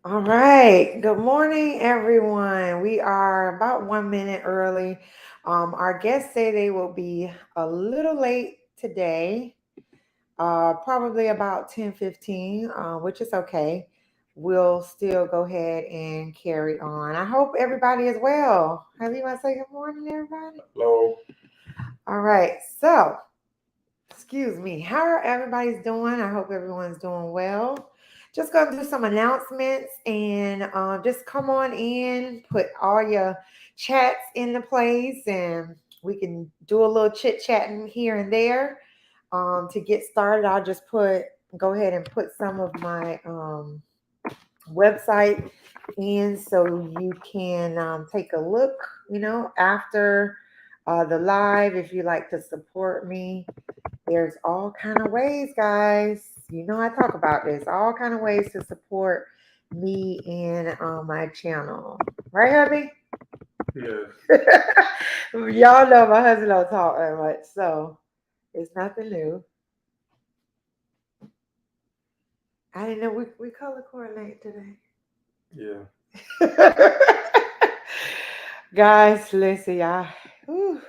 All right. Good morning, everyone. We are about 1 minute early. Our guests say they will be a little late today, probably about 10:15, which is okay. We'll still go ahead and carry on. I hope everybody is well. Have you want to say good morning, everybody? Hello. All right. So, excuse me. How are everybody's doing? I hope everyone's doing well. Just gonna do some announcements and just come on in, put all your chats into place, and we can do a little chit chatting here and there. To get started, I'll just go ahead and put some of my website in so you can take a look, after the live if you like to support me. There's all kind of ways, guys. I talk about this. All kind of ways to support me and my channel. Right, hubby? Yes. Y'all know my husband don't talk that much, so it's nothing new. I didn't know we color coordinate today. Yeah. Guys, listen, y'all. Whew,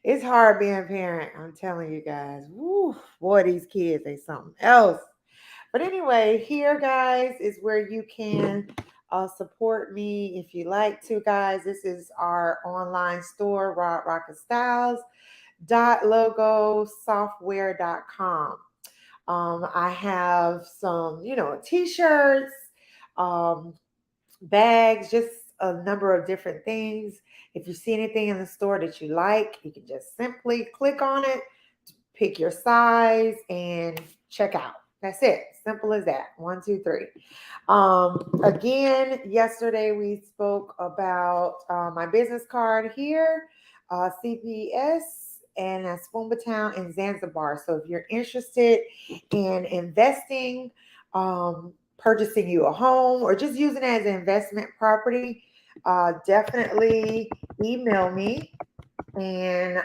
it's hard being a parent. I'm telling you guys. Woo, boy, these kids, they something else. But anyway, here, guys, is where you can support me if you like to, guys. This is our online store, Rodraccastyles dot logosoftware.com. I have some, t-shirts, um, bags, just a number of different things. If you see anything in the store that you like, you can just simply click on it, pick your size, and check out. That's it. Simple as that. One, two, three. Again, yesterday we spoke about my business card here, CPS, and that's Town in Zanzibar. So if you're interested in investing, purchasing you a home, or just using it as an investment property, definitely email me and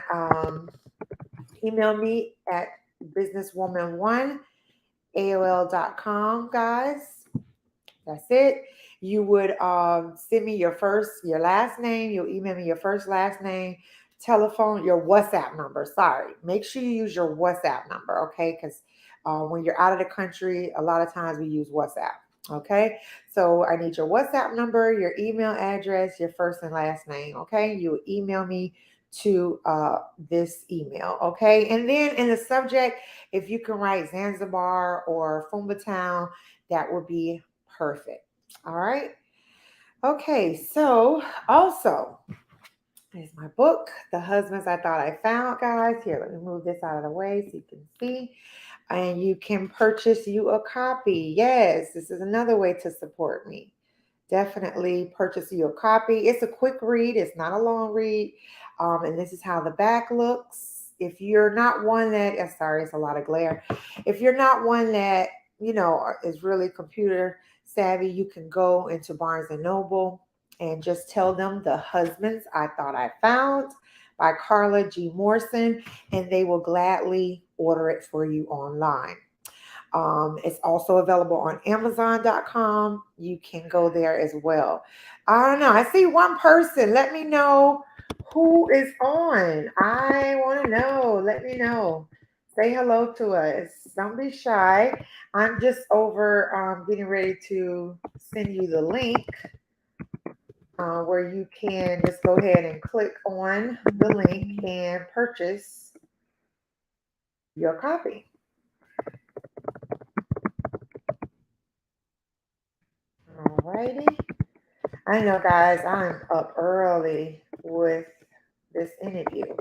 email me at businesswoman1 AOL.com, guys. That's it. You would send me your last name. You'll email me your first, last name, telephone, your WhatsApp number. Sorry. Make sure you use your WhatsApp number, okay? Because when you're out of the country, a lot of times we use WhatsApp. Okay, so I need your WhatsApp number, your email address, your first and last name. Okay, you email me to this email. Okay, and then in the subject, if you can write Zanzibar or Town, that would be perfect. All right. Okay. So also is my book, The Husbands I Thought I Found, guys. Here, let me move this out of the way so you can see. And you can purchase you a copy. Yes, this is another way to support me. Definitely purchase you a copy. It's a quick read. It's not a long read. And this is how the back looks. If you're not one that, sorry, it's a lot of glare. If you're not one that, is really computer savvy, you can go into Barnes and Noble and just tell them The Husbands I Thought I Found by Carla G. Morrison, and they will gladly order it for you online. It's also available on Amazon.com. You can go there as well. I don't know. I see one person. Let me know who is on. I want to know. Let me know. Say hello to us. Don't be shy. I'm just over getting ready to send you the link where you can just go ahead and click on the link and purchase your copy. Alrighty. I know, guys, I'm up early with this interview,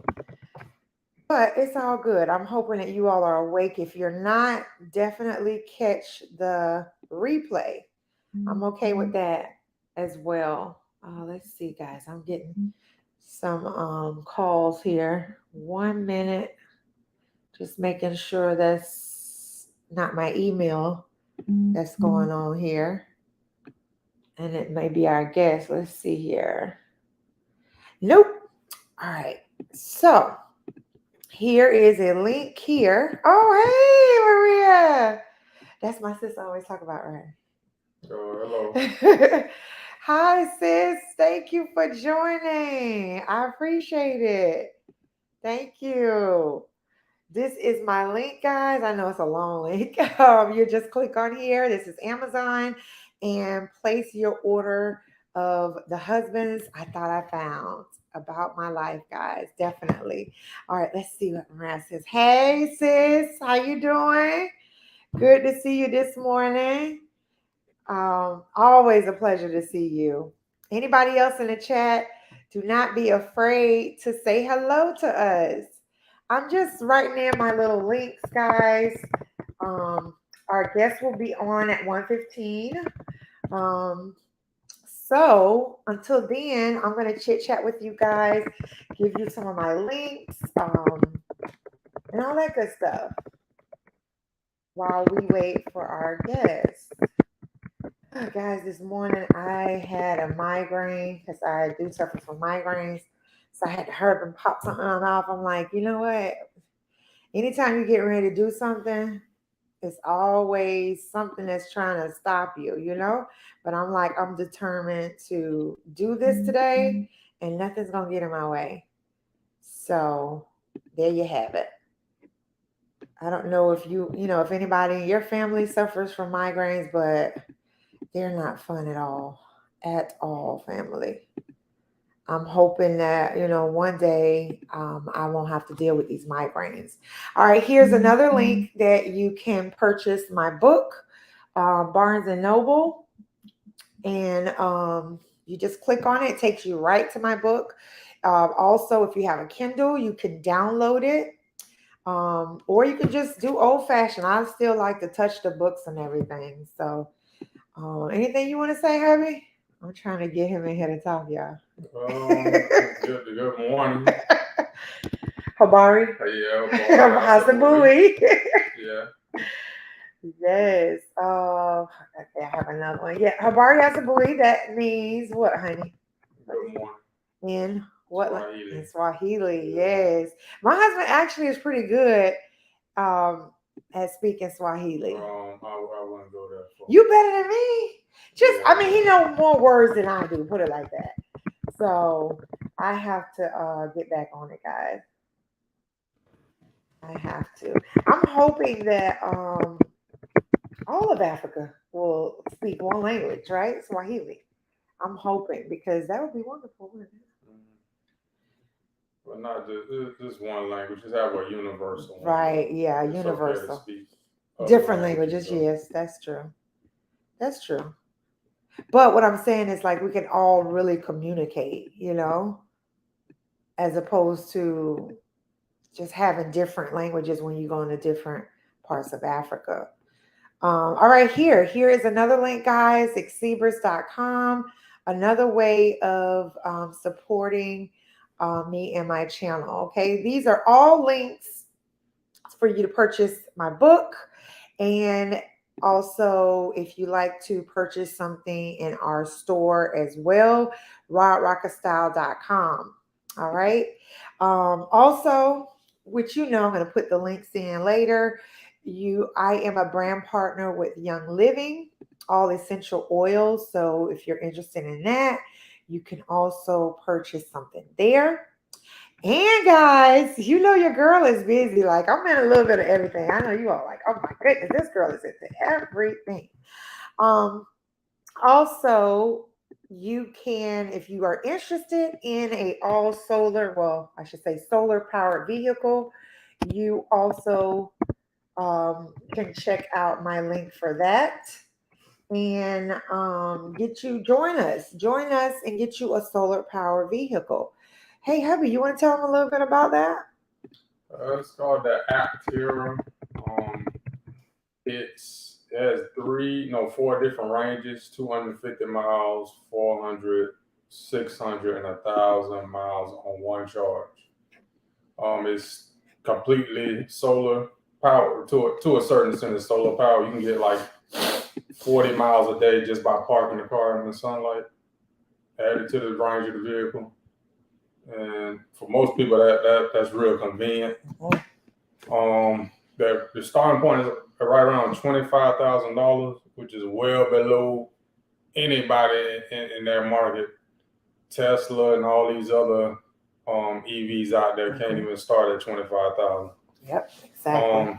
but it's all good. I'm hoping that you all are awake. If you're not, definitely catch the replay. I'm okay with that as well. Let's see, guys. I'm getting some calls here. 1 minute. Just making sure that's not my email that's going on here. And it may be our guest. Let's see here. Nope. All right. So here is a link here. Oh, hey, Maria. That's my sister always talk about, right? Hello. Hi, sis. Thank you for joining. I appreciate it. Thank you. This is my link, guys. I know it's a long link. You just click on here. This is Amazon and place your order of the husbands I thought I found about my life, guys. Definitely. All right, let's see what Maria says. Hey, sis. How you doing? Good to see you this morning. Always a pleasure to see you. Anybody else in the chat, do not be afraid to say hello to us. I'm just writing in my little links, guys. Um, our guest will be on at 1:15. Um, so until then, I'm gonna chit chat with you guys, give you some of my links, and all that good stuff while we wait for our guest. Guys, this morning I had a migraine because I do suffer from migraines. So I had to hurry up and pop something on off. I'm like, you know what? Anytime you get ready to do something, it's always something that's trying to stop you, you know? But I'm like, I'm determined to do this today and nothing's going to get in my way. So there you have it. I don't know if if anybody in your family suffers from migraines, but they're not fun at all, family. I'm hoping that, one day I won't have to deal with these migraines. All right, here's another link that you can purchase my book, Barnes and Noble. And you just click on it. It takes you right to my book. Also, if you have a Kindle, you can download it. Or you can just do old fashioned. I still like to touch the books and everything. So anything you want to say, Herbie? I'm trying to get him in here to talk, y'all. Good morning. Habari. Yeah. Hasabui. Yeah. Yes. Okay, I have another one. Yeah, Habari Hasabui. That means what, honey? Good morning. In what? Swahili. In Swahili. Yes. My husband actually is pretty good at speaking Swahili. I wouldn't go that far. You better than me. He knows more words than I do. Put it like that. So I have to get back on it, guys. I have to. I'm hoping that all of Africa will speak one language, right? Swahili. I'm hoping because that would be wonderful, wouldn't it? But not just one language. Just have a universal one. Right? Yeah, it's universal. Okay to speak different languages. So. Yes, that's true. That's true. But what I'm saying is like we can all really communicate, as opposed to just having different languages when you go into different parts of Africa. All right, here is another link, guys, exebris.com, another way of supporting me and my channel. Okay, these are all links for you to purchase my book. And also, if you like to purchase something in our store as well, Rodraccastyles.com. All right. Also, which I'm going to put the links in later. I am a brand partner with Young Living, all essential oils. So if you're interested in that, you can also purchase something there. And guys, your girl is busy. Like I'm in a little bit of everything. I know you all like, oh my goodness, this girl is into everything. Also, you can, if you are interested in a all solar, solar powered vehicle, you also can check out my link for that and join us and get you a solar powered vehicle. Hey, hubby, you want to tell them a little bit about that? It's called the Aptera. It has 4 different ranges: 250 miles, 400, 600, and 1,000 miles on one charge. It's completely solar power to a certain extent. It's solar power. You can get like 40 miles a day just by parking the car in the sunlight, added to the range of the vehicle. And for most people, that's real convenient. The starting point is right around $25,000, which is well below anybody in their market. Tesla and all these other EVs out there can't even start at 25,000. Yep, exactly.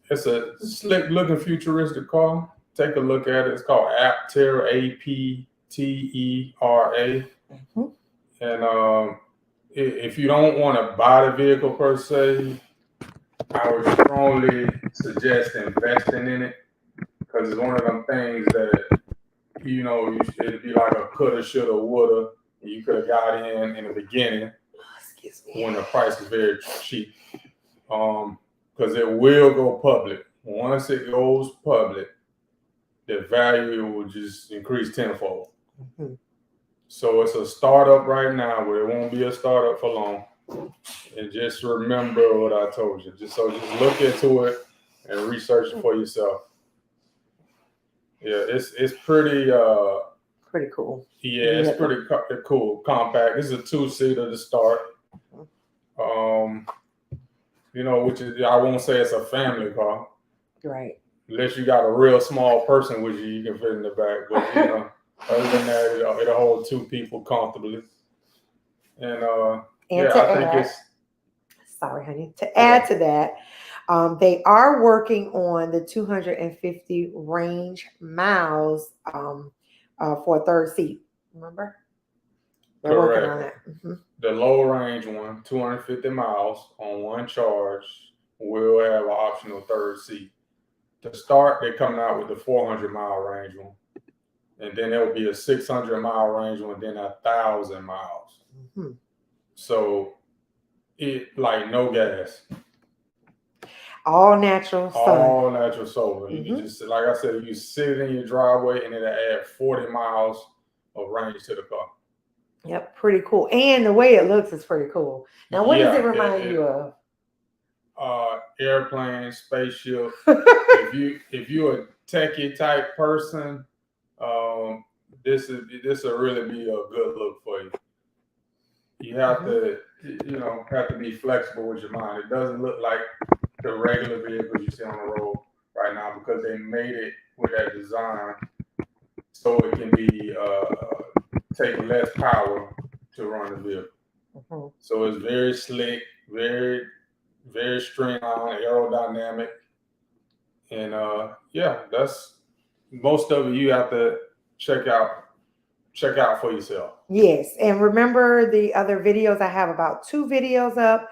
It's a slick looking futuristic car. Take a look at it. It's called Aptera, APTERA. And if you don't want to buy the vehicle per se, I would strongly suggest investing in it, because it's one of them things that, it'd be like a coulda, shoulda, woulda. You could have got in the beginning when the price is very cheap, because it will go public. Once it goes public, the value will just increase tenfold. So it's a startup right now, but it won't be a startup for long. And just remember what I told you. Just look into it and research it for yourself. Yeah, it's pretty cool. Yeah, it's pretty cool. Compact. This is a 2-seater to start. Which is, I won't say it's a family car. Right. Unless you got a real small person with you can fit in the back. But other than that, it'll hold 2 people comfortably. And I think it's. Sorry, honey. To add to that, they are working on the 250 range miles for a third seat. Remember? They're working on that. The low range one, 250 miles on one charge, will have an optional third seat. To start, they're coming out with the 400-mile range one. And then there will be a 600-mile range one, then 1,000 miles. So it like no gas. All natural sun. All natural solar. You can just, like I said, you sit it in your driveway and it'll add 40 miles of range to the car. Yep, pretty cool. And the way it looks is pretty cool. Now, what does it remind you of? Airplane, spaceship. if you're a techie type person, this will really be a good look for you. You have to, have to be flexible with your mind. It doesn't look like the regular vehicles you see on the road right now, because they made it with that design so it can be take less power to run the vehicle. So it's very slick, very, very streamlined, aerodynamic, and that's most of it. You have to check out for yourself. Yes, and remember the other videos. I have about 2 videos up.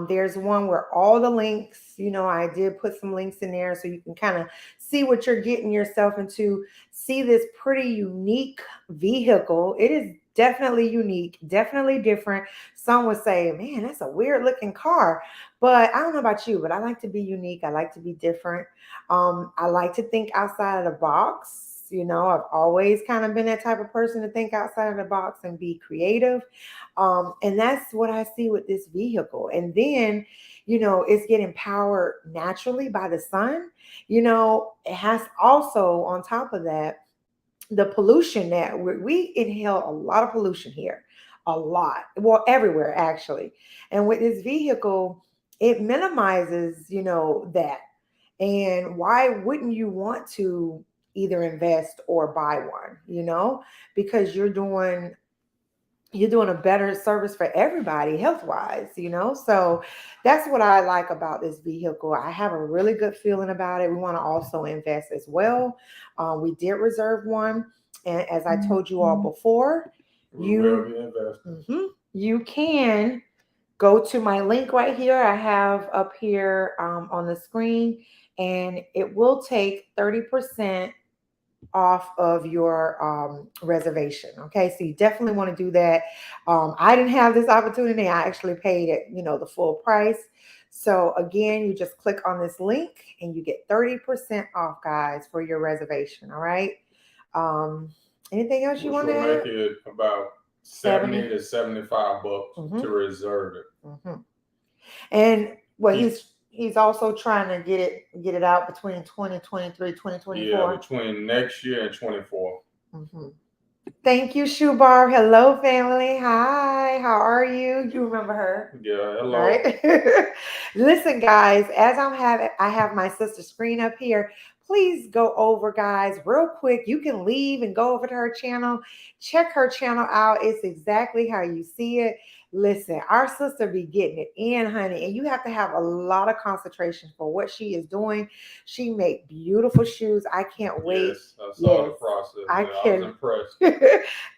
There's one where all the links, I did put some links in there so you can kind of see what you're getting yourself into. See this pretty unique vehicle. It is definitely unique, definitely different. Some would say, man, that's a weird looking car. But I don't know about you, but I like to be unique. I like to be different. I like to think outside of the box. I've always kind of been that type of person to think outside of the box and be creative. And that's what I see with this vehicle. And then, it's getting powered naturally by the sun. It has also, on top of that, the pollution that we inhale a lot of pollution here, a lot. Well, everywhere, actually. And with this vehicle, it minimizes, that. And why wouldn't you want to either invest or buy one, because you're doing a better service for everybody health-wise, so that's what I like about this vehicle. I have a really good feeling about it. We want to also invest as well. We did reserve one, and as I told you all before, you can go to my link right here. I have up here on the screen, and it will take 30% off of your reservation. Okay, so you definitely want to do that. I didn't have this opportunity. I actually paid it, the full price. So again, you just click on this link and you get 30% off, guys, for your reservation. All right. Anything else you want to add? Make it about 70 to 75 bucks to reserve it. And he's also trying to get it out between 2023, 2024. Yeah, between next year and 24. Thank you, Shubar. Hello, family. Hi, how are you? You remember her? Yeah, hello. All right. Listen, guys, as I have my sister's screen up here, please go over, guys, real quick. You can leave and go over to her channel. Check her channel out. It's exactly how you see it. Listen, our sister be getting it in, honey, and you have to have a lot of concentration for what she is doing. She make beautiful shoes. I can't wait. Yes, I saw the process. I was impressed.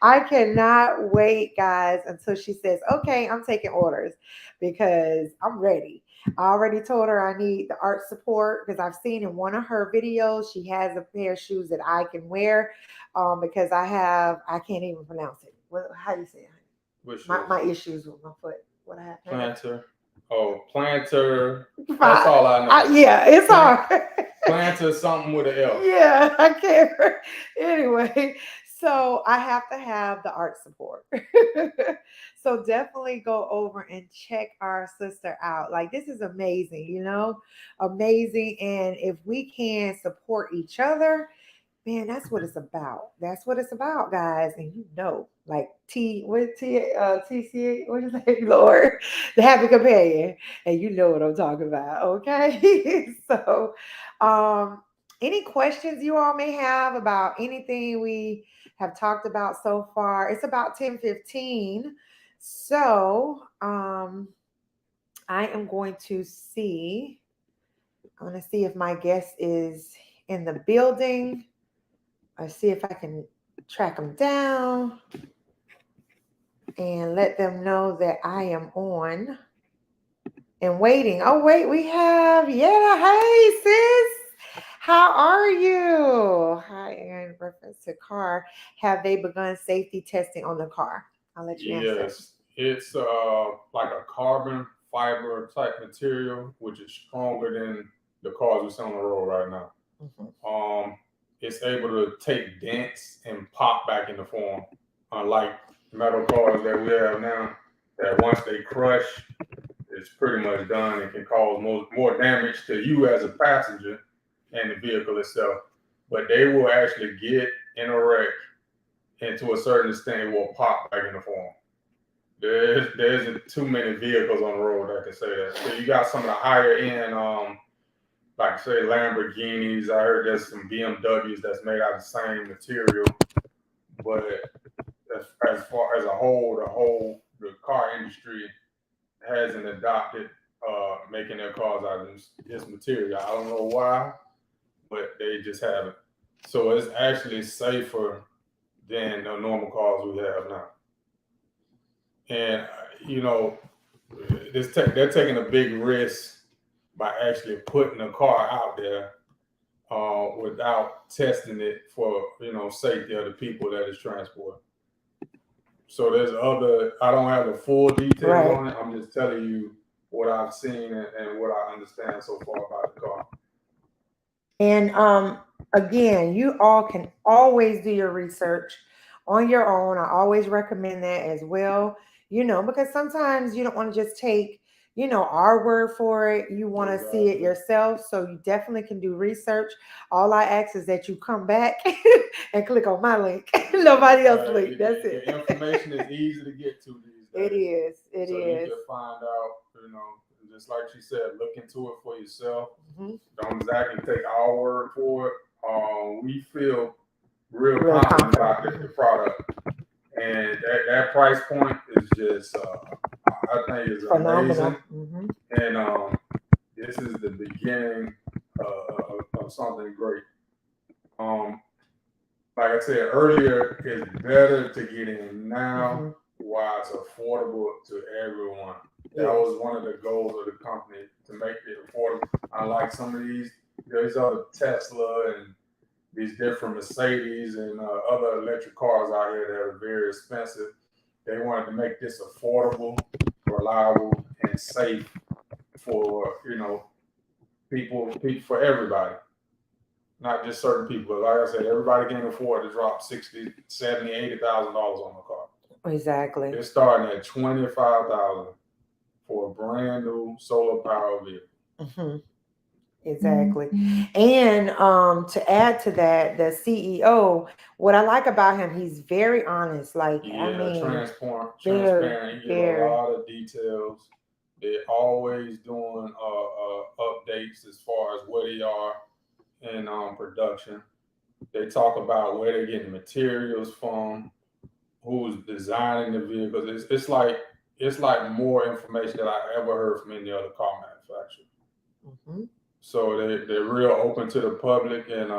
I cannot wait, guys, until she says, okay, I'm taking orders because I'm ready. I already told her I need the art support because I've seen in one of her videos, she has a pair of shoes that I can wear because I can't even pronounce it. How do you say it? My issues with my foot. What happened? Planter. Oh, planter. That's all I know. Yeah, it's hard. Planter something with an L. Yeah, I can't. Anyway, so I have to have the art support. So definitely go over and check our sister out. Like, this is amazing, amazing. And if we can support each other, man, that's what it's about. That's what it's about, guys. And like TCA, what is that? Lord, the happy companion. And you know what I'm talking about, okay? So, any questions you all may have about anything we have talked about so far? It's about 10:15. So, I am going to see. I'm going to see if my guest is in the building. I see if I can track them down and let them know that I am on and waiting. Oh, wait, we have, hey, sis. How are you? Hi, in reference to car. Have they begun safety testing on the car? I'll let you answer. Yes, it's like a carbon fiber type material, which is stronger than the cars we see on the road right now. Mm-hmm. It's able to take dents and pop back into form, unlike metal cars that we have now, that once they crush, it's pretty much done and can cause more damage to you as a passenger and the vehicle itself. But they will actually get in a wreck, and to a certain extent, it will pop back into form. There isn't too many vehicles on the road that can say that. So you got some of the higher end, like say Lamborghinis. I heard there's some BMWs that's made out of the same material. But as far as a whole, the car industry hasn't adopted making their cars out of this material. I don't know why, but they just haven't. So it's actually safer than the normal cars we have now. And they're taking a big risk by actually putting a car out there without testing it for safety of the people that it's transporting. So there's I don't have the full details on it. I'm just telling you what I've seen and what I understand so far about the car. And again, you all can always do your research on your own. I always recommend that as well, because sometimes you don't want to just take, our word for it. You want to see it yourself. So you definitely can do research. All I ask is that you come back and click on my link. Nobody else link. That's it. The information is easy to get to these days. It is. You can find out, just like she said, look into it for yourself. Mm-hmm. Don't exactly take our word for it. We feel real confident about the product. And that price point is just, I think is amazing. Mm-hmm. And this is the beginning of something great. Like I said earlier, it's better to get in now while it's affordable to everyone. That was one of the goals of the company, to make it affordable. Unlike some of these other Tesla and these different Mercedes and other electric cars out here that are very expensive. They wanted to make this affordable, reliable, and safe for people, for everybody, not just certain people. Like I said, everybody can afford to drop $60,000, $70,000, $80,000 on a car. Exactly. They're starting at $25,000 for a brand new solar powered vehicle. Mm-hmm. Exactly. And to add to that, the CEO, what I like about him, he's very honest. Like, transparent. He gives a lot of details. They're always doing updates as far as where they are in production. They talk about where they're getting materials from, who's designing the vehicles. It's like more information that I ever heard from any other car manufacturer. Mm-hmm. So they're real open to the public, and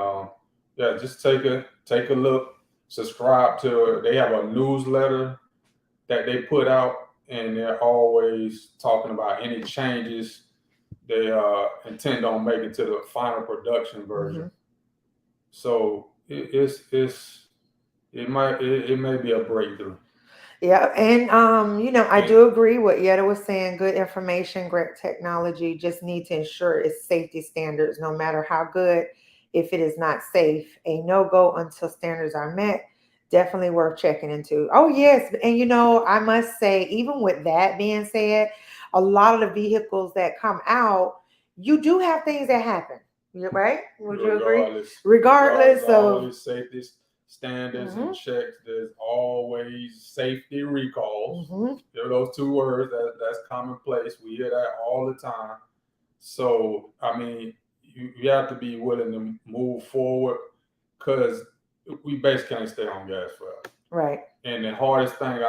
just take a look, subscribe to it. They have a newsletter that they put out, and they're always talking about any changes they intend on making to the final production version. Mm-hmm. So it may be a breakthrough. Yeah, and I do agree what Yetta was saying. Good information, great technology. Just need to ensure its safety standards, no matter how good. If it is not safe, a no-go until standards are met. Definitely worth checking into. Oh yes, and I must say, even with that being said, a lot of the vehicles that come out, you do have things that happen. Right? Would you agree? Regardless of all these safety standards mm-hmm. and checks, there's always safety recalls. Mm-hmm. There are those two words that's commonplace. We hear that all the time. So I mean, you have to be willing to move forward, because we basically can't stay on gas forever. Right. And the hardest thing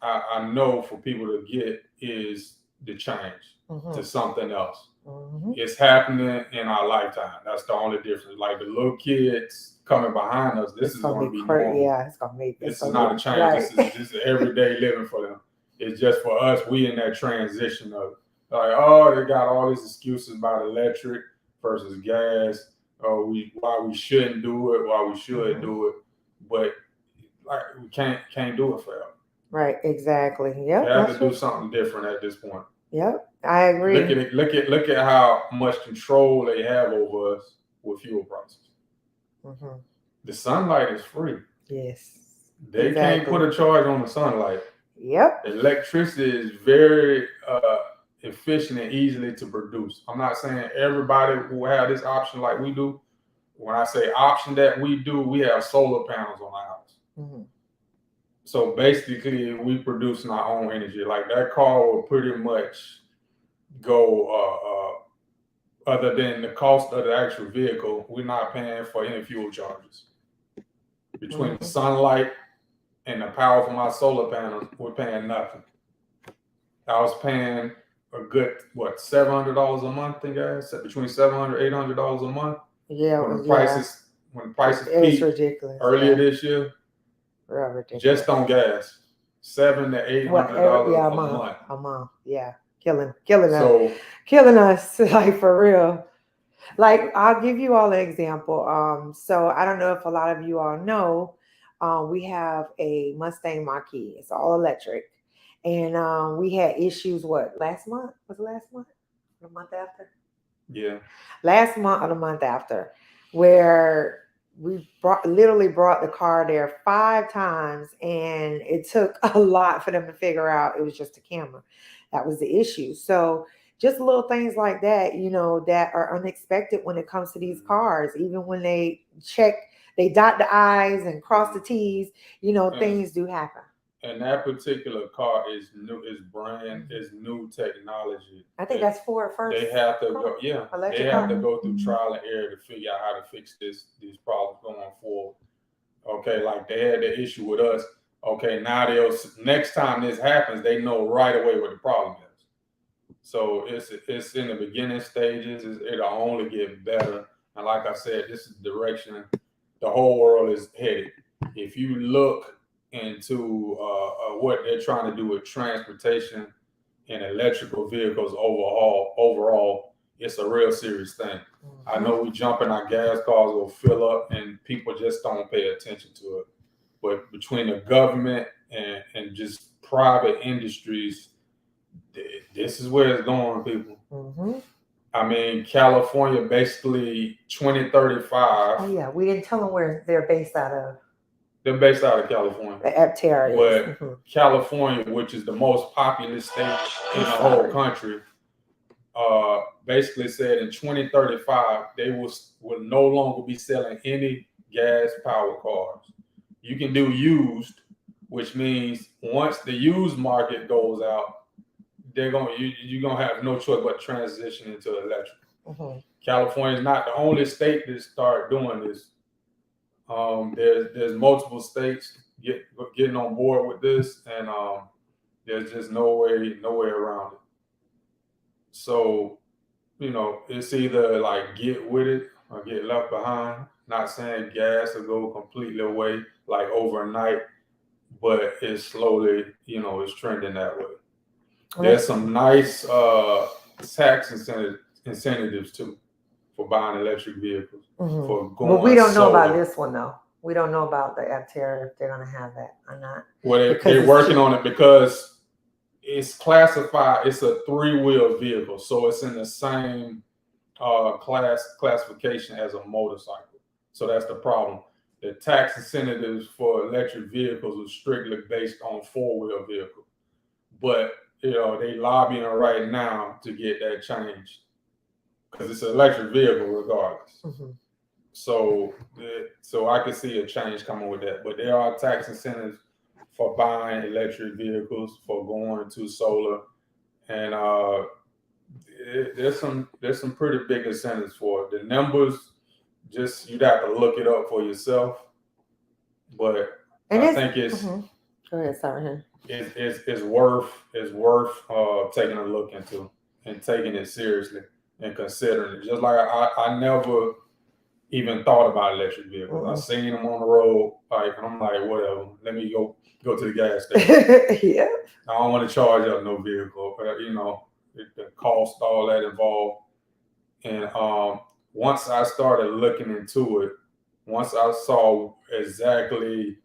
I know for people to get is the change mm-hmm. to something else. Mm-hmm. It's happening in our lifetime. That's the only difference. Like the little kids coming behind us, this is going to be normal. Yeah, it's going to be. This is not a change. Right. This is everyday living for them. It's just for us. We in that transition of like, oh, they got all these excuses about electric versus gas. Why we shouldn't do it, why we should mm-hmm. do it, but like we can't do it forever. Right, exactly. Yeah, we have to do something different at this point. Yep, I agree. Look at how much control they have over us with fuel prices. Mm-hmm. The sunlight is free. Yes, they exactly. Can't put a charge on the sunlight. Yep, electricity is very efficient and easily to produce. I'm not saying everybody will have this option like we do. When I say option that we do, we have solar panels on our house. Mm-hmm. So basically, we producing our own energy. Like that car will pretty much go, other than the cost of the actual vehicle, we're not paying for any fuel charges. Between mm-hmm. the sunlight and the power from our solar panels, we're paying nothing. I was paying a good, $700 a month, I think, guys? Between $700, $800 a month. Yeah. When the prices peaked ridiculous. Earlier this year. Ridiculous. Just on gas. $700 to $800 a month. A month. Yeah. Killing us, like for real. Like, I'll give you all an example. So I don't know if a lot of you all know, we have a Mustang Mach-E. It's all electric. And we had issues, last month? Was it last month? The month after? Yeah. Last month or the month after, where we literally brought the car there 5 times, and it took a lot for them to figure out it was just a camera. That was the issue. So just little things like that, that are unexpected when it comes to these cars. Even when they dot the I's and cross the T's, things do happen. And that particular car is new, is new technology. I think that's Ford first. They have to go, they have to go through trial and error to figure out how to fix these problems going forward. Okay, like they had the issue with us. Okay, now next time this happens, they know right away what the problem is. So it's in the beginning stages. It'll only get better. And like I said, this is the direction the whole world is headed. If you look into what they're trying to do with transportation and electrical vehicles overall, it's a real serious thing. Mm-hmm. I know we jump in our gas cars, will fill up, and people just don't pay attention to it. But between the government and just private industries, this is where it's going, people. Mm-hmm. I mean, California, basically 2035. Oh, yeah. We didn't tell them where they're based out of. They're based out of California. But mm-hmm. California, which is the most populous state in the whole country, basically said in 2035, they will no longer be selling any gas-powered cars. You can do used, which means once the used market goes out, you're gonna have no choice but to transition into electric. Mm-hmm. California is not the only state that start doing this. There's multiple states getting on board with this, and there's just no way around it. So, it's either like get with it or get left behind. Not saying gas will go completely away like overnight, but it's slowly, it's trending that way. There's some nice tax incentives too for buying electric vehicles. For going but we don't know solar. about this one though. We don't know about the FTR if they're going to have that or not. Well, they're working on it because it's classified. It's a 3-wheel vehicle, so it's in the same classification as a motorcycle. So that's the problem. The tax incentives for electric vehicles are strictly based on 4-wheel vehicles, but they lobbying right now to get that changed because it's an electric vehicle regardless. So I can see a change coming with that. But there are tax incentives for buying electric vehicles, for going to solar, and there's some pretty big incentives for it. The numbers, just you'd have to look it up for yourself. But I think it's go ahead, sorry. It's worth taking a look into and taking it seriously and considering it. Just like I never even thought about electric vehicles. I seen them on the road, and I'm like, whatever. Let me go to the gas station. Yeah. I don't want to charge up no vehicle, but the cost, all that involved. And once I started looking into it, once I saw exactly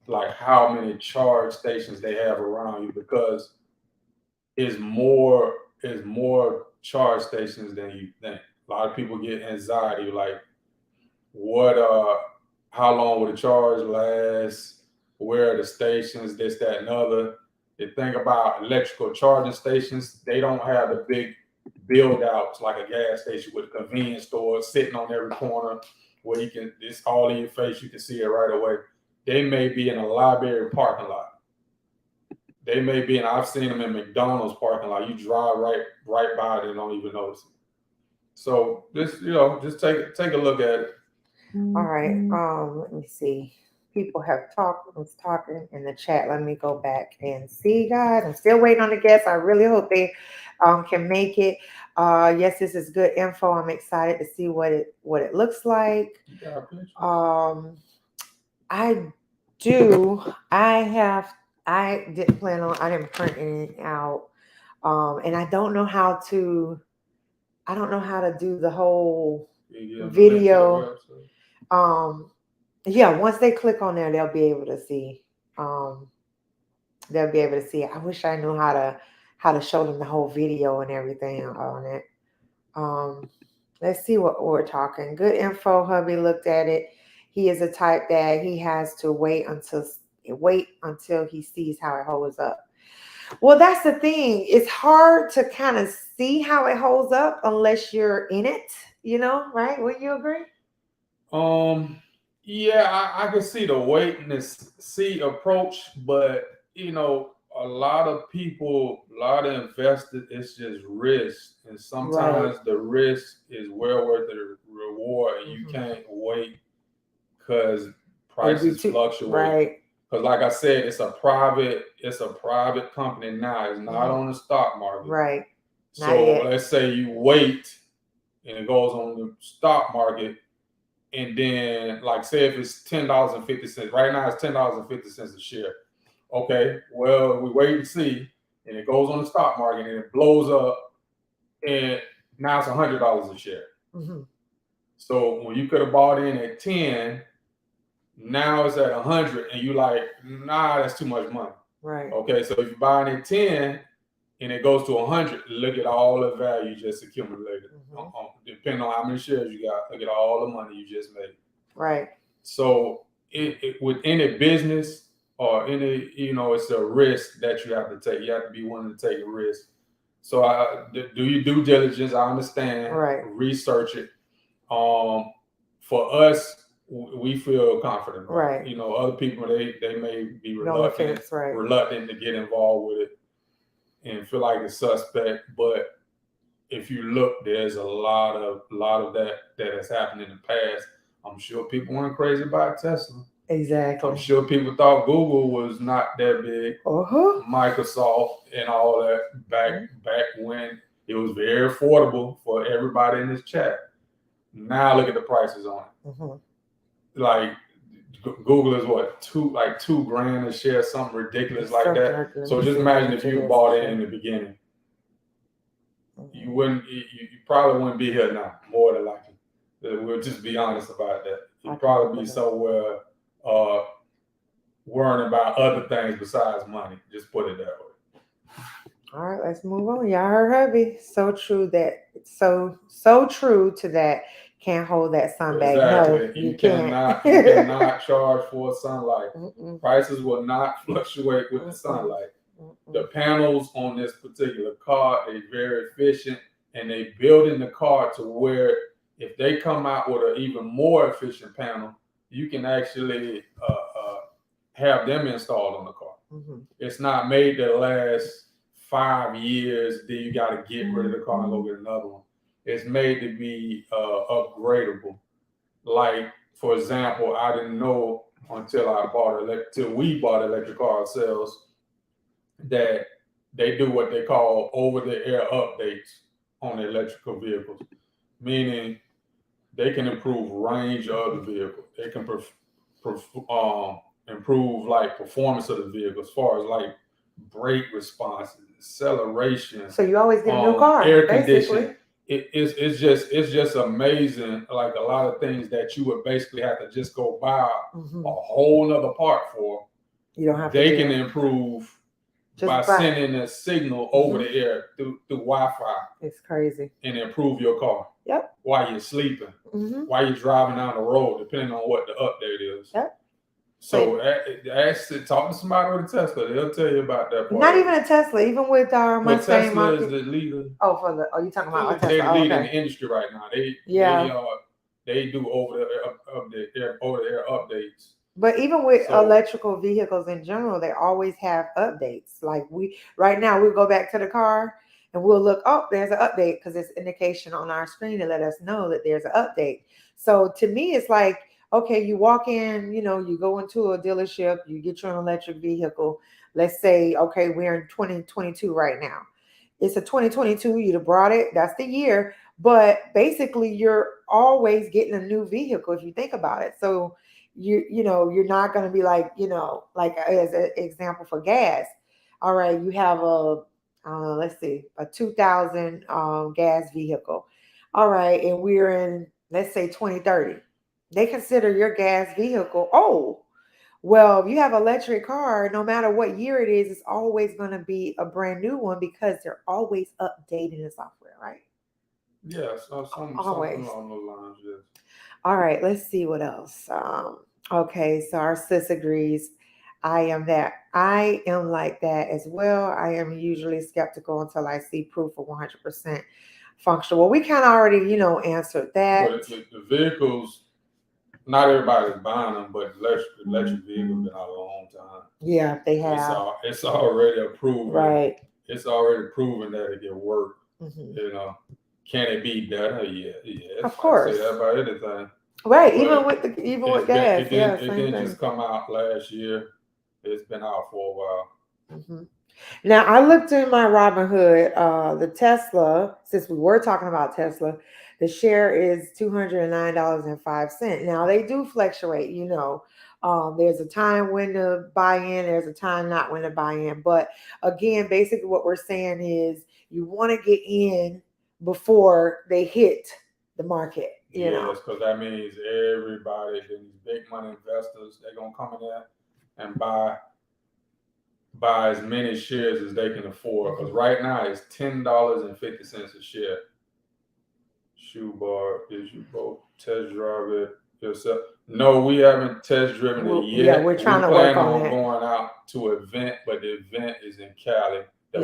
like how many charge stations they have around you, because it's more charge stations than you think. A lot of people get anxiety, like how long will the charge last? Where are the stations? This, that, and other. The thing about electrical charging stations, they don't have the big build outs like a gas station with a convenience store sitting on every corner where it's all in your face, you can see it right away. They may be in a library parking lot. They may be I've seen them in McDonald's parking lot. You drive right by it and don't even notice it. So just take a look at it. All right. Let me see. People was talking in the chat. Let me go back and see, guys. I'm still waiting on the guests. I really hope they can make it. Yes, this is good info. I'm excited to see what it looks like. I do. I didn't plan on. I didn't print anything out, and I don't know how to. I don't know how to do the whole video. Yeah, once they click on there, they'll be able to see. They'll be able to see it. I wish I knew how to show them the whole video and everything on it. Let's see what we're talking. Good info. Hubby looked at it. He is a type that he has to wait until he sees how it holds up. Well, that's the thing. It's hard to kind of see how it holds up unless you're in it, right? Would you agree? Yeah, I can see the wait and the see approach, but a lot of people, a lot of investors, it's just risk, and sometimes the risk is well worth the reward, and you can't wait because prices fluctuate. Right. Because, like I said, it's a private company now. It's not on the stock market. Right. So let's say you wait, and it goes on the stock market. And then, like, say if it's $10.50. Right now, it's $10.50 a share. Okay, well, we wait and see, and it goes on the stock market, and it blows up, and now it's $100 a share. So when you could have bought in at 10, now it's at 100, and you like, nah, that's too much money. Right. Okay, so if you're buying at 10 and it goes to 100, look at all the value you just accumulated. Depending on how many shares you got, look at all the money you just made. Right. So with any business or any, it's a risk that you have to take. You have to be willing to take a risk. So do your due diligence. I understand. Right. Research it. For us, we feel confident. Right. Other people, they may be reluctant to get involved with it and feel like it's suspect, but if you look, there's a lot of that has happened in the past. I'm sure people weren't crazy about Tesla. Exactly. I'm sure people thought Google was not that big. Microsoft and all that back when it was very affordable for everybody in this chat. Now look at the prices on it. Like Google is what, $2,000 a share, something ridiculous like that. So just imagine if you bought it in the beginning. You probably wouldn't be here now, more than likely. We'll just be honest about that. You'd probably be somewhere worrying about other things besides money. Just put it that way. All right, let's move on. Y'all heard hubby. So true that so true to that. Can't hold that sun back. Exactly. No, you cannot charge for sunlight. Prices will not fluctuate with the sunlight. The panels on this particular car are very efficient, and they building the car to where if they come out with an even more efficient panel, you can actually have them installed on the car. It's not made to last 5 years, then you got to get rid of the car and go get another one. It's made to be upgradable. Like, for example, I didn't know until we bought electric car ourselves that they do what they call over-the-air updates on the electrical vehicles, meaning they can improve range of the vehicle. They can improve like performance of the vehicle as far as like brake response, acceleration. So you always get a new car, air conditioning. It's just amazing. Like a lot of things that you would basically have to just go buy a whole nother part for. You don't have they can improve by sending a signal over the air through Wi-Fi. It's crazy. And improve your car. Yep. While you're sleeping, while you're driving down the road, depending on what the update is. Yep. So talk to somebody with a Tesla. They'll tell you about that part. Not even a Tesla, even with our Mustang Tesla market. is the leader. You talking about Tesla? They're the lead in the industry right now. They do over-the-air updates. But even with electrical vehicles in general, they always have updates. Like right now, we'll go back to the car and we'll look, there's an update because it's indication on our screen to let us know that there's an update. So to me, it's like, okay, you walk in, you go into a dealership, you get your electric vehicle. Let's say, okay, we're in 2022 right now. It's a 2022, you'd have brought it, that's the year. But basically, you're always getting a new vehicle if you think about it. So you're not going to be like, like as an example for gas. All right, you have a 2000 gas vehicle. All right, and we're in, let's say 2030. They consider your gas vehicle old. Well, if you have an electric car, no matter what year it is, it's always going to be a brand new one because they're always updating the software, right? Yes, something along those lines, yes. All right, let's see what else. Okay, so our sis agrees. I am like that as well. I am usually skeptical until I see proof of 100% functional. Well, we kind of already, answered that. But the vehicles, not everybody's buying them, but electric vehicles been out a long time. Yeah, they have. It's already proven. Right. It's already proven that it can work. Can it be better? Yeah. Of course. I say that about anything. Right, but even with gas. It didn't just come out last year. It's been out for a while. Now, I looked in my Robinhood, the Tesla, since we were talking about Tesla, the share is $209.05. Now, they do fluctuate, there's a time when to buy in, there's a time not when to buy in. But again, basically what we're saying is you want to get in before they hit the market. Yes, because that means everybody, these big money investors, they're going to come in there and buy as many shares as they can afford. Because right now it's $10.50 a share. Shoe bar, did you both test drive it yourself? No, we haven't test driven it yet. Yeah, we're trying to work on it. Going out to an event, but the event is in Cali. The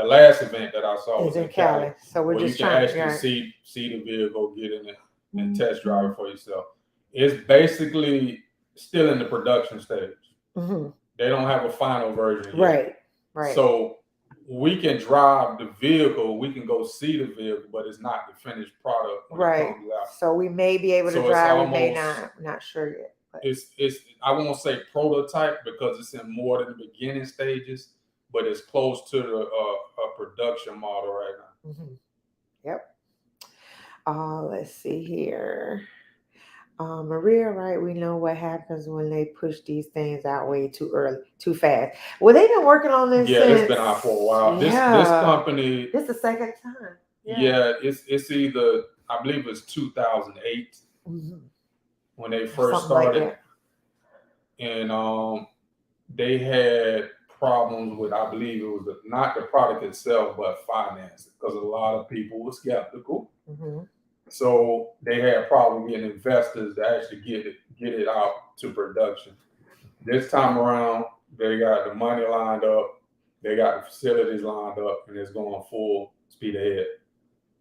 last event that I saw was in Cali. So we're just trying to actually see the vehicle, get in it, and test drive it for yourself. It's basically still in the production stage. They don't have a final version yet. Right. So we can drive the vehicle, we can go see the vehicle, but it's not the finished product when it comes out. So we may be able to So it's drive, we may almost not sure yet. But. It's I won't say prototype because it's in more than the beginning stages, but it's close to the production model right now. Mm-hmm. Yep. Let's see here. Maria, right? We know what happens when they push these things out way too early, too fast. Well, they've been working on this. Yeah, it's been out for a while. This company. This is the second time. Yeah, it's either I believe it's 2008 when they first started, like and they had problems with, I believe it was not the product itself, but finance, because a lot of people were skeptical. So they had problems getting investors to actually get it out to production. This time around, they got the money lined up, they got the facilities lined up, and it's going full speed ahead.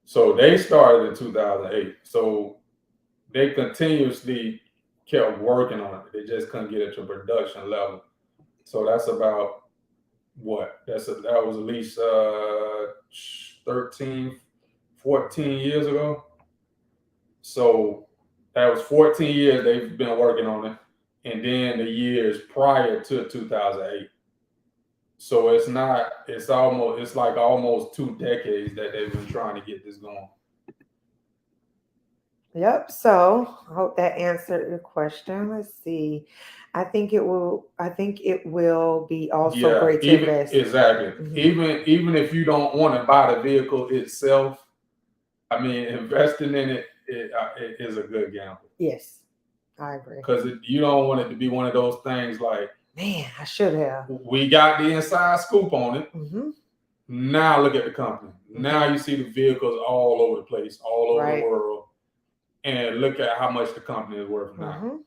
So they started in 2008. So they continuously kept working on it. They just couldn't get it to production level. So that's about what? That was at least 13, 14 years ago. So that was 14 years they've been working on it. And then the years prior to 2008. So it's like almost 2 decades that they've been trying to get this going. Yep. So I hope that answered your question. Let's see. I think it will be also great to invest. Exactly. Even if you don't want to buy the vehicle itself, I mean, investing in it is a good gamble. Yes, I agree. Because you don't want it to be one of those things like, man, I should have. We got the inside scoop on it. Now look at the company. Now you see the vehicles all over the place, all over the world. And look at how much the company is worth now.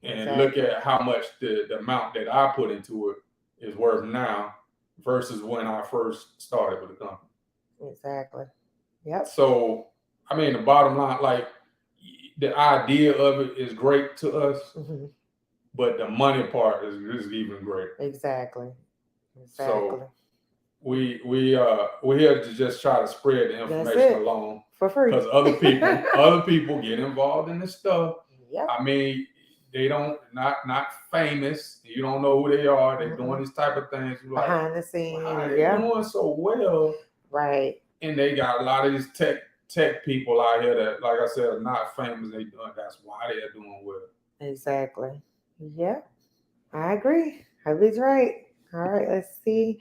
And look at how much the amount that I put into it is worth now versus when I first started with the company. Exactly. Yep. So, I mean, the bottom line, like, the idea of it is great to us, but the money part is even greater. Exactly. So we here to just try to spread the information along for free, because other people get involved in this stuff. Yep. I mean, they don't not famous. You don't know who they are. They're doing these type of things like, behind the scenes. They're doing so well, right? And they got a lot of these tech people out here that, like I said, are not famous. That's why they're doing well. Exactly. Yeah, I agree. Hubby's right. All right, let's see.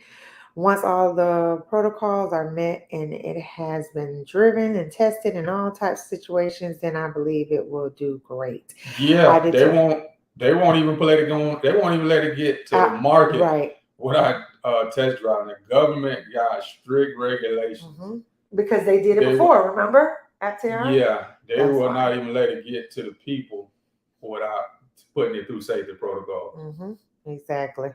Once all the protocols are met and it has been driven and tested in all types of situations, then I believe it will do great. Yeah, they won't even let it go. They won't even let it get to the market without test driving. The government got strict regulations because they did it before. Remember at TR? Yeah, they will not even let it get to the people without putting it through safety protocol. Exactly.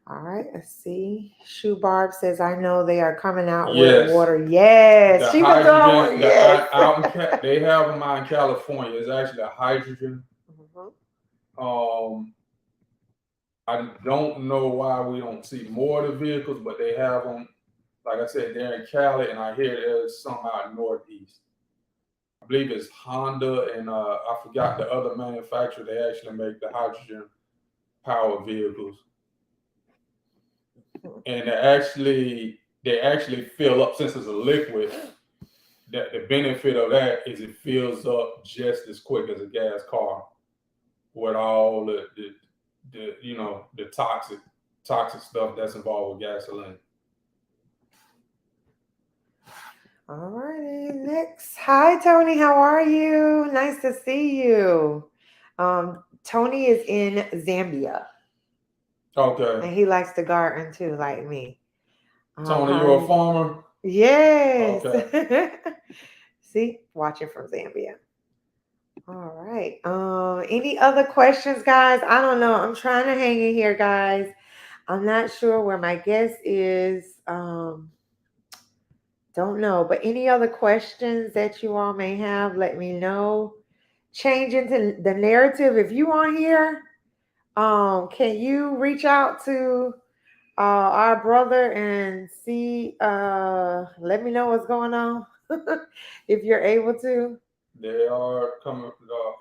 All right, let's see. Shoe Barb says, I know they are coming out with water. Yes. She was on. Yes. They have them out in California. It's actually a hydrogen. I don't know why we don't see more of the vehicles, but they have them. Like I said, they're in Cali, and I hear there's some out Northeast. I believe it's Honda, and I forgot the other manufacturer. They actually make the hydrogen powered vehicles. And they actually fill up, since it's a liquid. That the benefit of that is it fills up just as quick as a gas car, with all the toxic stuff that's involved with gasoline. All righty, next. Hi, Tony. How are you? Nice to see you. Tony is in Zambia. Okay. And he likes to garden too, like me. Tony, you a farmer? Yes. Okay. See, watching from Zambia. All right. Any other questions, guys? I don't know. I'm trying to hang in here, guys. I'm not sure where my guest is. Don't know. But any other questions that you all may have, let me know. Change into the narrative. If you are here, can you reach out to our brother and see. Let me know what's going on if you're able to. They are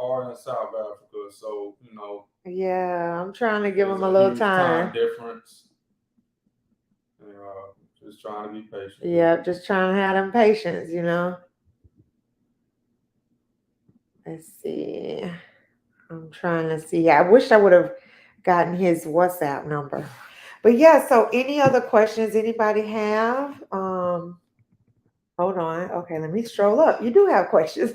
are in South Africa, so Yeah, I'm trying to give there's them a a little huge time time. difference. Just trying to be patient. Yeah, just trying to have them patience, Let's see. I'm trying to see. I wish I would have gotten his WhatsApp number. But yeah, so any other questions anybody have? Hold on. Okay, let me stroll up. You do have questions.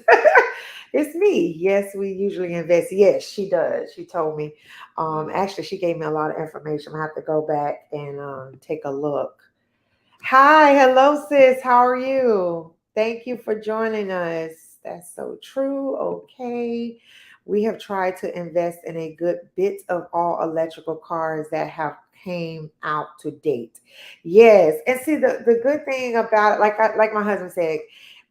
It's me. Yes, we usually invest. Yes, she does. She told me. Actually, she gave me a lot of information. I have to go back and take a look. Hi, hello, sis. How are you? Thank you for joining us. That's so true. Okay. We have tried to invest in a good bit of all electrical cars that have came out to date. Yes. And see the good thing about it, like my husband said,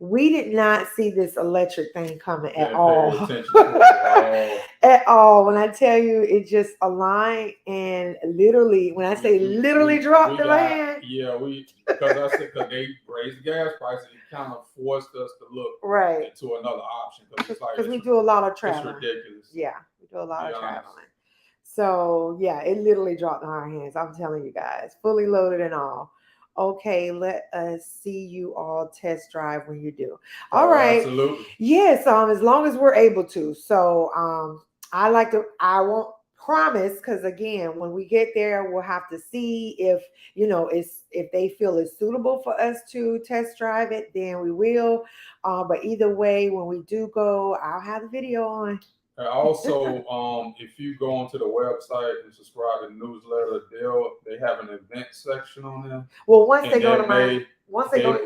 we did not see this electric thing coming at all. Pay attention to it at all. At all. When I tell you, it just aligned and literally, when I say literally dropped the land. Yeah, because they raised the gas prices, it kind of forced us to look right into another option because we do a lot of traveling. It's ridiculous. Yeah, we do a lot of traveling. So yeah, it literally dropped in our hands. I'm telling you guys, fully loaded and all. Okay, let us see you all test drive when you do. All right. Absolutely. Yes, as long as we're able to. So I won't promise because again, when we get there, we'll have to see if if they feel it's suitable for us to test drive it, then we will. But either way, when we do go, I'll have the video on. And also, if you go onto the website and subscribe to the newsletter, they have an event section on there. Well, once they go,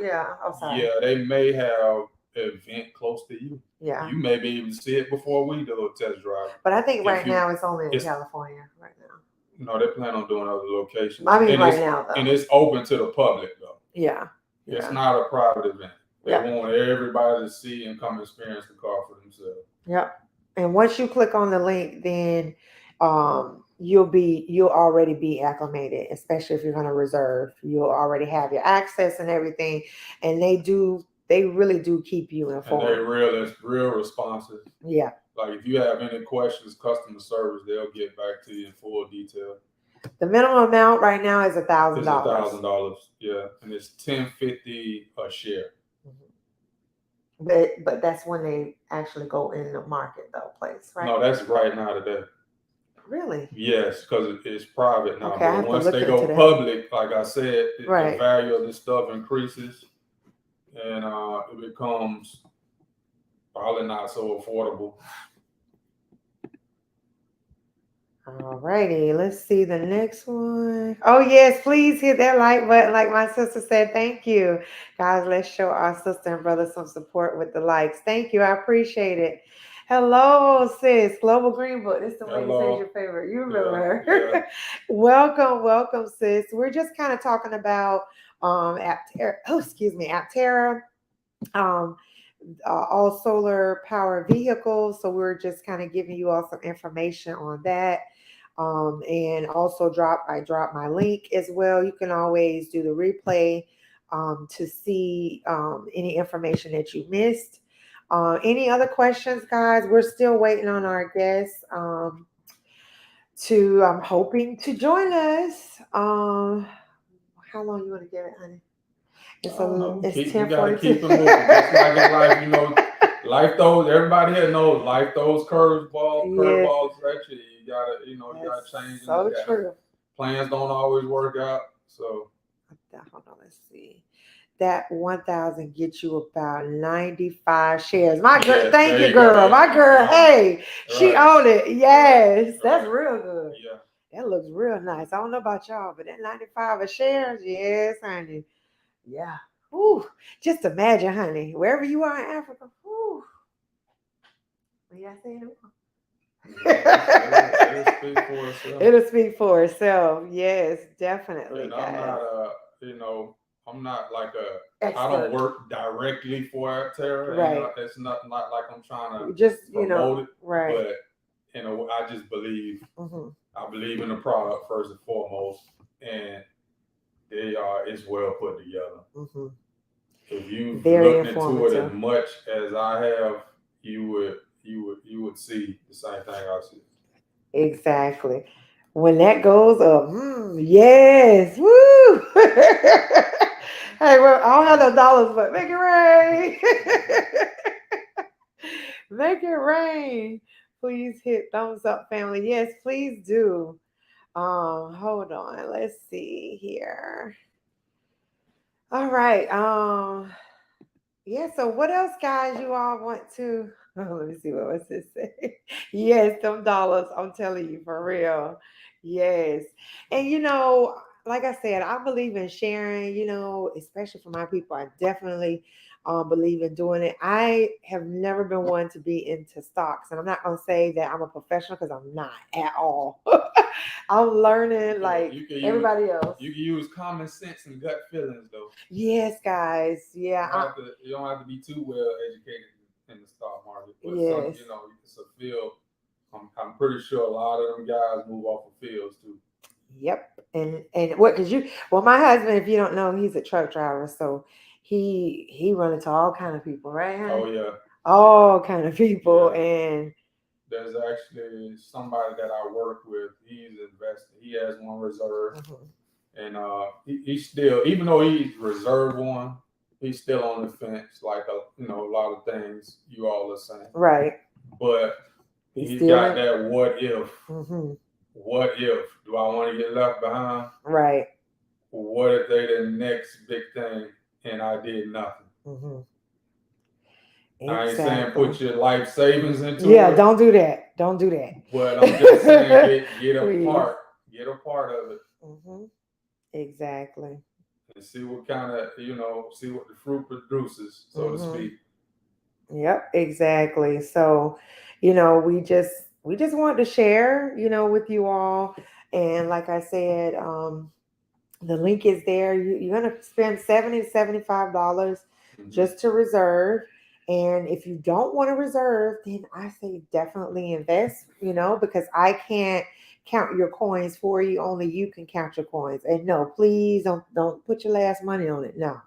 yeah. Oh, sorry. Yeah, they may have an event close to you. Yeah. You may be able to see it before we do a test drive. But I think right now it's only in California right now. No, they plan on doing other locations. I mean, right now though. And it's open to the public though. Yeah. It's not a private event. They want everybody to see and come experience the car for themselves. Yep. And once you click on the link, then you'll already be acclimated, especially if you're going to reserve. You'll already have your access and everything. And they really do keep you informed. And they're real responsive. Yeah. Like if you have any questions, customer service, they'll get back to you in full detail. The minimum amount right now is $1,000. It's $1,000, yeah, and it's $10.50 a share. But that's when they actually go in the marketplace, right? No, that's right now today. Really? Yes, because it's private now. Okay, but once they go public, like I said, the value of this stuff increases, and it becomes probably not so affordable. All righty, let's see the next one. Oh, yes, please hit that like button like my sister said. Thank you. Guys, let's show our sister and brother some support with the likes. Thank you. I appreciate it. Hello, sis. Global Green Book. This is the way you say your favorite. You remember her. Yeah. Welcome, sis. We're just kind of talking about Aptera. All solar power vehicles. So we're just kind of giving you all some information on that. And also I dropped my link as well. You can always do the replay to see any information that you missed. Any other questions, guys? We're still waiting on our guests I'm hoping to join us. How long you want to give it, honey? It's 10:42. You gotta keep it moving. Just like in life, life throws. Everybody here knows life throws curveballs at you. You gotta change. So true. Plans don't always work out. So hold on, let's see. That 1,000 gets you about 95 shares. My girl, thank you, girl. My girl, hey, she owned it. Yes, that's real good. Yeah, that looks real nice. I don't know about y'all, but that 95 of shares, yes, honey. Yeah. Ooh, just imagine, honey, wherever you are in Africa. Ooh. Yeah, I say it. It'll speak for itself. Yes, definitely. And I'm not like I don't work directly for Aptera. Right. It's not like I'm trying to just promote it. Right. But I just believe I believe in the product first and foremost, and it's well put together. Mm-hmm. If you've Very looked into it as informative. much as I have, you would see the same thing I see. Exactly. When that goes up, yes, woo! Hey, well, I don't have no dollars, but make it rain. Make it rain. Please hit thumbs up, family. Yes, please do. Hold on. Let's see here. All right. Yeah, so what else, guys, you all want to? Oh, let me see what was this say. Yes, them dollars. I'm telling you, for real. Yes. And like I said, I believe in sharing, especially for my people. I definitely believe in doing it. I have never been one to be into stocks. And I'm not gonna say that I'm a professional because I'm not at all. I'm learning like everybody else. You can use common sense and gut feelings though. Yes, guys. Yeah. You don't have to be too well educated in the stock market, but Yes. It's a field. I'm pretty sure a lot of them guys move off of fields too. Yep. And what? My husband, if you don't know, he's a truck driver, so he run into all kind of people, right? Oh yeah. All kind of people, Yeah. and there's actually somebody that I work with. He's invested. He has one reserve, and he still, even though he's reserved one, he's still on the fence. Like a lot of things you all are saying, right? But he's got that what if. What if? Do I want to get left behind? Right. What if they the next big thing and I did nothing? Exactly. I ain't saying put your life savings into it. Yeah, don't do that. Don't do that. But I'm just saying get a part. Get a part of it. Exactly. And see what kind of, see what the fruit produces, so to speak. Yep, exactly. So, we just want to share, with you all. And like I said, the link is there. You're going to spend $70 to $75 just to reserve. And if you don't want to reserve, then I say definitely invest, because I can't count your coins for you. Only you can count your coins. And no, please don't put your last money on it. No.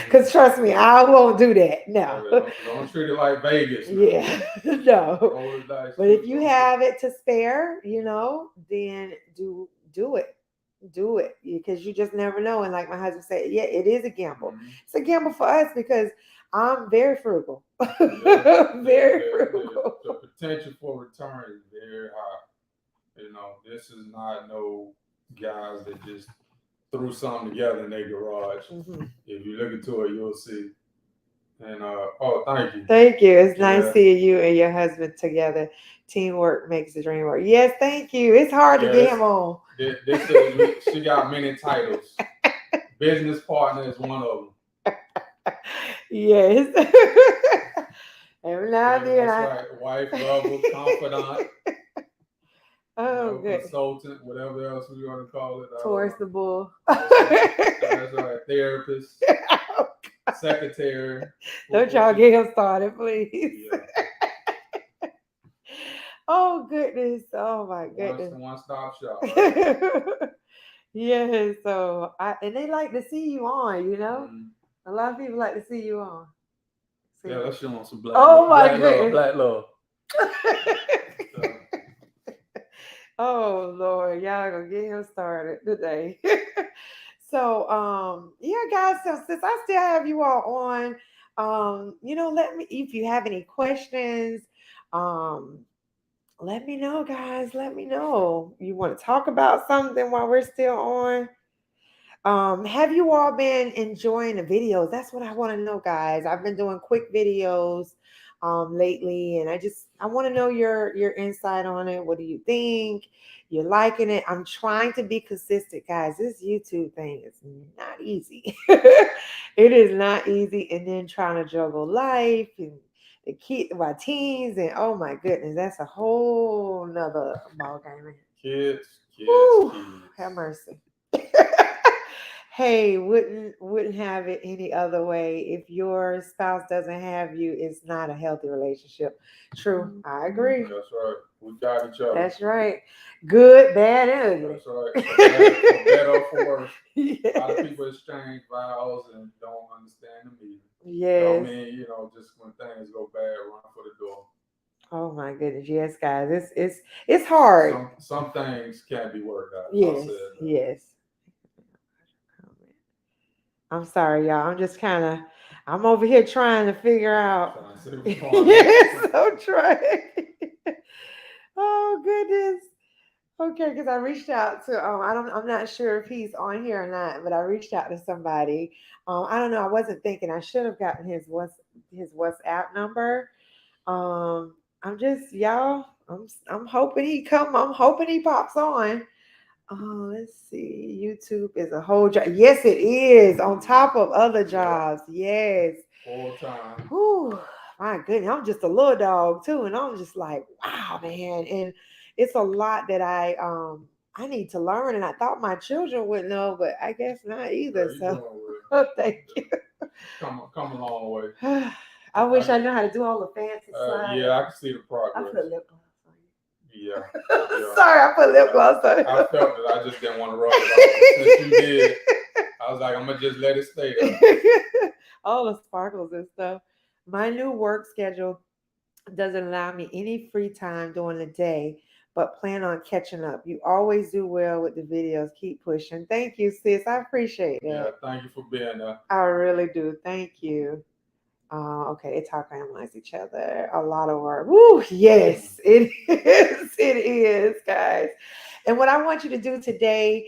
Because trust me, I won't do that. No. Don't treat it like Vegas. No. Yeah. No. But if you have it to spare, then do it. Do it, because you just never know. And like my husband said, yeah, it is a gamble. It's a gamble for us because I'm very frugal. Very frugal. The potential for return is very high. This is not no guys that just threw something together in their garage. If you look into it, you'll see. And thank you. Thank you. It's nice seeing you and your husband together. Teamwork makes the dream work. Yes, thank you. It's hard to get him on. She got many titles. Business partner is one of them. Yes. Every now and then. That's right. Wife, lover, confidant. Good. Consultant, whatever else we want to call it. Towards the bull. That's right. Therapist. Secretary. Don't y'all get him started, please. Yeah. Oh goodness! Oh my goodness! One-stop shop. Right? Yeah. So and they like to see you on. A lot of people like to see you on. See? Yeah, let's show them some black. Oh my goodness! Black love. Oh Lord, y'all gonna get him started today. So yeah, guys, so since I still have you all on, let me, if you have any questions, let me know, guys. Let me know. You want to talk about something while we're still on? Have you all been enjoying the videos? That's what I want to know, guys. I've been doing quick videos lately, and I want to know your insight on it. What do you think? You're liking it? I'm trying to be consistent, guys. This YouTube thing is not easy. It is not easy, and then trying to juggle life and my teens, and oh my goodness, that's a whole nother ball game. Kids. Have mercy. Hey, wouldn't have it any other way. If your spouse doesn't have you, it's not a healthy relationship. True. I agree. That's right. We got each other. That's right. Good, bad, and ugly. That's right. For better or for worse. A lot of Yes. people exchange vows and don't understand the meaning. Don't Yes. mean, just when things go bad, run for the door. Oh my goodness. Yes, guys. It's hard. Some things can't be worked out. I'll Yes. say it that. Yes. I'm sorry, y'all. I'm over here trying to figure out. Trying to see what's going on. Yes, I'm trying. Oh goodness. Okay, because I reached out to I'm not sure if he's on here or not, but I reached out to somebody. I don't know. I wasn't thinking. I should have gotten his WhatsApp number. I'm just y'all. I'm hoping he come. I'm hoping he pops on. Let's see. YouTube is a whole job. Yes, it is. On top of other jobs. Yes. Full time. Whew, my goodness. I'm just a little dog too. And I'm just like, wow, man. And it's a lot that I need to learn. And I thought my children would know, but I guess not either. So thank you. Come a long way. I wish I knew how to do all the fancy slides. Yeah, I can see the I progress. put lip gloss on you. Yeah. Sorry, I put lip gloss on you. I felt it. I just didn't want to rub it off. Since you did, I was like, I'm gonna just let it stay there. All the sparkles and stuff. My new work schedule doesn't allow me any free time during the day, but plan on catching up. You always do well with the videos. Keep pushing. Thank you, sis. I appreciate that. Yeah, thank you for being there. I really do. Thank you. Okay, they talk analyze each other. A lot of work. Woo, yes, it is. It is, guys. And what I want you to do today,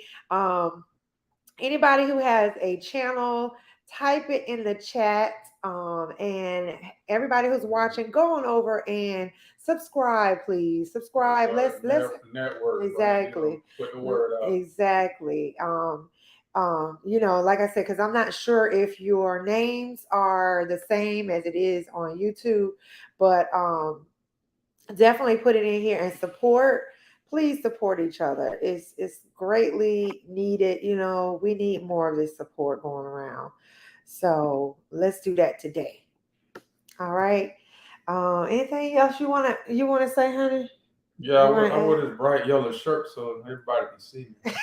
anybody who has a channel, type it in the chat. And everybody who's watching, go on over and subscribe, please. Subscribe. Let's network. Exactly. Put the word out. Exactly. Like I said, because I'm not sure if your names are the same as it is on YouTube, but definitely put it in here and support. Please support each other. It's greatly needed. We need more of this support going around. So let's do that today. All right. Anything else you wanna say, honey? Yeah, I wear this bright yellow shirt so everybody can see me.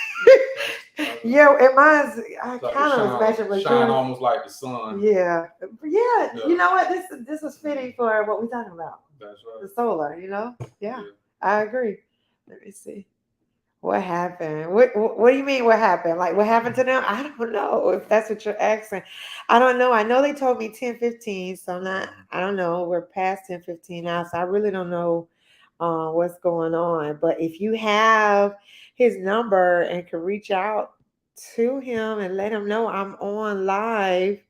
Yeah, and mine's I like kind of was matching with shine yours. almost like the sun. Yeah. You know what? This is fitting for what we're talking about. That's right. The solar. Yeah. I agree. Let me see. What happened? What do you mean? What happened? Like what happened to them? I don't know if that's what you're asking. I don't know. I know they told me 10:15, so I don't know. We're past 10:15 now, so I really don't know what's going on. But if you have his number and can reach out to him and let him know I'm on live,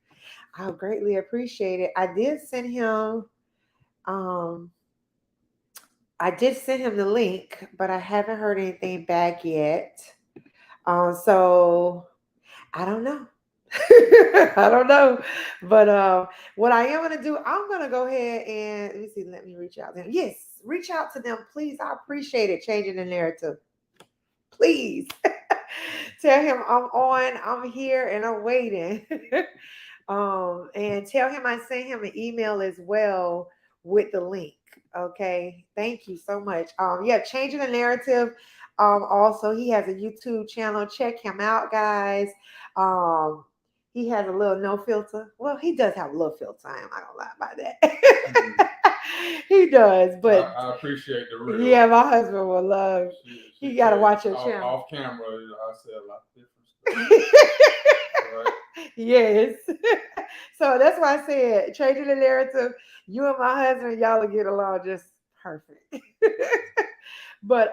I'll greatly appreciate it. I did send him the link, but I haven't heard anything back yet. So I don't know. I don't know. But what I am going to do, I'm going to go ahead and let me see. Let me reach out to them. Yes, reach out to them, please. I appreciate it. Changing the narrative. Please tell him I'm on, I'm here, and I'm waiting. And tell him I sent him an email as well with the link. Okay, thank you so much. Yeah, changing the narrative. Also, he has a YouTube channel. Check him out, guys. He has a little no filter. Well, he does have a little filter. I am not gonna lie about that. He does, but I appreciate the real. Yeah, my husband will love. He got to watch your channel. Off camera, I say a lot of different stuff. Right? Yes. So that's why I said, changing the narrative, you and my husband, y'all will get along just perfect. But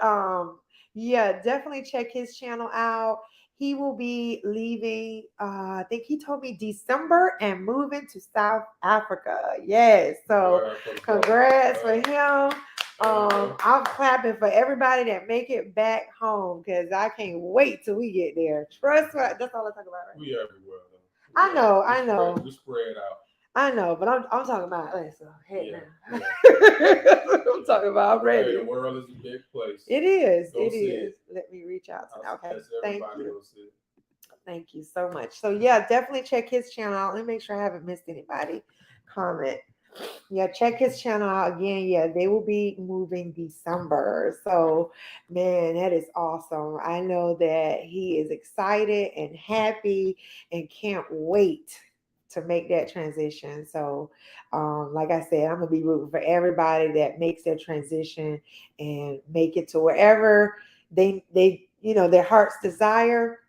yeah, definitely check his channel out. He will be leaving, I think he told me December and moving to South Africa. Yes. So congrats for him. I'm clapping for everybody that make it back home because I can't wait till we get there. Trust me, that's all I talk about, right? We everywhere. I know. We spread out. I know, but I'm talking about now. I'm talking about I'm ready. The world is a big place. It is. Go see it. Let me reach out to him. Okay. Thank you. Thank you so much. So yeah, definitely check his channel out. Let me make sure I haven't missed anybody. Comment. Yeah, check his channel out again. Yeah, they will be moving December. So, man, that is awesome. I know that he is excited and happy and can't wait to make that transition. So, like I said, I'm gonna be rooting for everybody that makes that transition and make it to wherever their heart's desire.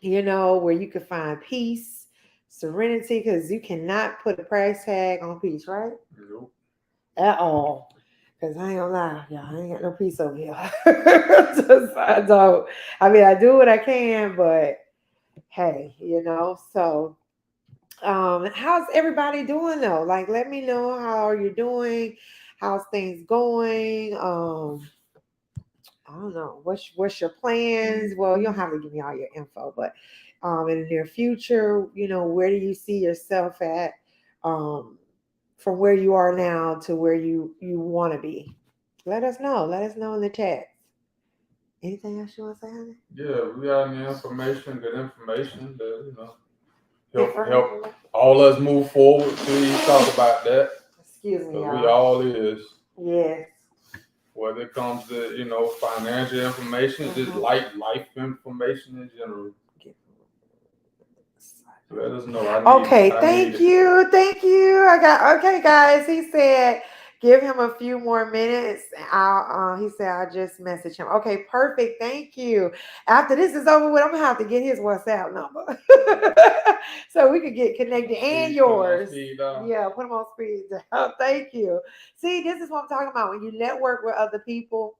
Where you can find peace, serenity, because you cannot put a price tag on peace, right? Nope. At all. Because I ain't gonna lie, y'all, I ain't got no peace over here. I don't. I mean, I do what I can, but hey, so how's everybody doing though? Like, let me know how you're doing, how's things going. I don't know. What's your plans? Well, you don't have to give me all your info, but in the near future, where do you see yourself at um, from where you are now to where you want to be? Let us know. Let us know in the chat. Anything else you want to say, honey? Yeah, we got any information, good information that Different help information? all us move forward. Please talk about that. Excuse me, Because y'all. we all is. Yes. Whether it comes to financial information, just life information in general. Let us know. Thank you. Okay, guys. He said, give him a few more minutes. He said, I'll just message him. Okay, perfect. Thank you. After this is over with, I'm gonna have to get his WhatsApp number so we can get connected and yours. Yeah, put him on speed dial. Thank you. See, this is what I'm talking about. When you network with other people,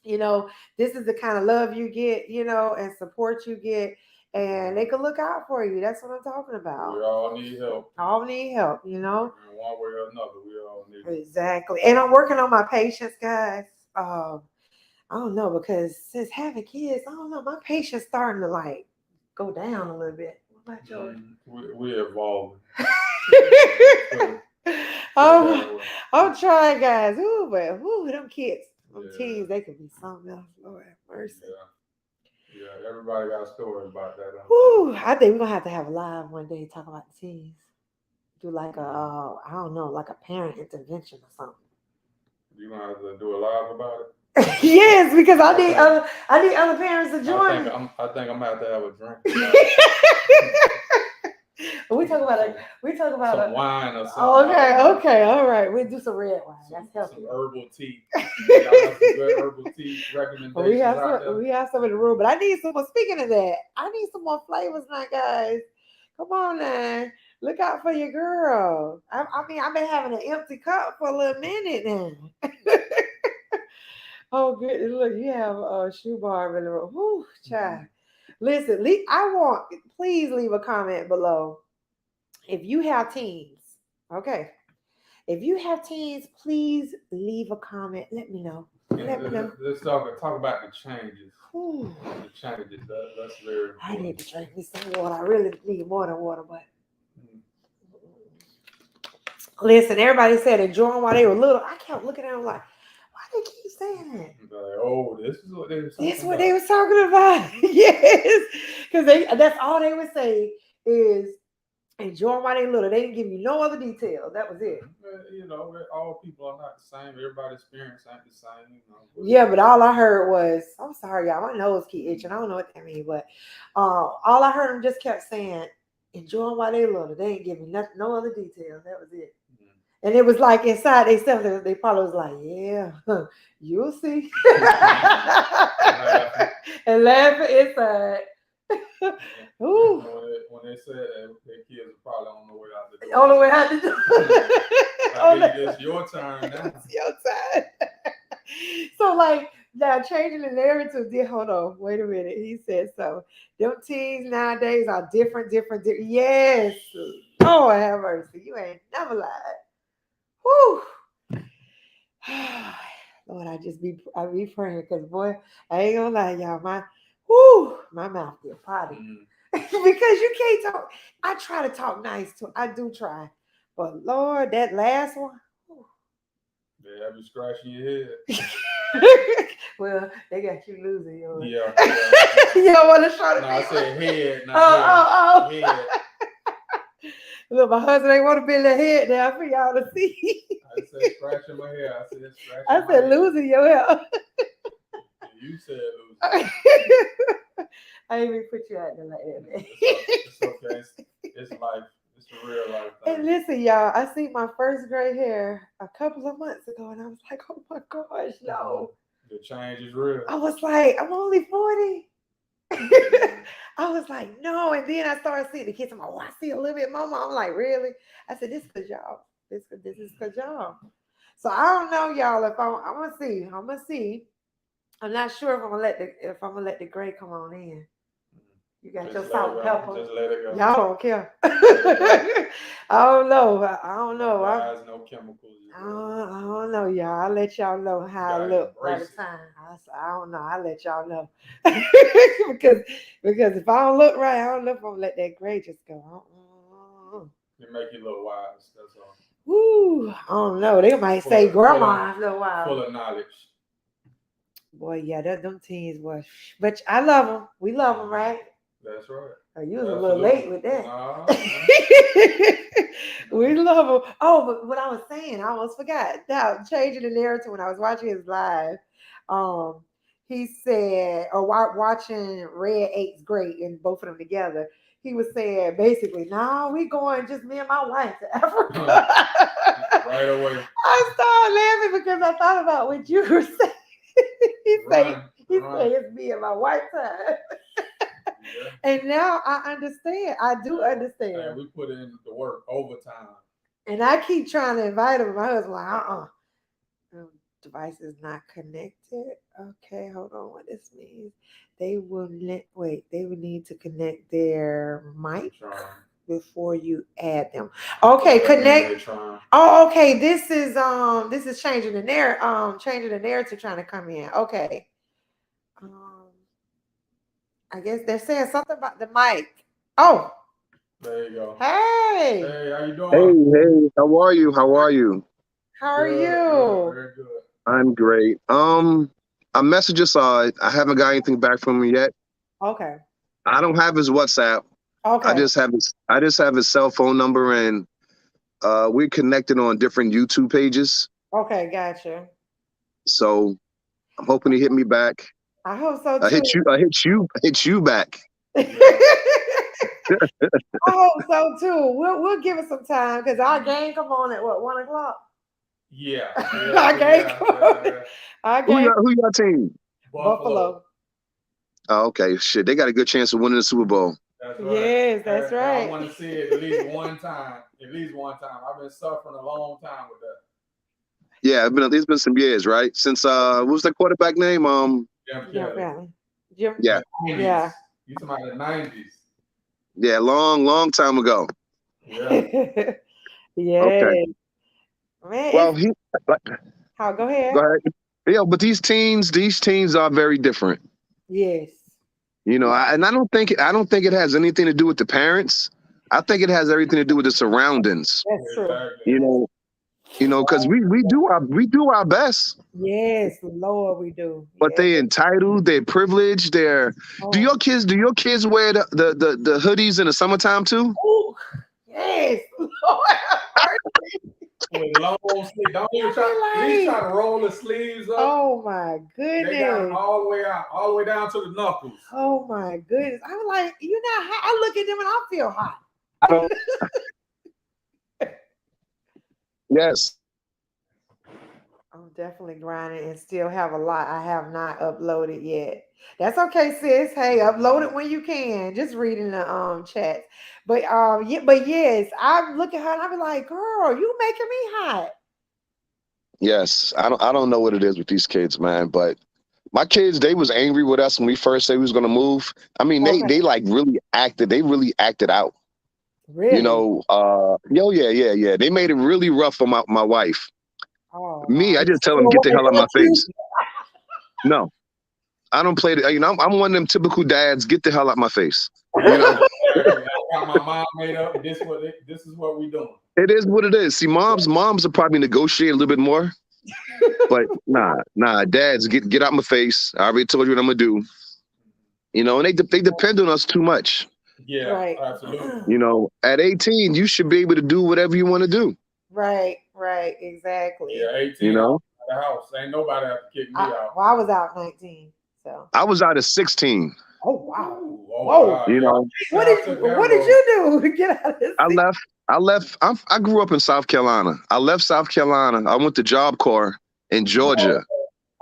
this is the kind of love you get, and support you get. And they can look out for you. That's what I'm talking about. We all need help. All need help, In one way or another, we all need help. Exactly. And I'm working on my patience, guys. I don't know, because since having kids, I don't know, my patience starting to like go down a little bit. What about yours? We're evolving. I'm trying, guys. Ooh, but them kids, them teens, they could be something else. Lord have mercy. Yeah, everybody got a story about that. I think we're gonna have to have a live one day talk about the teens. Do like I don't know, like a parent intervention or something. You gonna have to do a live about it? Yes, because I need other parents to join. I think I'm gonna have to have a drink. We talk about some wine or something. Okay, all right. We'll do some red wine. That's healthy. Some herbal tea. Y'all have some good herbal tea recommendations. We have some in the room, but I need some more. Speaking of that, I need some more flavors now, guys. Come on now. Look out for your girl. I mean, I've been having an empty cup for a little minute now. Oh, goodness. Look, you have a shoe bar in the room. Whew, child. Listen, please leave a comment below. If you have teens, okay. If you have teens, please leave a comment. Let me know. Let's talk about the changes. Ooh. The changes. That's very important. I need to drink me some water. I really need more than water, but listen, everybody said enjoying while they were little. I kept looking at them like, why they keep saying that? Like, this is what they were talking about. This is what they was talking about. Yes. Because that's all they would say is enjoying while they little. They didn't give you no other details. That was it. All people are not the same. Everybody's experience ain't the same. Yeah, but all I heard was, I'm sorry, y'all. My nose keep itching. I don't know what that means, but all I heard them just kept saying, enjoying while they little. They ain't giving nothing, no other details. That was it. And it was like inside themselves, they probably was like, yeah, you'll see. And laughing inside. Ooh. When they said that, their kids are probably on the way out the door. On the way out the door. It's your turn now. It's your turn. So, like, now changing the narrative. Hold on, wait a minute. He said so. Them teens nowadays are different. Yes. Oh, have mercy. You ain't never lied. Whew. Lord, I be praying, because boy, I ain't gonna lie, y'all. My mouth get potty. Because you can't talk. I try to talk nice too. I do try. But Lord, that last one. They have you scratching your head. Well, they got you losing yours. Yeah. You don't want to show the I said head, not head. Head. Look, my husband ain't want to bend their head down for y'all to see. I said scratching my hair. I said scratching I my said, hair. losing your hair. You said losing. I ain't even put you out there like that, man. It's okay. It's life. It's a real life thing. And listen, y'all, I seen my first gray hair a couple of months ago, and I was like, oh my gosh, no. The change is real. I was like, I'm only 40. I was like, no. And then I started seeing the kids. I'm like, oh, I see a little bit more. I'm like, really? I said, this because y'all. This is because y'all. So I don't know, y'all. If I'm gonna see. I'm gonna see. I'm not sure if I'm gonna let the gray come on in. You got your salt and pepper. Just let it go. Y'all don't care. I don't know. I don't know. There's no chemicals. I don't know, y'all. I'll let y'all know how I look by the time. I don't know. I'll let y'all know. because if I don't look right, I don't know if I'm gonna let that gray just go. It make you look wise. That's all. Woo! I don't know. They might say grandma after a while. Full of knowledge. Boy, yeah, them teens was. But I love them. We love them, right? That's right. Oh, you was a little late with that. No. We love him. Oh, but what I was saying, I almost forgot. Now, changing the narrative when I was watching his live, he said, or watching Red 8's Great and both of them together, he was saying basically, no, we going just me and my wife to Africa. Right away. I started laughing because I thought about what you were saying. he said it's me and my wife time. Yeah. And now I understand. I do understand. And we put in the work overtime. And I keep trying to invite him. My husband's like, device is not connected. Okay, hold on. What this means? They will need to connect their mic before you add them. Okay, connect. Oh, okay. This is changing the narrative trying to come in. Okay. I guess they're saying something about the mic. Oh. There you go. Hey. Hey, how you doing? Hey, how are you? How are you? How are you? Very good. I'm great. I messaged Asad. I haven't got anything back from him yet. Okay. I don't have his WhatsApp. Okay. I just have his cell phone number, and we're connected on different YouTube pages. Okay, gotcha. So I'm hoping he hit me back. I hope so too. I hit you back. I hope so too. We'll give it some time because our game come on at what, 1 o'clock? Yeah. Our game Who your team? Buffalo. Oh, okay. Shit, they got a good chance of winning the Super Bowl. That's right. Yes, that's right. I want to see it at least one time. I've been suffering a long time with that. Yeah, it's been some years, right? Since what was the quarterback name? Jim. Yeah. You talking about the 90s? Yeah, long time ago. Yeah. Yeah. Okay. Man, well, go ahead. Go ahead. Yeah, but these teens are very different. Yes. You know, I don't think it has anything to do with the parents. I think it has everything to do with the surroundings. That's true. You know, because we do our best. Yes, Lord, we do. But they entitled, they're privileged, Do your kids wear the hoodies in the summertime too? Ooh, yes, Lord. With long sleeves. Don't even try to roll the sleeves up. Oh my goodness. They got them all the way out, all the way down to the knuckles. Oh my goodness. I'm like, you're not hot. I look at them and I feel hot. Yes. I'm definitely grinding and still have a lot I have not uploaded yet. That's okay, sis. Hey, upload it when you can. Just reading the chat. But yes, I look at her and I be like, girl, you making me hot. Yes. I don't know what it is with these kids, man, but my kids, they was angry with us when we first said we was gonna move. I mean, they like really acted out. Really? You know, yeah. They made it really rough for my wife. Oh, Me, I just tell them, get the hell out of my face. No, I don't play it. You know, I'm one of them typical dads, get the hell out my face. You know? I got my mind made up. This is what we doing. It is what it is. See, moms will probably negotiate a little bit more. But nah, dads, get out my face. I already told you what I'm gonna do. You know, and they depend on us too much. Yeah, Right. absolutely. You know, at 18, you should be able to do whatever you want to do. Right, exactly. Yeah, 18, You I know, was out of the house. Ain't nobody have to kick me out. I was out 19, so. I was out at 16. Oh wow! Ooh, oh, Whoa! wow, You yeah. know, What Shout out did to that what did road. you do? Get out of this. I left. I grew up in South Carolina. I left South Carolina. I went to Job Corps in Georgia.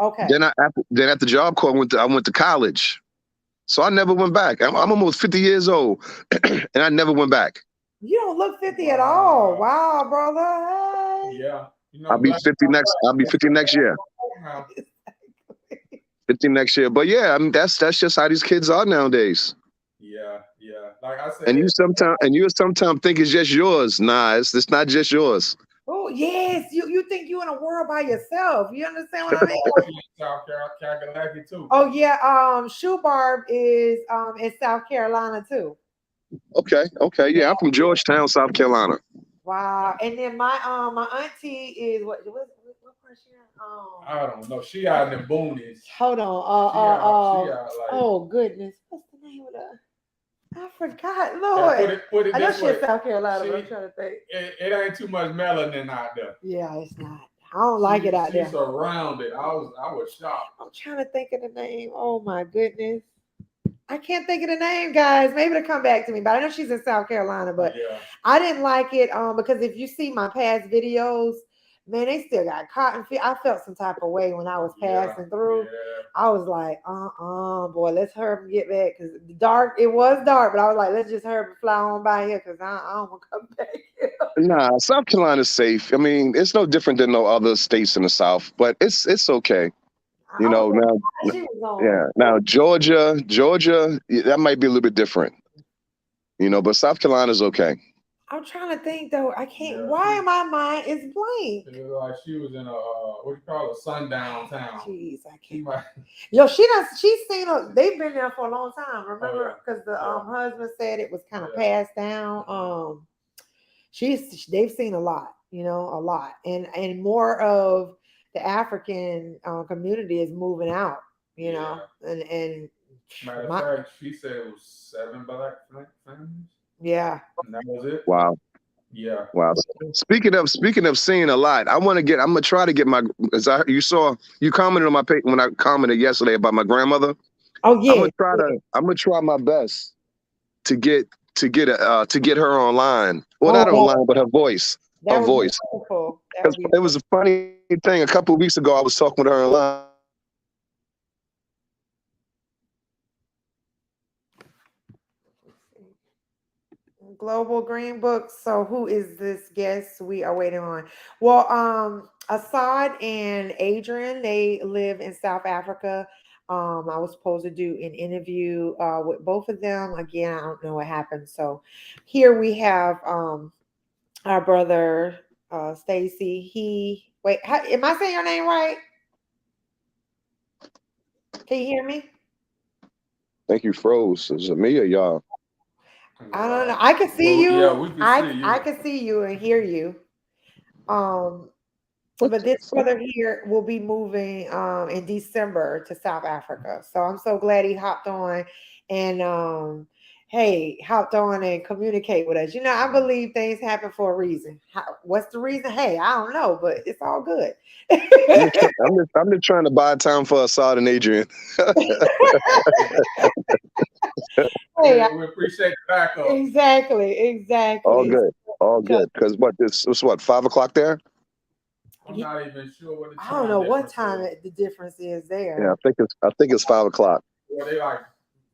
Okay. Then after Job Corps, I went to college. So I never went back. I'm almost 50 years old, and I never went back. You don't look 50 at all. Wow, brother. Hey. Yeah. You know, I'll be 50 next. I'll be 50 next year. 50 next year. But yeah, I mean that's just how these kids are nowadays. Yeah. Like I said, And you sometimes think it's just yours. Nah, it's not just yours. Oh yes, you think you in a world by yourself. You understand what I mean? South Carolina too. Oh yeah, Shoe Barb is in South Carolina too. Okay, yeah, I'm from Georgetown, South Carolina. Wow, and then my auntie is what part she at? I don't know. She out in the boonies. Hold on. She out like, oh goodness, what's the name of the? I forgot, Lord. Put it I know this she's way. in South Carolina, but I'm trying to think. It ain't too much melanin out there. Yeah, it's not. I don't like it out there. She's surrounded. I was shocked. I'm trying to think of the name. Oh my goodness. I can't think of the name, guys. Maybe it'll come back to me. But I know she's in South Carolina. But yeah. I didn't like it because if you see my past videos, man, they still got cotton feet. I felt some type of way when I was passing through. Yeah. I was like, boy, let's hurry and get back. Because it was dark, but I was like, let's just hurry and fly on by here because I don't want to come back here. Nah, South Carolina's safe. I mean, it's no different than no other states in the South, but it's okay. You know, now Georgia, that might be a little bit different. You know, but South Carolina's okay. I'm trying to think though. I can't. Why my mind is blank? It was like she was in a what you call a sundown town. Jeez, I can't. Yo, she's seen. They've been there for a long time. Remember, because the husband said it was kind of passed down. They've seen a lot. You know, a lot, and more of the African community is moving out. You know, and matter of fact, she said it was 7 black families. Yeah. And that was it. Wow. Yeah. Wow. Speaking of seeing a lot, I'm gonna try to get my. You commented on my page when I commented yesterday about my grandmother. Oh yeah. I'm gonna try my best to get her online. Well, not online, but her voice. Her voice. Because it was a funny thing. A couple of weeks ago, I was talking with her online. Global Green Book. So who is this guest we are waiting on? Well, Asad and Adrienne, they live in South Africa. I was supposed to do an interview with both of them. Again, I don't know what happened. So here we have our brother Stacy. Am I saying your name right? Can you hear me? I think you froze. Is it me or y'all? I don't know. I can see you. Yeah, we can see you. I can see you and hear you. But this brother here will be moving in December to South Africa. So I'm so glad he hopped on and hopped on and communicate with us. You know, I believe things happen for a reason. What's the reason? Hey, I don't know, but it's all good. I'm just trying to buy time for Asad and Adrienne. Hey, we appreciate the backup. Exactly. All good. Because it's what 5 o'clock there. I'm not even sure what the time. I don't know what time the difference is there. Yeah, I think it's 5 o'clock. Well, they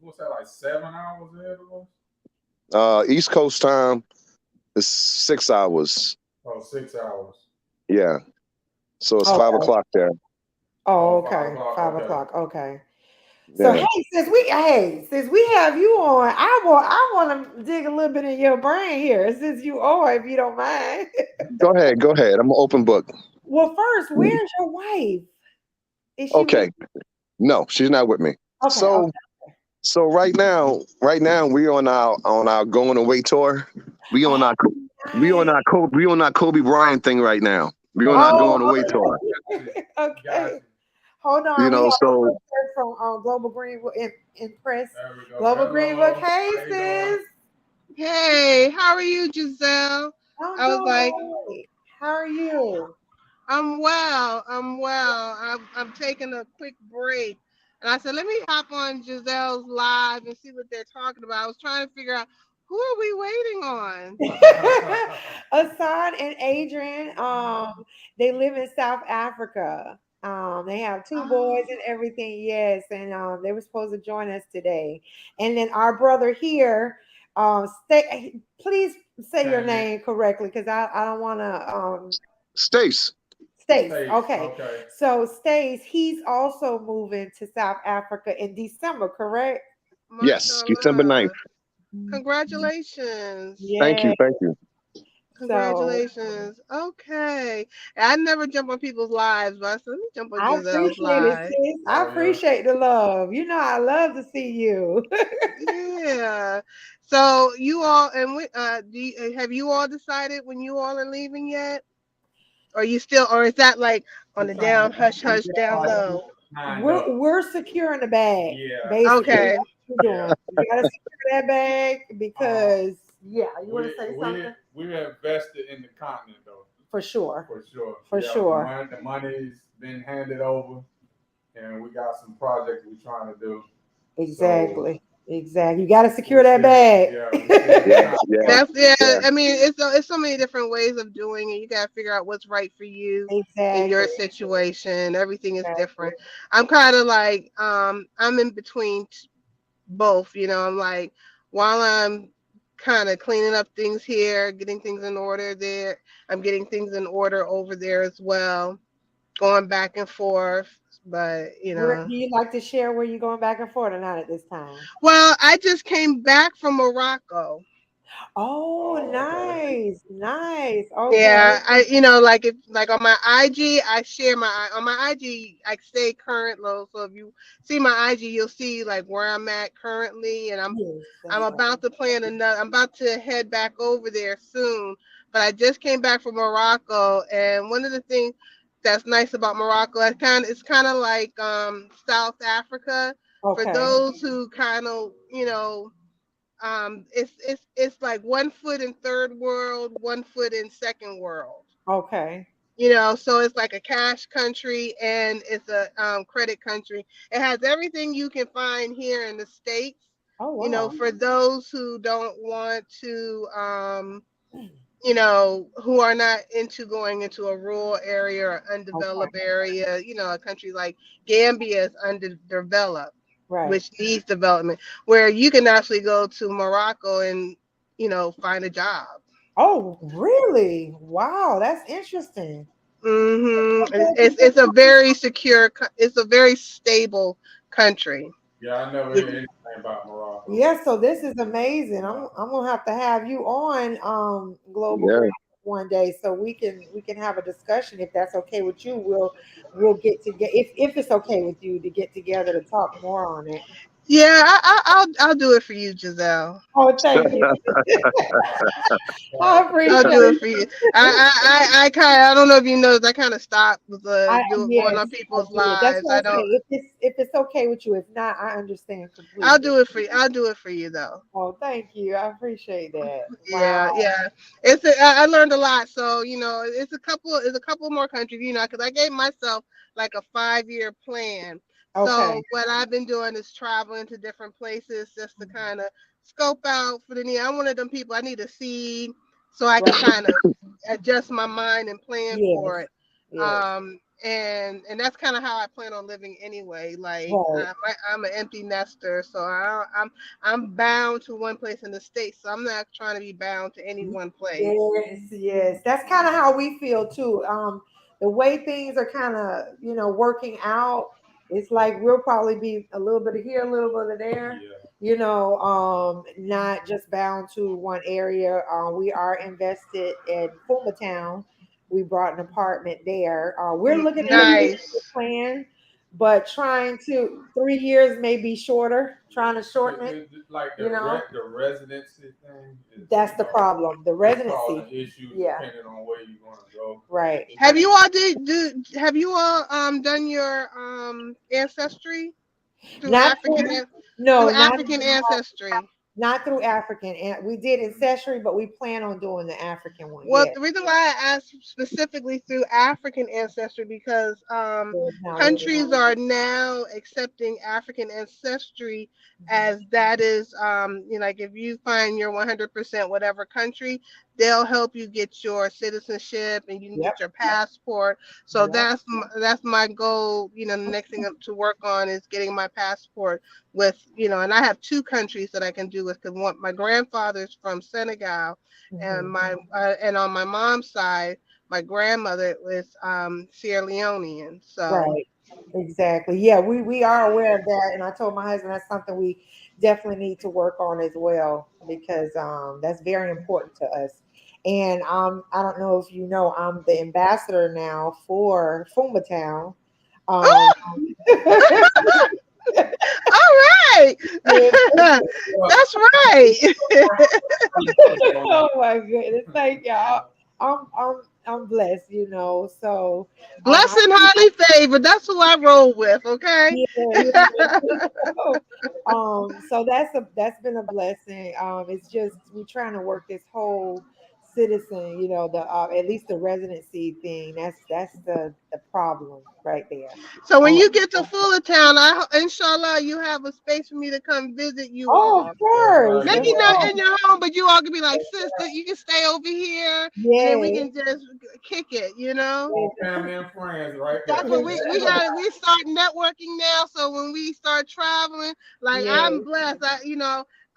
what's that, like 7 hours ahead of us? East Coast time is 6 hours. Oh, 6 hours. Yeah. So it's 5 o'clock there. Oh, okay. 5 o'clock. Okay. So yeah. Since we have you on, I want to dig a little bit in your brain here, since you are, if you don't mind. Go ahead. I'm an open book. Well, first, where's your wife? Is she okay. No, she's not with me. Okay, so right now we're on our going away tour. We on our Kobe Bryant thing right now. We're on our going away tour. Okay. Hold on. You know, so from Global Green Book Impress. Global Green Book. Hey, sis. Hey, how are you, Giselle? I'm I was like, doing great. How are you? I'm well. I'm well. I'm taking a quick break. And I said, let me hop on Giselle's live and see what they're talking about. I was trying to figure out who are we waiting on? Asad and Adrienne, they live in South Africa. They have two boys Oh, and everything. Yes, and they were supposed to join us today. And then our brother here, stay. Please say your Candy. name correctly, because I don't want to Stace. Stace. Stace. Okay, Okay. so Stace, he's also moving to South Africa in December, correct? Yes, December 9th. mashallah. Congratulations. Thank Yeah. you. Thank you. So Congratulations. Okay. I never jump on people's lives, but I said, let me jump on I Giselle's appreciate it, live. sis. I Oh yeah. appreciate the love. You know, I love to see you. Yeah. So you all and have you all decided when you all are leaving yet? Or you still, or is that like on We're the trying down to hush hush down try to get low? lined up. We're securing the bag, Yeah. basically. Okay. That's what we're Yeah. doing. We gotta secure that bag Um, because yeah, you wanna we say we something? we have invested in the continent though, For sure. for sure. For Yeah, sure. the money's been handed over, and we got some projects we're trying to do. So Exactly. Exactly. You gotta secure we that still, bag. yeah, we still Yes, trying. yes, That's yeah. yeah. I mean, it's so many different ways of doing it. You gotta figure out what's right for you in Exactly. your situation. Everything is Exactly. different. I'm kind of like I'm in between both. You know, I'm like while I'm kind of cleaning up things here, getting things in order there. I'm getting things in order over there as well, going back and forth. But you Where know, do you like to share where you're going back and forth or not at this time? well, I just came back from Morocco. Oh, Oh, okay. nice, nice. Okay. Yeah, I like if like on my IG, I share my on my IG, I stay current low. So if you see my IG, you'll see like where I'm at currently, and Yes, I'm that's right. about to plan another. I'm about to head back over there soon. But I just came back from Morocco, and one of the things that's nice about Morocco, it's kind of like South Africa. For Okay. those who kind of it's like 1 foot in third world, 1 foot in second world. Okay. So it's like a cash country and it's a credit country. It has everything you can find here in the States. Oh wow. For those who don't want to, who are not into going into a rural area or Okay. undeveloped area, a country like Gambia is underdeveloped, Right. which needs development, where you can actually go to Morocco and, find a job. Oh, really? Wow, that's interesting. It's a very secure, it's a very stable country. Yeah, I never hear anything about Morocco. Yeah, so this is amazing. I'm gonna have to have you on Global Yeah. Grant one day so we can have a discussion if that's okay with you. We'll get together if it's okay with you to get together to talk more on it. Yeah, I'll do it for you, Giselle. Oh, thank you. I I'll appreciate do it for you. I don't know if you noticed, I kind of stopped with going on yes, I people's did. That's lives. what I I say. don't. If it's okay with you. If not, I understand I'll completely. do it for you. I'll do it for you though. Oh, thank you. I appreciate that. Yeah, Wow. yeah. I learned a lot. So it's a couple more countries. Because I gave myself like a 5-year plan. Okay. So what I've been doing is traveling to different places just to kind of scope out for the need. I'm one of them people. I need to see so I Right. can kind of adjust my mind and plan for Yes. it. Yes. And that's kind of how I plan on living anyway. Like Right. I'm an empty nester, so I'm bound to one place in the States, so I'm not trying to be bound to any one place. Yes, yes. That's kind of how we feel too. The way things are kind of, working out, it's like we'll probably be a little bit of here, a little bit of there, Yeah. not just bound to one area. We are invested in Fuma Town. We brought an apartment there. We're looking at a 3-year Nice. plan, but trying to 3 years may be shorter, trying to shorten it, Like you know. the residency thing is, That's the problem. The it's causing residency. issues Yeah, depending on where you're going to go. right. Have you all done your ancestry through Not African no, through not African ancestry? Not through African, and we did ancestry, but we plan on doing the African one. Well, Yeah, the reason why I asked specifically through African ancestry because now it is. countries are now accepting African ancestry as that is, like if you find your 100% whatever country, they'll help you get your citizenship and you can Yep, get your passport. So yep. that's my goal. The next thing to work on is getting my passport with, and I have two countries that I can do with because my grandfather's from Senegal and Mhm. my and on my mom's side, my grandmother was Sierra Leonean. So Right. Exactly. Yeah, we are aware of that, and I told my husband that's something we definitely need to work on as well because that's very important to us. And I don't know if you know, I'm the ambassador now for Town. Um, all right. That's right. oh my goodness, thank y'all. I'm blessed, you know. So I Blessed and highly favored. That's who I roll with, okay? yeah, so that's been a blessing. It's just we're trying to work this whole citizen, the at least the residency thing. That's the problem right there. So when Um, you get to Fullertown, inshallah you have a space for me to come visit you oh, of all. course, You Maybe of well. not course, in your home, but you all can be like, sister, you can stay over here and then we yeah, can just kick it. All family and friends right That's there. what we start networking now. So when we start traveling, like yeah, I'm blessed.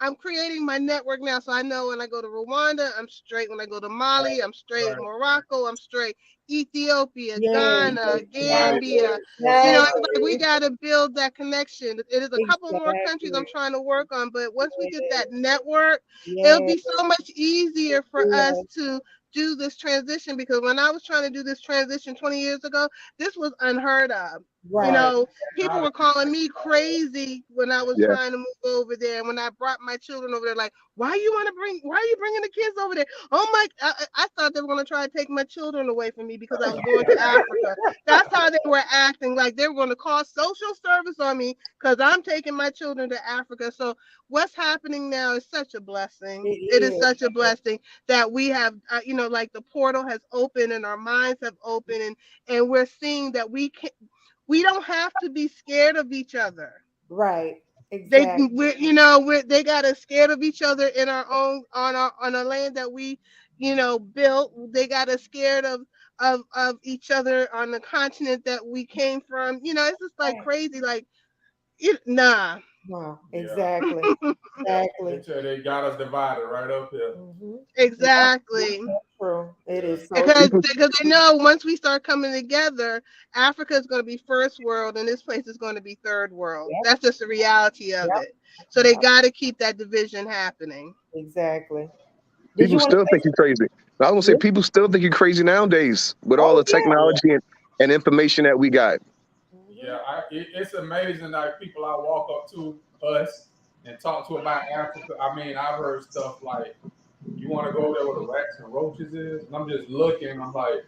I'm creating my network now. So I know when I go to Rwanda, I'm straight. When I go to Mali, I'm straight. Right. Morocco, I'm straight. Ethiopia, yeah, Ghana, Right. Gambia. Right. It's like we gotta build that connection. It is a couple more countries exactly, I'm trying to work on, but once we get that network, it'll yeah, be so much easier for us yeah, to do this transition because when I was trying to do this transition 20 years ago, this was unheard of. You right, Right. know, people Technology. were calling me crazy when I was Yeah. trying to move over there. And when I brought my children over there, like, why are you bringing the kids over there? Oh my, I thought they were going to try to take my children away from me because I was going to Africa. That's how they were acting. Like they were going to call social service on me because I'm taking my children to Africa. So what's happening now is such a blessing. it It is is, such a blessing that we have, like the portal has opened and our minds have opened and we're seeing that we don't have to be scared of each other. right, They exactly, they got us scared of each other in our own on a land that we built. They got us scared of each other on the continent that we came from. It's just like right. crazy. Like nah. No, Yeah. exactly, Yeah. They exactly. tell they got us divided right up here. Hmm. Yep, Exactly. so true. It Yeah. is so Because People, true. because they know once we start coming together, Africa is going to be first world and this place is going to be third world. Yep, That's just the reality of yep, it. So they yep, got to keep that division happening. exactly. Did you people want to still think say? you're crazy. I was gonna say Yeah. people still think you're crazy nowadays with all Oh the yeah. Oh, yeah. technology and information that we got. Hmm. Yeah. It's amazing that people I walk up to us and talk to about Africa. I mean, I've heard stuff like, "You want to go there where the rats and roaches is?" And I'm just looking. I'm like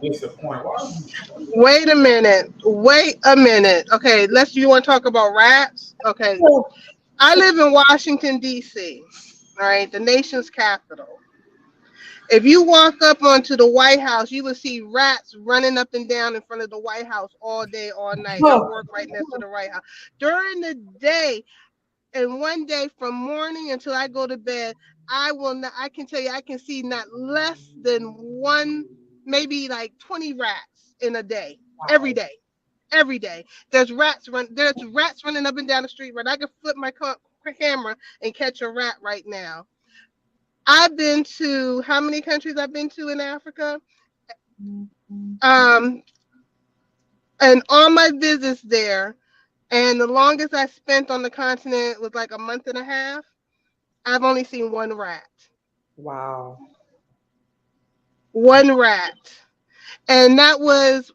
disappointed. Why would you? Wait a minute. Wait a minute. Okay, you want to talk about rats? Okay. So, I live in Washington D.C. All right, the nation's capital. If you walk up onto the White House, you will see rats running up and down in front of the White House all day, all night. I huh, work right next to the White House. During the day, and one day from morning until I go to bed, I will not, I can tell you, I can see not less than one, maybe like 20 rats in a day, every wow. day. Every day, There's rats running up and down the street. Right, I can flip my camera and catch a rat right now. I've been to how many countries I've been to in Africa? Um, and on my visits there, and the longest I spent on the continent was like a month and a half. I've only seen one rat. Wow. One rat. And that was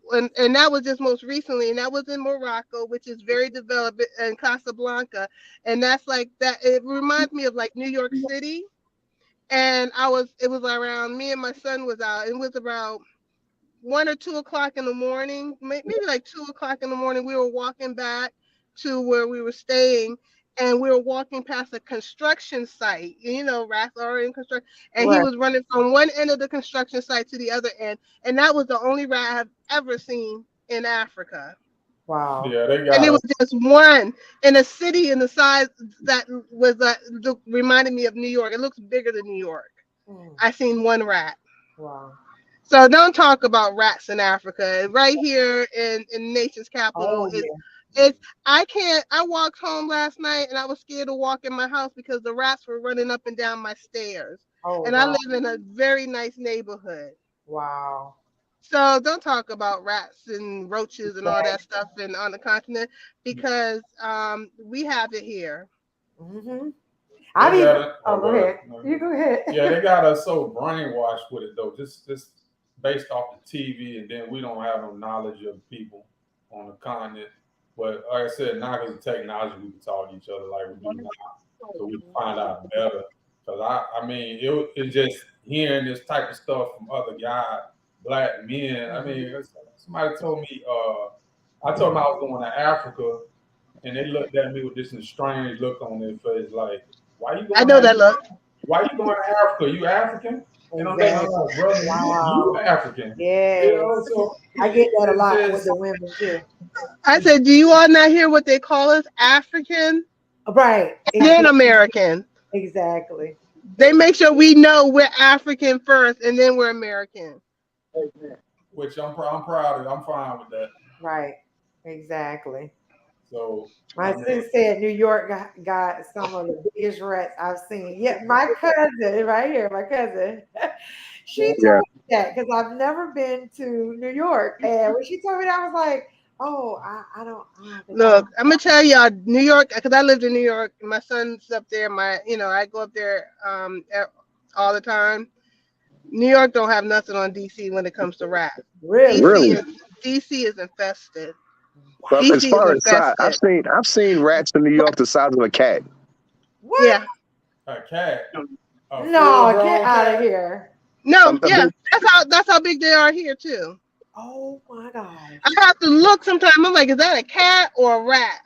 just most recently, and that was in Morocco, which is very developed, and Casablanca, and that's like that. It reminds me of like New York City. And it was around me and my son was out. It was about 1 or 2 o'clock in the morning, maybe like 2 o'clock in the morning. We were walking back to where we were staying, and we were walking past a construction site. You know, rats are in construction, and he Right. was running from one end of the construction site to the other end, and that was the only rat I've ever seen in Africa. Wow. Yeah, they And got it was us. just one in a city in the size that was reminded me of New York. It looks bigger than New York. Mm, I seen one rat. wow. So don't talk about rats in Africa. Right here in nation's capital Oh is yeah. it's I walked home last night and I was scared to walk in my house because the rats were running up and down my stairs. Oh And I wow. live in a very nice neighborhood. Wow. So don't talk about rats and roaches and all That. that stuff on the continent because we have it here. Mm-hmm. They I've got even. it. Oh, Oh, go go ahead. ahead. You go ahead. Yeah, they got us so brainwashed with it though. Just based off the TV, and then we don't have no knowledge of people on the continent. But like I said, now because of technology, we can talk to each other like we do now, so we can find out better. Because I mean, it's just hearing this type of stuff from other guys, black men. I mean, somebody told me, I told them I was going to Africa, and they looked at me with this strange look on their face, like, "Why you I going know there? that look. Why you going to Africa? You African?" And I'm thinking, Exactly. like, brother, you Wow. African. You Yes. know, so I get that a it's lot with just, the women too. I said, do you all not hear what they call us? African Right. and American. Exactly. They make sure we know we're African first and then we're American. which I'm proud of. I'm fine with that. Right. Exactly. So, My I mean, sister said New York got some of the biggest rats I've seen. Yeah, my cousin, right here, my cousin, she Yeah. told me that because I've never been to New York. And when she told me that, I was like, oh, I don't think Look, I'm gonna tell y'all, New York, because I lived in New York. My son's up there. I go up there all the time. New York don't have nothing on DC when it comes to rats. really. Really? DC is infested. But as DC is far as size, infested. I've seen rats in New York the size of a cat. What? Yeah. a cat, a No, get full-grown out of cat. here. No, A yeah. big, That's how big they are here too. Oh my gosh. I have to look sometimes. I'm like, is that a cat or a rat?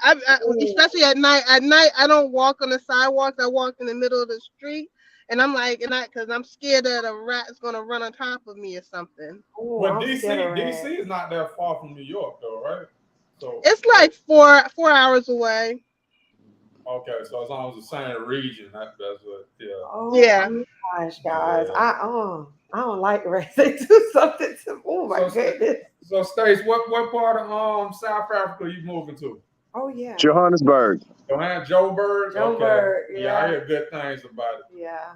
Ooh. Especially at night. At night, I don't walk on the sidewalks. I walk in the middle of the street, and I'm like, because I'm scared that a rat is gonna run on top of me or something. Ooh, But I'm scared of rats. DC is not that far from New York, though, right? So, It's like 4 hours away. okay, so as long as the same region, that's what. Yeah. Oh Yeah. my gosh, guys. Yeah. I don't like rats. They do something to. Oh my So, goodness. so Stace, what part of South Africa you moving to? Oh yeah. Johannesburg. Joburg. Joburg, Okay. yeah. I hear good things about it. Yeah.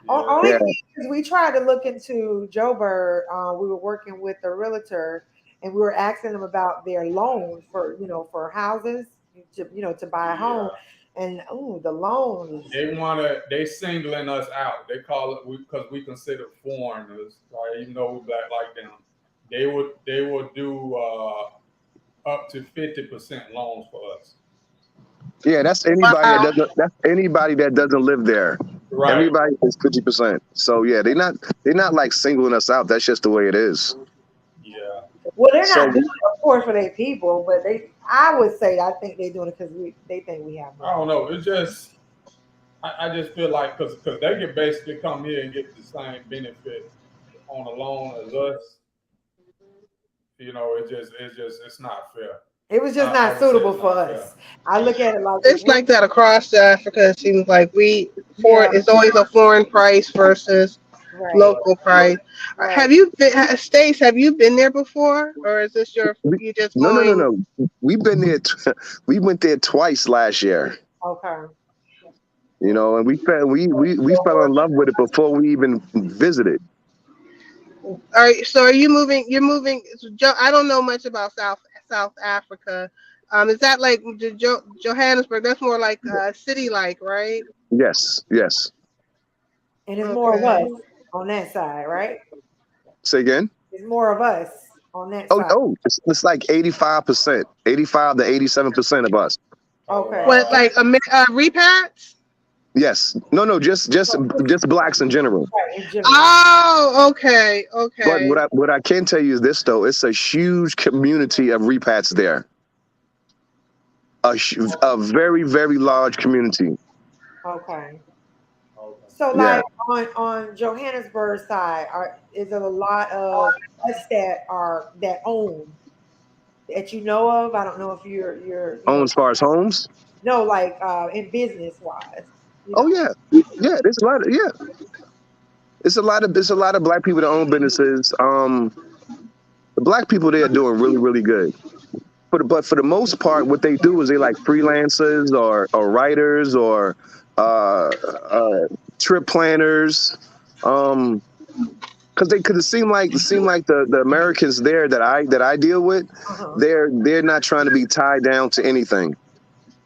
Yeah. Only Yeah. thing is we tried to look into Joburg. We were working with a realtor and we were asking them about their loan for, for houses to buy a home. And the loan is They singling us out. They call it because we consider foreigners, right? Even though we black like them, they would do up to 50% loans for us. Yeah, that's anybody that doesn't live there. Right. Everybody is 50%. So yeah, they're not like singling us out. That's just the way it is. Yeah. well, they're So not doing it, of course, for their people, but I think they're doing it because they think we have I don't money. know. It's just I just feel like because they can basically come here and get the same benefit on a loan as us. It's not fair. It was just I not would say suitable it's for not us. I look at it like It's like that across Africa. It seems like Yeah. it's always a foreign price versus right, local price. right. Have you been, Stace? Have you been there before, or is this you just no. going? We've been there. We went there twice last year. Okay. And we fell in love with it before we even visited. Are you moving? You're moving. I don't know much about South Africa. Is that like Johannesburg? That's more like city like, right? Yes. And it's more of us Okay. on that side, right? Say again. It's more of us on that side. It's like 85%, 85 to 87% of us. Okay. What like repats? Yes. No, just blacks in general. Right, in general. Oh, okay. But what I can tell you is this though, it's a huge community of repats there. a very, very large community. Okay. Okay. So Yeah. like on Johannesburg side, is there a lot of us that own that you know of? I don't know if you're Oh, as far as homes? no, like in business wise, you Oh know. yeah. Yeah, there's a lot of there's a lot of black people that own businesses. The black people there are doing really, really good. But for the most part, what they do is they like freelancers or writers or trip planners. Because it seem like the Americans there that I deal with, Uh-huh. they're not trying to be tied down to anything.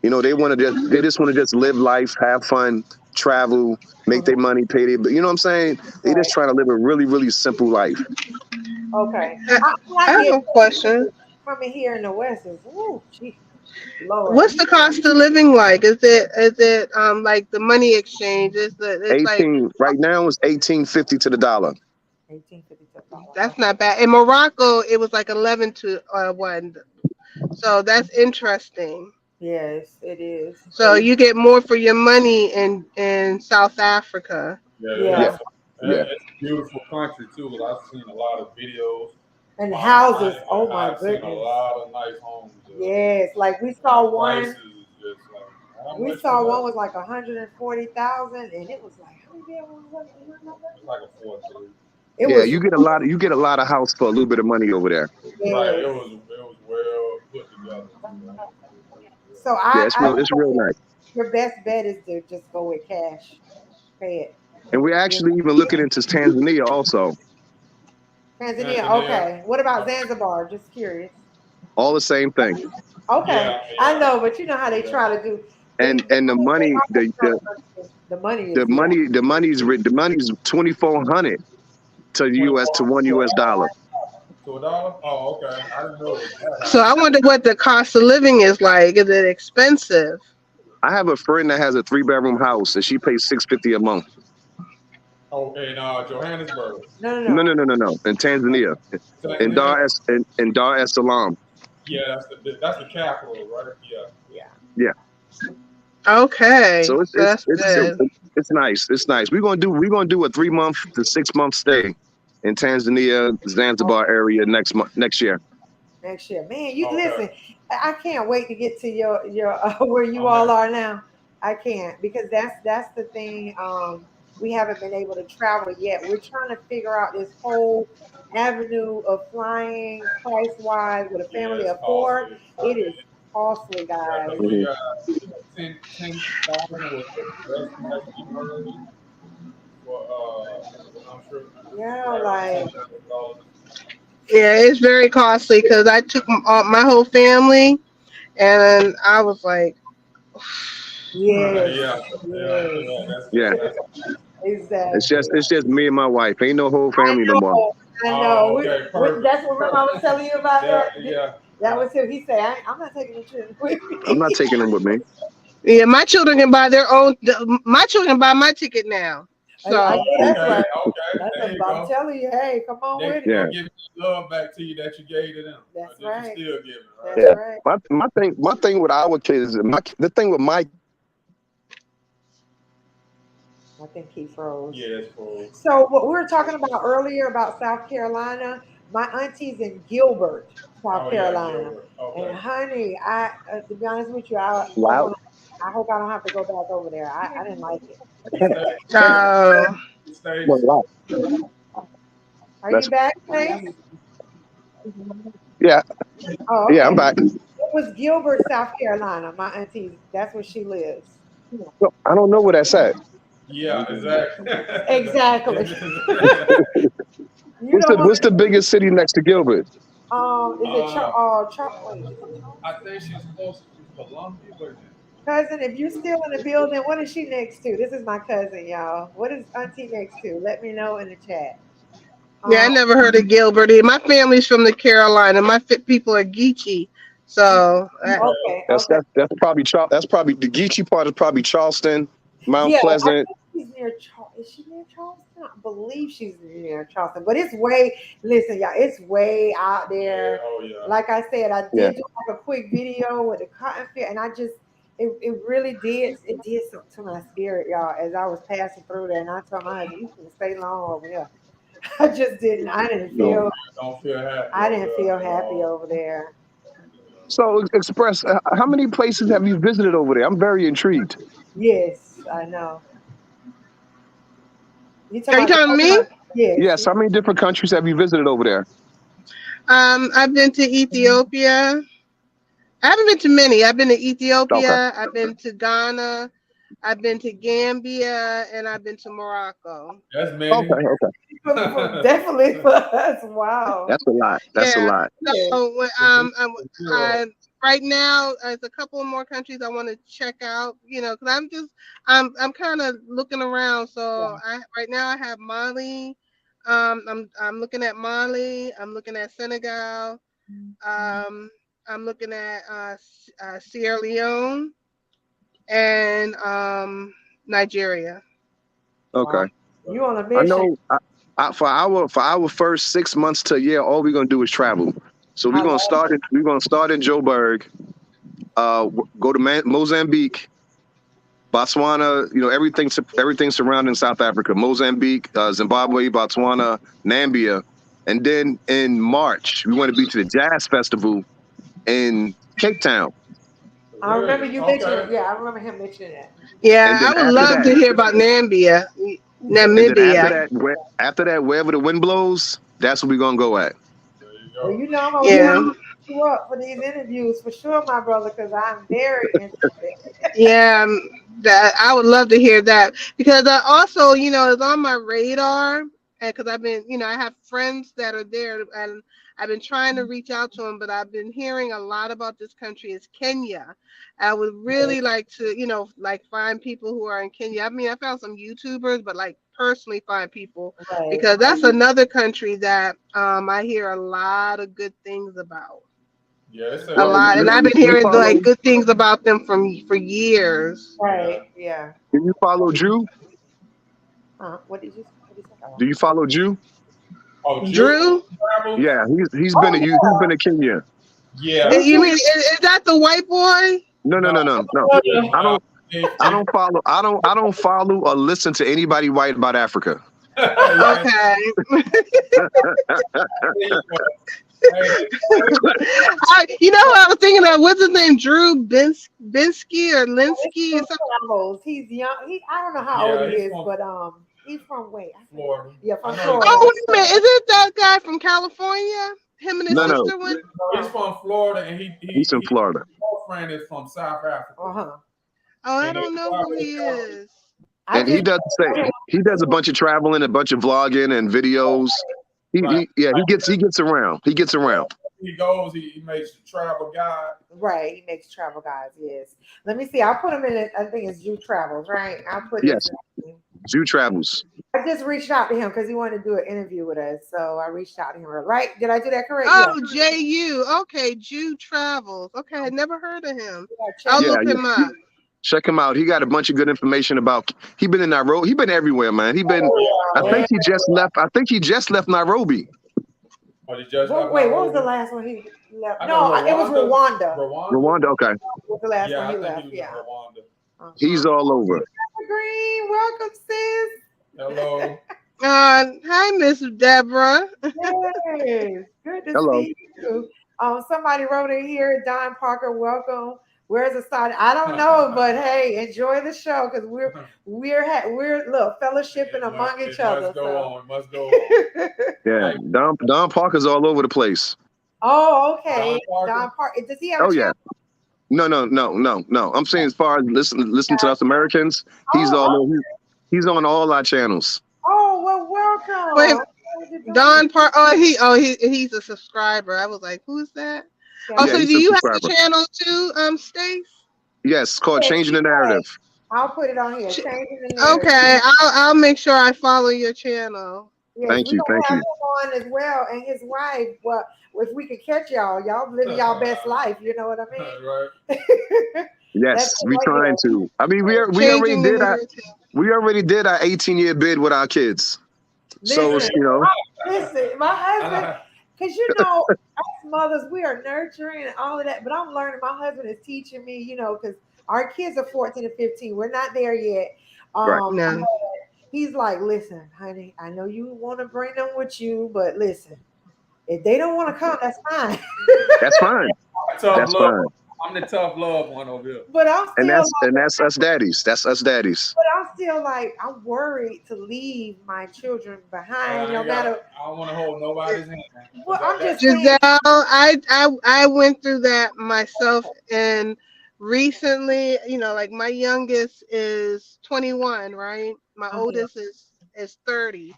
They just want to just live life, have fun, travel, make Uh-huh. their money, pay their. You know what I'm saying? They just Right. trying to live a really, really simple life. Okay. I, I I have get a question. from it here in the West is, oh, gee, Lord. What's the cost of living like? Is it like the money exchange? It's like 18 right now is 18.50 to the dollar. 1857. that's not bad. In Morocco, it was like 11 to 1. So that's interesting. Yes, it is. So you get more for your money in South Africa. Yeah, Yeah, Yeah. that's yeah. it's a beautiful country too. 'Cause I've seen a lot of videos And houses, online. oh my I've seen a goodness. lot of nice homes. Yes, like we And the saw prices one. is just like how We much for saw one that? was like 140,000, and it was like how many bedrooms was It's like a 4-3. it? It Yeah, was you get a lot of house for a little bit of money over there. Right. It yes. was well put together too. Though. So Yeah, I it's real nice. your best bet is to just go with cash, pay it. And we're Yeah. actually even looking into Tanzania also. Tanzania, Tanzania. okay. What about Zanzibar? Just curious. All the same thing. Okay, Yeah, I yeah, know, but you know how they yeah. try to do. They And the always money try the money the is yeah. money the money's 2,400 to US to 24 one US dollar. to a dollar. Oh, okay. I didn't know it was that So high. I wonder what the cost of living is like. Is it expensive? I have a friend that has a 3-bedroom house and she pays 650 a month. Oh, in Johannesburg, No, no, No, no. no, no, no, no. In Tanzania. Tanzania. In Dar es Salaam. Yeah, that's the capital, right? Yeah. Yeah. Yeah. Okay, So so that's good. it's nice. It's nice. We're gonna do a 3-month to 6-month stay in Tanzania, Zanzibar area next year. Next year, man. You Okay. listen. I can't wait to get to your where you I'm all at. are now. I can't because that's the thing. We haven't been able to travel yet. We're trying to figure out this whole avenue of flying price wise with a Yeah, family it's of four. costly. It is costly, Yeah, guys. because we Mhm. got 10,000 was the best price we heard for round trip. Yeah, Right around like $10,000. Yeah, it's very costly because I took my whole family, and I was like, yes, Yeah, yeah, yes, yeah. Yeah. That's It's exactly. just it's just me and my wife. Ain't no whole I family no more. know, I know. oh, okay, That's perfect, what remember I was perfect. telling you about Yeah, that. yeah, That yeah. was him. He said, "I'm not taking the trip with I'm me." not taking them with me. yeah, my children can buy their own. My children buy my ticket now. I So know that's Okay, right. okay. There you I'm go. telling you, hey, come on with it. Yeah. They'll give you the love back to you that you gave to them, or That's that you right. still giving, right? That's Yeah. right. My thing with our kids, the thing with my I think he froze. Yeah, it's cool. So what we were talking about earlier about South Carolina, my auntie's in Gilbert, South Oh yeah, Carolina, Gilbert. and Okay. honey, I to be honest with you, I don't loud. want. I hope I don't have to go back over there. I didn't like it. You stay, uh, you stay. Well, loud. Are you That's back, Stace? yeah, Oh, yeah. I'm okay. back. It was Gilbert, South Carolina. My auntie's. That's where she lives. No, I don't know where that's at. Yeah, exactly. Exactly. You What's don't the want what's the biggest city next to Gilbert? to. Is it uh, Wait, is it I think she's close to Columbia. Wait a minute. cousin? If you're still in the building, what is she next to? This is my cousin, y'all. What is Auntie next to? Let me know in the chat. yeah, I Um, never heard of Gilbert. My family's from the Carolina. My people are Geechee. So Okay. okay, That's okay. that's that's probably that's probably the Geechee part is probably Charleston, Mount Yeah, I Pleasant. think she's near Charleston. Is she near Charleston? I believe she's near Charleston, but it's way. Listen, y'all, it's way out there. Yeah, oh yeah. Like I said, I Yeah. did do like a quick video with the cotton field, and I just it really did something to my spirit, y'all, as I was passing through there. And I told my husband, "You can stay long over here." I just didn't. I didn't feel. Don't feel happy. I didn't feel happy over there. So, Express, how many places have you visited over there? I'm very intrigued. Yes, I know. Are you talking to me? Yes. Yes. How many different countries have you visited over there? I've been to Ethiopia. I haven't been to many. I've been to Ethiopia. Okay. I've been to Ghana. I've been to Gambia, and I've been to Morocco. That's many. Okay. Definitely for us. Wow. That's a lot. That's a lot. So right now, there's a couple more countries I want to check out. You know, because I'm kind of looking around. So right now I have Mali. I'm looking at Mali. I'm looking at Senegal. I'm looking at Sierra Leone and Nigeria. Okay. You on a mission? I know. For our first 6 months to a year, all we're gonna do is travel. So we're gonna start in Joburg, go to Mozambique, Botswana. You know, everything surrounding South Africa: Mozambique, Zimbabwe, Botswana, Namibia, and then in March we want to be to the Jazz Festival in Cape Town. I remember you mentioning. Yeah, I remember him mentioning that. Yeah, I would love to hear about Namibia. Namibia. After that, wherever the wind blows, that's where we're gonna go at. Well, you know, I'm gonna look you up for these interviews for sure, my brother, because I'm very interested. Yeah, that I would love to hear that, because also, you know, it's on my radar, and because I've been, you know, I have friends that are there, and I've been trying to reach out to them, but I've been hearing a lot about this country. Is Kenya. I would really like to, you know, like find people who are in Kenya. I mean, I found some YouTubers, but like personally find people, because that's another country that I hear a lot of good things about. Yeah, it's a lot, and I've been hearing like good things about them for years. Right. Yeah. Do you follow Drew? What did you say? Do you follow Drew? Oh, Drew? Yeah, he's been to Kenya. Yeah. You mean is that the white boy? No. I don't follow or listen to anybody white about Africa. Okay. You know what I was thinking of? What's his name? Drew Binsky or Linsky or something? He's young. I don't know how old he is, but he's from Florida. Yeah, from Florida. Oh, wait a minute. Is it that guy from California? Him and his sister went? He's from Florida, and he's in Florida. His girlfriend is from South Africa. Uh-huh. Oh, I don't know who he is. And he does a bunch of traveling, a bunch of vlogging and videos. He gets around. He gets around. He goes. He makes travel guide. Right. He makes travel guides. Yes. Let me see. I'll put him in it. I think it's Jew Travels, right? I'll put Jew Travels. I just reached out to him because he wanted to do an interview with us. So I reached out to him. Right? Did I do that correct? Oh, yeah. J.U. Okay. Jew Travels. Okay. I never heard of him. I'll look him up. Check him out. He got a bunch of good information about. He been in Nairobi. He been everywhere, man. He been. I think he just left Nairobi. Oh, he just left Nairobi? What was the last one he left? No, it was Rwanda. Rwanda. Okay. What was the last one he left? Yeah. Rwanda. He's all over. Green, welcome, sis. Hello. Hi, Miss Deborah. Yes, good to see you. Somebody wrote in here, Don Parker, welcome. Where's Asad? I don't know, but hey, enjoy the show because we're fellowshipping among each other. Must go on. Yeah, Don Parker's all over the place. Oh, okay. Don Parker. Does he have a channel? No. I'm saying as far as listen to us Americans, he's he's on all our channels. Oh, well, welcome. Wait, Don Parker. He's a subscriber. I was like, who's that? So do you have a channel too, Stace? Yes, called Changing the Narrative. I'll put it on here. Changing the Narrative. Okay, I'll make sure I follow your channel. Yes, thank you. Have him on as well, and his wife. Well, if we could catch y'all living y'all best life. You know what I mean? Right. Yes, we're trying to. I mean, we already did. We already did our 18-year bid with our kids. So, Listen, you know, listen, my husband, because you know, us mothers, we are nurturing and all of that, but I'm learning. My husband is teaching me, you know, because our kids are 14 and 15. We're not there yet. right. No. But he's like, listen, honey, I know you want to bring them with you, but listen, if they don't want to come, that's fine. That's fine. Tough That's love. fine. I'm the tough love one over here. But I'm And still that's us daddies. That's us daddies. but I'm still like, I'm worried to leave my children behind, no matter I don't want to hold nobody's hand. what. I'm just saying, Giselle, I went through that myself, and recently, you know, like my youngest is 21, right? My yeah, oldest is 30,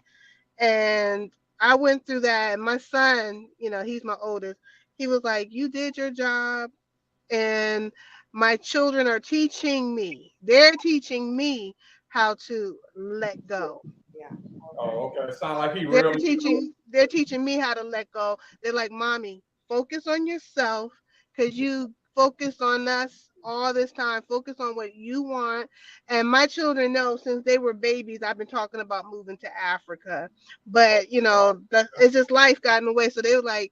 and I went through that. And my son, you know, he's my oldest. He was like, "You did your job, and my children are teaching me. They're teaching me how to let go. yeah, Oh, okay. It sounds like he really. They're teaching me how to let go. They're like, mommy, focus on yourself, because you focus on us all this time. Focus on what you want. And my children know, since they were babies, I've been talking about moving to Africa. But you know, it's just life got in the way. So they were like,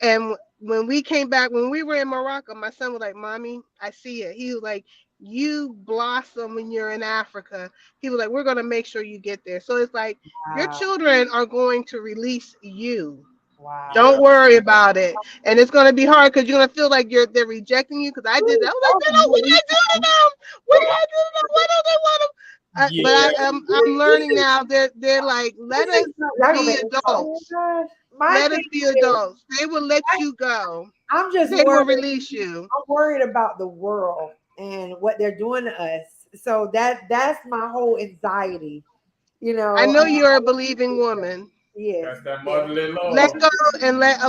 and when we came back, when we were in Morocco, my son was like, mommy, I see it. He was like, you blossom when you're in Africa. He was like, we're going to make sure you get there. So it's like, your wow, children are going to release you. wow. Yeah. Don't worry about it. And it's going to be hard, because you're going to feel like they're rejecting you. Because I did that. I was like, you know, what did I do to them? What did I do to them? Why don't they want them? But Yeah. I'm learning now. They're like, let us Y'all gonna be make me, oh adults. my gosh. My Let thing us be is, adults. They will let you go. I'm just They will worried. release you. I'm worried about the world and what they're doing to us. So that's my whole anxiety. You I know, know you're a believing woman. yes, That's that yes. motherly Let love. go and let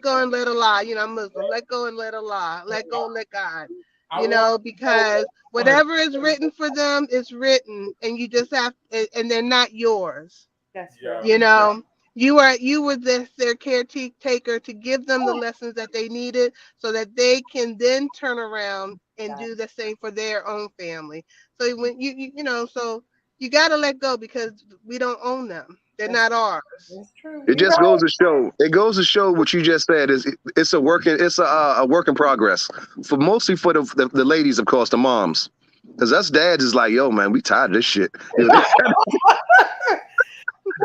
go and let Allah. You know, I'm Muslim. Let go and let Allah. Let go and let God. I You want know, because to. whatever is written for them is written, and you just have, and they're not yours. That's true. Yeah. You know, you were their caretaker to give them the lessons that they needed, so that they can then turn around and Got do the same for their own family. So when you know, so you got to let go, because we don't own them. They're That's not ours. that's true. It You're just right. goes to show. It goes to show what you just said is it's a work in progress for mostly for the ladies, of course, the moms, because us dads is like, yo, man, we tired of this shit. You know,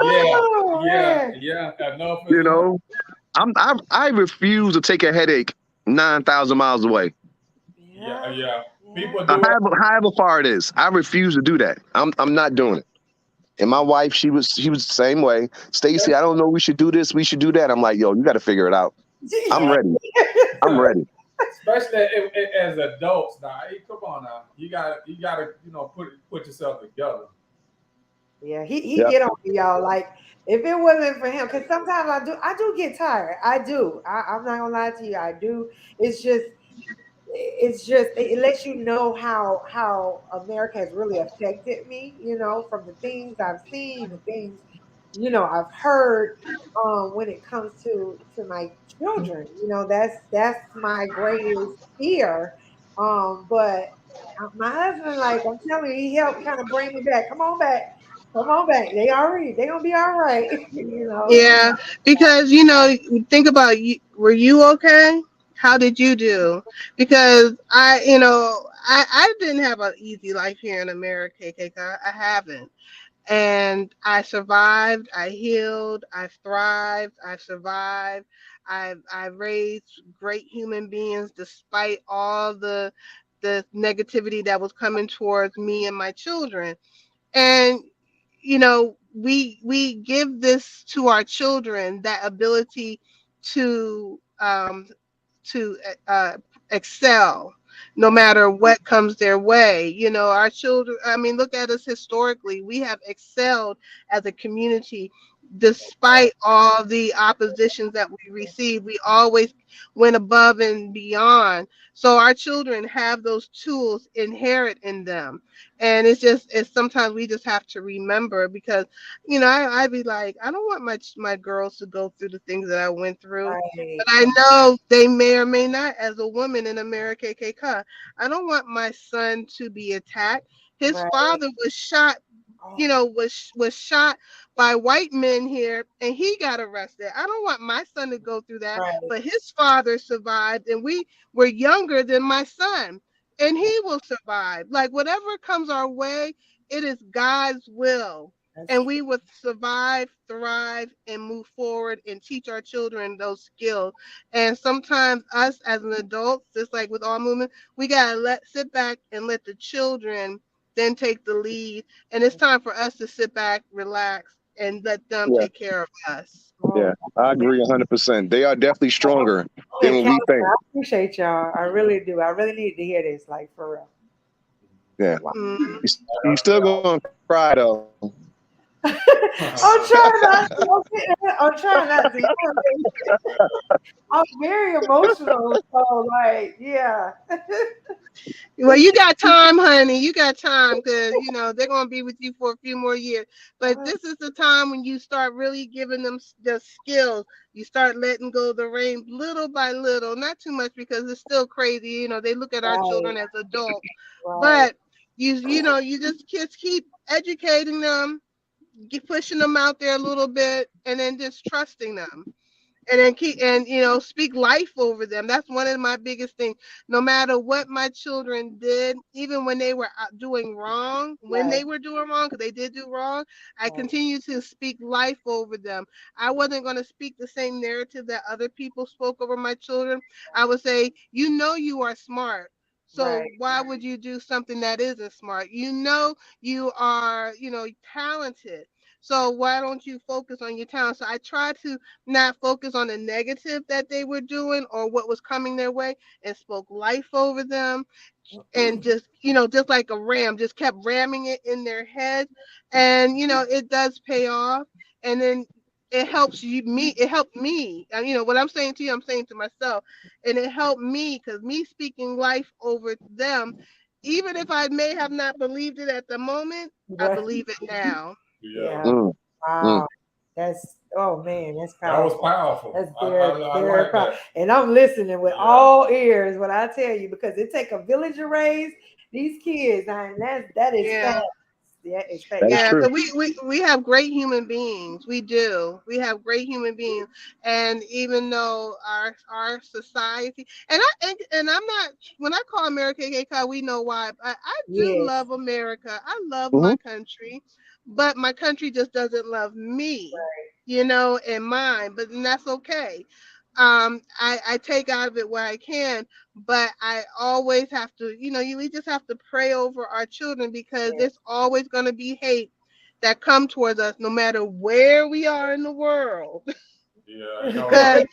Yeah. Oh Yeah. man. Yeah. Enough is you enough. know? I refuse to take a headache 9,000 miles away. Yeah. Yeah. Yeah. Yeah. People do it. However far it is, I refuse to do that. I'm not doing it. And my wife, she was the same way. Stacy, I don't know. We should do this. We should do that. I'm like, yo, you got to figure it out. I'm ready. I'm ready. Especially as adults now. Hey, come on now. You gotta put yourself together. Yeah, he Yep. get on me, y'all. Like if it wasn't for him, because sometimes I do get tired. I do. I'm not gonna lie to you. I do. It's just it lets you know how America has really affected me, from the things I've seen, the things, I've heard, when it comes to my children. That's my greatest fear. But my husband, like I'm telling you, he helped kind of bring me back. Come on back. Come on back. They gonna be all right. Yeah, because think about you. Were you okay? How did you do? Because I didn't have an easy life here in America, KK. I haven't, and I survived. I healed. I thrived. I survived. I raised great human beings despite all the negativity that was coming towards me and my children. And we give this to our children, that ability to to excel no matter what comes their way. Our children, I mean, look at us historically. We have excelled as a community despite all the oppositions that we received, we always went above and beyond. So our children have those tools inherent in them. And it's sometimes we just have to remember because, I'd be like, I don't want my girls to go through the things that I went through. Right. But I know they may or may not, as a woman in America, I don't want my son to be attacked. His Right. father was shot, Oh, was shot by white men here, and he got arrested. I don't want my son to go through that, right. but his father survived, and we were younger than my son, and he will survive. Like whatever comes our way, it is God's will. That's And true. we would survive, thrive, and move forward and teach our children those skills. And sometimes us as an adult, just like with all movement, we gotta sit back and let the children then take the lead. And it's time for us to sit back, relax, and let them Yeah, take care of us. yeah, Oh, I agree 100%. They are definitely stronger man, than what Calvin, we think. I appreciate y'all. I really do. I really need to hear this, like for real. Yeah, Wow. Mm. you still gonna cry though. I'm trying not to. I'm trying not to. You know what I mean? I'm very emotional. So, like, yeah. Well, you got time, honey. You got time because they're gonna be with you for a few more years. But this is the time when you start really giving them the skills. You start letting go of the reins little by little, not too much because it's still crazy. They look at our Right, children as adults, right, but you just keep educating them, keep pushing them out there a little bit, and then just trusting them. And then keep and speak life over them. That's one of my biggest things. No matter what my children did, even when they were doing wrong, right, because they did do wrong, I right, continue to speak life over them. I wasn't going to speak the same narrative that other people spoke over my children. I would say, you are smart, so right, why would you do something that isn't smart? You are talented, so why don't you focus on your talent? So I try to not focus on the negative that they were doing or what was coming their way, and spoke life over them, and just like a ram, just kept ramming it in their head. And it does pay off. And then it helped me. And what I'm saying to you, I'm saying to myself. And it helped me because me speaking life over them, even if I may have not believed it at the moment, I right. believe it now. Yeah, Yeah. Mm, mm. Wow. That's, oh man, that's that was powerful. powerful. That's very, I very like powerful. that. And I'm listening with Yeah, all ears when I tell you, because it take a village to raise these kids. And that is fast. Yeah. Yeah, it's fast. That is Yeah, true. because we have great human beings. We do. We have great human beings, and even though our society, and I'm not, when I call America KK, we know why. I do Yes. love America. I love Hmm. my country, but my country just doesn't love me, and mine. But then that's okay. I take out of it what I can, but I always have to, we just have to pray over our children because Yes. there's always going to be hate that come towards us no matter where we are in the world. yeah. Because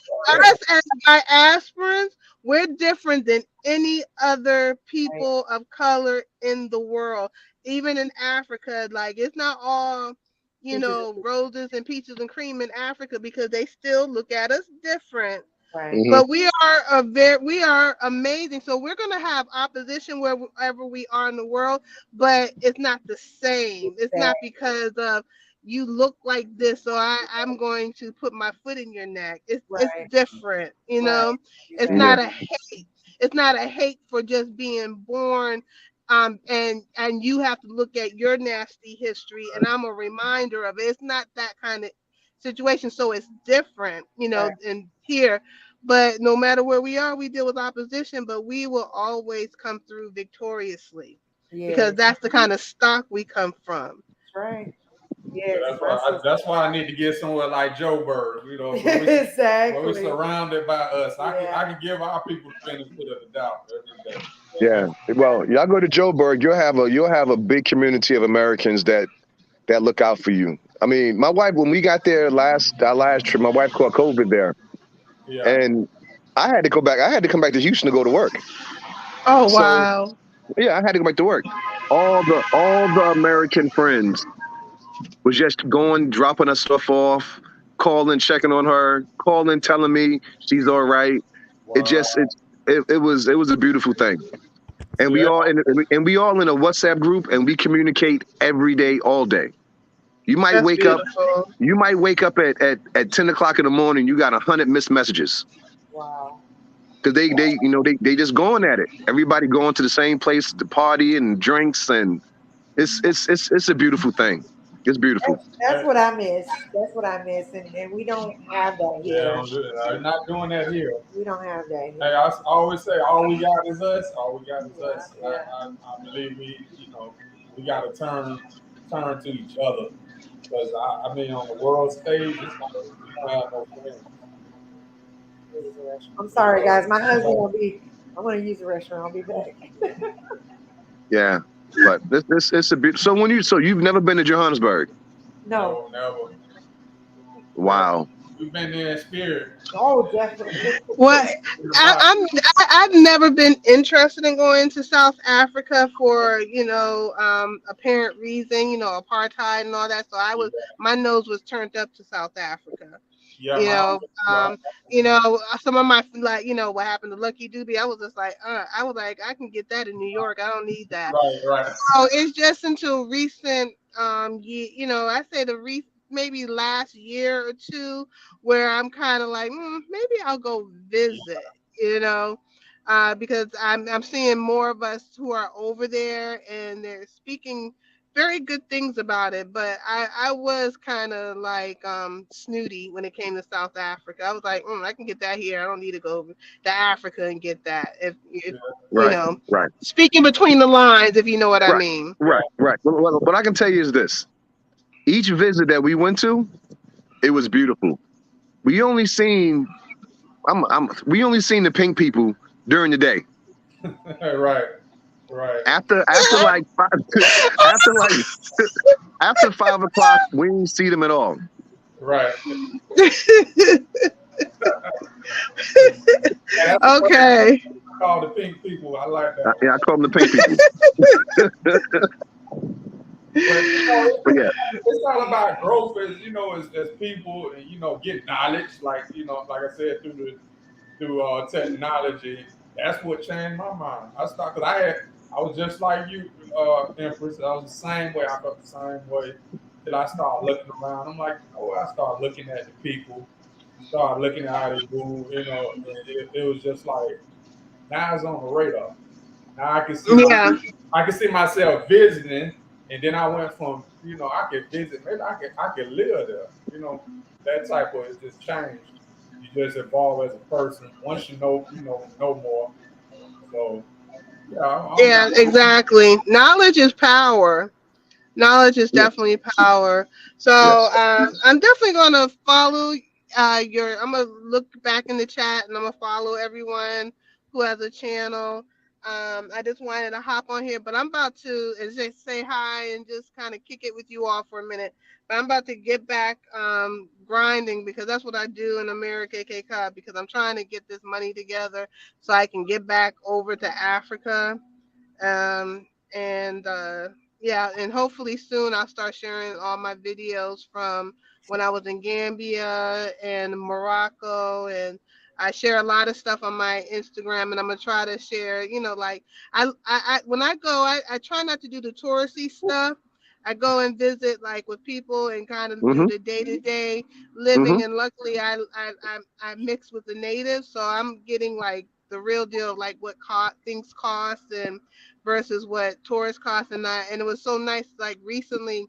us as diasporans, we're different than any other Right. people of color in the world. Even in Africa, like it's not all, Teachers. roses and peaches and cream in Africa because they still look at us different. Right. Hmm. But we are amazing. So we're gonna have opposition wherever we are in the world, but it's not the same. It's That, not because of you look like this, so I'm going to put my foot in your neck. It's right. different, Right. It's Yeah. not a hate. It's not a hate for just being born. And you have to look at your nasty history, and I'm a reminder of it. It's not that kind of situation, so it's different, Right. in here. But no matter where we are, we deal with opposition, but we will always come through victoriously because Yes. that's the kind of stock we come from. That's right. Yeah, Yes. My sister. that's why I need to get somewhere like Joburg, where we Exactly. surrounded by us. Yeah. I can give our people the benefit of the doubt every day. Yeah. Well, y'all go to Joburg, you'll have a big community of Americans that look out for you. I mean, my wife, when we got there our last trip, my wife caught COVID there, Yeah, and I had to go back. I had to come back to Houston to go to work. Oh, So wow. yeah, I had to go back to work. All the American friends was just going, dropping her stuff off, calling, checking on her, calling, telling me she's all right. It Wow. just it was a beautiful thing. And we Yeah. all and we all in a WhatsApp group, and we communicate every day, all day. You might That's wake up. beautiful. You might wake up at 10 o'clock in the morning. You got 100 missed messages Wow. because they just going at it. Everybody going to the same place to party and drinks, and it's a beautiful thing. It's beautiful. That's what I miss. That's what I miss, and we don't have that Yeah, here. I'm not doing that here. We don't have that Hey, here. I always say, all we got is us. All we got is us. Yeah. I believe we got to turn to each other, because I mean, on the world stage, it's like we don't have no friends. I'm sorry, guys. My husband will be. I'm going to use the restroom. I'll be back. Yeah, but it's a bit. So you've never been to Johannesburg? No. Never. Wow. We've been there in spirit. Oh, definitely. What I've never been interested in going to South Africa for apparent reason, apartheid and all that. So my nose was turned up to South Africa. Yeah, Some of my what happened to Lucky Dubie. I was just like, I can get that in New York. I don't need that. right. So it's just until recent, I say maybe last year or two, where I'm kind of like, maybe I'll go visit, because I'm seeing more of us who are over there, and they're speaking very good things about it. But I was kind of like snooty when it came to South Africa. I was like, I can get that here. I don't need to go to Africa and get that. If Right. speaking between the lines, if you know what I mean. Right. Well, what I can tell you is this: each visit that we went to, it was beautiful. We only seen the pink people during the day. Right. After like after 5 o'clock, we didn't see them at all. Right. Okay. I call the pink people. I like that. Yeah, I call them the pink people. But yeah, it's all about growth, as people, and get knowledge, like I said, through technology. That's what changed my mind. Because I was just like you, Empress. I was the same way. I felt the same way till I started looking around. I'm like, I started looking at the people, started looking at how they move. And it was just like, now it's on the radar. Now I can see myself visiting. And then I went from, I could visit, maybe I could live there. That type of, it just changed. You just evolve as a person. Once you know more. So, yeah, exactly. Knowledge is power. Knowledge is definitely power. So I'm definitely gonna follow I'm gonna look back in the chat, and I'm gonna follow everyone who has a channel. I just wanted to hop on here, but I'm about to just say hi and just kind of kick it with you all for a minute. But I'm about to get back grinding, because that's what I do in America, KK Cup, because I'm trying to get this money together so I can get back over to Africa. And hopefully soon I'll start sharing all my videos from when I was in Gambia and Morocco, and I share a lot of stuff on my Instagram, and I'm gonna try to share, like I when I go, I try not to do the touristy stuff. I go and visit like with people and kind of do the day-to-day living, and luckily I mix with the natives, so I'm getting like the real deal, like what things cost and versus what tourists cost. And it was so nice, like recently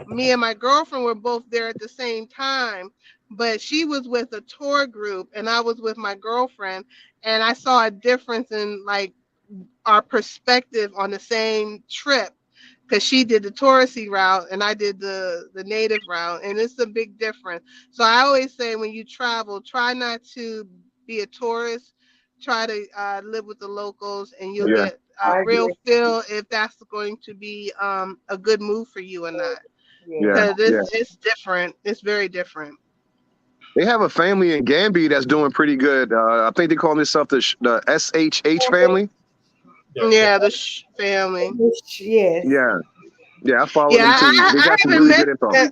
me and my girlfriend were both there at the same time, but she was with a tour group and I was with my girlfriend, and I saw a difference in like our perspective on the same trip, because she did the touristy route and I did the native route, and it's a big difference. So I always say, when you travel, try not to be a tourist, try to live with the locals, and you'll get a real feel if that's going to be a good move for you or not. Because it's different. It's very different. They have a family in Gambia that's doing pretty good. I think they call themselves the SHH family. Yeah, the family. Yes. Yeah. Yeah, I follow Yeah, them too. They got some haven't really met good info.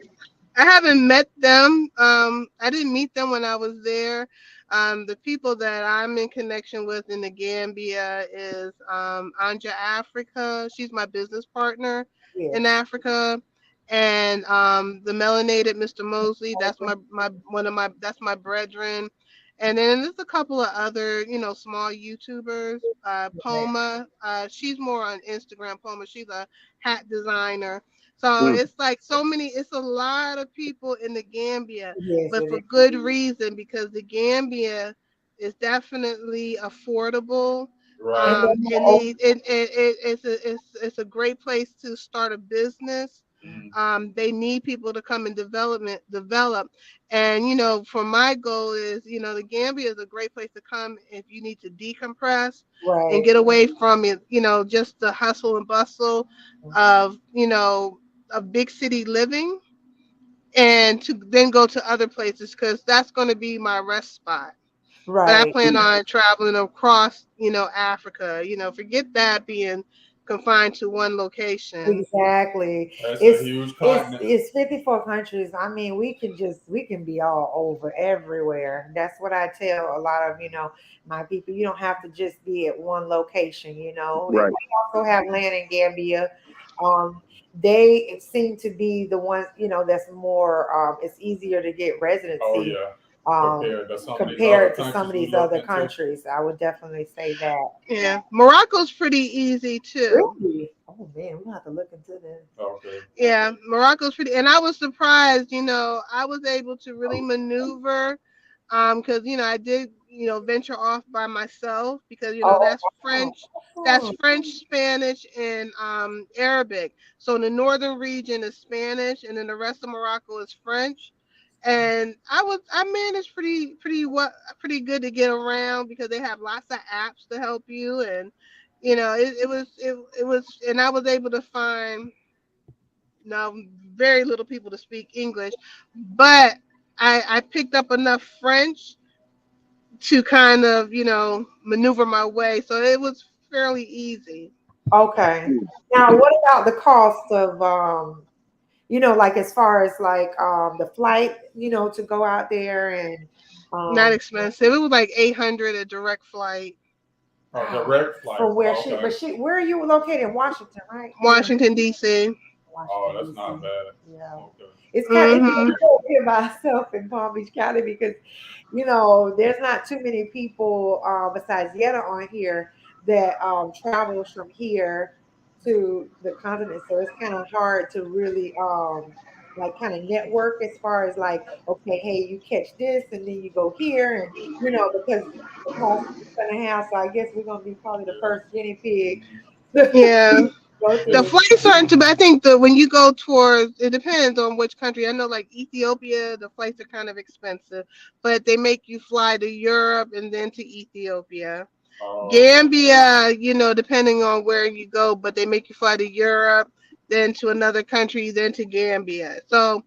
I haven't met them. I didn't meet them when I was there. The people that I'm in connection with in the Gambia is Anja Africa. She's my business partner in Yes. Africa. And the melanated Mr. Mosley, that's that's my brethren. And then there's a couple of other, small YouTubers. Poma, she's more on Instagram. Poma, she's a hat designer. So Mm, it's like it's a lot of people in the Gambia, Yes, but it for is. good reason because the Gambia is definitely affordable. And Right. they're It more need it's a great place to start a business. Mhm. They need people to come and develop, and for my goal is the Gambia is a great place to come if you need to decompress and right, get away from it. Just the hustle and bustle of of big city living, and to then go to other places because that's going to be my rest spot. But I right. plan on traveling across, Africa. Forget that being confined to one location. Exactly. That's a It's huge it's continent. it's 54 countries. I mean, we can be all over everywhere. That's what I tell a lot of, my people. You don't have to just be at one location, And right. we also have land in Gambia. They seem to be the ones, that's more it's easier to get Oh residency yeah. um Compared to some of these other compared to some countries of we these looked other into. countries. I would definitely say that. Yeah, Morocco's pretty easy too. Really? Oh man, we'll have to look into this. Okay. Yeah, Morocco's pretty, and I was surprised. I was able to really maneuver, because I did venture off by myself because Oh, wow. That's Awesome. French, Spanish, and Arabic. So the northern region is Spanish, and then the rest of Morocco is French. And I managed pretty good to get around because they have lots of apps to help you, and it was, and I was able to find now very little people to speak English, but I picked up enough French to kind of maneuver my way, so it was fairly easy. Okay. Mm. Now, what about the cost of like as far as like the flight, to go out there and Not um expensive. It was like 800 a direct flight. Oh, wow. direct flight. From where Oh, okay. where are you located? In Washington, right? You're in Washington D.C. Oh, Washington, that's not D.C. bad. Yeah. Okay. It's Hmm. over here by myself in Palm Beach County because there's not too many people besides Yetta on here that travels from here to the continent. So it's kind of hard to really like kind of network as far as like, okay, hey, you catch this and then you go here and because the cost is gonna have. So I guess we're gonna be probably the Yeah. first guinea pig to Yeah. go The through. flights aren't too bad. I think that when you go towards, it depends on which country. I know, like Ethiopia, the flights are kind of expensive, but they make you fly to Europe and then to Ethiopia. Oh, okay. Gambia, depending on where you go, but they make you fly to Europe, then to another country, then to Gambia. So,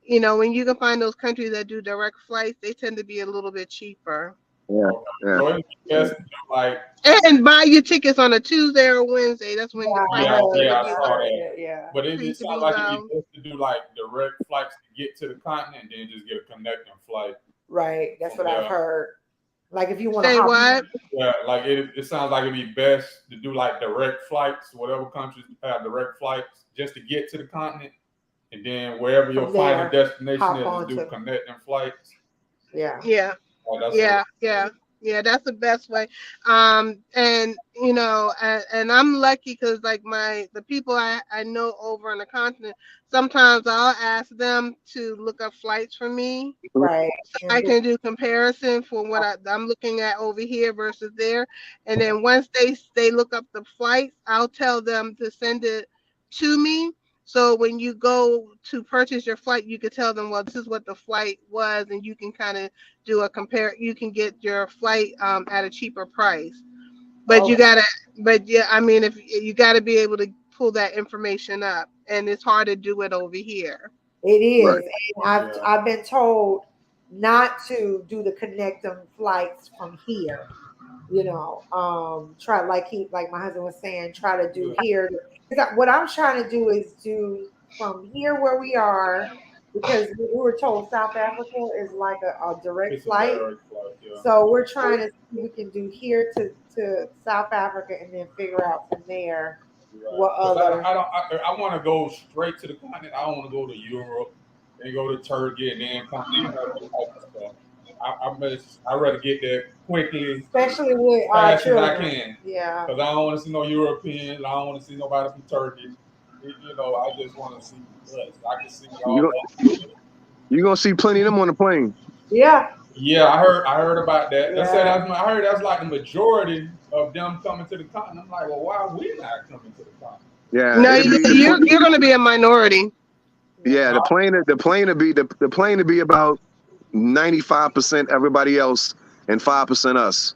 when you can find those countries that do direct flights, they tend to be a little bit cheaper. Yeah, Okay. yeah. So it'd be best to do like, And buy your tickets on a Tuesday or Wednesday. That's when the Yeah, I yeah, prices heard. tend to yeah, I be I saw low. heard that. it. Yeah. But it Tend just to sounds be like it'd be low. best to do like direct flights to get to the continent and then just get a connecting flight Right. That's from what I've there. heard. Like if you want to Say hop. what? Yeah, like it sounds like it'd be best to do like direct flights, whatever countries have direct flights, just to get to the continent, and then wherever your From final there, destination hop is, to on do to, connecting flights. yeah. Yeah. Oh, that's a Yeah, that's the best way. And and I'm lucky because like the people I know over on the continent, sometimes I'll ask them to look up flights for me. Mhm. Right. So And I can do comparison for what I'm looking at over here versus there. And then once they look up the flights, I'll tell them to send it to me. So when you go to purchase your flight, you could tell them, well, this is what the flight was, and you can kind of do a compare. You can get your flight at a cheaper price. But okay, you gotta, but yeah, I mean, if you gotta be able to pull that information up, and it's hard to do it over here. it is. Right. And yeah. I've been told not to do the connecting flights from here. Try like my husband was saying, try to do here what I'm trying to do is do from here where we are, because we were told South Africa is like a direct It's a flight. direct flight, yeah. So we're trying to see if we can do here to South Africa and then figure out from there Right. what 'Cause other. I want to go straight to the continent. I don't want to go to Europe and go to Turkey and then come, that type of stuff. I rather get there quickly, Especially with our fast as I children. can. Yeah. Because I don't want to see no Europeans. I don't want to see nobody from Turkey. I just want to see us. I can see all that. You're gonna see plenty of them on the plane. Yeah. Yeah, I heard about that. Yeah. I heard that's like the majority of them coming to the continent. I'm like, well, why are we not coming to the continent? Yeah. No, you're going to be a minority. Yeah, the plane to be about 95% everybody else and 5% us.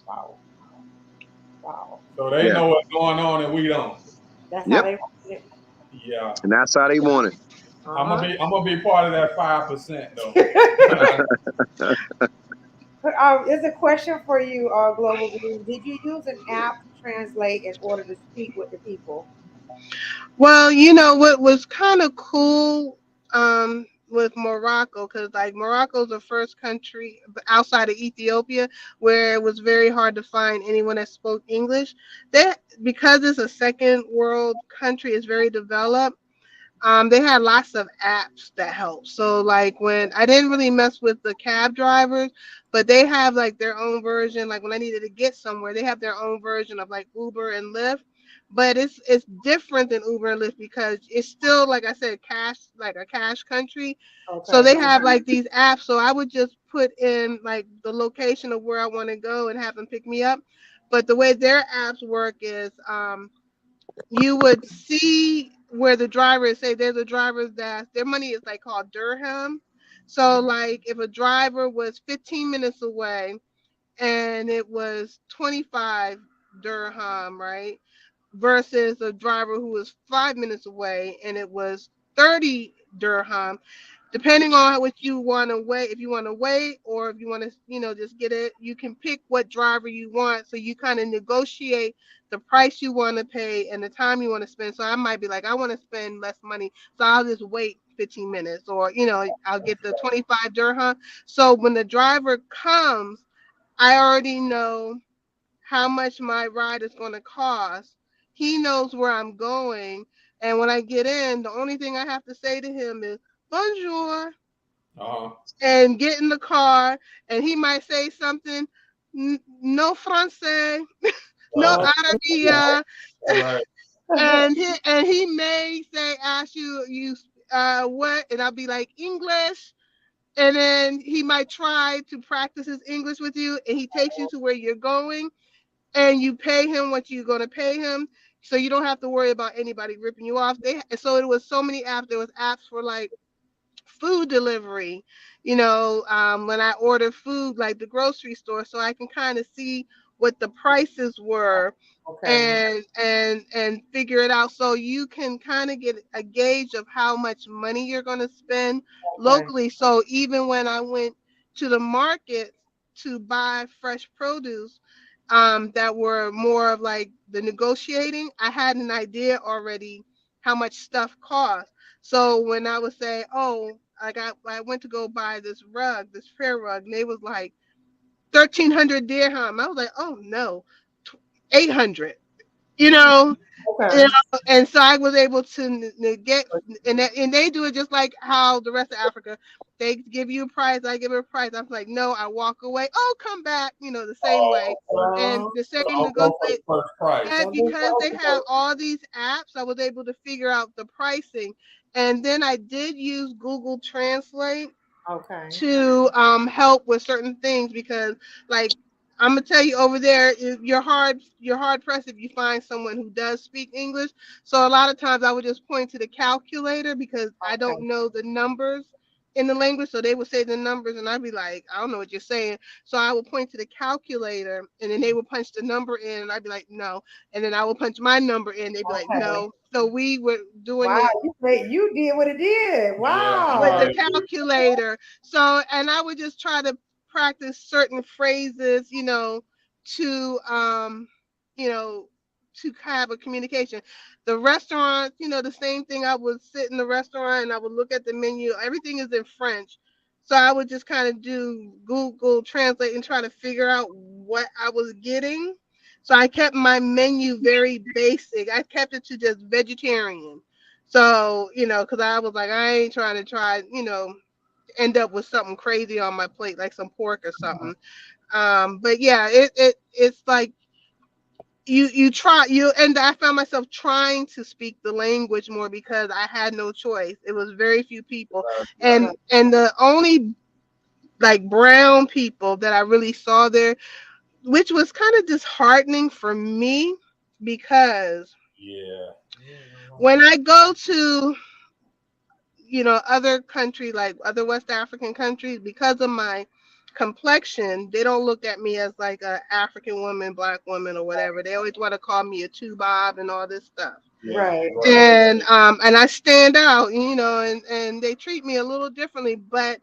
Wow. Wow. So they know what's going on and we don't. That's how they want it. Yeah. And that's how they want it. I'm gonna be part of that 5% though. There's a question for you, Global Green. Did you use an app to translate in order to speak with the people? Well, what was kind of cool with Morocco, because like Morocco's the first country outside of Ethiopia where it was very hard to find anyone that spoke English. Because it's a second world country, it's very developed. They had lots of apps that help. So like when I didn't really mess with the cab drivers, but they have like their own version. Like when I needed to get somewhere, they have their own version of like Uber and Lyft. But it's different than Uber and Lyft because it's still, like I said, like a cash country. So Okay. they have like these apps. So I would just put in like the location of where I want to go and have them pick me up. But the way their apps work is you would see where the driver is. Say there's a driver that their money is like called dirham. So like if a driver was 15 minutes away and it was 25 dirham, right? Versus a driver who was 5 minutes away and it was 30 dirham, depending on what you want to wait. If you want to wait or if you want to just get it, you can pick what driver you want, so you kind of negotiate the price you want to pay and the time you want to spend. So I might be like, I want to spend less money, so I'll just wait 15 minutes, or I'll get the 25 dirham. So when the driver comes, I already know how much my ride is going to cost. He knows where I'm going. And when I get in, the only thing I have to say to him is bonjour, and get in the car. And he might say something, no francais, no arabia. Right. and he may ask you what, and I'll be like, English. And then he might try to practice his English with you, and he takes you to where you're going, and you pay him what you're going to pay him, so you don't have to worry about anybody ripping you off. So it was so many apps. There was apps for like food delivery, when I order food, like the grocery store, so I can kind of see what the prices were. Okay. And figure it out, so you can kind of get a gauge of how much money you're going to spend Okay. locally. So even when I went to the market to buy fresh produce, that were more of like the negotiating, I had an idea already how much stuff cost. So when I would say, oh, I went to go buy this prayer rug, and they was like 1,300 dirham. I was like, oh no, 800. You know, Okay. and so I was able to get, and they do it just like how the rest of Africa, they give you a price, I give it a price. I'm like, no, I walk away. Oh, come back, the same way, and the same I'll go for the negotiate. first price. And because they have all these apps, I was able to figure out the pricing, and then I did use Google Translate Okay. to help with certain things, because like I'm gonna tell you, over there you're hard pressed if you find someone who does speak English. So a lot of times I would just point to the calculator because I Okay. don't know the numbers in the language, so they would say the numbers and I'd be like, I don't know what you're saying. So I would point to the calculator and then they would punch the number in and I'd be like, no, and then I would punch my number in, they'd be like, Okay. no. So we were doing Wow, it you did what it did. with Wow. the calculator. So, and I would just try to practice certain phrases, to, you know, to have a communication. The restaurant, the same thing. I would sit in the restaurant and I would look at the menu. Everything is in French. So I would just kind of do Google Translate and try to figure out what I was getting. So I kept my menu very basic. I kept it to just vegetarian. So, because I was like, I ain't trying to end up with something crazy on my plate, like some pork or something. But yeah, it's like and I found myself trying to speak the language more because I had no choice. It was very few people, and the only like brown people that I really saw there, which was kind of disheartening for me because when I go to other countries, like other West African countries, because of my complexion, they don't look at me as like a African woman, black woman, or whatever. They always want to call me a two bob and all this stuff. Right. And I stand out, and they treat me a little differently, but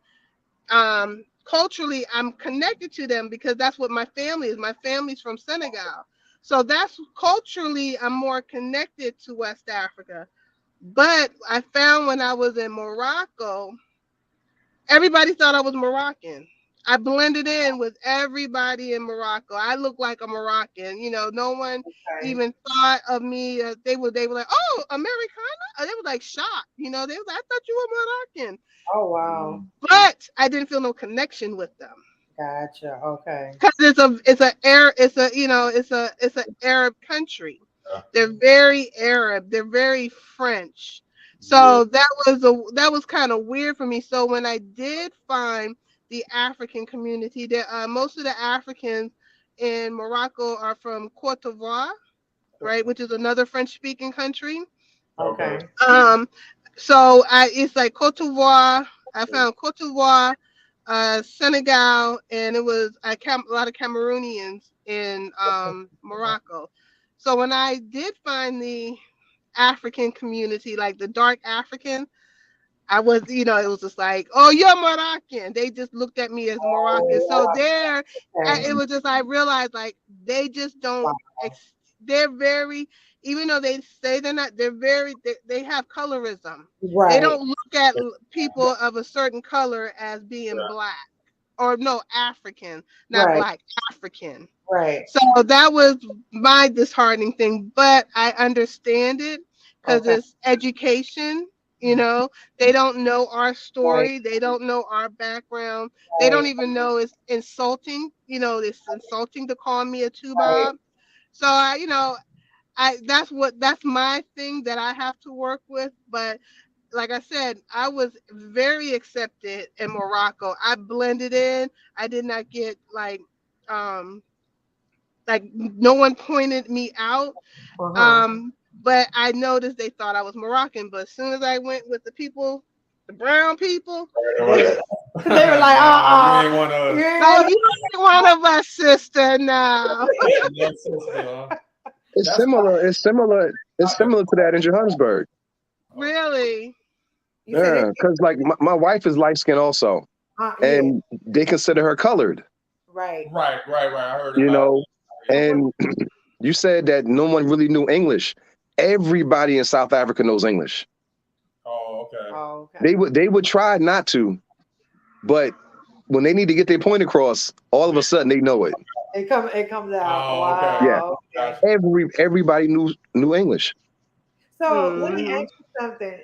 culturally I'm connected to them because that's what my family is. My family's from Senegal. So that's culturally I'm more connected to West Africa. But I found when I was in Morocco, everybody thought I was Moroccan. I blended in with everybody in Morocco. I look like a Moroccan. No one even thought of me. They were like, "Oh, Americana." They were like shocked. They were like, "I thought you were Moroccan." Oh wow. But I didn't feel no connection with them. Gotcha. Okay. Because it's an Arab country. They're very Arab. They're very French. So that was kind of weird for me. So when I did find the African community, most of the Africans in Morocco are from Cote d'Ivoire, right, which is another French-speaking country. Okay. So it's like Cote d'Ivoire. I found Cote d'Ivoire, Senegal, and it was a lot of Cameroonians in Morocco. So when I did find the African community, like the dark African, I was, it was just like, "Oh, you're Moroccan." They just looked at me as Moroccan. So it was just, I realized like they just don't, they're very, even though they say they're not, they have colorism. Right. They don't look at people of a certain color as being black. Or no, African, not black, African. Right. So that was my disheartening thing, but I understand it because it's education. They don't know our story. They don't know our background. They don't even know it's insulting. It's insulting to call me a two bob. So that's my thing that I have to work with. But like I said, I was very accepted in Morocco. I blended in. I did not get like no one pointed me out. But I noticed they thought I was Moroccan. But as soon as I went with the brown people, they were like, you ain't one of us. "No, you ain't one of us, sister." No. It's similar. It's similar to that in Johannesburg. Really? Yeah, because like my wife is light skinned also, and they consider her colored. Right. I heard. And you said that no one really knew English. Everybody in South Africa knows English. Oh, okay. They would try not to, but when they need to get their point across, all of a sudden they know it. It comes out. Oh, wow. Yeah. Okay. Everybody knew English. So let me ask you something.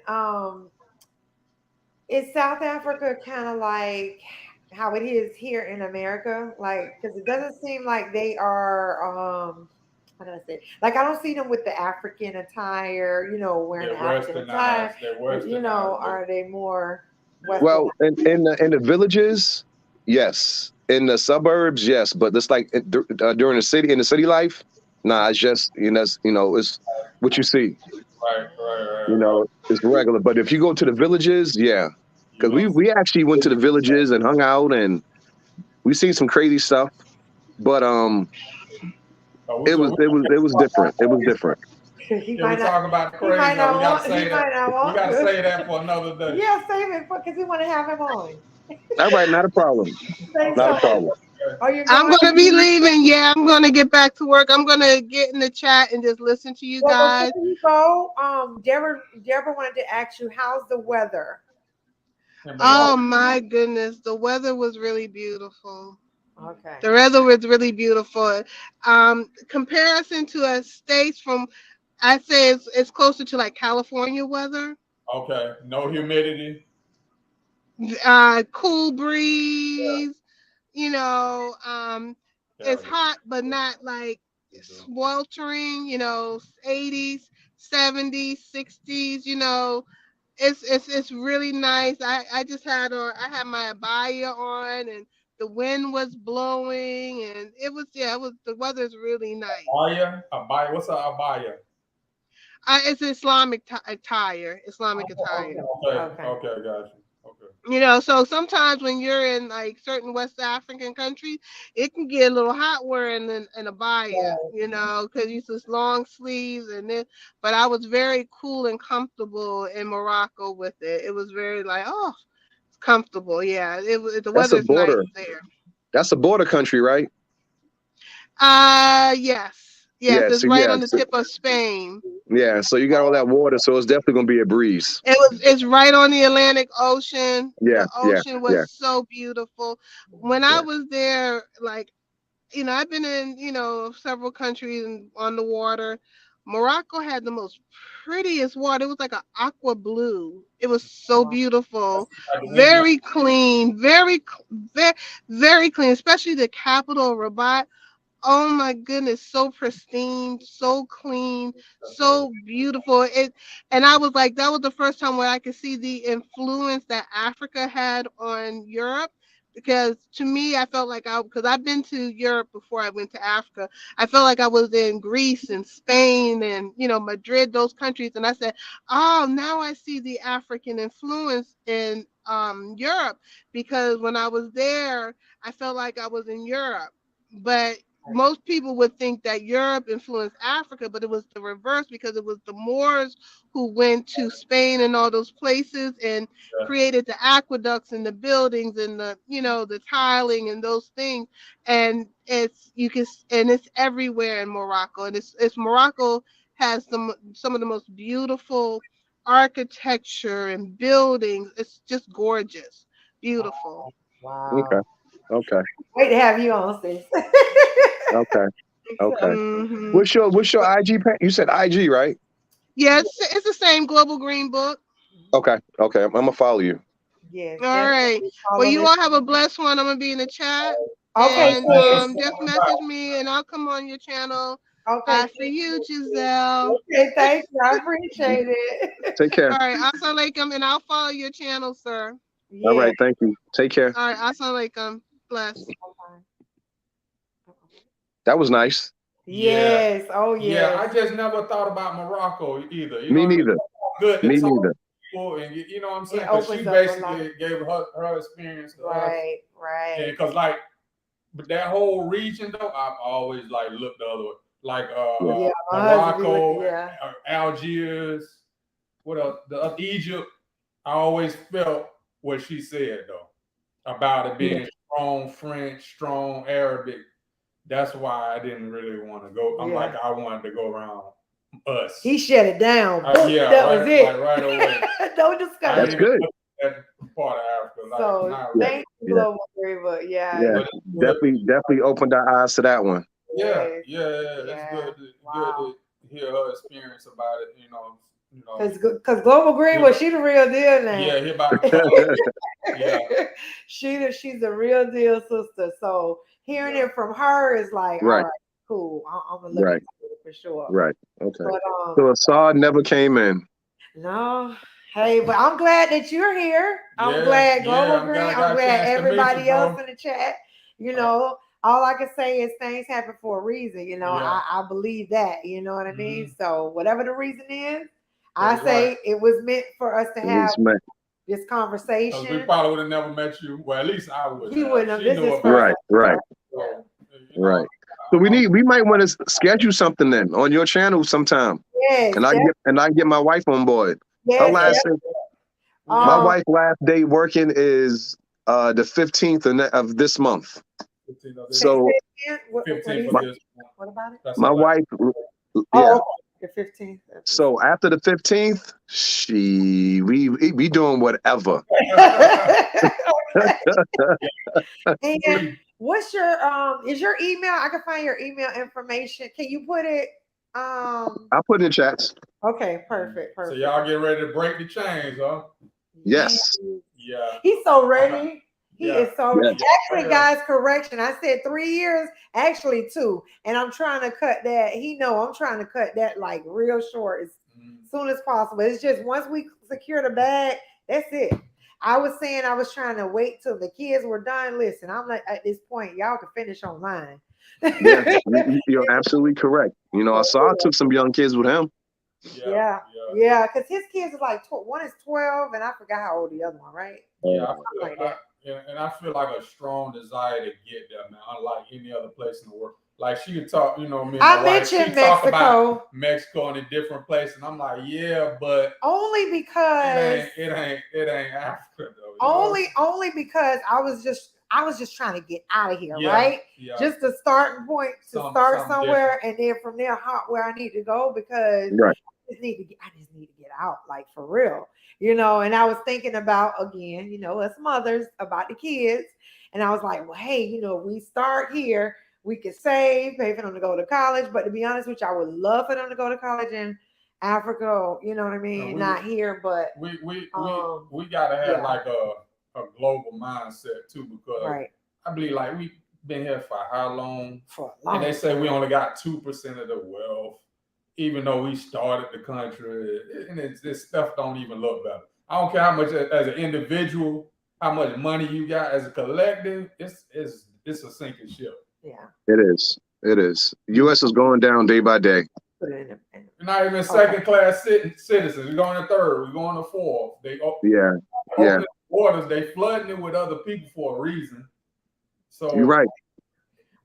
Is South Africa kind of like how it is here in America? Like, because it doesn't seem like they are, how do I say? Like, I don't see them with the African attire, wearing the African attire. Are they more Western? Well, in the villages, yes. In the suburbs, yes. But it's like during the city life, nah. It's just it's what you see. Right. It's regular. But if you go to the villages, yeah. Because we actually went to the villages and hung out and we seen some crazy stuff. But it was different. It was different. We talk about crazy. We gotta say that for another day. Yeah, save it because we want to have him on. All right, not a problem. Not a problem. Oh, you're I'm going? gonna be leaving. Yeah, I'm gonna get back to work. I'm gonna get in the chat and just listen to you Well, guys. before you go, Deborah wanted to ask you, how's the weather? In Oh Morocco. my goodness, the weather was really beautiful. Okay. The weather was really beautiful. Comparison to a states from, I say it's closer to like California weather. Okay. No humidity. Cool Yeah. breeze. You know, it's Carolina. hot but not like sweltering. You know, 80s, 70s, 60s. You know, it's really nice. I just had I had my abaya on and the wind was blowing and it was the weather's really nice. Abaya? Abaya. What's a abaya? It's Islamic attire, Islamic Okay. attire. Okay. Okay. Okay. Got you. Okay. You know, so sometimes when you're in like certain West African countries, it can get a little hot wearing an abaya, So, you know, because you just long sleeves and then. But I was very cool and comfortable in Morocco with it. It was very like, oh, it's comfortable. Yeah, the That's a weather's nice border. there. That's a border country, right? Yes, yes, Yeah. it's So right yeah. on the tip of Spain. Yeah. So you got all that water, so it's definitely gonna be a breeze. It's right on the Atlantic Ocean. Yeah. The Yeah. ocean Yeah. was so beautiful. When I Yeah. was there, like, you know, I've been in, you know, several countries and on the water. Morocco had the most prettiest water. It was like an aqua blue. It was so That's beautiful, like the Indian. very clean, very, very clean. Especially the capital, Rabat. Oh my goodness, so pristine, so clean, so beautiful. And I was like, that was the first time where I could see the influence that Africa had on Europe. Because to me, I felt like because I've been to Europe before I went to Africa, I felt like I was in Greece and Spain and, you know, Madrid, those countries. And I said, oh, now I see the African influence in Europe. Because when I was there, I felt like I was in Europe. But most people would think that Europe influenced Africa, but it was the reverse because it was the Moors who went to Spain and all those places and Yeah. created the aqueducts and the buildings and the, you know, the tiling and those things. And it's everywhere in Morocco. And it's Morocco has some of the most beautiful architecture and buildings. It's just gorgeous, beautiful. Okay. wow. Okay. Wait to have you on, sis. Okay. Okay. Hmm. What's your IG? You said IG, right? Yeah, it's the same Global Green Book. Okay. Okay. I'm gonna follow you. Yes, All right. definitely Well, follow you this. all have a blessed one. I'm gonna be in the chat, All right. Okay, and Thank sis. you. just message me, and I'll come on your channel. Okay, Hi for thank you, you, sis. Giselle. Okay, thank you. I appreciate it. Take care. All right, assalamu alaikum, and I'll follow your channel, sir. All Yeah. right. Thank you. Take care. All right, assalamu alaikum. Bless. That was nice. Yeah. Yes. Oh, Yeah. I yes. just never thought about Morocco either. You know Me what I mean? neither. Good to Me talk neither. to people, and you know what I'm saying? It Because she opens up a lot. basically gave her experience to us. Right, right. And because like, but that whole region though, I've always like looked the other way. Like Yeah. Yeah, my husband be Morocco, looking, yeah. Algiers, what else? Egypt. I always felt what she said though about it being strong French, strong Arabic. That's why I didn't really want to go. I'm Yeah. like, I wanted to go around us. He shut it down. Yeah, That right, was it. like right away. No I discussion. That's didn't even good. look at that part of Africa. Like, So not Yeah. really. thank you, Yeah. Global Green Book. Yeah. Yeah. But it's good. Definitely opened our eyes to that one. Yeah, Yes. yeah, it's Yeah. good Wow. to hear her experience about it. You know. Because Global Green Book, she the real deal now. Yeah, hear about yeah. She's the real deal sister. So hearing it from her is like, Right. all right, cool. I'm gonna look Right. into it for sure. Right. Okay. But So Asad never came in. no, hey, but I'm glad that you're here. I'm Yeah, glad yeah, Global I'm Green. glad I I'm got a glad chance to meet everybody you, else bro. in the chat. You know, all I can say is things happen for a reason. You know, Yeah. I believe that. You know what I mean? So whatever the reason is, I That's say right. it was meant for us to It have was meant. this 'Cause we conversation. probably would have never met you. Well, at least I would. You wouldn't have. She This knew is about first. Right. Right. it. So, you Right. know, So we might want to schedule something then on your channel sometime, Yes, and I get my wife on board. Her yes, last yes. my wife's last day working is the 15th of this month. 15th of this So What 15th is of it? this month. What about it? That's my all right. wife, yeah. Oh, okay. The 15th. So after the 15th, we doing whatever. And what's your is your email? I can find your email information. Can you put it I put in the chats. okay, perfect. So y'all get ready to break the chains, huh? Yes. Yeah. He's so ready. He Yeah. is so Yes. actually, guys, correction. I said 3 years, actually 2. And I'm trying to cut that. I'm trying to cut that like real short as soon as possible. It's just once we secure the bag, that's it. I was saying I was trying to wait till the kids were done. Listen, I'm like at this point, y'all can finish online. Yeah, you're absolutely correct. You know, I took some young kids with him. Yeah, because his kids are like one is 12, and I forgot how old the other one, right? Yeah, and I feel like a strong desire to get there, man. Unlike any other place in the world, like she could talk, me and my wife, she talk about Mexico and a different place, and I'm like, yeah, but only because it ain't Africa though. Only because I was just trying to get out of here, right? Yeah. Just a starting point to start somewhere, different. And then from there, where I need to go because right. I just need to get out, like for real, And I was thinking about again, us mothers about the kids, and I was like, well, hey, we start here, we could save, pay for them to go to college. But to be honest with you, I would love for them to go to college in Africa, you know what I mean? Not here, but we gotta have like a global mindset too, because I believe like we've been here for how long? For a long and they say we only got 2% of the wealth, even though we started the country, and this stuff don't even look better. I don't care how much as an individual, how much money you got as a collective, it's a sinking ship. Yeah. It is. U.S. is going down day by day. We're not even second class citizens. We're going to third. We're going to fourth. Open waters. They flooding it with other people for a reason. So you're right.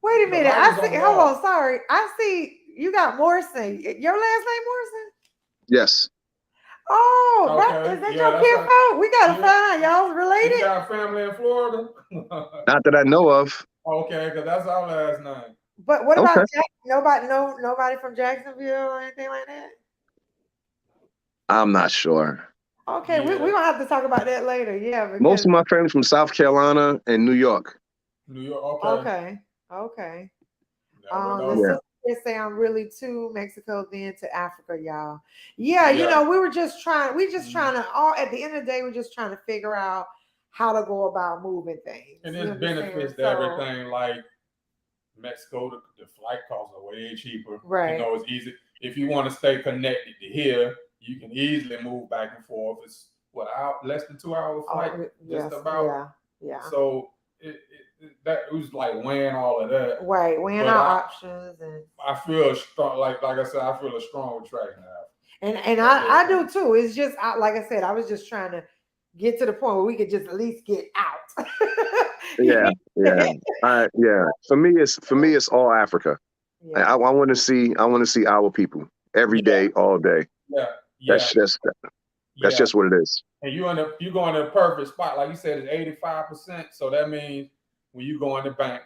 Wait a minute. Hold on. Sorry. I see you got Morrison. Your last name Morrison? Yes. Oh, is that your kinfolk? We gotta find y'all related. You got family in Florida? Not that I know of. Okay, because that's our last name. But what about nobody from Jacksonville or anything like that? I'm not sure. Okay, we're gonna have to talk about that later. Yeah, because most of my family's from South Carolina and New York. New York, okay. Let's say I'm really to Mexico, then to Africa, y'all. Yeah, we were just trying. Trying to at the end of the day, we're just trying to figure out how to go about moving things. And there's benefits to everything. Like Mexico, the flight costs are way cheaper. Right. It's easy. If you want to stay connected to here, you can easily move back and forth. It's less than 2 hour flight, just about. Yeah. So it was like weighing all of that. Right, weighing our options, and I feel strong. Like I said, I feel a strong attraction now. And I do too. It's just like I said, I was just trying to get to the point where we could just at least get out. Yeah. For me, it's all Africa. Yeah. I want to see our people every day, all day. Yeah. That's just what it is. And you go in the perfect spot, like you said, it's 85%. So that means when you go in the bank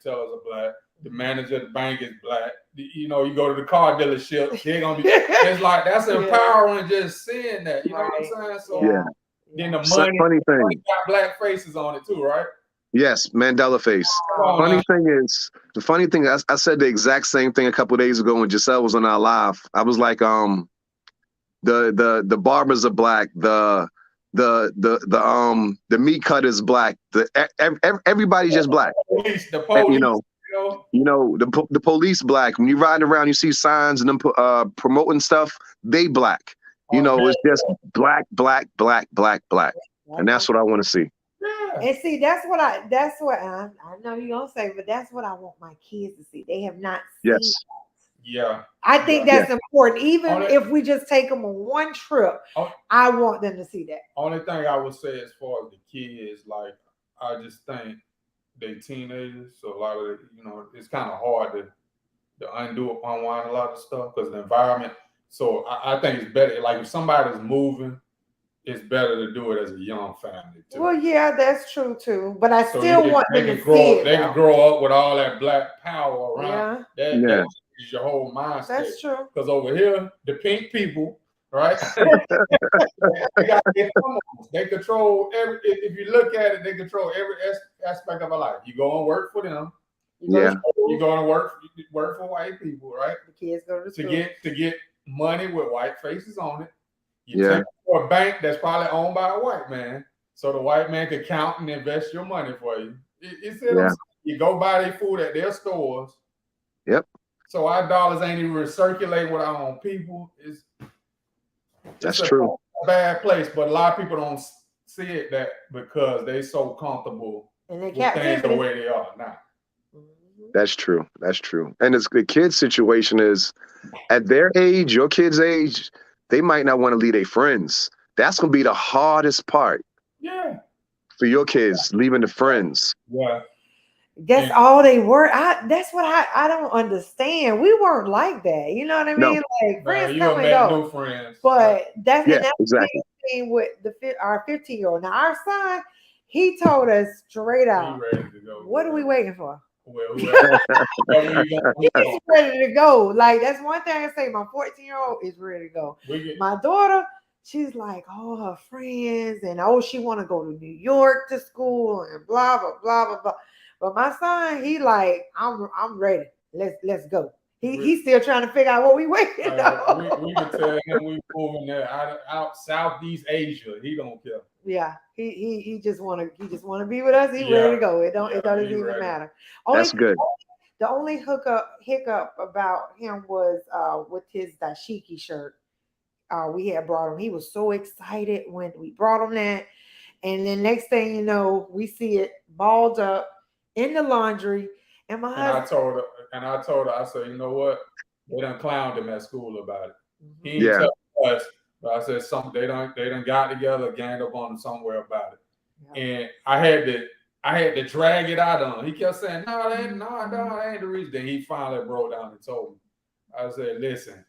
tellers are black. The manager of the bank is black. You go to the car dealership, they're gonna be. It's like that's empowering just seeing that. You know what I'm saying? So then the money got black faces on it too, right? Yes, Mandela face. The funny thing is, I said the exact same thing a couple of days ago when Giselle was on our live. I was like, the barbers are black, the meat cut is black, everybody's just black. The police, the police black. When you riding around, you see signs and them promoting stuff, they black. It's just black, and that's what I want to see. Yeah. And see, that's what I know you're gonna say, but that's what I want my kids to see. They have not seen that. Yeah. I think that's important. Even if we just take them on one trip, I want them to see that. Only thing I would say as far as the kids, like I just think they teenagers, so a lot of it's kind of hard to unwind a lot of stuff because the environment. So I think it's better, like if somebody's moving, it's better to do it as a young family too. Well, yeah, that's true too. But I So still want them to see it. They can grow up with all that black power Yeah, around. That is your whole mindset. that's true. Because over here, the pink people, right? They control every. If you look at it, they control every aspect of our life. You go and work for them. You go and work for white people, right? The kids go to school. To get money with white faces on it. You take it to a bank that's probably owned by a white man, so the white man can count and invest your money for you. You go buy their food at their stores. Yep. So our dollars ain't even recirculating with our own people. That's true. A bad place, but a lot of people don't see it that because they so comfortable and they with things the way they are now. That's true. That's true. And it's the kid's situation is at their age, your kid's age, they might not want to leave their friends. That's gonna be the hardest part. Yeah. For your kids, leaving the friends. Yeah. That's all they were. That's what I don't understand. We weren't like that. You know what I mean? No. Like friends come and go. New friends. But that's exactly. the thing with our 15-year-old. Now our son, he told us straight out. He ready to go. What are we waiting for? Well, He's ready to go. Like that's one thing I say. My 14-year-old is ready to go. My daughter, she's like, oh, her friends, and she want to go to New York to school and blah blah blah blah blah. But my son, he like, I'm ready. Let's go. He's still trying to figure out what we waiting on. We can tell him we moving there out Southeast Asia. He don't care. Yeah, he just wanna be with us. He ready to go. It doesn't even matter. That's good. The only hiccup about him was with his dashiki shirt. We had brought him. He was so excited when we brought him that, and then next thing you know, we see it balled up in the laundry. And my husband. I told her, I said, you know what? They done clowned him at school about it. He ain't tell us, but I said they done got together, ganged up on him somewhere about it. Yeah. And I had to drag it out on him. He kept saying, no, that ain't the reason. Then he finally broke down and told me. I said, listen,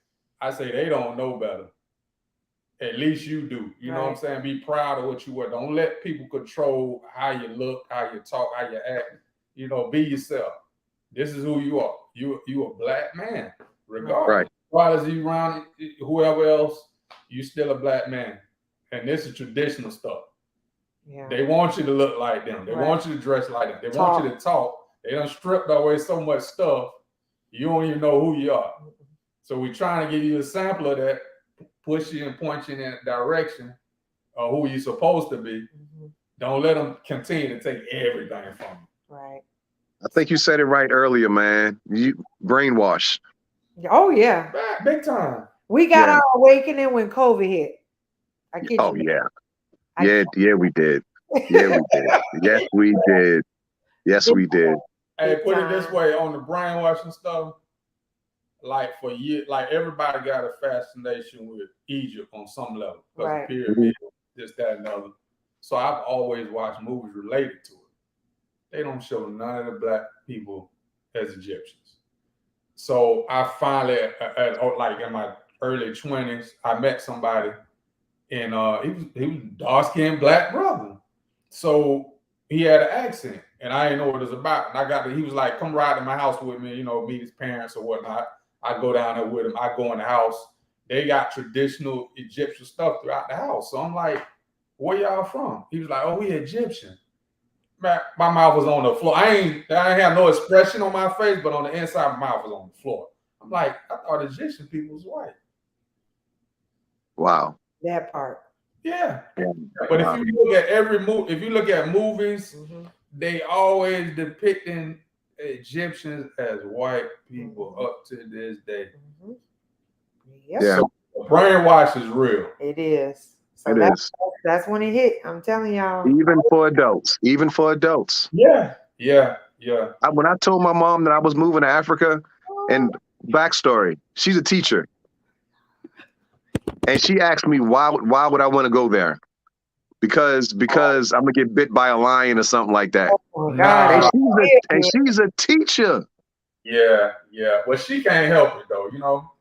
they don't know better. At least you do. You know what I'm saying? Be proud of what you were. Don't let people control how you look, how you talk, how you act. You know, be yourself. This is who you are. You a black man, regardless. Regardless you around whoever else, you still a black man. And this is traditional stuff. Yeah. They want you to look like them. They want you to dress like them. They want you to talk. They done stripped away so much stuff, you don't even know who you are. So we're trying to give you a sample of that, push you and point you in that direction of who you're supposed to be. Mm-hmm. Don't let them continue to take everything from you. Right. I think you said it right earlier, man. You brainwash. Oh yeah, big time. We got our awakening when COVID hit. Yeah, we did. Yeah, we did. Yes, we did. Yes, we did. Hey, put it this way, on the brainwashing stuff, like for years, like everybody got a fascination with Egypt on some level. Because of pyramid, this, that, and the other. So I've always watched movies related to it. They don't show none of the black people as Egyptians. So I finally, like in my early 20s, I met somebody, and he was dark-skinned black brother. So he had an accent, and I didn't know what it was about. And he was like, come ride to my house with me, meet his parents or whatnot. I go down there with him. I go in the house. They got traditional Egyptian stuff throughout the house. So I'm like, where y'all from? He was like, oh, we Egyptian. My mouth was on the floor. I ain't have no expression on my face, but on the inside, my mouth was on the floor. I'm like, I thought Egyptian people was white. Wow. That part. Yeah. But if you look at if you look at movies, they always depicting Egyptians as white people up to this day. Yep. Yeah. So brainwash is real. It is. So it is. That's when it hit. I'm telling y'all. Even for adults. Yeah. When I told my mom that I was moving to Africa, and backstory, she's a teacher. And she asked me, why would I want to go there? Because I'm going to get bit by a lion or something like that. Oh, God. And she's a teacher. Yeah. Well, she can't help it, though.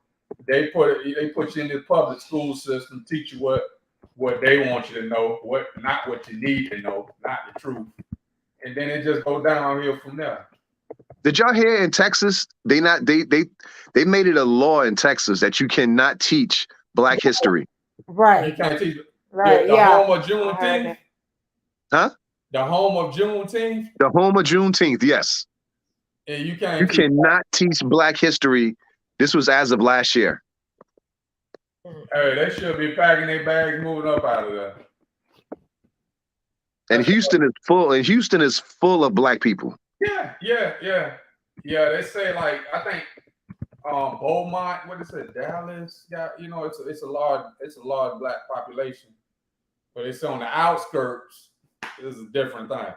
They put you in the public school system, teach you what what they want you to know, not what you need to know, not the truth. And then it just go downhill from there. Did y'all hear in Texas? They made it a law in Texas that you cannot teach Black history. You can't teach Right. the home of Juneteenth. Huh? The home of Juneteenth. The home of Juneteenth, yes. And you can't. You cannot teach Black history. This was as of last year. Hey, they should be packing their bags, moving up out of there. And Houston is full. And Houston is full of Black people. Yeah. They say like I think Beaumont, what is it, Dallas? Yeah, it's a large Black population, but it's on the outskirts. It's a different thing.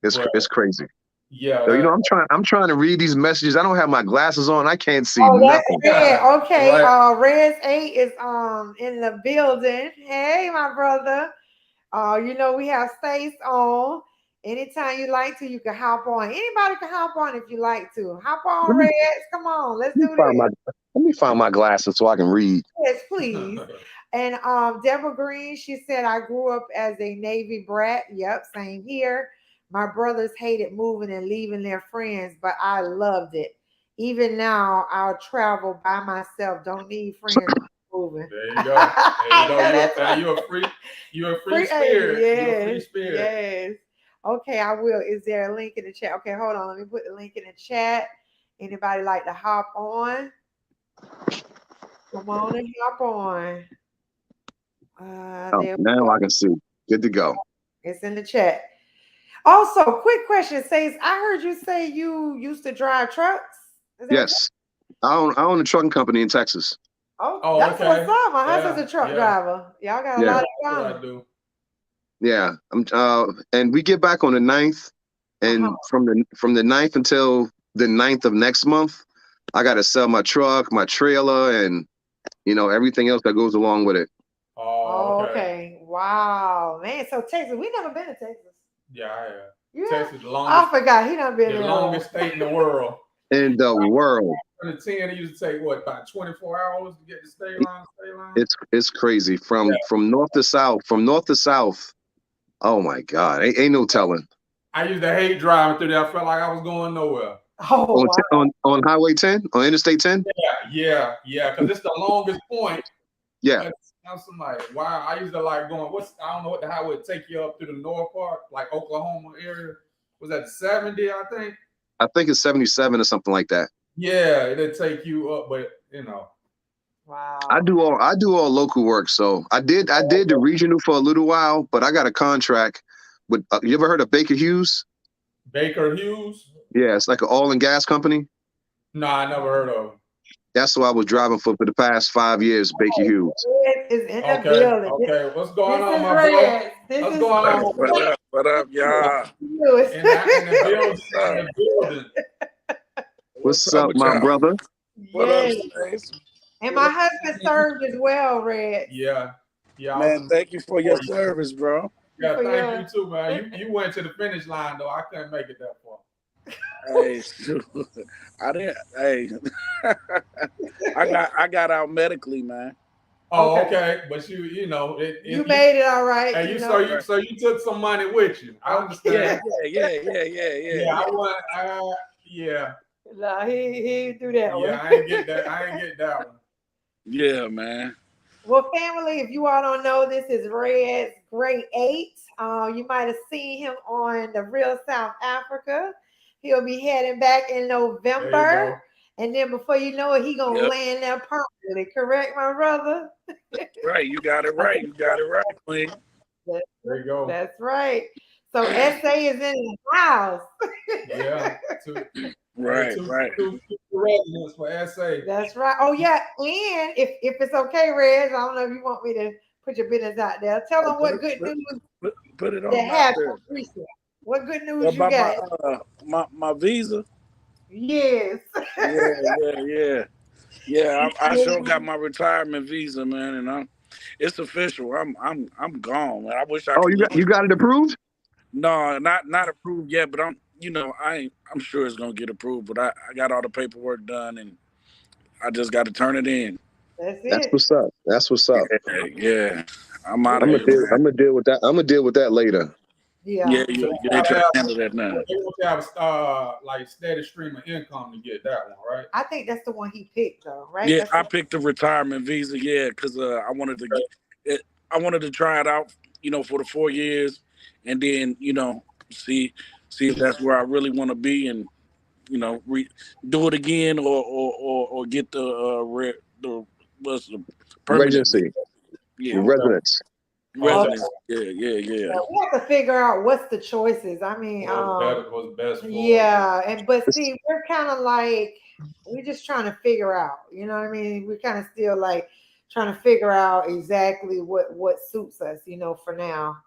It's crazy. Yeah. So, I'm trying to read these messages. I don't have my glasses on. I can't see nothing. Red. Okay. Right. Res 8 is in the building. Hey, my brother. We have Stacy on. Anytime you like to, you can hop on. Anybody can hop on if you like to. Hop on, Reds. Come on, let's do this. Let me find my glasses so I can read. Yes, please. And Deborah Green, she said, I grew up as a Navy brat. Yep, same here. My brothers hated moving and leaving their friends, but I loved it. Even now, I'll travel by myself. Don't need friends moving. There you go. You're a free spirit. Yes, you're a free spirit. Yes. Okay, I will. Is there a link in the chat? Okay, hold on. Let me put the link in the chat. Anybody like to hop on? Come on and hop on. Now I can see. Good to go. It's in the chat. Also, quick question, Says, I heard you say you used to drive trucks. Yes. I own a trucking company in Texas. Oh, that's okay. what's up. My husband's a truck driver. Y'all got a lot of fun. I do. Yeah. And we get back on the 9th. And from the 9th until the 9th of next month, I got to sell my truck, my trailer, and everything else that goes along with it. Oh, okay. Wow, man. So Texas, we never been to Texas. Yeah, I have. Yeah. Texas, the longest. I forgot he done been the there. longest state in the world. In the world. From the 10, it used to take about 24 hours to get to state line. It's crazy from north to south. From north to south. Oh my God, ain't no telling. I used to hate driving through there. I felt like I was going nowhere. Oh, on Highway 10, on Interstate 10. Yeah, because it's the longest point. Yeah. I'm like, wow. I used to like going. I don't know what the highway would take you up to the north part, like Oklahoma area. Was that 70? I think. I think it's 77 or something like that. Yeah, it'd take you up, but Wow. I do all local work. So I did the regional for a little while, but I got a contract with. You ever heard of Baker Hughes? Baker Hughes? Yeah, it's like an oil and gas company. No, I never heard of it. That's what I was driving for the past 5 years, Baker Hughes. Is in the building. Okay, what's going on, my bro? What's going on? What up, y'all? In the building. What's up, my brother? What up, Stacy? And my husband served as well, Red. Yeah. Man, thank you for your service, bro. Yeah, thank you too, man. You went to the finish line though. I couldn't make it that far. Hey, I didn't. Hey, I got out medically, man. Oh, okay. But you made it all right. Hey, so you took some money with you. I understand. Yeah. Yeah, I want. Yeah. No, he didn't do that one. Yeah, I ain't get that one. Yeah, man. Well, family, if you all don't know, this is Red's grade 8. You might have seen him on the Real South Africa. He'll be heading back in November. And then before you know it, he gonna land there permanently. Correct, my brother? Right, you got it right. You got it right, Queen. There you go. That's right. So SA is in the house. Yeah. Right. Two residents for SA. That's right. Oh yeah, and if it's okay, Reg, I don't know if you want me to put your business out there. Tell them what good news put it on that happened there. recently. What good news you got? My visa. Yes. Yeah. I sure got my retirement visa, man, and it's official. I'm gone, man. I wish I. Oh, you got it approved? No, not approved yet, but I'm sure it's gonna get approved. But I got all the paperwork done, and I just got to turn it in. That's That's it. what's up. That's what's up. Yeah. I'm out I'm of gonna here, man. deal with that. I'm gonna deal with that later. Yeah. Yeah, So you ain't trying to handle that now. they want to have like steady stream of income to get that one, right? I think that's the one he picked, though, right? Yeah, That's I picked the retirement visa. Yeah, because I wanted to get it. I wanted to try it out, for the 4 years, and then see if that's where I really want to be, and do it again, or get the what's the permanent visa. Residency, Yeah, residence. residence. Yeah. we have to figure out what's the choices. I mean, What's best for yeah, but see, we're kind of like we're just trying to figure out. You know what I mean? We're kind of still like trying to figure out exactly what suits us. For now.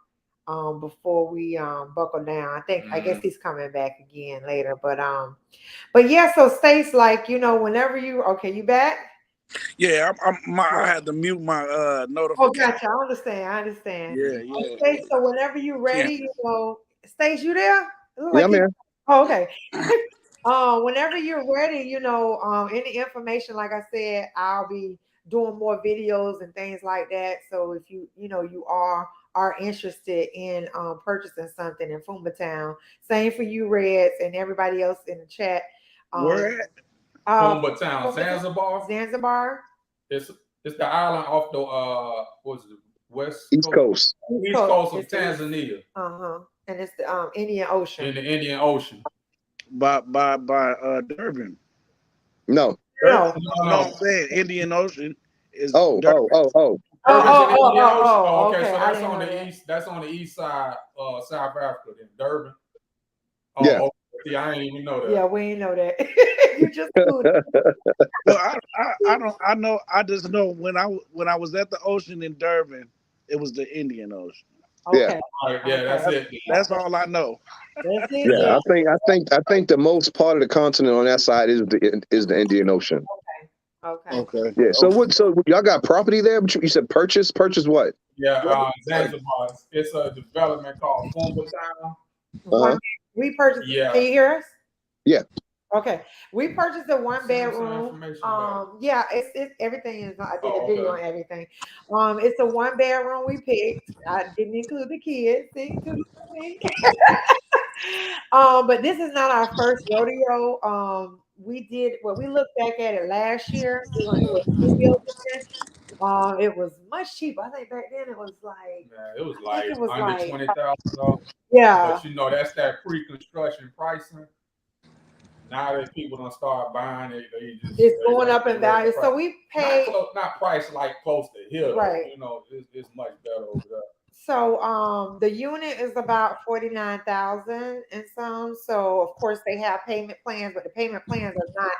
Before we buckle down. I guess he's coming back again later. But yeah, so Stace, like, whenever you back? Yeah, I had to mute my Oh, notification. gotcha. I understand. Yeah. Stace, so whenever you ready, Stace, you there? Look Yeah, like man. Oh, okay. Whenever you're ready, any information, like I said, I'll be doing more videos and things like that. So if you are interested in purchasing something in Town, same for you, Reds, and everybody else in the chat. Where at? Town, Zanzibar. Zanzibar. It's the island off the what's it, west East Coast. East coast of Tanzania. And it's the Indian Ocean. In the Indian Ocean. By Durban. No. No. I'm saying Indian Ocean is Oh. Durban. Okay, so that's on the east. That's on the east side, South Africa, then Durban. Yeah. Okay. See, I ain't even know that. Yeah, we ain't know that. You just cool. Well, I know. I just know when I was at the ocean in Durban, it was the Indian Ocean. Okay. All right, that's it. That's all I know. That's it. Yeah, I think the most part of the continent on that side is the Indian Ocean. Okay. Yeah. So y'all got property there? But you said purchase what? Yeah, Zanzibar. It's a development called Uh-huh. We purchased. Yeah. Can you hear us? Yeah. Okay. We purchased a 1-bedroom. Yeah, it's everything is. I did a video on everything. It's a 1-bedroom we picked. I didn't include the kids. But this is not our first rodeo. We looked back at it last year. We were gonna do a studio again. It was much cheaper. I think back then it was like under $20,000. Yeah. But that's that pre-construction pricing. Now that people don't start buying it, it's going up in value. So we paid not price like close to here, right? It's much better over there. So the unit is about 49,000 and some. So of course they have payment plans, but the payment plans are not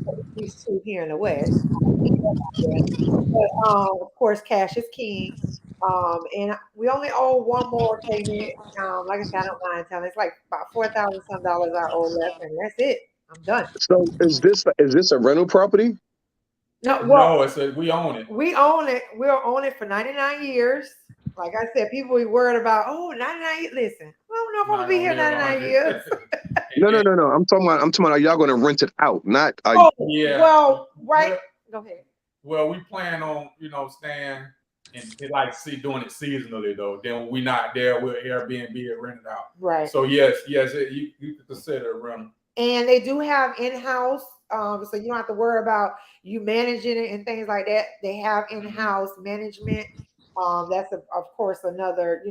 what we used to here in the West. But of course cash is king. And we only owe one more payment. Like I said, I don't mind telling. It's like about $4,000 some I owe left, and that's it. I'm done. So is this a rental property? No, we own it. We own it. We'll own it for 99 years. Like I said, people be worried about 99 years. Listen, I don't know if I'm gonna be here 99 years. No. I'm talking about are y'all gonna rent it out? Not yeah. Well, right. Go ahead. Well, we plan on, staying and doing it seasonally though. Then when we not there, we'll Airbnb it, rent it out. Right. So you could consider a rental. And they do have in-house, so you don't have to worry about you managing it and things like that. They have in-house management. That's of course another,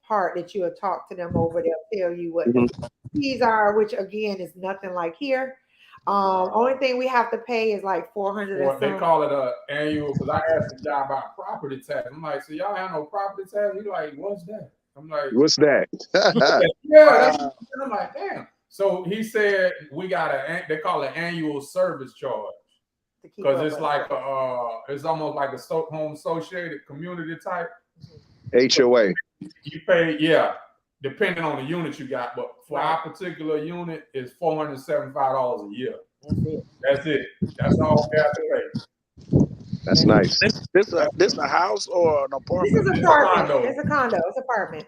part that you'll talk to them over. They'll tell you what the fees are, which again is nothing like here. Only thing we have to pay is like $400. They call it a annual. Because I asked the guy about property tax. I'm like, so y'all have no property tax? He's like, what's that? I'm like, what's that? Yeah. I'm like, damn. So he said we got they call it annual service charge because it's like it's almost like a home associated community type HOA. You pay, depending on the unit you got, but for our particular unit, it's $475 a year. That's it. That's all we have to pay. That's nice. This a house or an apartment? This is an apartment. It's a condo. It's an apartment.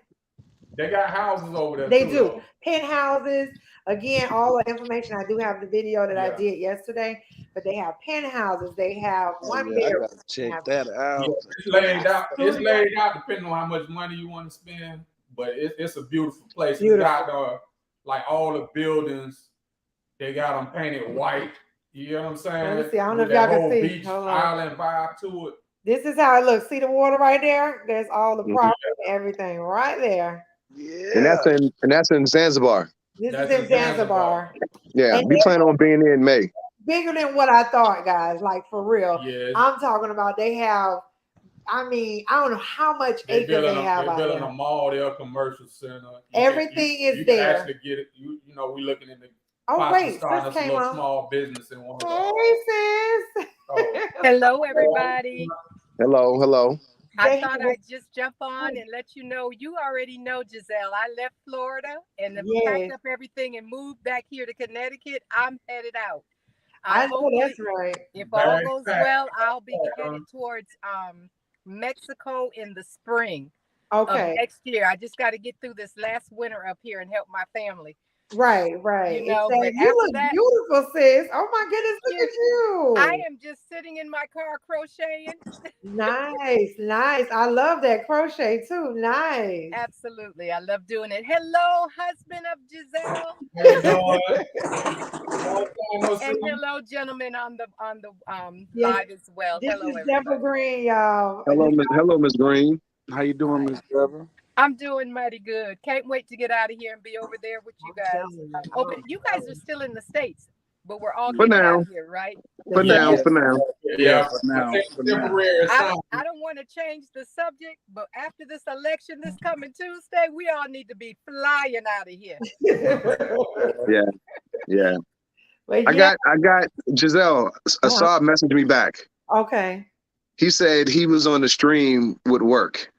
They got houses over there They too, do. though. Penthouses. Again, all the information. I do have the video that I Yeah. did yesterday, but they have penthouses. They have Oh, one yeah, I bedroom. gotta check have that Yeah, out. it's laid out. It's studio. laid out depending on how much money you want to spend. But it's a beautiful place. Beautiful. It's got like all the buildings. They got them painted white. You know what I'm saying? Let me see. I don't know With if y'all that can whole see. beach Hold on. island vibe to it. This is how it looks. See the water right there? There's all the Mhm. property and everything right there. And Yeah. that's in Zanzibar. This That's is in in Zanzibar. Zanzibar. Yeah, And we they plan on being there in May. bigger than what I thought, guys. Like for real. Yeah. I'm talking about they have, I mean, I don't know how much They acres they have They're out building there. a mall there, a commercial center. Everything is you there. can actually get it. You know, we looking in the Oh, possibly wait. starting Sis us a came little on. small business in one of Hey, sis. Oh. Hello, everybody. Hello. I thought I'd just jump on and let you know. You already know, Giselle. I left Florida and packed up everything and moved back here to Connecticut. I'm headed out. I know that's right. If all goes well, I'll be headed towards Mexico in the spring of next year. I just got to get through this last winter up here and help my family. Right. You know, but you look beautiful, sis. Oh my goodness, look at you. I am just sitting in my car crocheting. Nice. I love that crochet too. Nice. Absolutely. I love doing it. Hello, husband of Giselle. And hello, gentlemen on the live as well. This hello, is Deborah Green, y'all. Hello, Miss Green. How you doing, Miss Deborah? I'm doing mighty good. Can't wait to get out of here and be over there with you guys. Oh, but you guys are still in the States, but we're all getting out here, right? For now. Yeah, for now. I don't want to change the subject, but after this election this coming Tuesday, we all need to be flying out of here. Yeah. I got Giselle. Asad messaged me back. Okay. He said he was on the stream with work,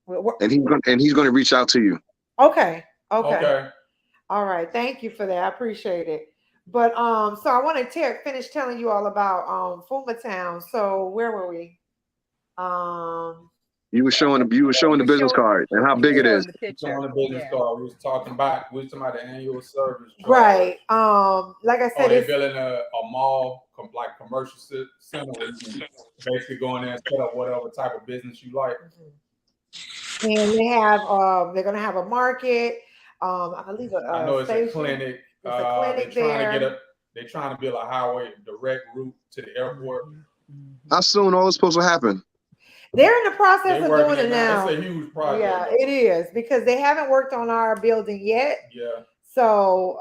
and he's going to reach out to you. Okay. All right. Thank you for that. I appreciate it. But so I want to finish telling you all about Fumatown. So where were we? You were showing the business card and how big it is. Showing the business card. We was talking about the annual service. Right. Like I said, they're building a mall, like commercial center where you can basically go in there and set up whatever type of business you like. And they have they're gonna have a market. I believe I know it's station. a clinic. It's a clinic they're trying to build a highway direct route to the airport. How soon all this supposed to happen? They're in the process of doing it now. It's a huge project. Yeah, it is, because they haven't worked on our building yet. Yeah. So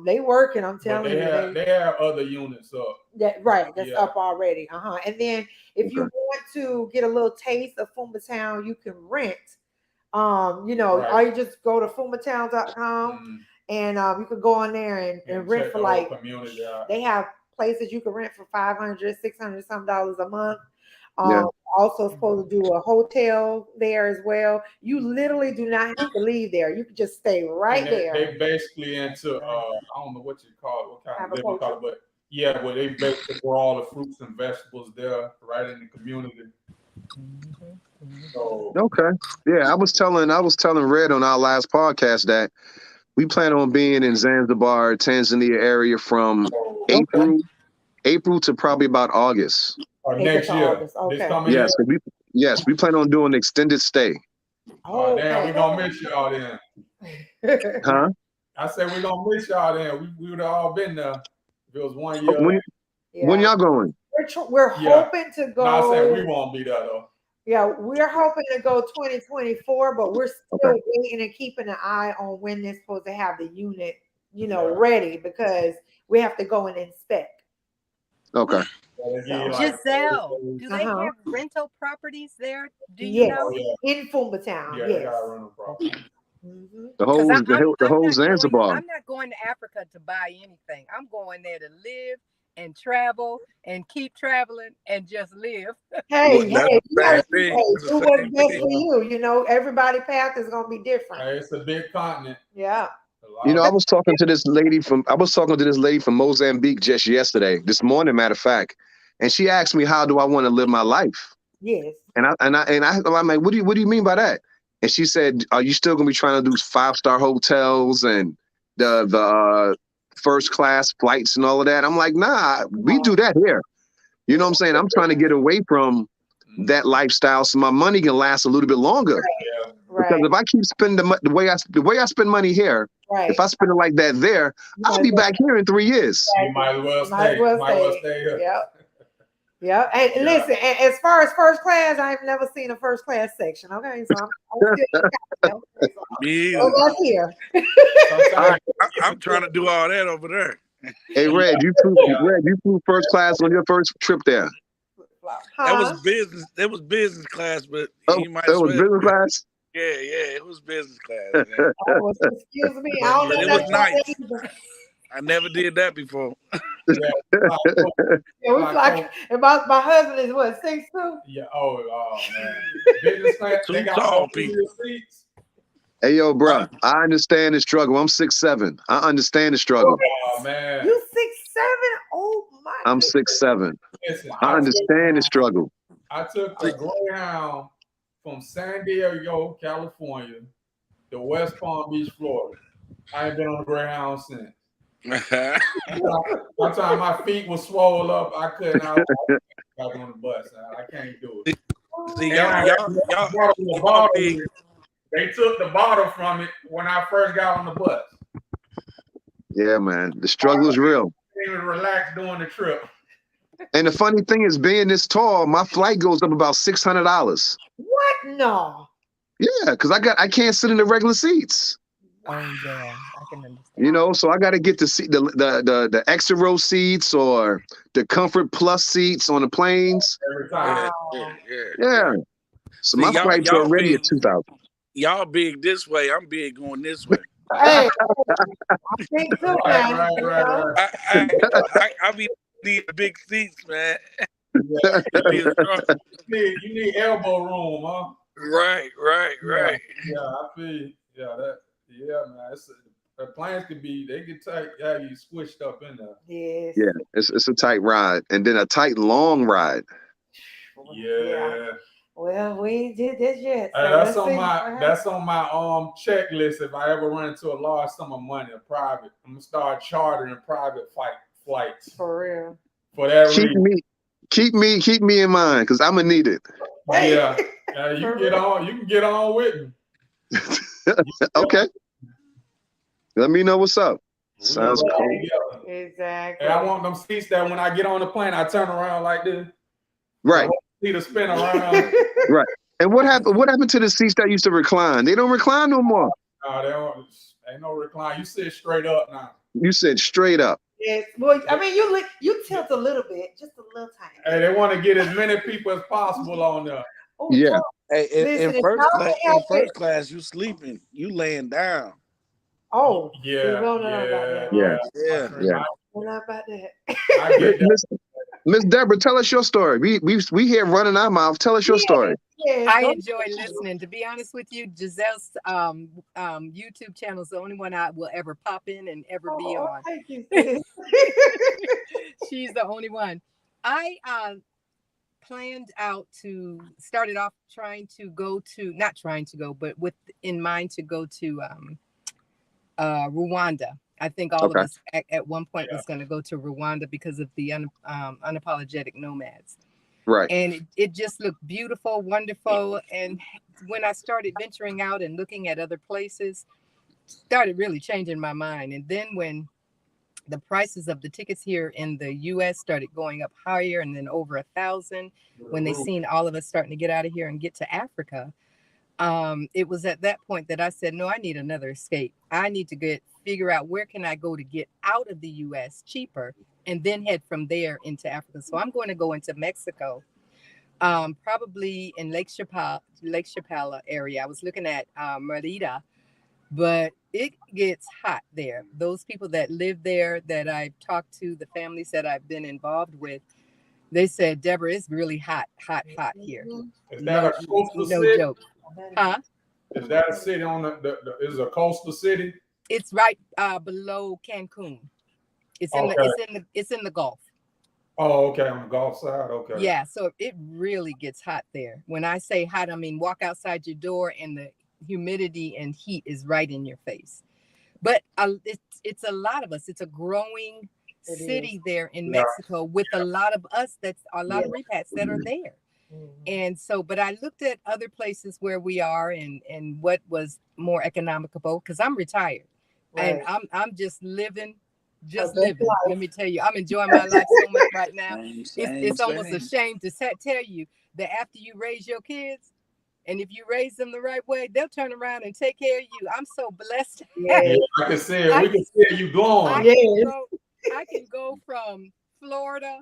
they working. I'm telling you, they have other units up. That's up already. And then if you want to get a little taste of Fumatown, you can rent. Or you just go to fumatown.com and you can go on there and rent for like they have places you can rent for $500, $600 some dollars a month. Also supposed to do a hotel there as well. You literally do not have to leave there. You can just stay right there. They basically into I don't know what you call it, what kind of living you call it, but where they basically grow all the fruits and vegetables there right in the community. So, I was telling Red on our last podcast that we plan on being in Zanzibar, Tanzania area from April to probably about August. Next year. Yes, we plan on doing an extended stay. Oh, damn, we're gonna miss y'all then. Huh? I said we're gonna miss y'all then. We would have all been there if it was 1 year. When y'all going? We're hoping to go. No, I said we won't be there though. Yeah, we're hoping to go 2024, but we're still waiting and keeping an eye on when they're supposed to have the unit, ready, because we have to go and inspect. Okay. Giselle, do they have rental properties there? Do you know? In Fumatown. Yeah, they got rental property. The whole Zanzibar. I'm not going to Africa to buy anything. I'm going there to live and travel and keep traveling and just live. You gotta do what's best for you. Everybody's path is gonna be different. It's a big continent. Yeah. I was talking to this lady from Mozambique just this morning, matter of fact, and she asked me, how do I want to live my life? Yes. And I'm like, what do you mean by that? And she said, "Are you still gonna be trying to do 5-star hotels and the first class flights and all of that?" I'm like, "Nah, we do that here." You know what I'm saying? I'm trying to get away from that lifestyle so my money can last a little bit longer. Because if I keep spending the way I spend money here, if I spend it like that there, I'll be back here in 3 years. You might as well stay. Might as well stay here. Yep. Yeah, and listen, as far as first class, I've never seen a first class section. Okay, so I'm still here. I'm trying to do all that over there. Hey, Red, you flew first class on your first trip there. That was business. That was business class, but you might as well. It was business class. Yeah, it was business class. Man. Excuse me, I don't know. It was nice. I never did that before. And my husband is what, 6'2"? Yeah. Oh man. Business class. Too tall people. Hey yo, bro, I understand the struggle. I'm 6'7". I understand the struggle. Oh man. You 6'7"? Oh my. I'm 6'7". Listen, I understand the struggle. I took a Greyhound from San Diego, California, to West Palm Beach, Florida. I ain't been on a Greyhound since. One time my feet were swollen up. I couldn't. I got on the bus. I can't do it. See, y'all big. They took the bottle from it when I first got on the bus. Yeah, man. The struggle is real. I didn't even relax during the trip. And the funny thing is, being this tall, my flight goes up about $600. What? No. Yeah, because I can't sit in the regular seats. Oh yeah, I can understand. You know, so I got to get the seat, the extra row seats or the Comfort Plus seats on the planes. Every time. Yeah. So my flight's already at 2,000. Y'all big this way. I'm big going this way. Hey, I think so, man. I be need big seats, man. Yeah. You need elbow room, huh? Right. Yeah, I feel. Yeah, man. The planes could be. They could have you squished up in there. Yes. Yeah, it's a tight ride, and then a tight long ride. Yeah. Well, we did this yet. So that's on my checklist. If I ever run into a large sum of money, I'm gonna start chartering private flights. For real. For that reason. Keep me in mind, because I'm gonna need it. Yeah. You can get on with me. Okay. Let me know what's up. Sounds cool. Exactly. And I want them seats that when I get on the plane, I turn around like this. Right. See the spin around. Right. And what happened to the seats that used to recline? They don't recline no more. No, they don't. Ain't no recline. You sit straight up now. You sit straight up. Yes. Well, I mean, you tilt a little bit, just a little tiny. Hey, they want to get as many people as possible on there. Oh, yeah. Hey, in first class, you sleeping, you laying down. Oh, yeah. Yeah. Not about that. I get that. Miss Deborah, tell us your story. We here running our mouth. Tell us your story. Yeah, I enjoy listening. To be honest with you, Giselle's YouTube channel is the only one I will ever pop in and ever be on. Thank you. She's the only one. I started off but with in mind to go to Rwanda. I think all of us at one point was going to go to Rwanda because of the unapologetic nomads. Right. And it just looked beautiful, wonderful. And when I started venturing out and looking at other places, started really changing my mind. And then when the prices of the tickets here in the U.S. started going up higher and then over 1,000, when they seen all of us starting to get out of here and get to Africa, it was at that point that I said, no, I need another escape. I need to figure out where can I go to get out of the U.S. cheaper and then head from there into Africa. So I'm going to go into Mexico, probably in Lake Chapala area. I was looking at Merida, but it gets hot there. Those people that live there that I've talked to, the families that I've been involved with, they said, Deborah, it's really hot here. Is that a coastal city? No joke. Huh? Is that a city on is a coastal city? It's right below Cancun. It's in the Gulf. Oh, okay, on the Gulf side. Okay. Yeah, so it really gets hot there. When I say hot, I mean walk outside your door and humidity and heat is right in your face. But it's a lot of us. It's a growing city there in Mexico with a lot of us. That's a lot of repats that are there. And so, but I looked at other places where we are and what was more economical, because I'm retired and I'm just living. Let me tell you, I'm enjoying my life so much right now. It's almost a shame to tell you that after you raise your kids, and if you raise them the right way, they'll turn around and take care of you. I'm so blessed. Yeah, I can see it. We can see you glowing. I can go from Florida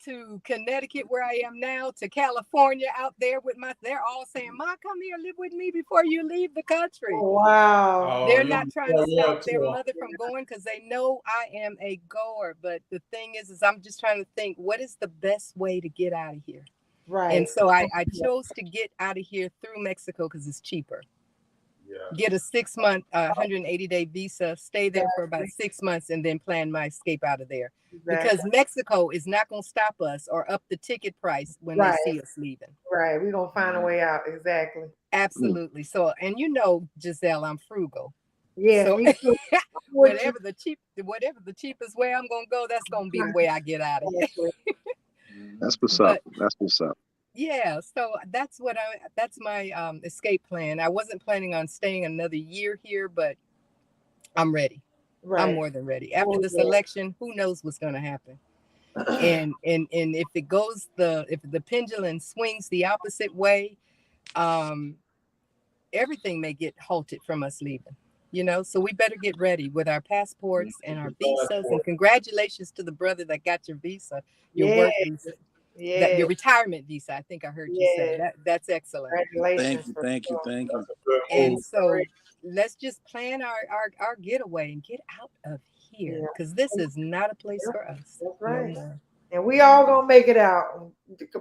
to Connecticut, where I am now, to California out there with they're all saying, Ma, come here, live with me before you leave the country. Wow. They're not trying to stop their mother from going because they know I am a goer. But the thing is I'm just trying to think, what is the best way to get out of here? Right. And so I chose to get out of here through Mexico because it's cheaper. Get a 6-month, 180-day visa, stay there for about 6 months, and then plan my escape out of there. Because Mexico is not going to stop us or up the ticket price when they see us leaving. Right. We're going to find a way out. Exactly. Absolutely. So, and Giselle, I'm frugal. Yeah. So whatever the cheapest way I'm going to go, that's going to be the way I get out of here. That's what's up. That's what's up. Yeah, so that's my escape plan. I wasn't planning on staying another year here, but I'm ready. I'm more than ready. After this election, who knows what's going to happen? And if it goes if the pendulum swings the opposite way, everything may get halted from us leaving. So we better get ready with our passports and our visas. And congratulations to the brother that got your visa, your work visa. Your retirement visa, I think I heard you say that's excellent. Thank you. And so let's just plan our getaway and get out of here, because this is not a place for us. That's right. No, and we all gonna make it out.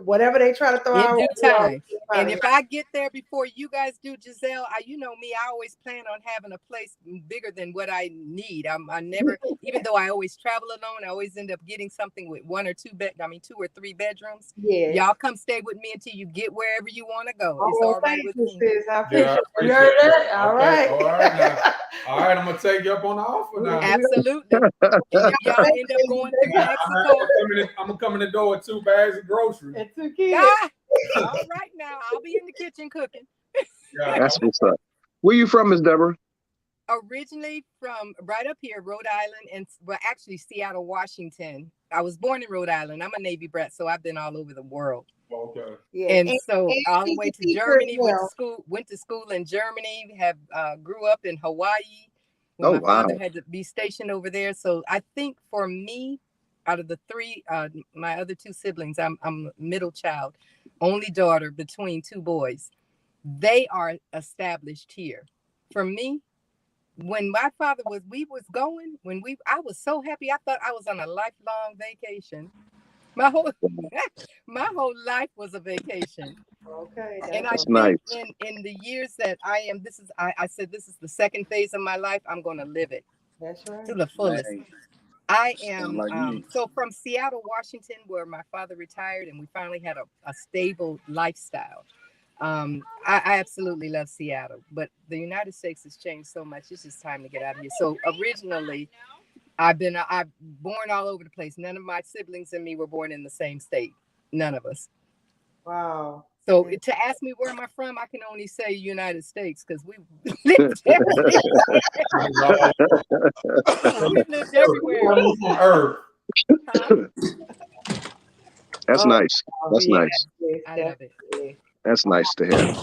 Whatever they try to throw out in due time. And if I get there before you guys do, Giselle, you know me, I always plan on having a place bigger than what I need. I never, even though I always travel alone, I always end up getting something with 1 or 2 2 or 3 bedrooms. Yeah. Y'all come stay with me until you get wherever you want to go. It's all right with me. You heard that? All right. All right now. All right, I'm gonna take you up on the offer now. Absolutely. And if y'all end up going through Mexico, I'm gonna come in the door with 2 bags of groceries. And 2 kids. All right now, I'll be in the kitchen cooking. That's what's up. Where you from, Miss Deborah? Originally from right up here, Rhode Island, and actually Seattle, Washington. I was born in Rhode Island. I'm a Navy brat, so I've been all over the world. Okay. Yeah. And so all the way to Germany, went to school in Germany, grew up in Hawaii. My father had to be stationed over there. So I think for me, out of the 3, my other 2 siblings, I'm a middle child, only daughter between 2 boys. They are established here. For me, when my father was going, I was so happy. I thought I was on a lifelong vacation. My whole life was a vacation. Okay. And I think in the years that I said this is the second phase of my life, I'm going to live it. That's right. To the fullest. Nice. I am so from Seattle, Washington, where my father retired, and we finally had a stable lifestyle. I absolutely love Seattle, but the United States has changed so much. It's just time to get out of here. So originally, I've born all over the place. None of my siblings and me were born in the same state. None of us. Wow. So to ask me where am I from, I can only say United States, because we lived everywhere. We lived everywhere. On Earth. That's nice. That's nice. I love it. That's nice to hear.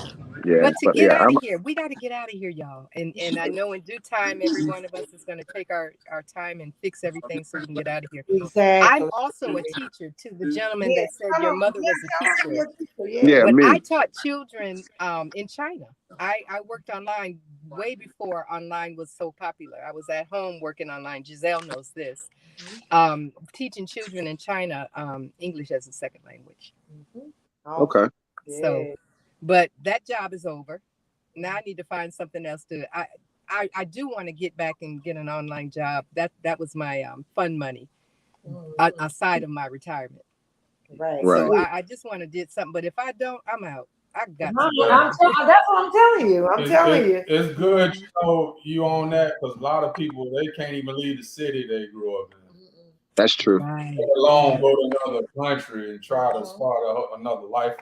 Yeah, but to get out of here, we got to get out of here, y'all. And I know in due time, every one of us is going to take our time and fix everything so we can get out of here. Exactly. I'm also a teacher, to the gentleman that said your mother was a teacher. Yeah, but me. I taught children in China. I worked online way before online was so popular. I was at home working online. Giselle knows this. Teaching children in China English as a second language. Okay. So, but that job is over. Now I need to find something else to. I do want to get back and get an online job. That was my fun money aside of my retirement. Right. So I just want to do something. But if I don't, I'm out. I got No, to go. that's what I'm telling you. I'm telling you. It's good, you on that, because a lot of people, they can't even leave the city they grew up in. That's true. Right. Let alone go to another country and try to start another life.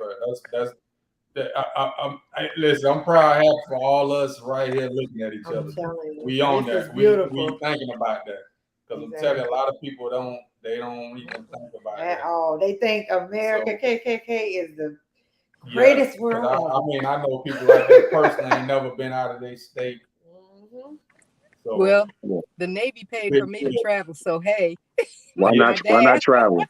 Listen, I'm proud for all us right here looking at each other. We on that. We thinking about that. Because I'm telling you, a lot of people don't even think about at that. all. They think America KKK is the greatest world. I know people like that personally ain't never been out of their state. So, well, the Navy paid for me to travel, so hey, why not travel?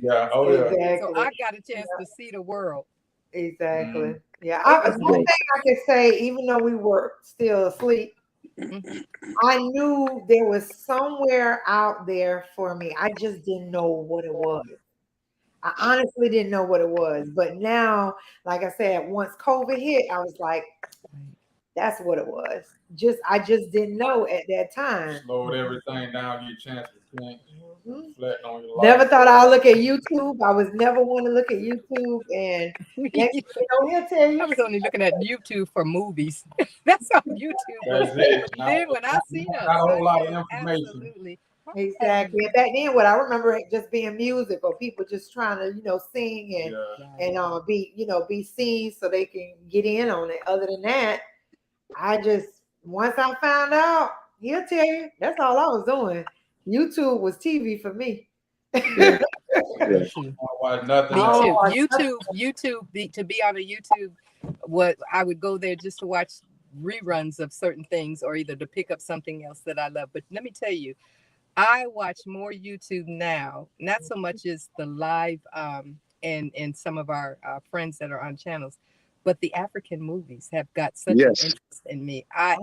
Yeah, exactly. So I got a chance to see the world. Exactly. Yeah. One thing I can say, even though we were still asleep, I knew there was somewhere out there for me. I just didn't know what it was. I honestly didn't know what it was. But now, like I said, once COVID hit, I was like, that's what it was. I just didn't know at that time. Slowed everything down, get a chance to think, reflect on your life. Never thought I'd look at YouTube. I was never one to look at YouTube, and he'll tell you. I was only looking at YouTube for movies. That's on YouTube. That's it. Then when I seen us, not a whole lot of information. Absolutely. Exactly. And back then, what I remember just being music or people just trying to, sing and be seen so they can get in on it. Other than that, once I found out, he'll tell you, that's all I was doing. YouTube was TV for me. Me too. YouTube, to be on a YouTube, I would go there just to watch reruns of certain things or either to pick up something else that I love. But let me tell you, I watch more YouTube now, not so much as the live and some of our friends that are on channels, but the African movies have got such an interest in me. I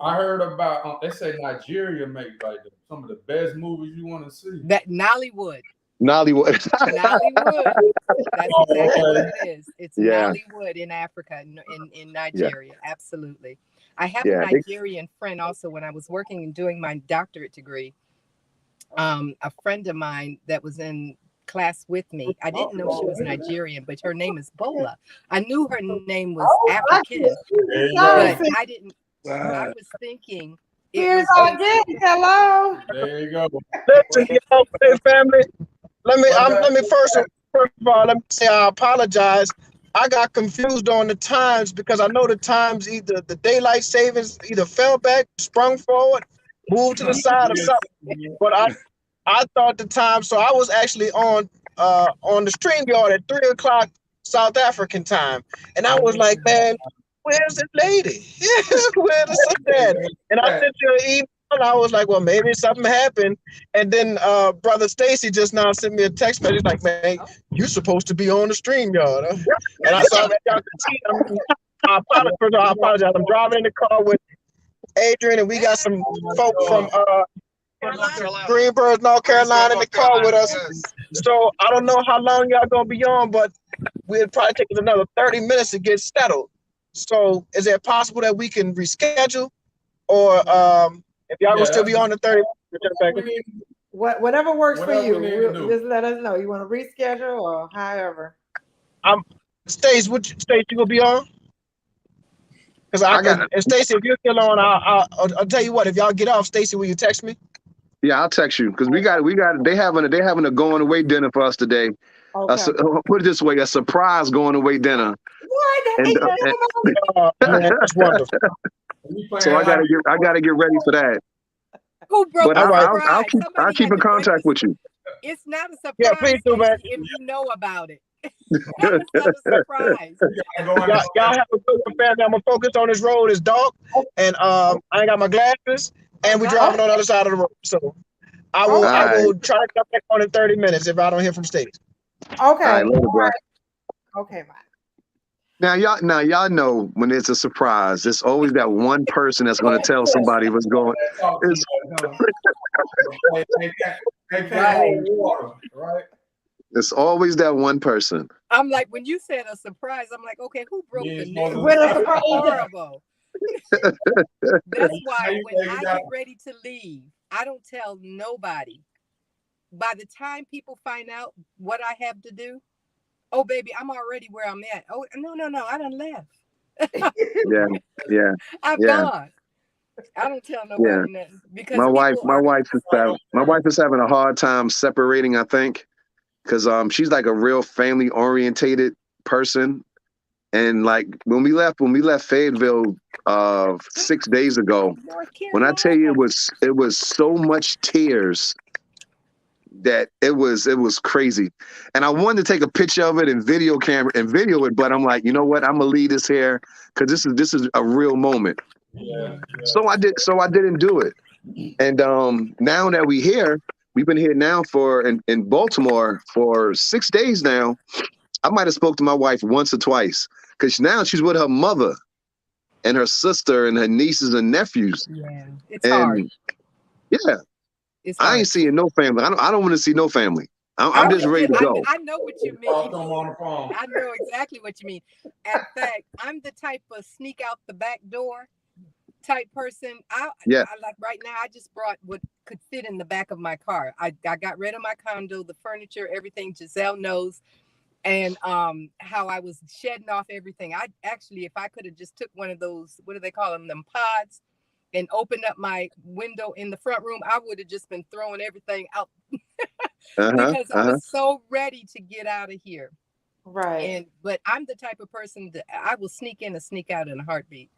heard about, they say Nigeria makes like some of the best movies you want to see. That Nollywood. Nollywood. That's exactly what it is. It's Nollywood in Africa, in Nigeria. Yeah. Absolutely. I have a Nigerian friend also. When I was working and doing my doctorate degree, a friend of mine that was in class with me, I didn't know she was Nigerian, but her name is Bola. I knew her name was African, but I didn't. I was thinking. Here's hello. There you go. Listen, hey, family. Let me first of all, let me say I apologize. I got confused on the times because I know the times either the daylight savings either fell back, sprung forward, moved to the side or something. But I thought the time, so I was actually on the StreamYard at 3:00 South African time, and I was like, man, where's this lady? Where's the sister? And I sent you an email. And I was like, well, maybe something happened. And then brother Stacy just now sent me a text message like, man, you're supposed to be on the StreamYard. Huh? And I saw that y'all could see. I apologize. I'm driving in the car with Adrienne, and we got some folk from Greenburgh, North Carolina in the car with us. So I don't know how long y'all gonna be on, but we'll probably take another 30 minutes to get settled. So is it possible that we can reschedule, or if y'all will still be on the 30 minutes? Whatever works for you. Just let us know. You want to reschedule or however. Stacy, you gonna be on? Because and Stacy, if you're still on, I'll tell you what. If y'all get off, Stacy, will you text me? Yeah, I'll text you because we got. They having a going away dinner for us today. Okay. Put it this way, a surprise going away dinner. What? That's wonderful. So I gotta get ready for that. Who broke? But I'll keep in contact with you. It's not a surprise. Yeah, please do, man. If you know about it. That's not a surprise. Y'all have a good one, family. I'm gonna focus on this road. It's dark, and I ain't got my glasses, and we're driving on the other side of the road. So I will try to come back on in 30 minutes if I don't hear from Stacy. Okay. All right, later, bro. Okay, bye. Now y'all know when it's a surprise, there's always that one person that's going to tell somebody what's going. Right. It's always that one person. I'm like, when you said a surprise, I'm like, okay, who broke the news? Horrible. That's why when I get ready to leave, I don't tell nobody. By the time people find out what I have to do, Oh, baby, I'm already where I'm at. Oh, no, I done left. Yeah, yeah, I've yeah, gone. I don't tell yeah. nobody nothing because people My are. wife is having a hard time separating, I think, because she's like a real family orientated person. And like when we left Fayetteville 6 days ago, North when I tell you Carolina. it was so much tears that it was crazy. And I wanted to take a picture of it and video it, but I'm like, you know what? I'm gonna leave this here because this is a real moment. Yeah, So I didn't do it. And now that we've been here now in Baltimore for 6 days now. I might have spoke to my wife once or twice because now she's with her mother and her sister and her nieces and nephews. Yeah, it's hard. And yeah, It's I hard. ain't seeing no family. I don't want to see no family. I'm just ready to go. I know what you mean. Talk to them on the phone. I know exactly what you mean. In fact, I'm the type of sneak out the back door type person. I like right now. I just brought what could fit in the back of my car. I got rid of my condo, the furniture, everything. Giselle knows. And how I was shedding off everything. I actually, if I could have just took one of those, what do they call them pods, and opened up my window in the front room, I would have just been throwing everything out because I was so ready to get out of here. Right. But I'm the type of person that I will sneak in and sneak out in a heartbeat.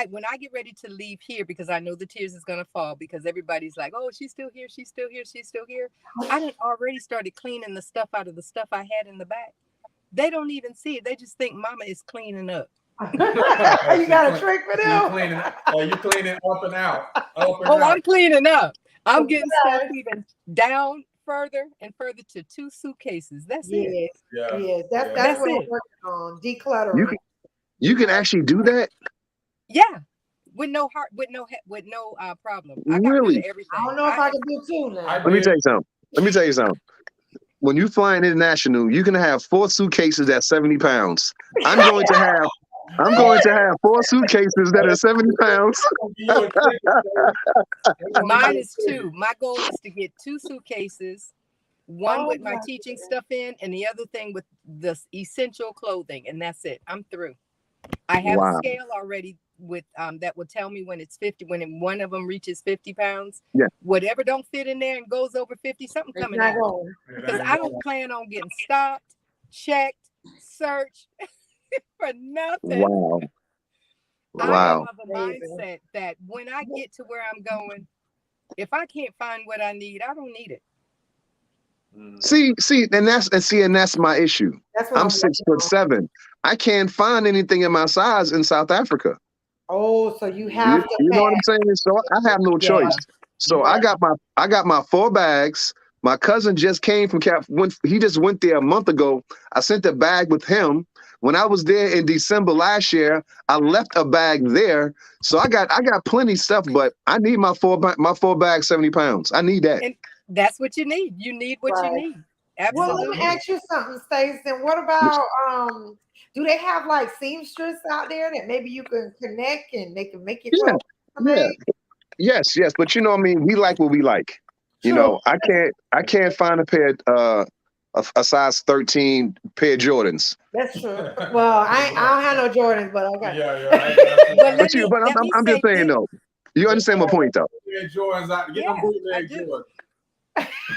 When I get ready to leave here, because I know the tears is going to fall because everybody's like, oh, she's still here. She's still here. She's still here. I done already started cleaning the stuff out of the stuff I had in the back. They don't even see it. They just think mama is cleaning up. You got a trick for them. You cleaning up and out. I'm cleaning up. I'm getting stuff even down further and further to 2 suitcases. That's it. Yes. That's what I'm working on. Decluttering. You can actually do that. Yeah, with no problem. I got rid of everything. I don't know if I can do 2 now. Let me tell you something. When you fly international, you can have 4 suitcases at 70 pounds. I'm going to have 4 suitcases that are 70 pounds. Mine is 2. My goal is to get 2 suitcases, one with my teaching stuff in, and the other thing with the essential clothing, and that's it. I'm through. I have a scale already with that will tell me when it's 50, when one of them reaches 50 pounds. Yeah. Whatever don't fit in there and goes over 50, something coming out. Because I don't plan on getting stopped, checked, searched for nothing. Wow. I am of the mindset that when I get to where I'm going, if I can't find what I need, I don't need it. See, and that's my issue. I'm 6'7". I can't find anything in my size in South Africa. Oh, so you have to. You know what I'm saying? So I have no choice. So I got my 4 bags. My cousin just came from he just went there a month ago. I sent a bag with him. When I was there in December last year, I left a bag there. So I got plenty of stuff, but I need my 4 bags, 70 pounds. I need that. And that's what you need. You need what you need. Absolutely. Well, let me ask you something, Stacy. What about do they have like seamstress out there that maybe you can connect and they can make your clothes? Yes. But you know, I mean, we like what we like. You know, I can't find a pair a size 13 pair of Jordans. That's true. Well, I don't have no Jordans, but okay. I'm just saying though. You understand my point though. Jordans out. Get them bootleg Jordans.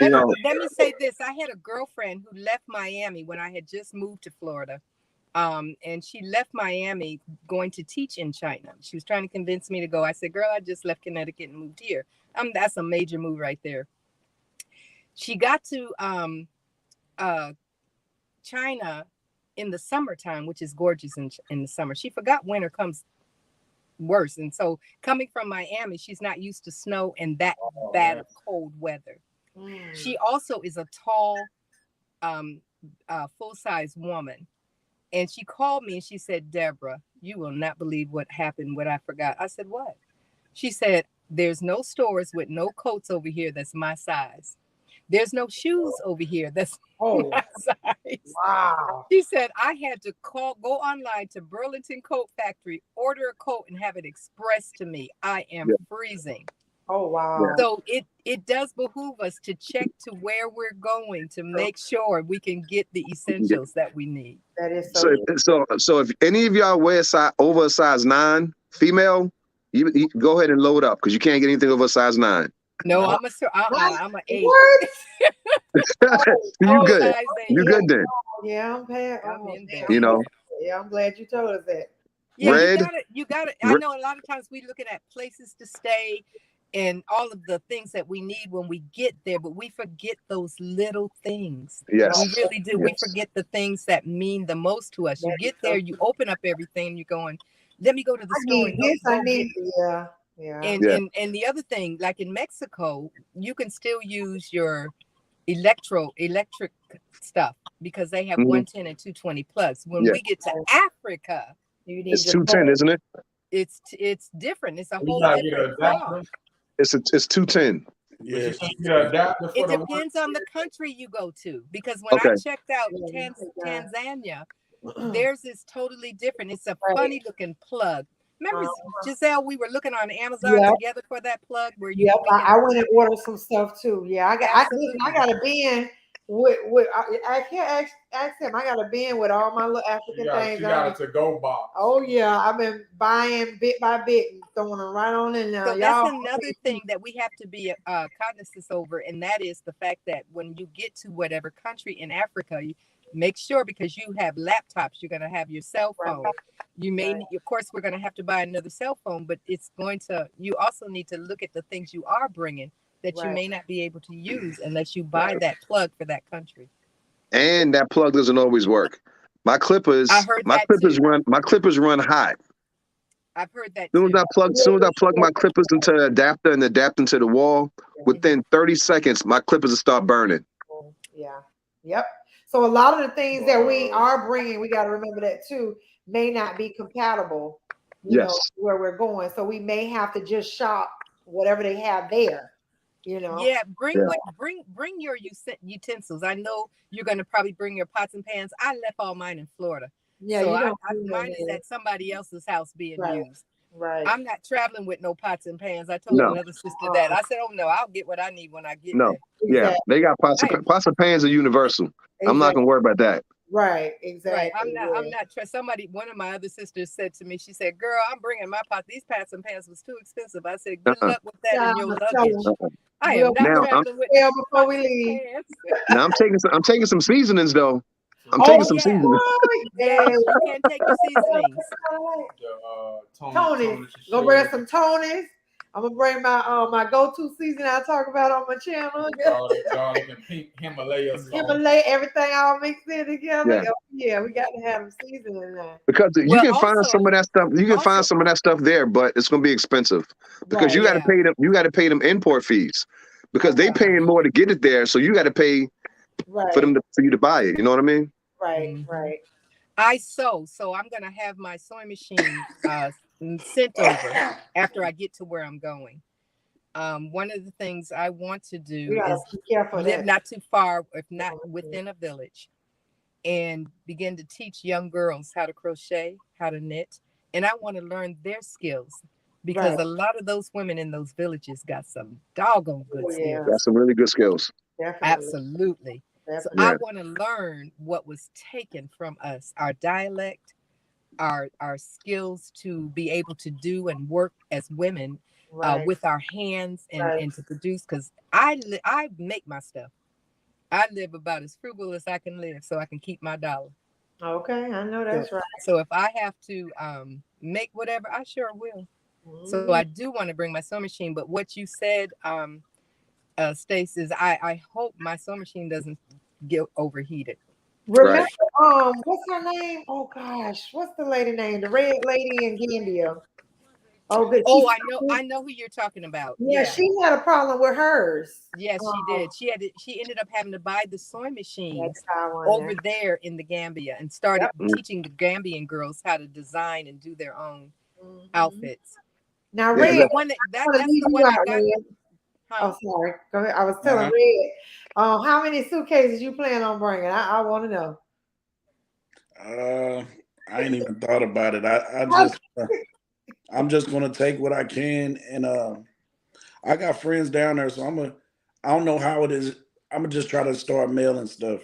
Let me say this. I had a girlfriend who left Miami when I had just moved to Florida. And she left Miami going to teach in China. She was trying to convince me to go. I said, girl, I just left Connecticut and moved here. That's a major move right there. She got to China in the summertime, which is gorgeous in the summer. She forgot winter comes worse. And so coming from Miami, she's not used to snow and that bad of cold weather. She also is a tall, full-size woman. And she called me and she said, Deborah, you will not believe what happened, what I forgot. I said, what? She said, there's no stores with no coats over here that's my size. There's no shoes over here that's my size. Wow. She said, I had to go online to Burlington Coat Factory, order a coat and have it expressed to me. I am freezing. Oh wow. So it does behoove us to check to where we're going to make sure we can get the essentials that we need. That is So, so if any of y'all wear over a size 9, female, you go ahead and load up because you can't get anything over a size 9. No, I'm a 8. What? You good? Size 8. You good then? Yeah, I'm paying. I'm in there. You know. Yeah, I'm glad you told us that. Yeah, Red. you gotta. I know a lot of times we're looking at places to stay and all of the things that we need when we get there, but we forget those little things. Yes. We really do. Yes. We forget the things that mean the most to us. You get there, you open up everything, you're going, let me go to the store. Yeah. And the other thing, like in Mexico, you can still use your electric stuff because they have 110 and 220 plugs. When we get to Africa, it's 210, isn't it? It's different. It's a whole different plug. It's 210. Yeah, it depends on the country you go to. Because when I checked out Tanzania, theirs is totally different. It's a funny looking plug. Remember, Giselle, we were looking on Amazon together for that plug where you. I went and ordered some stuff too. Yeah, I got a bin with I can't ask him. I got a bin with all my little African things. You got a to-go box. Oh yeah, I've been buying bit by bit and throwing them right on in there. So that's another thing that we have to be cognizant over, and that is the fact that when you get to whatever country in Africa, you make sure, because you have laptops, you're going to have your cell phone. You may, of course, we're going to have to buy another cell phone, but you also need to look at the things you are bringing that you may not be able to use unless you buy that plug for that country. And that plug doesn't always work. My clippers run hot. I've heard that. Soon as I plug my clippers into the adapter and adapt into the wall, within 30 seconds, my clippers will start burning. Yeah. Yep. So a lot of the things that we are bringing, we got to remember that too, may not be compatible, you know, where we're going. So we may have to just shop whatever they have there. You know, bring your utensils. I know you're going to probably bring your pots and pans. I left all mine in Florida. Yeah, so mine is at somebody else's house being used. Right. I'm not traveling with no pots and pans. I told another sister that. I said, oh no, I'll get what I need when I get there. Yeah, they got pots and pans are universal. I'm not gonna worry about that. Right, exactly. Right. I'm not. One of my other sisters said to me, she said, girl, I'm bringing my pot. These pots and pans was too expensive. I said, good luck with that in your luggage. I am not traveling with before we leave. Now I'm taking some seasonings though. I'm taking some seasonings. Yeah, you can take your seasonings. Tony's. Go bring some Tony's. I'm gonna bring my go-to season I talk about on my channel. Garlic and pink Himalaya sauce. Everything all mixed in together. Yeah, we got to have them seasoning in there. Because you can find some of that stuff. You can find some of that stuff there, but it's gonna be expensive because you got to pay them. You got to pay them import fees because they paying more to get it there. So you got to pay for you to buy it. You know what I mean? Right. So I'm gonna have my sewing machine sent over after I get to where I'm going. One of the things I want to do is live not too far, if not within a village, and begin to teach young girls how to crochet, how to knit, and I want to learn their skills because a lot of those women in those villages got some doggone good skills. Got some really good skills. Definitely. Absolutely. So I want to learn what was taken from us, our dialect, our skills to be able to do and work as women with our hands and to produce, because I make my stuff. I live about as frugal as I can live so I can keep my dollar. Okay, I know that's right. So if I have to make whatever, I sure will. So I do want to bring my sewing machine, but what you said, Stacy, is I hope my sewing machine doesn't get overheated. Remember, what's her name? Oh gosh, what's the lady name? The red lady in Gambia. Oh, good. I know who you're talking about. Yeah, she had a problem with hers. Yes, she did. She ended up having to buy the sewing machines over there in the Gambia and started teaching the Gambian girls how to design and do their own outfits. Now, Red, that's the one I got. Oh, sorry. Go ahead. I was telling Red, how many suitcases you plan on bringing? I want to know. I ain't even thought about it. I'm just gonna take what I can, and I got friends down there, so I don't know how it is. I'm gonna just try to start mailing stuff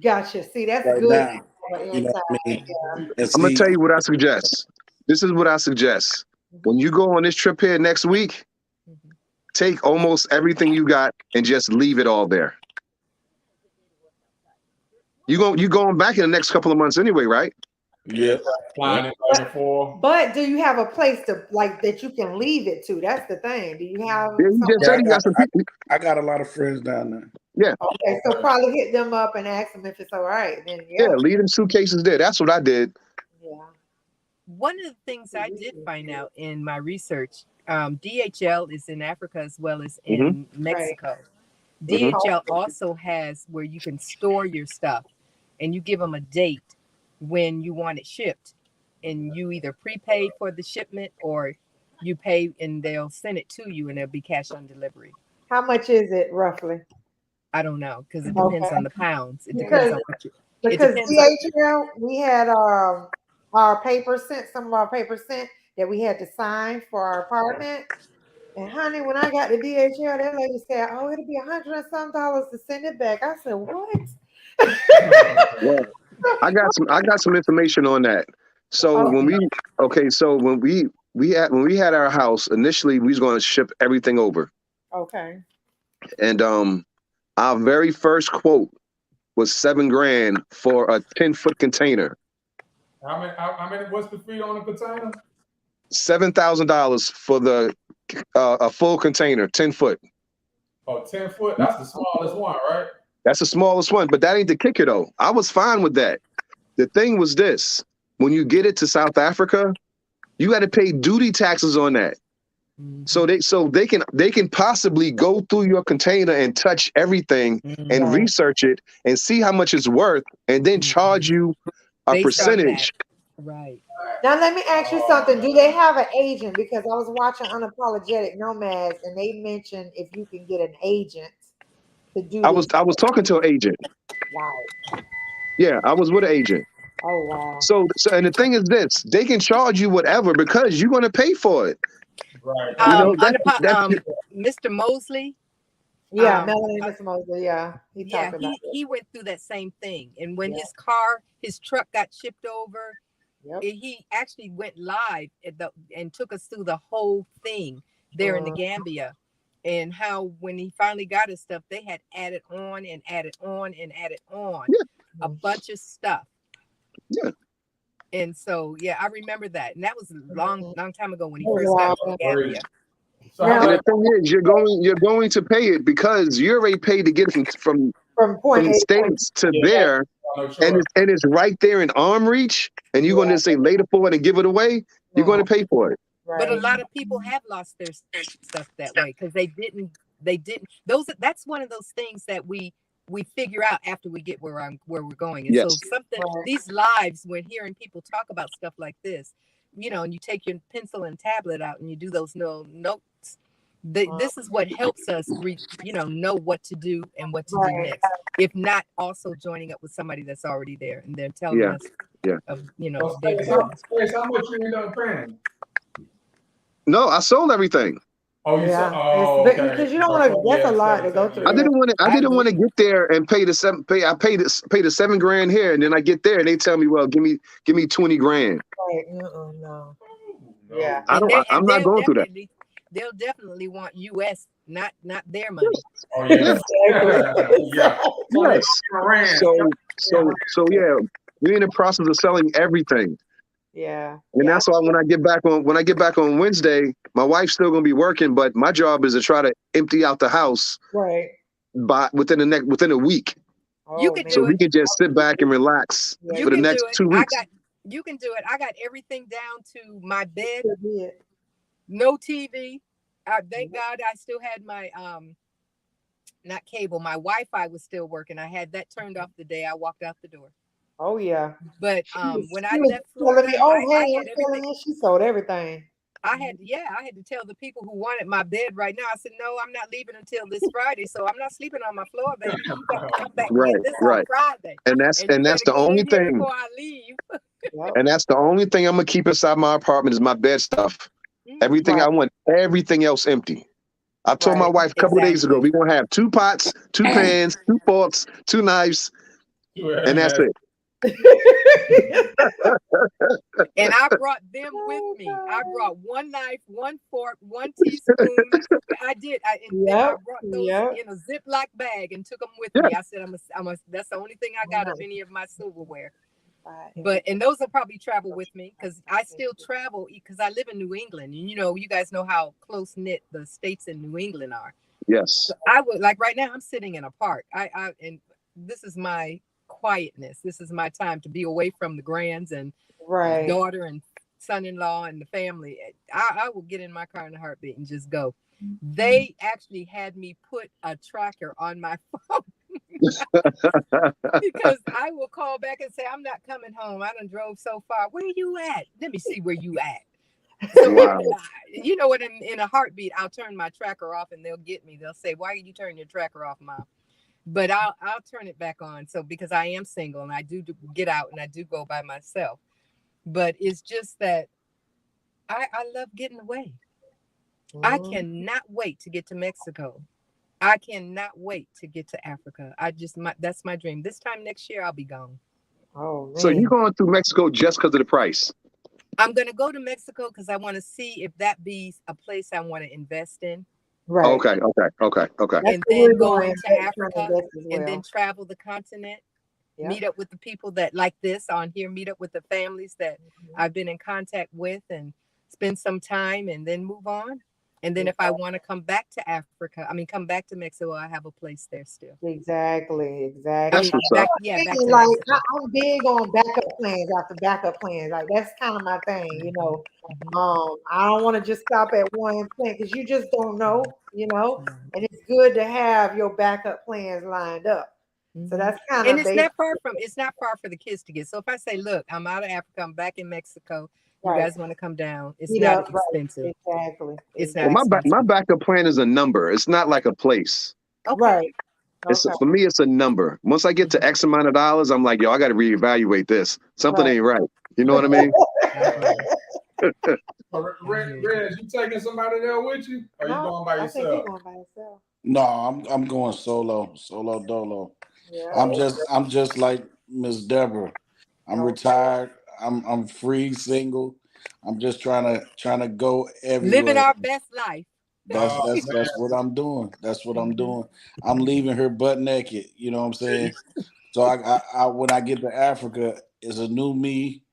Gotcha. See, that's right good. now. You know Inside. what I mean? Yeah. And I'm gonna see, tell you what I suggest. This is what I suggest. When you go on this trip here next week, take almost everything you got and just leave it all there. You going back in the next couple of months anyway, right? yeah. Flying it back and forth. But do you have a place to like that you can leave it to? That's the thing. Do you have? Yeah, you just Yeah, said you got some people. I got a lot of friends down there. Yeah, Okay, so probably hit them up and ask them if it's all right. Then yeah, leave them suitcases there. That's what I did. yeah. One of the things I did find out in my research, DHL is in Africa as well as in Mexico. Mhm. DHL also has where you can store your stuff, and you give them a date when you want it shipped, and you either prepay for the shipment or you pay and they'll send it to you and it'll be cash on delivery. How much is it roughly? I don't know because it depends Okay. on the pounds. It Because- depends on what you. Because depends on- DHL, we had our paper sent, some of our paper sent that we had to sign for our apartment. And honey, when I got the DHL, that lady said, "Oh, it'll be $100 and some to send it back." I said, "What?" Well, I got some information on that. So Okay. when we had our house initially, we was going to ship everything over, Okay. and our very first quote was $7,000 for a 10-foot container. How many? What's the fee on the container? $7,000 for the a full container, 10-foot. Oh, 10 foot. That's the smallest one, right? That's the smallest one, but that ain't the kicker though. I was fine with that. The thing was this: when you get it to South Africa, you got to pay duty taxes on that. So they can possibly go through your container and touch everything and research it and see how much it's worth and then charge you a Based on percentage. that. Right. Now let me ask you something. Do they have an agent? Because I was watching Unapologetic Nomads and they mentioned if you can get an agent to do I this. was talking to an agent. Wow. Yeah, I was with an agent. Oh wow. So and the thing is this: they can charge you whatever because you're going to pay for it. Right. You know, Mr. Mosley. Yeah, Melanie Mr. Mosley. Yeah, he talked about it. He went through that same thing, and when Yeah. his truck got shipped over, Yep. he actually went live and took us through the whole thing there in the Gambia, and how when he finally got his stuff, they had added on and added on and added on a bunch of stuff. Yeah. And so I remember that, and that was a long time ago when he first got to Gambia. So Now- And the thing is, you're going to pay it because you already paid to get it from point the A to States to there, no and choice. it's right there in arm reach, and you're going to say later for it and give it away. You're going to pay for it. Right. But a lot of people have lost their stuff that way because they didn't. That's one of those things that we figure out after we get where we're going. And so these lives, when hearing people talk about stuff like this, and you take your pencil and tablet out and you do those little notes. This is what helps us, know what to do and what to do next. If not, also joining up with somebody that's already there and they're telling us, of their journey. How much you end up paying? No, I sold everything. Oh, you Yeah. said, okay. Because you don't want to. That's a lot to go through. I didn't want to get there and pay the $7,000 here, and then I get there and they tell me, well, give me $20,000. Right. No. Yeah. I'm not going through that. They'll definitely want US, not their money. Oh yeah. Yeah. Yes. So yeah, we're in the process of selling everything. Yeah. And that's why when I get back on Wednesday, my wife's still gonna be working, but my job is to try to empty out the house within a week. You can do so it. we can just sit back and relax for the next 2 weeks. You can do it. I got everything down to my bed. No TV. Thank God I still had my not cable. My Wi-Fi was still working. I had that turned off the day I walked out the door. Oh yeah. But when I left Florida, she sold everything. I had to tell the people who wanted my bed right now. I said, no, I'm not leaving until this Friday. So I'm not sleeping on my floor, baby. You got to come back and get this on Friday. And that's the only thing. Before I leave. And that's the only thing I'm gonna keep inside my apartment is my bed stuff. Everything I want, everything else empty. I told my Right. wife a couple of days ago, Exactly. we're gonna have 2 pots, 2 pans, 2 forks, 2 knives, and that's it. And I brought them with me. I brought 1 knife, 1 fork, 1 teaspoon. And then I Yep. brought those Yep. in a Ziploc bag and took them with Yeah. me. I said, that's the only thing I got of any of my silverware. And those will probably travel with me because I still travel because I live in New England. And, you guys know how close knit the states in New England are. Yes. So I would, like right now, I'm sitting in a park. And this is my quietness. This is my time to be away from the grands and daughter and son-in-law and the family. I will get in my car in a heartbeat and just go. They actually had me put a tracker on my phone because I will call back and say, I'm not coming home. I done drove so far. Where you at? Let me see where you at. So Wow. you know what? In a heartbeat, I'll turn my tracker off and they'll get me. They'll say, why are you turning your tracker off, Mom? But I'll turn it back on. So because I am single and I do get out and I do go by myself. But it's just that I love getting away. I cannot wait to get to Mexico. I cannot wait to get to Africa. That's my dream. This time next year, I'll be gone. Oh, man. So you're going through Mexico just because of the price? I'm going to go to Mexico because I want to see if that be a place I want to invest in. Right. Okay. And then go into Africa and then travel the continent. Yep. Meet up with the people that like this on here, meet up with the families that I've been in contact with and spend some time and then move on. And then if I want to come back to Africa, come back to Mexico, I have a place there still. Exactly. That's what's up. I'm big on backup plans after backup plans. Like that's kind of my thing, I don't want to just stop at one plan because you just don't know, and it's good to have your backup plans lined up. So that's kind of, and it's not far for the kids to get. So if I say, look, I'm out of Africa, I'm back in Mexico, you guys want to come down, it's not expensive. Exactly. It's not my backup plan is a number. It's not like a place. Okay. Right. For me, it's a number. Once I get to X amount of dollars, I'm like, yo, I got to reevaluate this. Something ain't right. You know what I mean? Reg, you taking somebody there with you? Or you going by yourself? I think you're going by yourself. No, I'm going solo dolo. Yeah. I'm just like Miss Deborah. I'm retired. I'm free, single. I'm just trying to go everywhere. Living our best life. That's what I'm doing. That's what I'm doing. I'm leaving her butt naked. You know what I'm saying? So I when I get to Africa, it's a new me,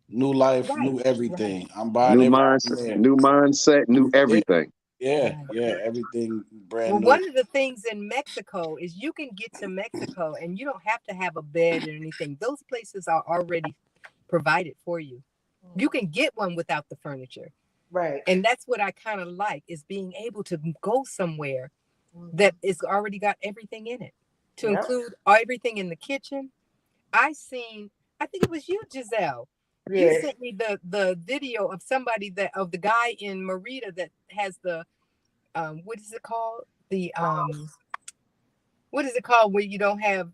new life, new everything. I'm buying new mindset, new everything. Yeah, everything brand new. One of the things in Mexico is you can get to Mexico and you don't have to have a bed or anything. Those places are already provided for you. You can get one without the furniture. Right. And that's what I kind of like is being able to go somewhere that is already got everything in it to include everything in the kitchen. I think it was you, Giselle. You sent me the video of of the guy in Merida that has the, what is it called? What is it called where you don't have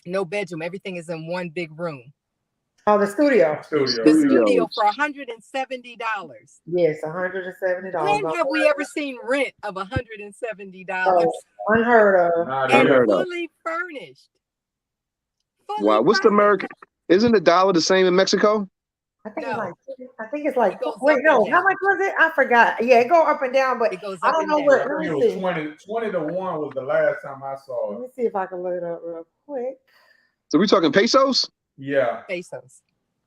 no bedroom? Everything is in one big room. Oh, the studio. The studio for $170. Yes, $170. When have we ever seen rent of $170? Unheard of. And fully furnished. Wow, what's the American? Isn't the dollar the same in Mexico? I think it's like wait, no, how much was it? I forgot. Yeah, it go up and down, but I don't know where. Let me see. 20 to 1 was the last time I saw it. Let me see if I can look it up real quick. So we talking pesos? Yeah. Pesos.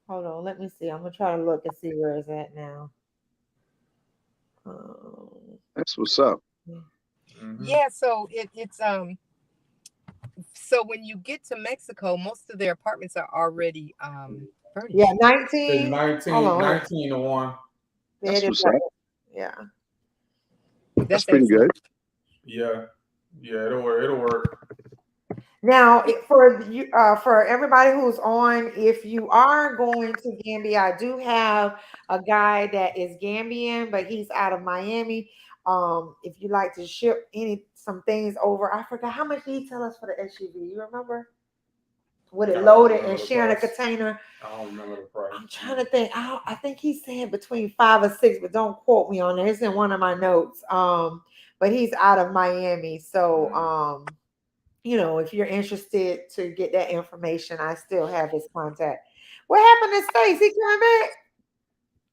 Hold on, let me see. I'm gonna try to look and see where it's at now. That's what's up. Yeah, so it's so when you get to Mexico, most of their apartments are already furnished. Yeah, 19 to 1. That's what's up. Yeah. That's pretty good. Yeah, it'll work. Now, for everybody who's on, if you are going to Gambia, I do have a guy that is Gambian, but he's out of Miami. If you like to ship some things over, I forgot how much did he tell us for the SUV. You remember? with it I don't loaded remember and the sharing a price. container. I don't remember the price. I'm trying to think. I think he's saying between 5 or 6, but don't quote me on that. It's in one of my notes. But he's out of Miami, so if you're interested to get that information, I still have his contact. What happened to Stacy? He came back.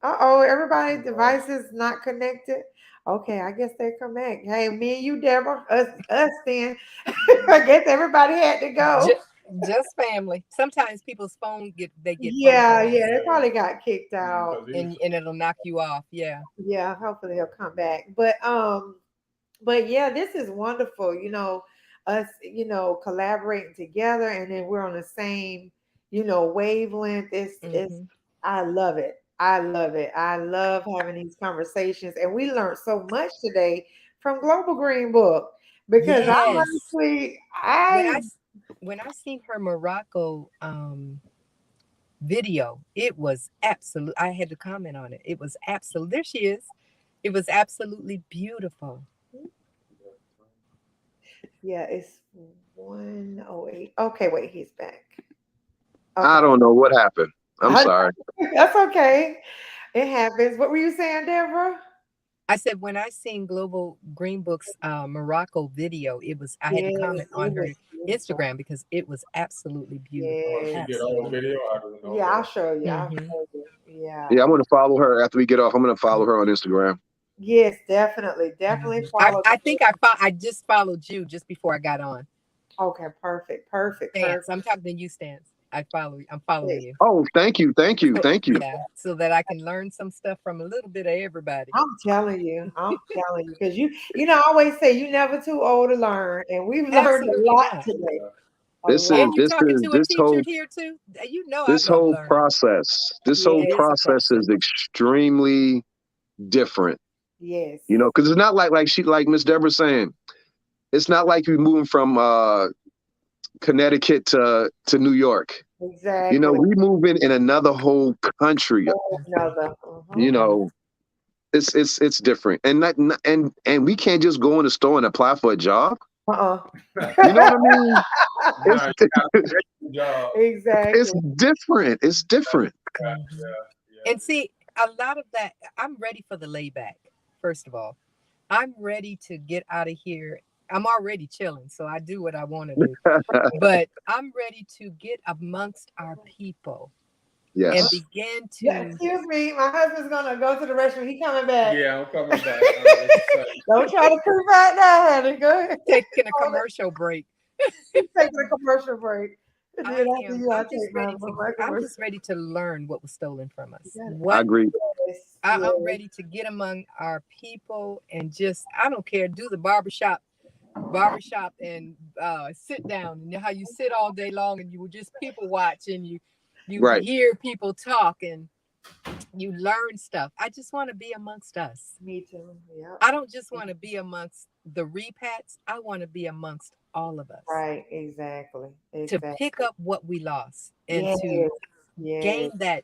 Uh-oh, everybody's device is not connected. Okay, I guess they come back. Hey, me and you, Deborah, us then. I guess everybody had to go. Just family. Sometimes people's phone get phone Yeah, calls, they probably got kicked out. and it'll knock you off. Yeah. Yeah, hopefully he'll come back. But yeah, this is wonderful. Us, collaborating together, and then we're on the same, wavelength. It's I love it. I love it. I love having these conversations, and we learned so much today from Global Green Book because Yes. honestly, when I seen her Morocco video, it was absolute. I had to comment on it. It was absolute. There she is. It was absolutely beautiful. Yeah, it's 108. Okay, wait, he's back. Okay. I don't know what happened. I'm sorry. That's okay. It happens. What were you saying, Deborah? I said when I seen Global Green Book's Morocco video, I had to comment on her Instagram because it was absolutely beautiful. Yes. Absolutely. Yeah, I'll show you. I'll show you. Yeah. Yeah, I'm gonna follow her after we get off. I'm gonna follow her on Instagram. Yes, definitely follow. I think I just followed you just before I got on. Okay, perfect. Stance. I'm talking to you, Stance. I'm following you. Oh, thank you. Yeah, so that I can learn some stuff from a little bit of everybody. I'm telling you, because I always say you're never too old to learn, and we've learned a lot today. This whole here too. This whole process. This whole process is extremely different. Yes. Because it's not like Miss Deborah saying, it's not like you're moving from Connecticut to New York. Exactly. We moving in another whole country. It's different, and we can't just go in the store and apply for a job. You know what I mean? Exactly. It's different. It's different. Yeah. And see, a lot of that, I'm ready for the layback. First of all, I'm ready to get out of here. I'm already chilling, so I do what I want to do. But I'm ready to get amongst our people. Yes. And begin to. Excuse me, my husband's gonna go to the restroom. He coming back. Yeah, I'm coming back. Don't try to creep out now, honey. Go ahead. Taking a commercial break. Taking a commercial break. I'm just ready to learn what was stolen from us. I agree. I'm ready to get among our people and I don't care, do the barbershop and sit down, and how you sit all day long and you will just people watch and you hear people talk and you learn stuff. I just want to be amongst us. Me too. Yeah. I don't just want to be amongst the repats. I want to be amongst all of us. Right. Exactly. To pick up what we lost and to gain that.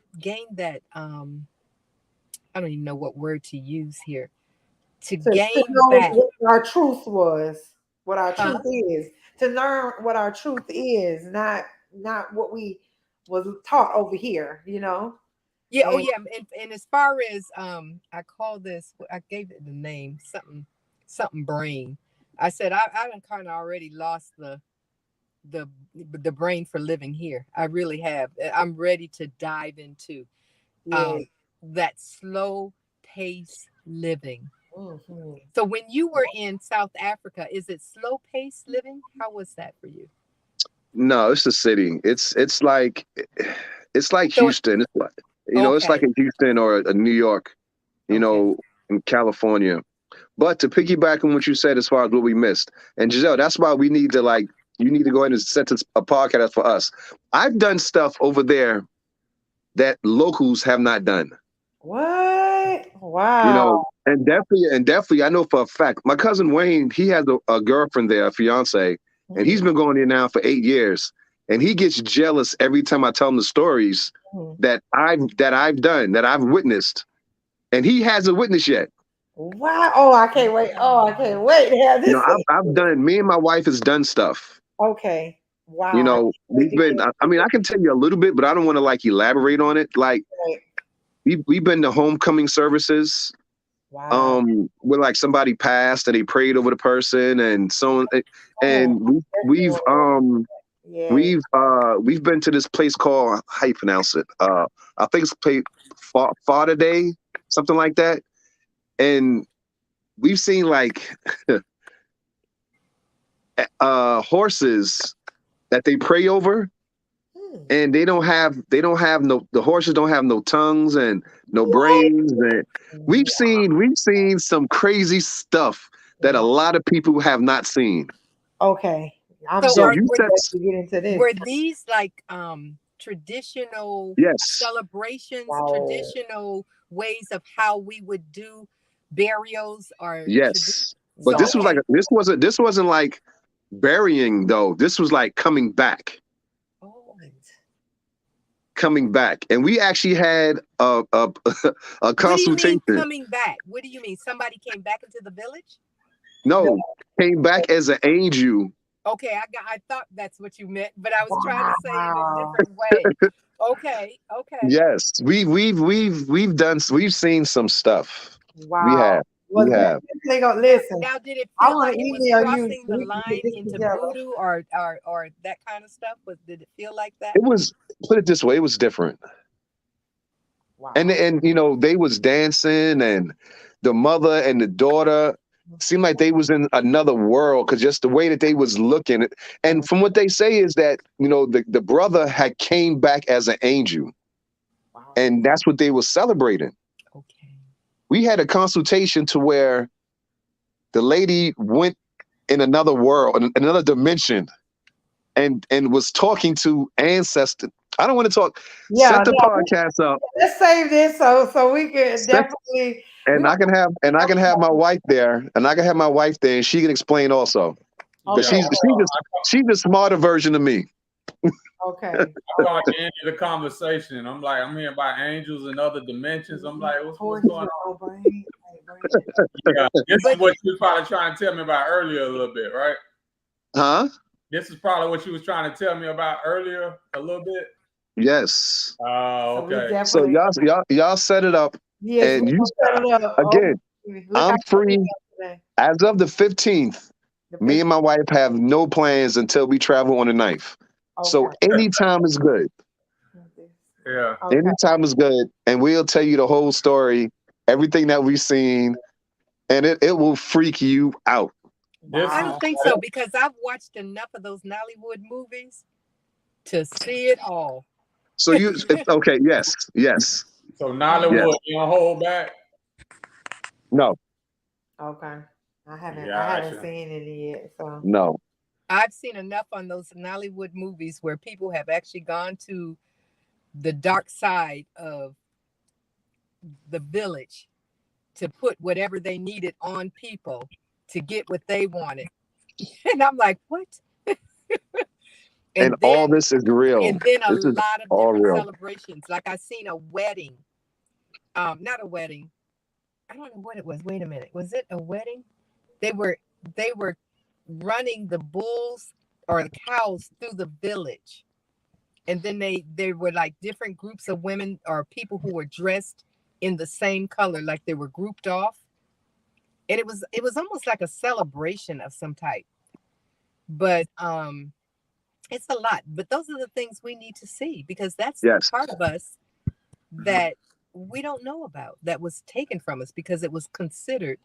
I don't even know what word to use here. To gain back what our truth was, what our truth is. To learn what our truth is, not what we was taught over here. Yeah. And as far as I call this, I gave it the name something brain. I said I kind of already lost the brain for living here. I really have. I'm ready to dive into that slow pace living. Mm-hmm. So when you were in South Africa, is it slow pace living? How was that for you? No, it's the city. It's like Houston. It's like it's like in Houston or a New York, in California. But to piggyback on what you said as far as what we missed, and Giselle, that's why we need to you need to go ahead and set a podcast for us. I've done stuff over there that locals have not done. What? Wow. And definitely, I know for a fact, my cousin Wayne, he has a girlfriend there, a fiance, and he's been going there now for 8 years. And he gets jealous every time I tell him the stories that I've done, that I've witnessed. And he hasn't witnessed yet. Wow. Oh, I can't wait. To have this. I've done, me and my wife has done stuff. Okay. Wow. You know, we've been. I mean, I can tell you a little bit, but I don't want to like elaborate on it. Like we've been to homecoming services. Wow. Where like somebody passed and they prayed over the person and so on. And we've been to this place called, how you pronounce it? I think it's played Fada Day, something like that. And we've seen like horses that they pray over, and the horses don't have no tongues and no brains. And we've seen some crazy stuff that a lot of people have not seen. Okay. So you said to get into this. Were these like traditional celebrations, traditional ways of how we would do burials, or but this wasn't like burying though. This was like coming back. Coming back, and we actually had a consultation. What do you mean coming back? What do you mean? Somebody came back into the village? No, came back as an angel. Okay, I thought that's what you meant, but I was trying to say it in a different way. Okay. Yes, we've seen some stuff. Wow. We have. They go listen. Now, did it feel like it was crossing the line into voodoo or that kind of stuff? Did it feel like that? It was, put it this way, it was different. Wow. And you know, they was dancing, and the mother and the daughter seemed like they was in another world, because just the way that they was looking. And from what they say is that, you know, the brother had came back as an angel. Wow. And that's what they were celebrating. Okay. We had a consultation to where the lady went in another world, in another dimension, and was talking to ancestors. I don't want to talk. Set the podcast up. Let's save this so we can definitely. And I can have my wife there, and she can explain also. But she's the smarter version of me. Okay. I thought at the end of the conversation, I'm hearing about angels and other dimensions. I'm like, what's going on? Yeah, this is what you were probably trying to tell me about earlier a little bit, right? Huh? This is probably what you was trying to tell me about earlier a little bit. Yes. Oh, okay. So y'all set it up. Yes, and you again, I'm free as of the 15th. Me and my wife have no plans until we travel on the 9th. Okay. So anytime is good. Yeah. Okay. Anytime is good. And we'll tell you the whole story, everything that we've seen, and it will freak you out. Wow. I don't think so, because I've watched enough of those Nollywood movies to see it all. So okay, yes. So Nollywood, you don't hold back? No. Okay. I haven't seen any yet. So no. I've seen enough on those Nollywood movies where people have actually gone to the dark side of the village to put whatever they needed on people to get what they wanted. And I'm like, what? And all this is real. And then a lot of different celebrations. Like I seen a wedding. Not a wedding. I don't know what it was. Wait a minute. Was it a wedding? They were running the bulls or the cows through the village. And then they were like different groups of women or people who were dressed in the same color, like they were grouped off. And it was almost like a celebration of some type. But it's a lot. But those are the things we need to see, because that's the part of us that we don't know about, that was taken from us because it was considered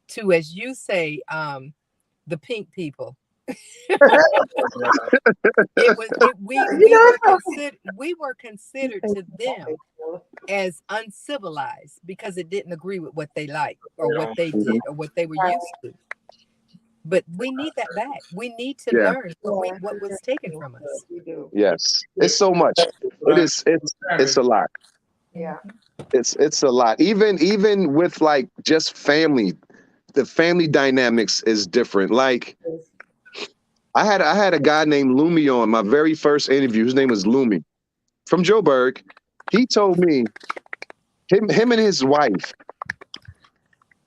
to, as you say, the pink people. We were considered to them as uncivilized because it didn't agree with what they liked or what they did or what they were used to. But we need that back. We need to learn what was taken from us. Yes, it's so much. It's a lot. Yeah, it's a lot. Even with like just family, the family dynamics is different. Like I had a guy named Lumi on my very first interview. His name was Lumi from Joburg. He told me him and his wife,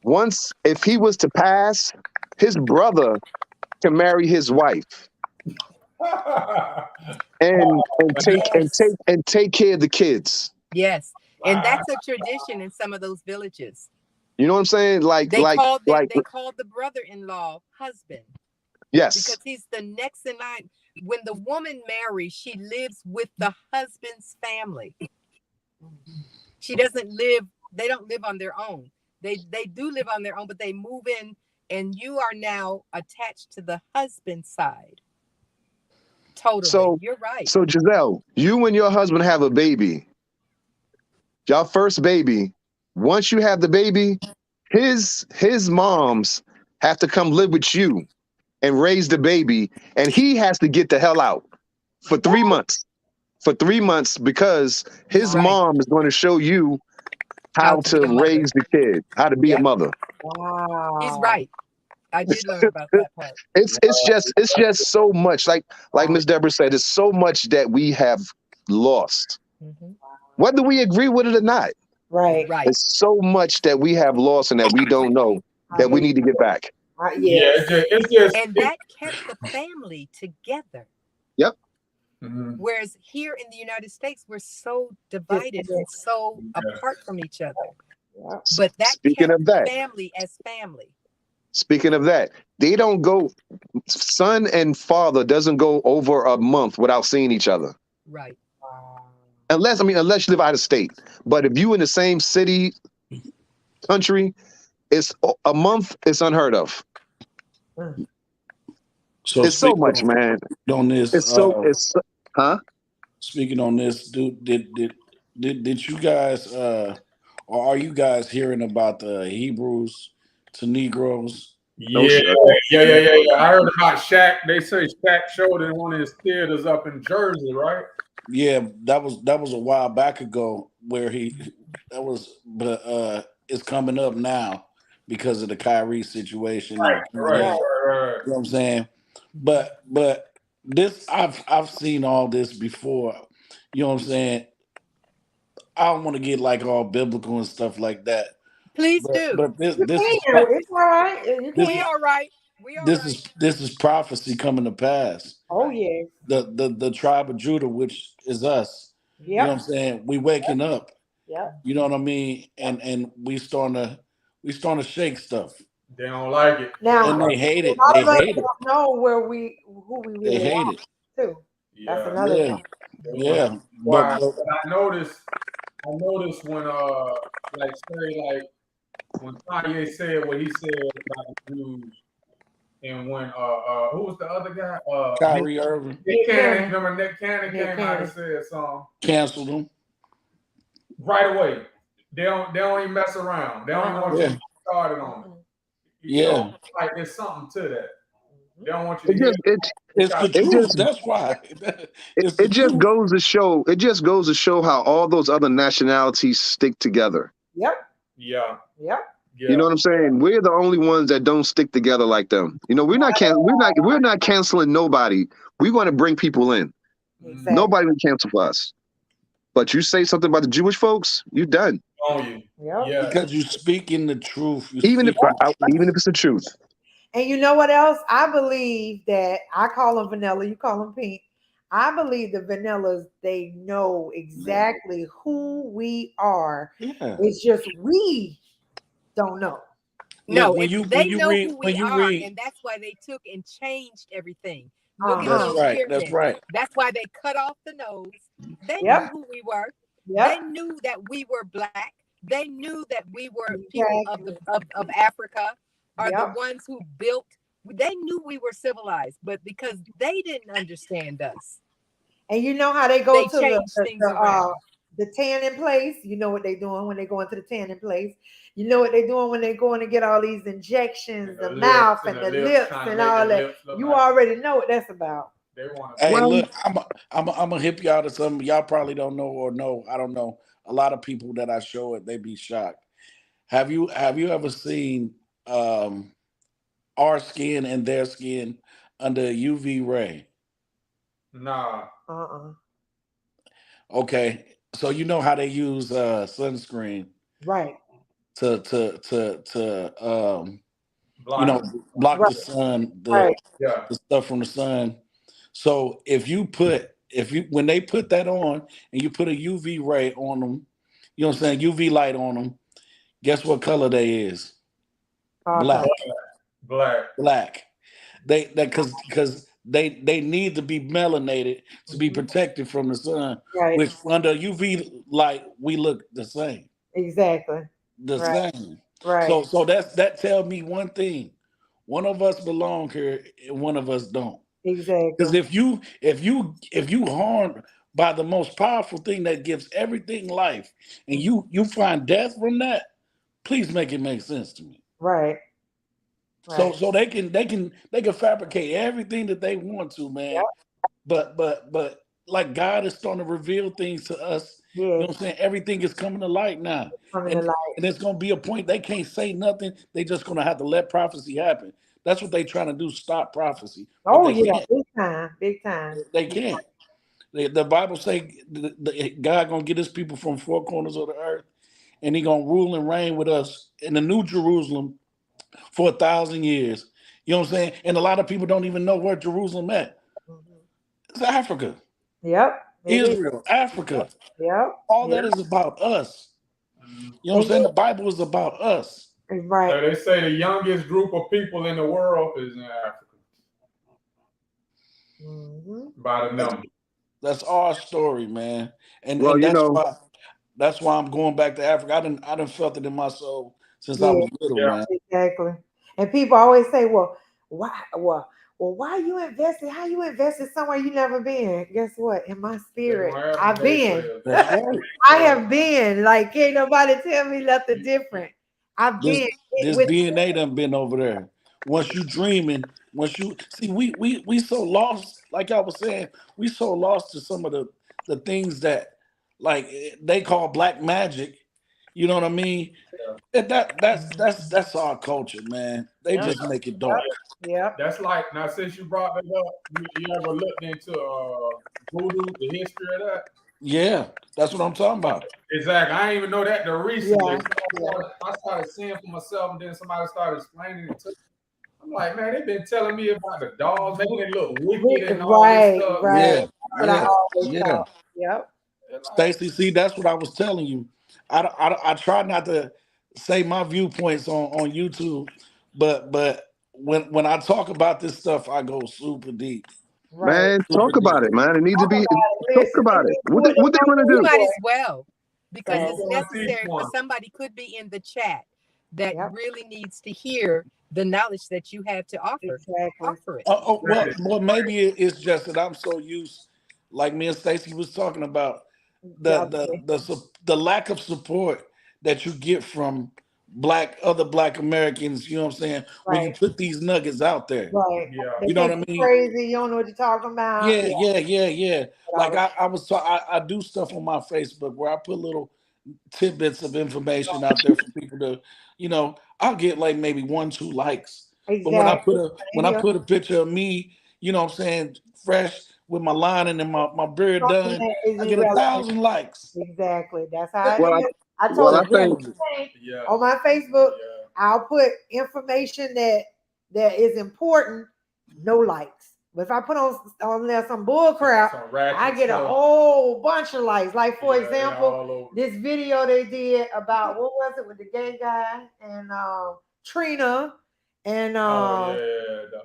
once if he was to pass, his brother can marry his wife. and Yes. take care of the kids. Yes. And that's a tradition in some of those villages. You know what I'm saying? They called the brother-in-law husband yes. because he's the next in line. When the woman marries, she lives with the husband's family. She doesn't live, they don't live on their own. They do live on their own, but they move in and you are now attached to the husband's side. Totally. So you're right. So Giselle, you and your husband have a baby. Y'all first baby. Once you have the baby, his moms have to come live with you and raise the baby, and he has to get the hell out for 3 months. For 3 months, because his mom is going to show you how to raise the kid, how to be a mother. Wow. He's right. I did learn about that part. It's just so much. Like Miss Deborah said, it's so much that we have lost. Mm-hmm. Whether we agree with it or not. Right. It's so much that we have lost and that we don't know that we need to get back. It's just and that kept the family together. Yep. Mm-hmm. Whereas here in the United States, we're so divided and so apart from each other. Yep. But that Speaking kept of that, family as family. Speaking of that, they don't go, son and father doesn't go over a month without seeing each other. Right. Unless you live out of state. But if you in the same city, country, it's a month, it's unheard of. So it's so much, man. On this, speaking on this, dude, did you guys or are you guys hearing about the Hebrews to Negroes? Yeah. I heard about Shaq. They say Shaq showed it in one of his theaters up in Jersey, right? Yeah, that was a while back ago where but it's coming up now because of the Kyrie situation. Right. You know what I'm saying? But this I've seen all this before. You know what I'm saying? I don't want to get like all biblical and stuff like that. Please do. But this it's all right. We all right. This is prophecy coming to pass. Oh yeah. The tribe of Judah, which is us. Yep. You know what I'm saying? We waking up. Yep. You know what I mean? And we starting to shake stuff. They don't like it. Now, and they hate it. They hate it. Don't know who we really they hate are, it too. Yeah. That's another thing. Yeah. But I noticed when when Kanye said what he said about the Jews, and when who was the other guy? Kyrie Irving. Nick Cannon. Remember Nick Cannon came out and said something. Canceled him. Right away. They don't even mess around. They don't even want you to get started on it. Yeah. Like there's something to that. They don't want you to it's the truth. That's why. It just goes to show. It just goes to show how all those other nationalities stick together. Yep. Yeah. Yep. You know what I'm saying? We're the only ones that don't stick together like them. You know, we're not canceling nobody. We want to bring people in. Exactly. Nobody will cancel us. But you say something about the Jewish folks, you're done. Oh, yeah. Because you speak in the truth. Even if it's the truth. And you know what else? I believe that I call them vanilla, you call them pink. I believe the vanillas, they know exactly who we are. Yeah. It's just we don't know. No, they know who we are, and that's why they took and changed everything. That's right. That's why they cut off the nose. They knew who we were. Yep. They knew that we were Black. They knew that we were people of Africa, are the ones who built. They knew we were civilized, but because they didn't understand us. And you know how they go to the tanning place. You know what they're doing when they go into the tanning place. You know what they're doing when they're going to get all these injections, the mouth and the lips and all that. You already know what that's about. Hey, look, I'm gonna hip y'all to something y'all probably don't know or know. I don't know. A lot of people that I show it, they be shocked. Have you ever seen our skin and their skin under UV ray? Nah. Okay, so you know how they use sunscreen, right? To block the sun, the stuff from the sun. So when they put that on and you put a UV ray on them, you know what I'm saying, UV light on them, guess what color they is? Black. Black. They because they need to be melanated to be protected from the sun. Right. Which under UV light we look the same. Exactly. The Right. same. Right. So that tells me one thing. One of us belong here and one of us don't. Because Exactly. if you harmed by the most powerful thing that gives everything life, and you find death from that, please make it make sense to me. Right. So Right. they can fabricate everything that they want to, man. Yep. But like God is starting to reveal things to us. You know Yes. what I'm saying? Everything is coming to light now. Coming to light. And it's gonna be a point they can't say nothing. They just gonna have to let prophecy happen. That's what they trying to do, stop prophecy. But Oh they yeah, can't. big time, big time. They can't. The Bible say God gonna get his people from four corners of the earth, and he gonna rule and reign with us in the New Jerusalem for 1,000 years. You know what I'm saying? And a lot of people don't even know where Jerusalem at. It's Africa. Yep. Israel, Africa. Yep. All Yep. that is about us. You know what I'm saying? The Bible is about us. Right. They say the youngest group of people in the world is in Africa. By the number. That's our story, man. And Well, that's why I'm going back to Africa. I done felt it in my soul since I Yeah. was little, man. Exactly. And people always say, well, why you invested? How you invested somewhere you never been? Guess what? In my spirit, I've been. That's right. I have been. Like, can't nobody tell me nothing different. I've been. This DNA done been over there. Once you dreaming, once you see, we so lost, like I was saying, we so lost to some of the things that like they call black magic. You know what I mean? And that's our culture, man. They just make it dark. Yeah. That's like, now since you brought that up, you ever looked into voodoo, the history of that? Yeah, that's what I'm talking about. Exactly. I didn't even know that till recently. Yeah. I started seeing for myself, and then somebody started explaining it to me. I'm like, man, they've been telling me about the dolls, making it look wicked and all this stuff. Right. Yeah. Yep. Stacy, see, that's what I was telling you. I try not to say my viewpoints on YouTube, but when I talk about this stuff, I go super deep. Right. Man, Super talk about deep. it, man. It needs to be. Talk Listen, about it. What they gonna You do? might as well, because So- it's necessary for somebody could be in the chat that Yep. really needs to hear the knowledge that you have to offer. Exactly. Offer it. Well, maybe it's just that I'm so used, like me and Stacy was talking about, the lack of support that you get from other black Americans. You know what I'm saying? When you Right. put these nuggets out there, Right. Yeah. They you know think what I you mean? crazy. You don't know what you're talking about. Yeah. Like I do stuff on my Facebook where I put little tidbits of information out there for people to, I'll get like maybe 1-2 likes. But when I put a picture of me, you know what I'm saying, fresh with my lining and my beard done, I get 1,000 likes. Exactly. That's how it Well, is. I well, told I you think on my Facebook, I'll put information that is important, no likes. But if I put on there some bull crap, I get a whole bunch of likes. Like, for example, this video they did about, what was it, with the gay guy and Trina, and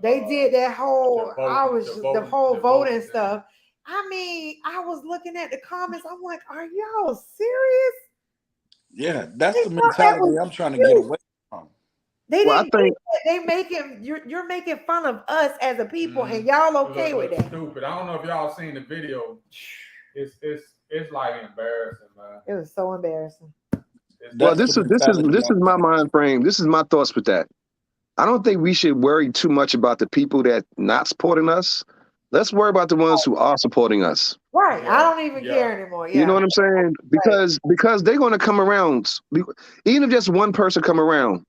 they did that whole, the whole voting stuff. I mean, I was looking at the comments. I'm like, are y'all serious? Yeah, that's the mentality I'm trying to get away from. They Well, I didn't. think- They making you're making fun of us as a people, and y'all okay with that? Stupid. I don't know if y'all seen the video. It's like embarrassing, man. It was so embarrassing. Well, this is my mind frame. This is my thoughts with that. I don't think we should worry too much about the people that not supporting us. Let's worry about the ones who are supporting us. Right. I don't even care anymore. Yeah. You know what I'm saying? Because they're going to come around. Even if just one person come around,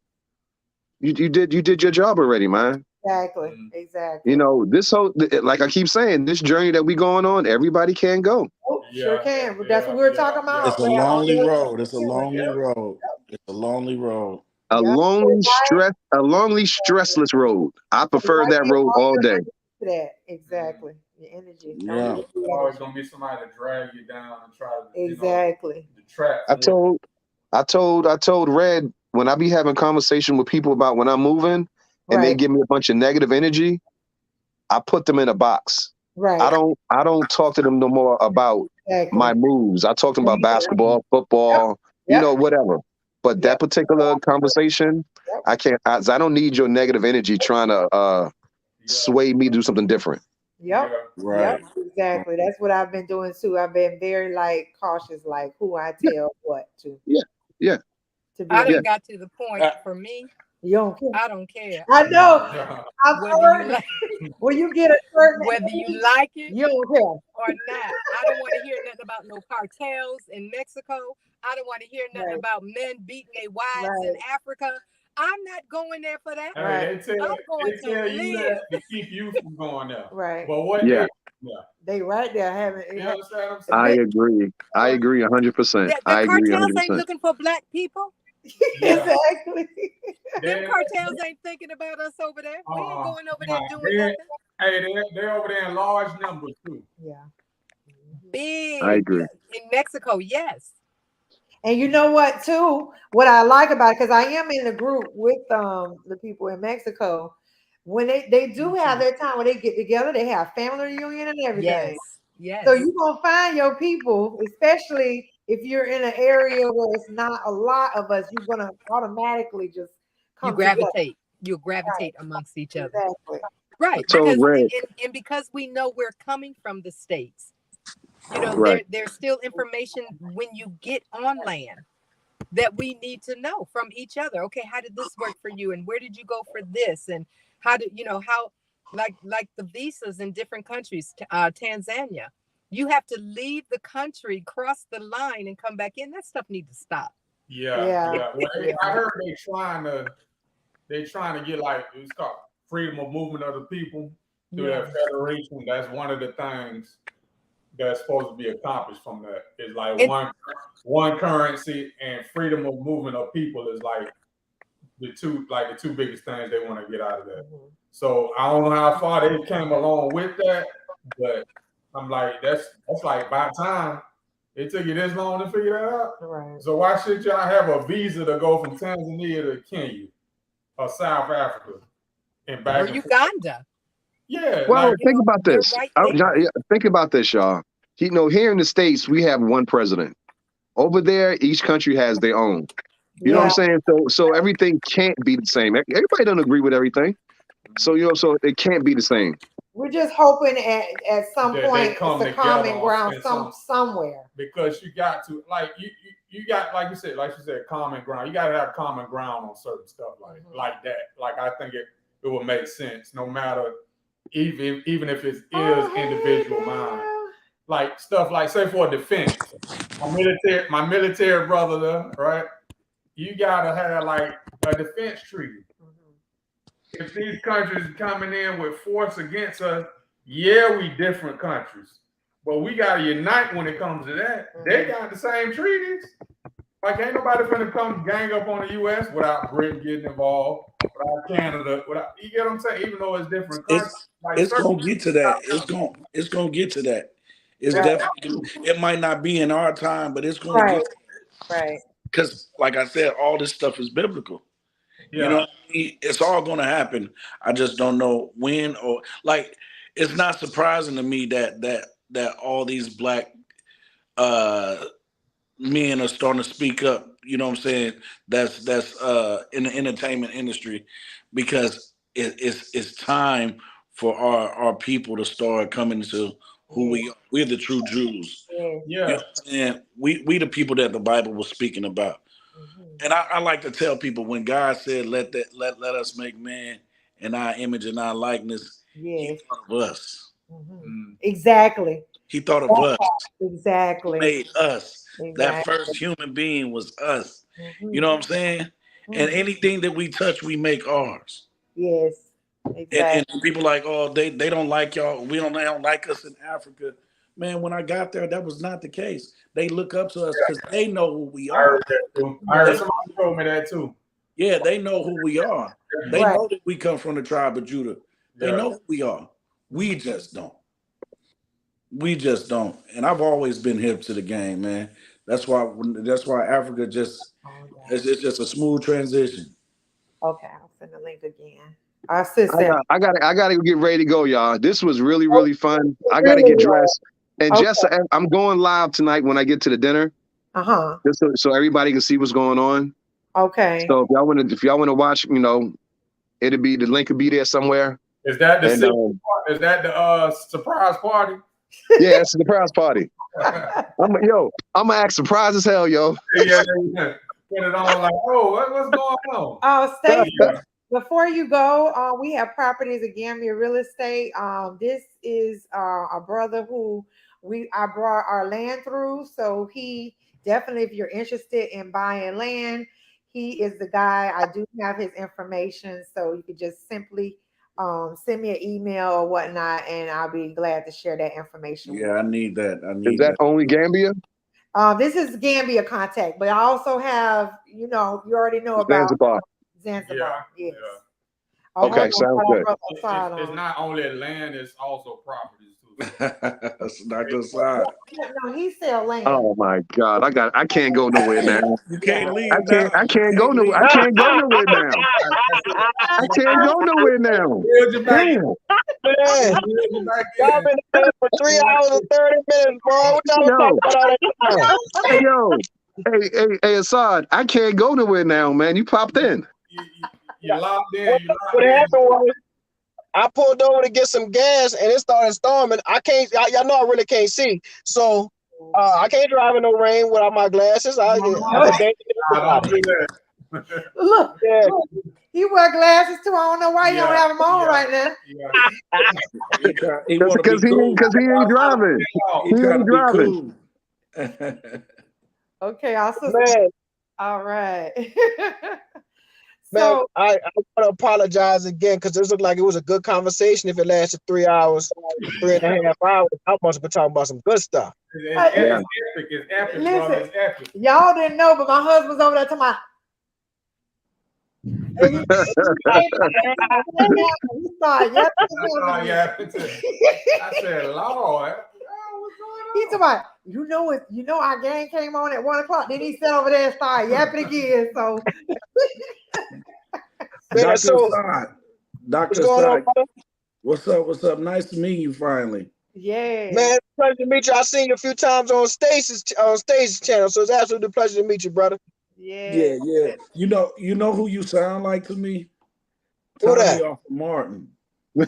you did your job already, man. Exactly. Exactly. You know, this whole, like I keep saying, this journey that we going on, everybody can go. Oh, sure can. But that's what we're talking about. It's a lonely road. It's a lonely road. It's a lonely road. A lonely, stressless road. I prefer that road all day. That exactly. Your energy. Yeah. There's always gonna be somebody to drag you down and try to Exactly. the trap. I told Red, when I be having conversation with people about when I'm moving and they give me a bunch of negative energy, I put them in a box. Right. I don't talk to them no more about my moves. I talk to them about basketball, football, whatever. But that particular conversation, I can't. I don't need your negative energy trying to sway me to do something different. Yep. Right. Yep. Exactly. That's what I've been doing too. I've been very like cautious, like who I tell what to. Yeah. To be I done got to the point for me. You don't care. I don't care. I know. When you get a certain whether you like it you don't care or not. I don't want to hear nothing about no cartels in Mexico. I don't want to hear nothing about men beating their wives in Africa. I'm not going there for that. Hey, they tell you that to keep you from going there. Right. But what they right there having you understand what I'm saying? I agree 100%. The I agree cartels 100%. ain't looking for black people. Exactly. Them cartels ain't thinking about us over there. We ain't going over there doing nothing. Hey, they're over there in large numbers too. Yeah. Big. I agree. In Mexico, yes. And you know what, too? What I like about it, because I am in the group with the people in Mexico, when they do have their time when they get together, they have family reunion and everything. Yes. So you're going to find your people, especially if you're in an area where it's not a lot of us, you're going to automatically just come gravitate. You'll gravitate amongst each other. Exactly. Right. Because we know we're coming from the States. You know, there's still information when you get on land that we need to know from each other. Okay, how did this work for you? And where did you go for this? And how did, how, like the visas in different countries, Tanzania, you have to leave the country, cross the line and come back in. That stuff needs to stop. Yeah. Well, I heard they trying to get it's called freedom of movement of the people through that federation. That's one of the things that's supposed to be accomplished from that. Is like one currency, and freedom of movement of people is like the two biggest things they want to get out of that. So I don't know how far they came along with that, but I'm like, that's like by time it took you this long to figure that out. Right. So why should y'all have a visa to go from Tanzania to Kenya or South Africa and back or Uganda? Yeah. Well, think about this. Think about this, y'all. Here in the States, we have one president. Over there, each country has their own. You know what I'm saying? So everything can't be the same. Everybody don't agree with everything. So so it can't be the same. We're just hoping at some point it's a common ground somewhere. Because you got to you got like you said common ground. You got to have common ground on certain stuff like that. Like I think it would make sense no matter even if it is individual mind. Like stuff like say for defense, my military brother, right? You gotta have like a defense treaty. If these countries are coming in with force against us, we different countries, but we gotta unite when it comes to that. They got the same treaties. Like ain't nobody gonna come gang up on the U.S. without Britain getting involved, without Canada, you get what I'm saying? Even though it's different countries, it's gonna get to that. It's gonna get to that. It's definitely. It might not be in our time, but it's gonna get right. Because, like I said, all this stuff is biblical. You know, it's all gonna happen. I just don't know when or like. It's not surprising to me that all these black men are starting to speak up. You know what I'm saying? That's in the entertainment industry, because it's time for our people to start coming to who we are. We're the true Jews. And we the people that the Bible was speaking about. And I like to tell people, when God said let us make man in our image and our likeness, he thought of us. Exactly. He thought of us. Exactly. He made us. That first human being was us. You know what I'm saying? And anything that we touch, we make ours. Yes. Exactly. And people like, oh, they don't like y'all. They don't like us in Africa. Man, when I got there, that was not the case. They look up to us because they know who we are. I heard that too. I heard somebody told me that too. Yeah, they know who we are. They know that we come from the tribe of Judah. They know who we are. We just don't. We just don't. And I've always been hip to the game, man. That's why Africa just it's just a smooth transition. Okay, I'll send the link again. Our sister. I gotta get ready to go, y'all. This was really, really fun. I gotta get dressed. And Jess, I'm going live tonight when I get to the dinner. Just so everybody can see what's going on. Okay. So if y'all wanna watch, the link will be there somewhere. Is that the surprise party? Yeah, it's a surprise party. I'm gonna act surprised as hell, yo. Yeah. Put it on like, what's going on? Oh, Stacy, before you go, we have properties at Gambia Real Estate. This is a brother who I brought our land through. So he definitely, if you're interested in buying land, he is the guy. I do have his information, so you could just simply send me an email or whatnot, and I'll be glad to share that information. Yeah, I need that. Is that only Gambia? This is Gambia contact, but I also have, you already know about Zanzibar. Yes. Okay, sounds good. It's not only land; it's also properties too. That's not just side. No, he sell land. Oh my God, I can't go nowhere now. You can't leave. I can't go nowhere. I can't go nowhere now. I can't go nowhere now. Damn. Man, y'all been there for 3 hours and 30 minutes, bro. What y'all talking about all that time? Hey, Asad, I can't go nowhere now, man. You popped in. You locked in. What happened was, I pulled over to get some gas, and it started storming. Y'all know I really can't see, so I can't drive in no rain without my glasses. Look, he wear glasses too. I don't know why you don't have them on right now. Because he ain't driving. He ain't driving. Okay, also. Man. All right. Man, I want to apologize again because this looked like it was a good conversation. If it lasted 3 hours, 3.5 hours, I must have been talking about some good stuff. It's epic. It's epic. Listen, It's epic. Y'all didn't know, but my husband's over there talking about. He started I said, Lord. He's talking about, our game came on at 1:00. Then he sat over there and started yapping again. So, Dr. Asad, what's up? What's up? Nice to meet you finally. Yeah, man, pleasure to meet you. I've seen you a few times on Stacy's channel, so it's absolutely a pleasure to meet you, brother. Yeah. You know who you sound like to me? Who that? Off of Martin. Yeah.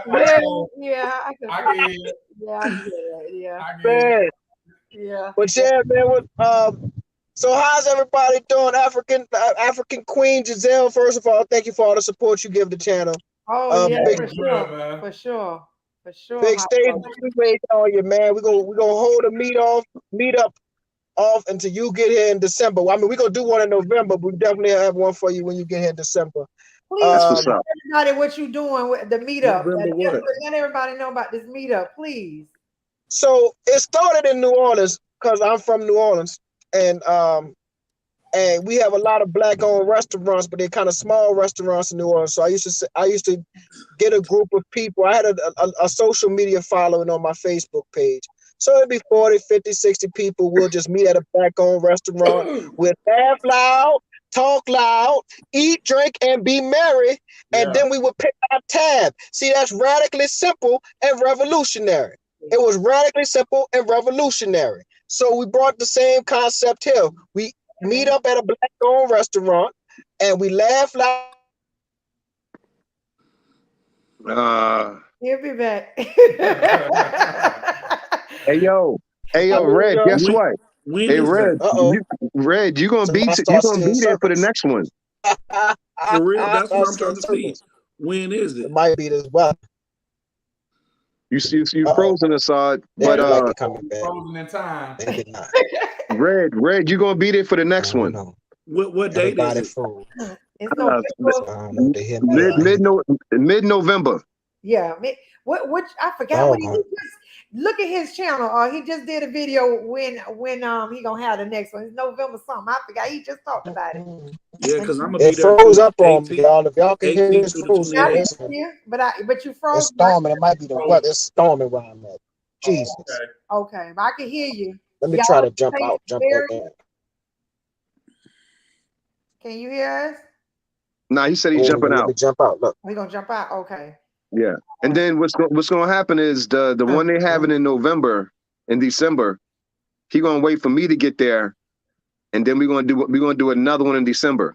But yeah, man. So how's everybody doing? African Queen Zelle, first of all, thank you for all the support you give the channel. Oh yeah, for sure. Big Stacy, we waiting on you, man. We're gonna hold a meet up off until you get here in December. I mean, we're gonna do one in November, but we definitely have one for you when you get here in December. Please tell everybody what you doing with the meetup. Let everybody know about this meetup, please. So it started in New Orleans because I'm from New Orleans, and we have a lot of Black-owned restaurants, but they're kind of small restaurants in New Orleans. So I used to get a group of people. I had a social media following on my Facebook page. So it'd be 40, 50, 60 people. We'll just meet at a Black-owned restaurant. We'll laugh loud, talk loud, eat, drink, and be merry. And then we would pick our tab. See, that's radically simple and revolutionary. It was radically simple and revolutionary. So we brought the same concept here. We meet up at a Black-owned restaurant and we laugh loud. He'll be back. Hey yo, Red, guess what? Hey Red, you're gonna be there for the next one. For real, that's what I'm trying to see. When is it? It might be this well. You frozen, Asad, but frozen in time. Red, you're gonna be there for the next one. What date is it? Mid-November. Yeah, which I forgot what he just. look at his channel. He just did a video when he gonna have the next one. It's November something. I forgot. He just talked about it. Yeah, because I'm gonna be It there froze too. up on me, 18, y'all. If y'all can hear me, 18 it's through the frozen. I can 28th. hear you, but you froze. It's storming. It might be the weather. It's storming where I'm at. Jesus. Okay, but I can hear you. Let me Y'all try to jump say out. Jump very- back in. Can you hear us? Nah, he said he's Let jumping me out. jump out. Look. We gonna jump out. Okay. Yeah. And then what's going to happen is the one they having in November and December, he going to wait for me to get there, and then we're going to do another one in December.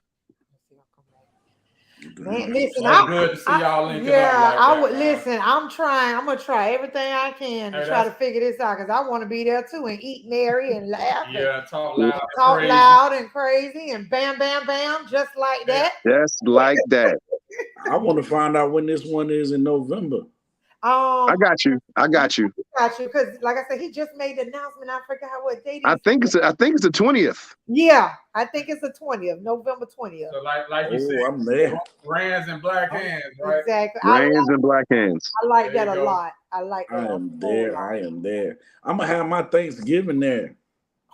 Man, listen, good to see y'all linking up like I that, would man. listen. I'm gonna try everything I can to try to figure this out because I want to be there too and eat merry and laugh. Yeah, and talk loud. talk loud and crazy and bam, bam, bam, just like that. Just like that. I want to find out when this one is in November. I got you. Got you because, like I said, he just made the announcement. I forgot what date. I think it's the 20th. Yeah, I think it's the 20th, November 20th. So like you said, I'm there. Brands and black hands, right? Exactly. Brands and black hands. I like There that you a go. lot. I like that. I am there. I am there. I'm gonna have my Thanksgiving there.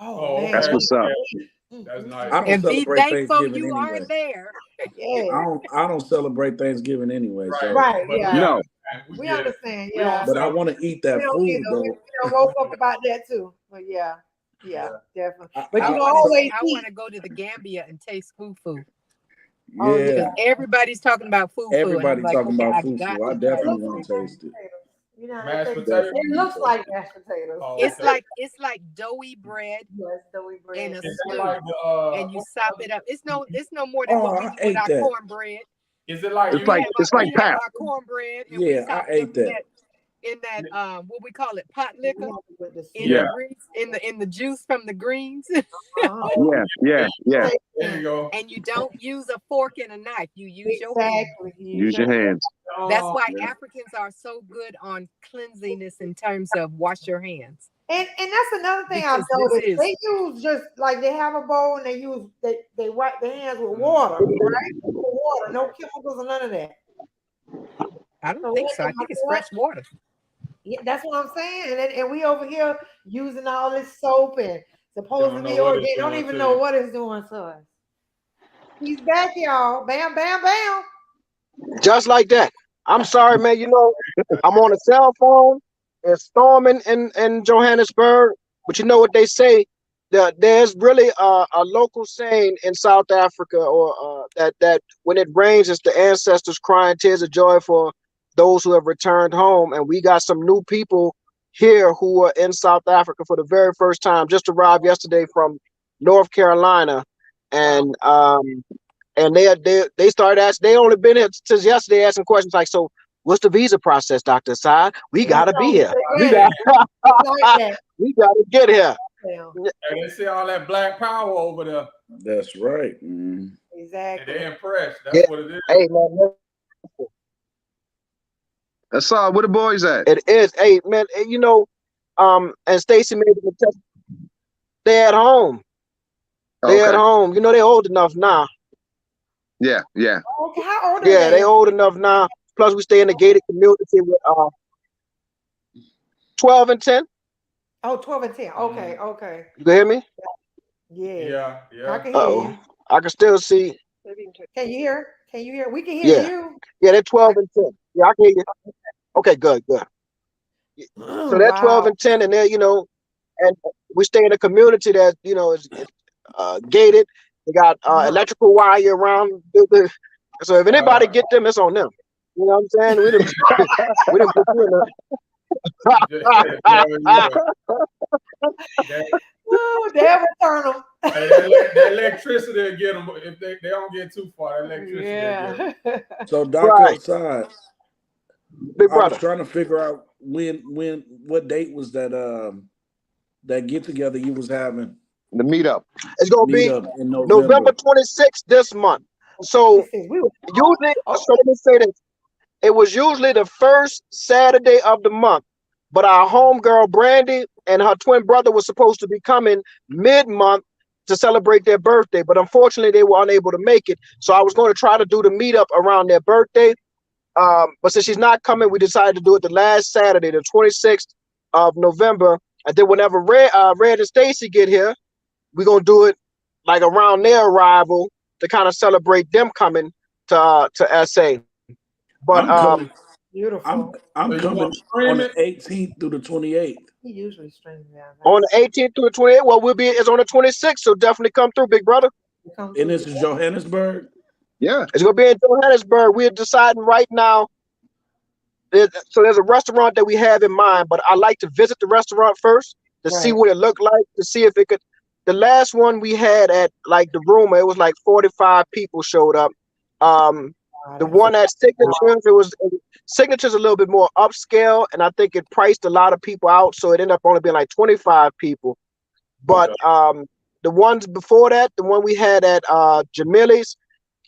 Oh, man. That's what's up. That's nice. I don't And be celebrate thankful Thanksgiving you anyway. are there. Yeah. I don't celebrate Thanksgiving anyway. So. Right. But Yeah. No. We understand. We Yeah. But I want to eat that We don't food either. though. We don't woke up about that too. But yeah, definitely. But you I know, always want to go to the Gambia and taste fufu. Yeah. Because everybody's talking about fufu. Everybody and I'm talking like, about okay, fufu. I definitely want to taste it. You know, Mashed potatoes? it looks like mashed potatoes. Oh, It's okay. like doughy bread Yes, doughy bread. in a Is stew, it like and you sop it up. It's no more than what we I do with ate our that. cornbread. Is it like It's like we have pap. our cornbread, and Yeah, we sop I ate that. in that what we call it, pot liquor, in Yeah. the grease, in the juice from the greens. Yeah. There you go. And you don't use a fork and a knife. You use your hands. Use your hands. That's why Africans are so good on cleanliness in terms of wash your hands. And that's another thing I've noticed. They use just like they have a bowl and they wipe their hands with water, right? Water, no chemicals or none of that. I don't think so. I think it's fresh water. Yeah, that's what I'm saying. And we over here using all this soap and supposed to be organic. Don't even know what it's doing to us. He's back, y'all. Bam, bam, bam. Just like that. I'm sorry, man. You know, I'm on a cell phone. It's storming in Johannesburg. But you know what they say? There's really a local saying in South Africa, or that when it rains, it's the ancestors crying tears of joy for those who have returned home. And we got some new people here who are in South Africa for the very first time. Just arrived yesterday from North Carolina, and they started asking. They only been here since yesterday, asking questions like, "So, what's the visa process, Dr. Asad? We gotta be here. We got to get here." And they see all that black power over there. That's right. Exactly. And they're impressed. That's what it is. Hey, man. Asad, where the boys at? It is. Hey, man, you know, and Stacy made the test. They're at home. They're at home. You know, they're old enough now. Yeah. Okay, how old are they? Yeah, they're old enough now. Plus, we stay in a gated community with 12 and 10. Oh, 12 and 10. Okay. You can hear me? Yeah. I can hear you. I can still see. Can you hear? We can hear you. Yeah, they're 12 and 10. Yeah, I can hear you. Okay, good. So they're 12 and 10, and they're, you know, and we stay in a community that, you know, is gated. They got electrical wire around. So if anybody get them, it's on them. You know what I'm saying? We didn't put you in They'll return them. The electricity will get them if they don't get too far. The electricity will get them. So, Dr. Asad, Big brother, I was trying to figure out what date was that get together you was having. The meetup. It's gonna be in November 26th this month. So usually, so let me say this. It was usually the first Saturday of the month, but our homegirl Brandy and her twin brother was supposed to be coming mid-month to celebrate their birthday, but unfortunately they were unable to make it. So I was going to try to do the meetup around their birthday. But since she's not coming, we decided to do it the last Saturday, the 26th, of November, and then whenever Red and Stacy get here, we're gonna do it like around their arrival to kind of celebrate them coming to SA. But I'm coming. Beautiful. I'm So you coming gonna stream on the it? 18th through the 28th. He usually streams that. on the 18th through the 28th, well, it's on the 26th, so definitely come through, big brother. And this is Johannesburg. Yeah. It's gonna be in Johannesburg. We're deciding right now. So there's a restaurant that we have in mind, but I like to visit the restaurant first to see what it looked like, to see if it could. The last one we had at like the room, it was like 45 people showed up. The one at Signature's a little bit more upscale, and I think it priced a lot of people out, so it ended up only being like 25 people. But the ones before that, the one we had at Jamili's,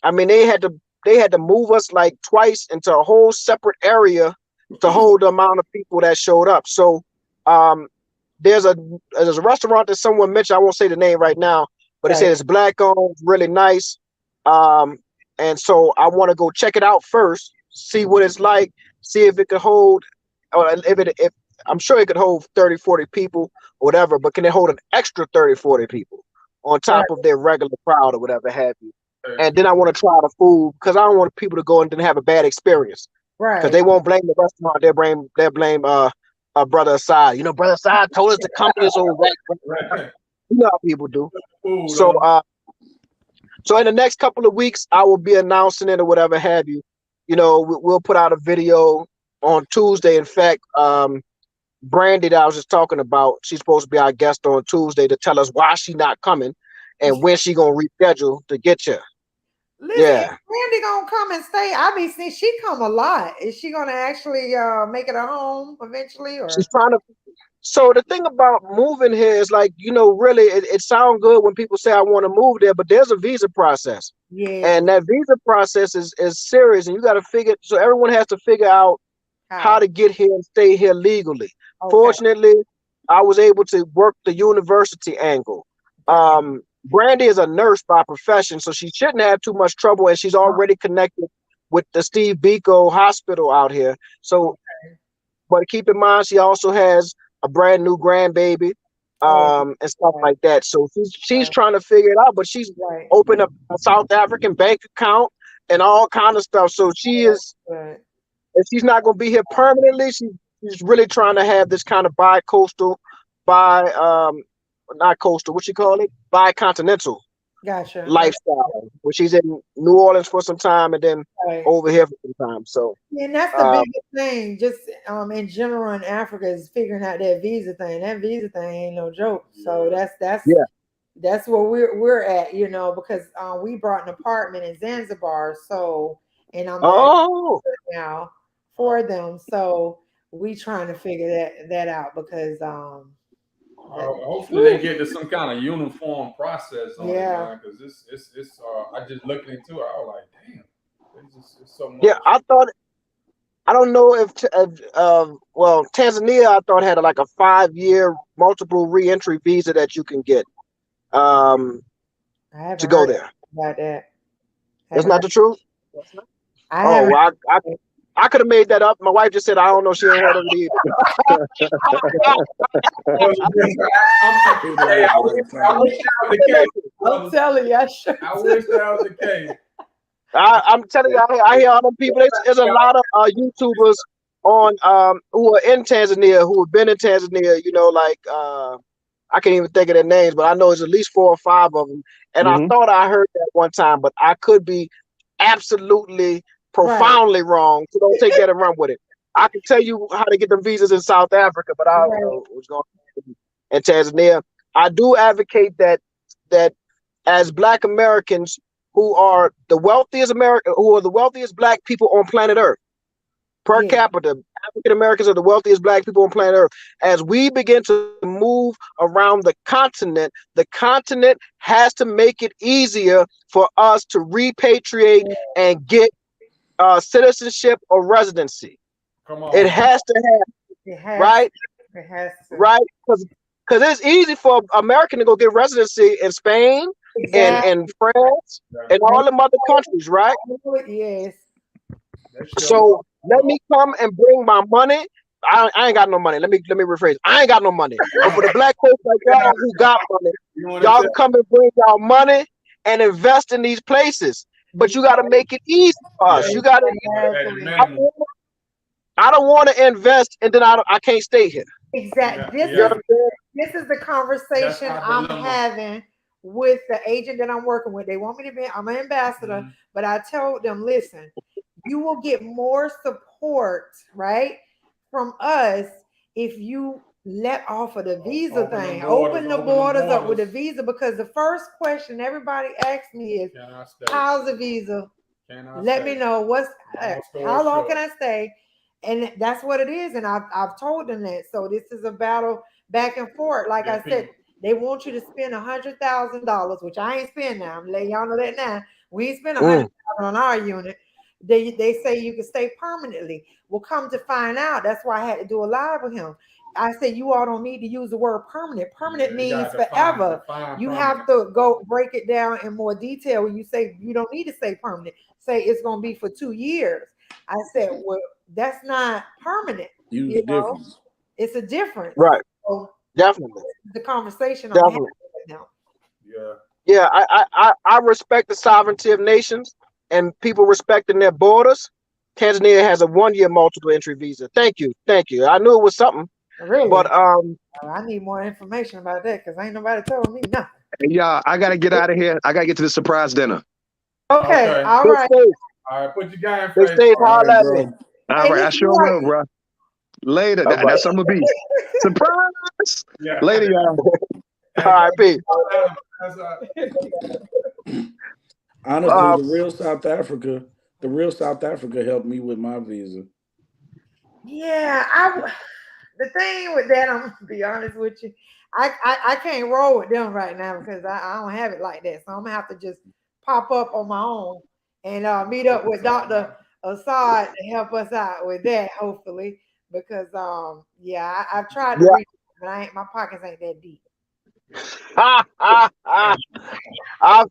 I mean, they had to move us like twice into a whole separate area to hold the amount of people that showed up. So there's a restaurant that someone mentioned, I won't say the name right now, but it said it's black owned, really nice. And so I want to go check it out first, see what it's like, see if it could hold, or if I'm sure it could hold 30, 40 people or whatever, but can it hold an extra 30, 40 people on top of their regular crowd or whatever have you? And then I want to try the food because I don't want people to go and then have a bad experience. Right. Because they won't blame the restaurant, they'll blame Brother Asad. You know, Brother Asad told us to come to this old restaurant. You know how people do. So in the next couple of weeks, I will be announcing it or whatever have you. You know, we'll put out a video on Tuesday. In fact, Brandy that I was just talking about, she's supposed to be our guest on Tuesday to tell us why she's not coming and when she gonna reschedule to get you. Listen, is Brandy gonna come and stay? I mean, since she come a lot, is she gonna actually make it a home eventually? Or she's trying to. So the thing about moving here is like, you know, really, it sounds good when people say I want to move there, but there's a visa process. Yeah. And that visa process is serious, and you got to figure. So everyone has to figure out how to get here and stay here legally. Okay. Fortunately, I was able to work the university angle. Brandy is a nurse by profession, so she shouldn't have too much trouble, and she's already connected with the Steve Biko Hospital out here. So, but keep in mind, she also has a brand new grandbaby, and stuff like that. So she's trying to figure it out, but she's opened up a South African bank account and all kind of stuff. So she is, if she's not going to be here permanently, she's really trying to have this kind of bi-coastal, not coastal, what you call it? Bicontinental lifestyle, where she's in New Orleans for some time and then over here for some time. So and that's the biggest thing, just in general in Africa, is figuring out that visa thing. That visa thing ain't no joke. So that's where we're at, you know, because we brought an apartment in Zanzibar. So and I'm now for them. So we trying to figure that out because hopefully they get to some kind of uniform process on it, because it's I just looked into it. I was like, damn, it's so much. Yeah, I don't know if Tanzania I thought had like a 5-year multiple re-entry visa that you can get to go there. About that. That's not the truth. I could have made that up. My wife just said I don't know. She ain't heard of it either. I'm telling you, I wish that was the case. I'm telling you, I hear all them people. There's a lot of YouTubers on who are in Tanzania, who have been in Tanzania. You know, like I can't even think of their names, but I know there's at least 4 or 5 of them. And I thought I heard that one time, but I could be absolutely profoundly wrong. So don't take that and run with it. I can tell you how to get them visas in South Africa, but I don't know what's going on in Tanzania. I do advocate that as Black Americans who are the wealthiest Black people on planet Earth, per capita, African Americans are the wealthiest Black people on planet Earth. As we begin to move around the continent has to make it easier for us to repatriate and get citizenship or residency. Come on. It has to happen, right? It has to. Right? Because it's easy for an American to go get residency in Spain and France and all them other countries, right? Yes. So let me come and bring my money I ain't got no money. Let me rephrase. I ain't got no money. But for the black folks like y'all who got money, y'all come and bring y'all money and invest in these places. But you got to make it easy for us. You got to. I don't want to invest and then I can't stay here. Exactly. This is the conversation I'm having with the agent that I'm working with. They want me to be, I'm an ambassador, but I told them, listen, you will get more support, right, from us if you let off of the visa thing. Open the borders up with the visa, because the first question everybody asks me is, how's the visa? Let me know how long can I stay? And that's what it is. And I've told them that. So this is a battle back and forth. Like I said, they want you to spend $100,000, which I ain't spend now. I'm letting y'all know that now. We ain't spend $100,000 on our unit. They say you can stay permanently. Well, come to find out, that's why I had to do a live with him. I said, you all don't need to use the word permanent. Permanent means forever. You have to go break it down in more detail. When you say you don't need to say permanent, say it's going to be for 2 years. I said, well, that's not permanent. You know, it's a difference. Right. So definitely. The conversation. Definitely. Now. Yeah. I respect the sovereignty of nations and people respecting their borders. Tanzania has a 1-year multiple entry visa. Thank you. I knew it was something. Really? But I need more information about that because ain't nobody told me nothing. Yeah, I gotta get out of here. I gotta get to the surprise dinner. Okay. All right. All right, put your guy in place. Stay All right, I sure will, bro. Later. That's what I'm gonna be. Surprise! Yeah. Later, y'all. All right, peace. Honestly, the real South Africa helped me with my visa. Yeah, the thing with that, I'm gonna be honest with you, I can't roll with them right now because I don't have it like that. So I'm gonna have to just pop up on my own and meet up with Dr. Asad to help us out with that, hopefully. Because I've tried to reach, but my pockets ain't that deep. I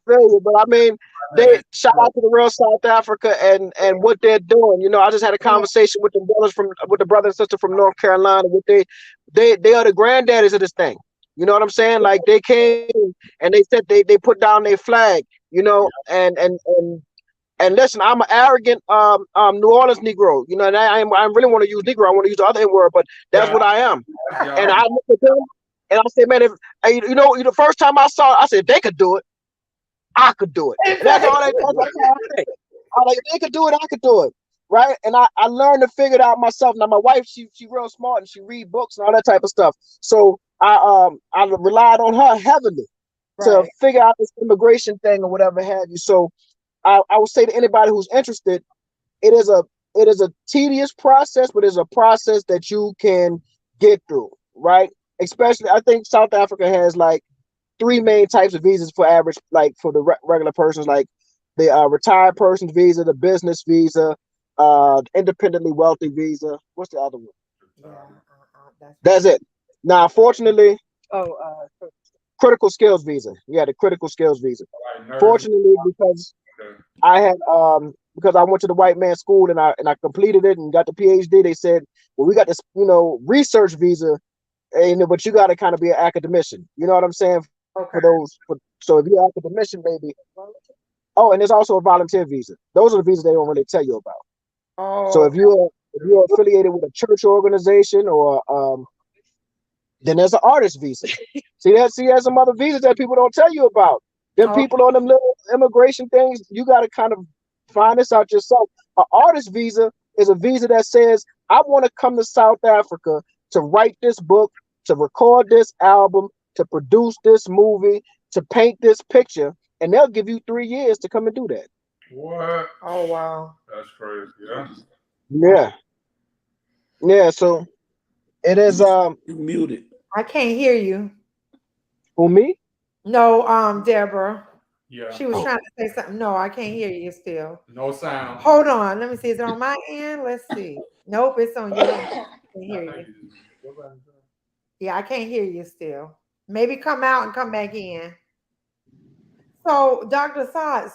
feel you, but I mean, they shout out to the real South Africa and what they're doing. You know, I just had a conversation with the brother and sister from North Carolina. They are the granddaddies of this thing. You know what I'm saying? Like they came and they said they put down their flag. You know, and listen, I'm an arrogant New Orleans Negro. You know, and I really want to use Negro. I want to use the other N word, but that's what I am. And I look at them. And I said, man, if the first time I saw it, I said, if they could do it, I could do it. And that's all I think. I'm like, if they could do it, I could do it. Right. And I learned to figure it out myself. Now my wife, she real smart and she read books and all that type of stuff. So I relied on her heavily to figure out this immigration thing or whatever have you. So I would say to anybody who's interested, it is a tedious process, but it's a process that you can get through, right? Especially, I think South Africa has like 3 main types of visas for average, like for the regular persons, like the retired person's visa, the business visa, independently wealthy visa. What's the other one? That's it. Now, fortunately, critical skills visa. Yeah, the critical skills visa. Fortunately, because I had because I went to the white man school and I completed it and got the PhD, they said, well, we got this, research visa. But you got to kind of be an academician. You know what I'm saying? So if you're an academician, maybe. Oh, and there's also a volunteer visa. Those are the visas they don't really tell you about. So if you're affiliated with a church organization or then there's an artist visa. There's some other visas that people don't tell you about. Them people on them little immigration things, you got to kind of find this out yourself. An artist visa is a visa that says, I want to come to South Africa to write this book, to record this album, to produce this movie, to paint this picture, and they'll give you 3 years to come and do that. What? Oh wow, that's crazy. Yeah. So it is. You muted. I can't hear you. Who, me? No, Deborah. Yeah. She was trying to say something. No, I can't hear you still. No sound. Hold on. Let me see. Is it on my end? Let's see. Nope, it's on yours. I can't hear you. Yeah, I can't hear you still. Maybe come out and come back in. So, Dr. Asad,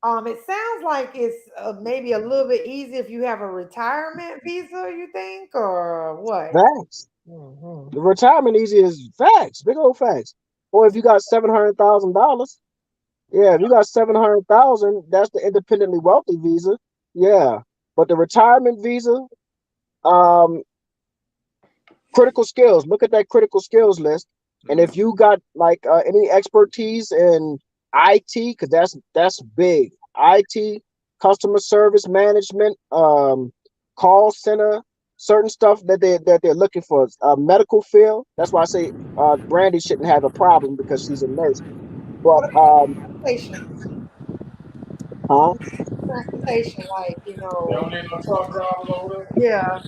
It sounds like it's maybe a little bit easy if you have a retirement visa, you think, or what? Facts. The retirement easy is facts, big old facts. Or if you got $700,000, yeah, if you got 700,000, that's the independently wealthy visa. Yeah, but the retirement visa, um, critical skills. Look at that critical skills list, and if you got like any expertise in IT, because that's big. IT, customer service management, call center, certain stuff that they're looking for. Medical field. That's why I say Brandy shouldn't have a problem because she's a nurse. But What about transportation? huh? Transportation, like They don't need no truck drivers over yeah.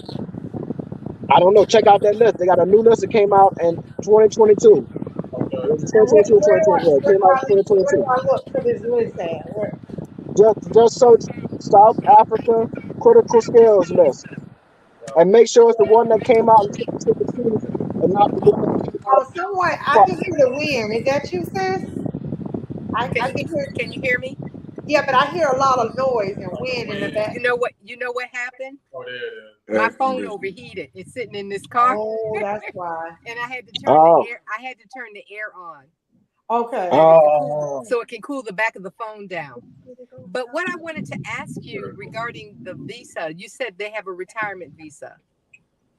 I don't know. Check out that list. They got a new list that came out in 2022. there? Okay. It was And 2022 or 2021. It came out in where do 2022. I look for this list at? Where, Just search South Africa critical skills list and make sure it's the one that came out in 2022 and not the one that came out. oh, somewhat I can hear the wind. Is that you, sis? I can hear. Can you hear me? Yeah, but I hear a lot of noise and wind in the back. You know what happened? Oh, there it is. My phone overheated. It's sitting in this car. Oh, that's why. And I had to turn the air. I had to turn the air on. Okay. So it can cool the back of the phone down. But what I wanted to ask you regarding the visa, you said they have a retirement visa.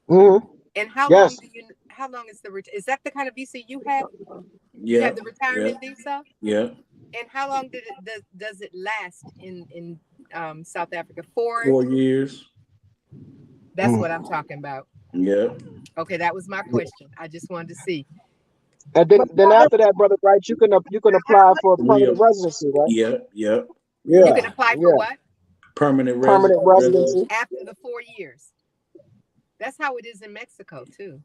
Mm-hmm. And how Yes. long is is that the kind of visa you have? Yeah. You have the retirement visa? Yeah. And how long does it last in South Africa? 4 years. That's what I'm talking about. Yeah. Okay, that was my question. I just wanted to see. And then after that, brother, right? You can apply for a permanent residency, right? Yeah. Yeah. You can apply for what? Permanent residency after the 4 years. That's how it is in Mexico too.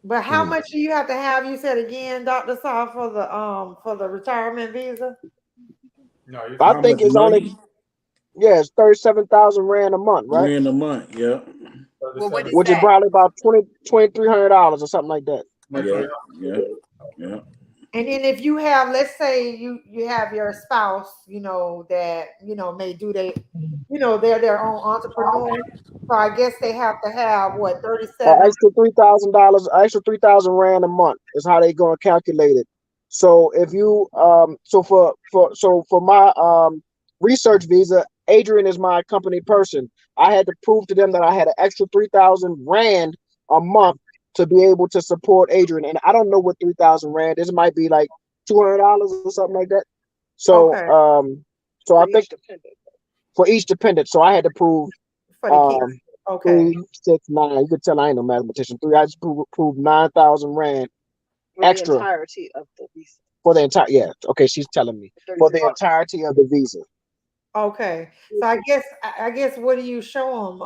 But how much do you have to have? You said again, Dr. Saw, for the retirement visa. No, I think it's only it's 37,000 rand a month, right? Rand a month, yeah. Well, what is which that? is probably about $2,300 or something like that. Yeah. And then if you have, let's say you have your spouse, that may do they're their own entrepreneur. So I guess they have to have what, 37? Extra $3,000, extra 3,000 rand a month is how they gonna calculate it. So if you for my research visa, Adrienne is my company person. I had to prove to them that I had an extra 3,000 rand a month to be able to support Adrienne. And I don't know what 3,000 rand is. It might be like $200 or something like that. So so I think for each dependent. So I had to prove for the kids. Okay. 3, 6, 9. You could tell I ain't no mathematician. I just prove 9,000 rand extra. The entirety of the visa. For the entire, okay, she's telling me. For the entirety of the visa. Okay. So I guess what do you show them?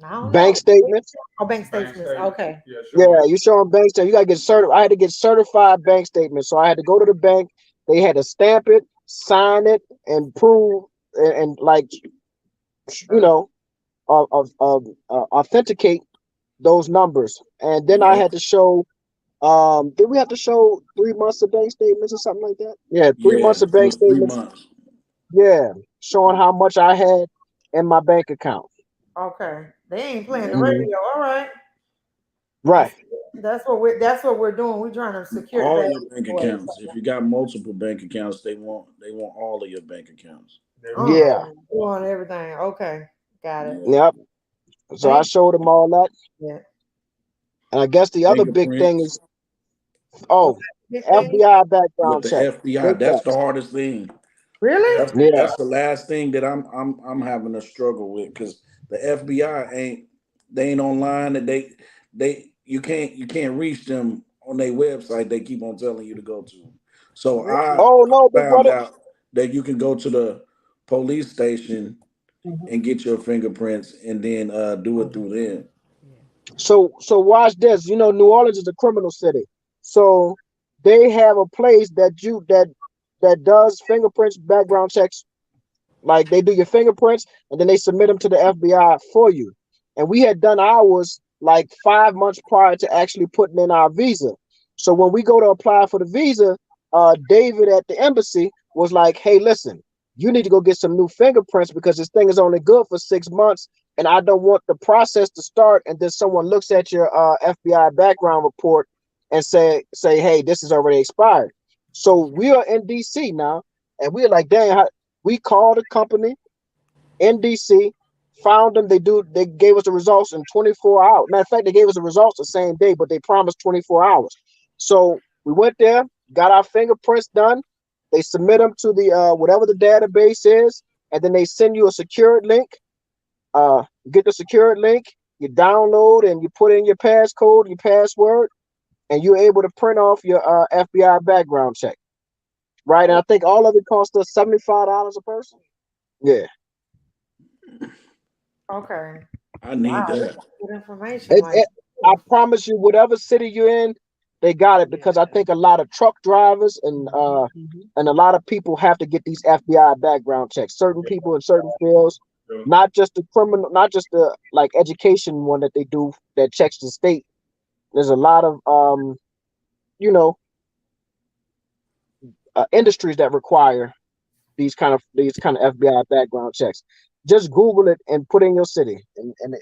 I don't bank know. Statements. Oh, bank statements. Okay. Yeah, you show them bank statements. You gotta get certified. I had to get certified bank statements. So I had to go to the bank. They had to stamp it, sign it, and prove and like authenticate those numbers. And then I had to show did we have to show 3 months of bank statements or something like that? Yeah, 3 months of bank statements. 3 months. Yeah, showing how much I had in my bank account. Okay. They ain't playing the radio. All right. Right. That's what we're doing. We're trying to secure all that your bank accounts. If you got multiple bank accounts, they want all of your bank accounts. Yeah. You want everything. Okay. Got it. Yep. So I showed them all that. Yeah. And I guess the other big thing is FBI background With the check. FBI, that's the hardest thing. Really? That's the last thing that I'm having a struggle with, because the FBI ain't online, and you can't reach them on their website. They keep on telling you to go to. So I found out that you can go to the police station and get your fingerprints, and then do it through them. So watch this. New Orleans is a criminal city, so they have a place that does fingerprints, background checks. Like they do your fingerprints and then they submit them to the FBI for you. And we had done ours like 5 months prior to actually putting in our visa. So when we go to apply for the visa, David at the embassy was like, "Hey, listen, you need to go get some new fingerprints because this thing is only good for 6 months, and I don't want the process to start and then someone looks at your FBI background report and say, hey, this is already expired. So we are in DC now, and we're like, dang, we called the company in DC, found them. They gave us the results in 24 hours. Matter of fact, they gave us the results the same day, but they promised 24 hours. So we went there, got our fingerprints done. They submit them to the whatever the database is, and then they send you a secured link. Get the secured link, you download and you put in your passcode, your password, and you're able to print off your FBI background check. Right? And I think all of it costs us $75 a person. Yeah. Okay. I need that. That's good information. I promise you, whatever city you're in, they got it, because I think a lot of truck drivers and a lot of people have to get these FBI background checks. Certain people in certain fields, not just the criminal, not just the like education one that they do that checks the state. There's a lot of industries that require these kind of FBI background checks. Just Google it and put in your city, and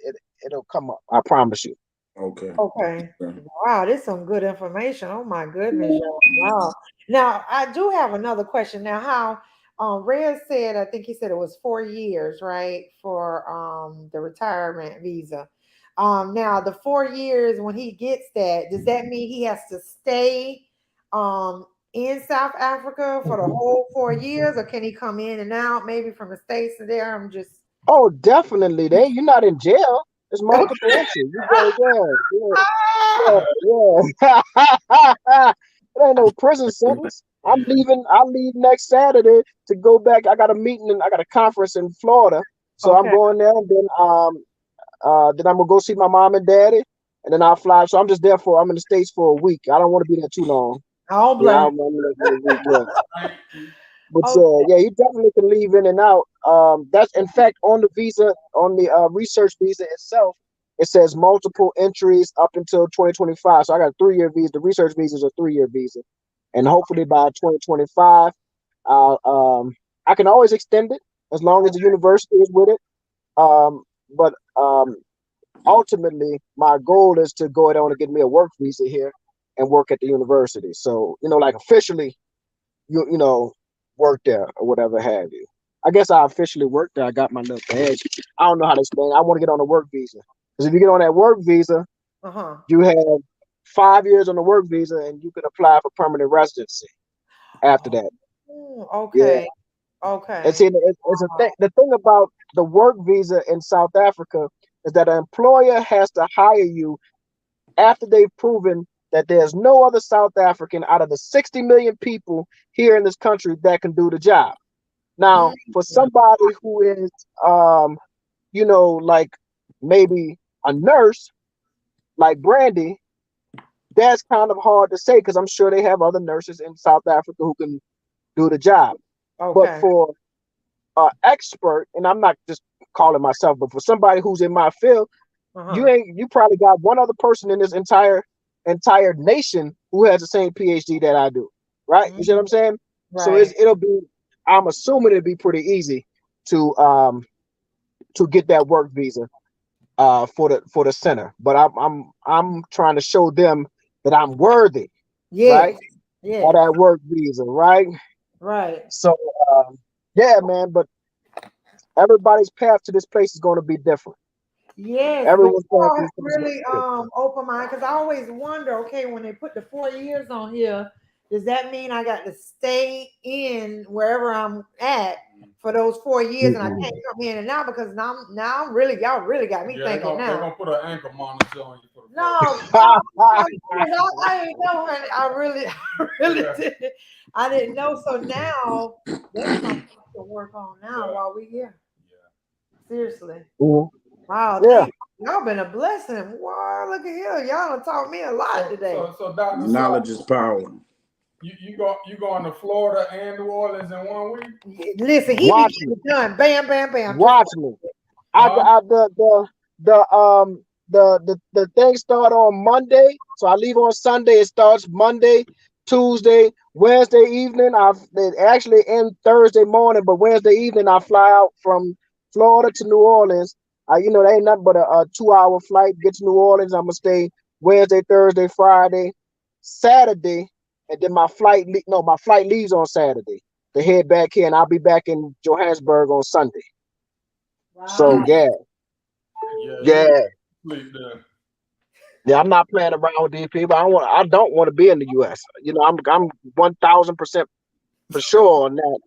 it'll come up. I promise you. Okay. Wow, this is some good information. Oh my goodness. Wow. Now I do have another question. Now, how Red said, I think he said it was 4 years, right, for the retirement visa. Now the 4 years, when he gets that, does that mean he has to stay in South Africa for the whole 4 years, or can he come in and out maybe from the States to there? I'm just Oh, definitely. You're not in jail. There's multiple entries. You go, yeah. It ain't no prison sentence. I leave next Saturday to go back. I got a meeting and I got a conference in Florida. So I'm going there, and then I'm gonna go see my mom and daddy, and then I'll fly. So I'm in the States for a week. I don't want to be there too long. Oh, bless. But you definitely can leave in and out. That's in fact on the visa, on the research visa itself, it says multiple entries up until 2025. So I got a 3-year visa. The research visa is a 3-year visa, and hopefully by 2025, I can always extend it as long as the university is with it. But ultimately, my goal is to go down and get me a work visa here and work at the university. So like officially, you know. Work there or whatever have you. I guess I officially worked there. I got my little badge. I don't know how to explain. I want to get on a work visa, because if you get on that work visa, you have 5 years on the work visa, and you can apply for permanent residency after that. Okay. Yeah. Okay. And see, it's a thing. The thing about the work visa in South Africa is that an employer has to hire you after they've proven that there's no other South African out of the 60 million people here in this country that can do the job. Now, for somebody who is, like maybe a nurse, like Brandy, that's kind of hard to say, because I'm sure they have other nurses in South Africa who can do the job. Okay. But for an expert, and I'm not just calling myself, but for somebody who's in my field, you probably got one other person in this entire nation who has the same PhD that I do, right? You see what I'm saying? Right. So I'm assuming it'll be pretty easy to get that work visa for the center. But I'm trying to show them that I'm worthy, right? Yeah. Of that work visa, right? Right. So man, but everybody's path to this place is going to be different. Yes, everyone's really open mind, because I always wonder, okay, when they put the 4 years on here, does that mean I got to stay in wherever I'm at for those 4 years, and I can't come in and out? Because now y'all really got me thinking now. They're gonna put an ankle monitor on you for the I didn't know, honey. I really didn't. I didn't know. So now that's something to work on now while we're here. Yeah. Seriously. Wow, y'all been a blessing. Wow, look at here. Y'all done taught me a lot today. So Dr. Knowledge is power. You going to Florida and New Orleans in 1 week? Listen, he be done. Bam, bam, bam. Watch me. The thing start on Monday. So I leave on Sunday. It starts Monday, Tuesday, Wednesday evening, they actually end Thursday morning, but Wednesday evening I fly out from Florida to New Orleans. That ain't nothing but a 2-hour flight. Get to New Orleans. I'm gonna stay Wednesday, Thursday, Friday, Saturday, and then my flight leaves on Saturday to head back here, and I'll be back in Johannesburg on Sunday. So Wow. yeah, Yeah. Sleep there. yeah. I'm not playing around with these people. I don't want to be in the U.S. I'm 1,000% for sure on that.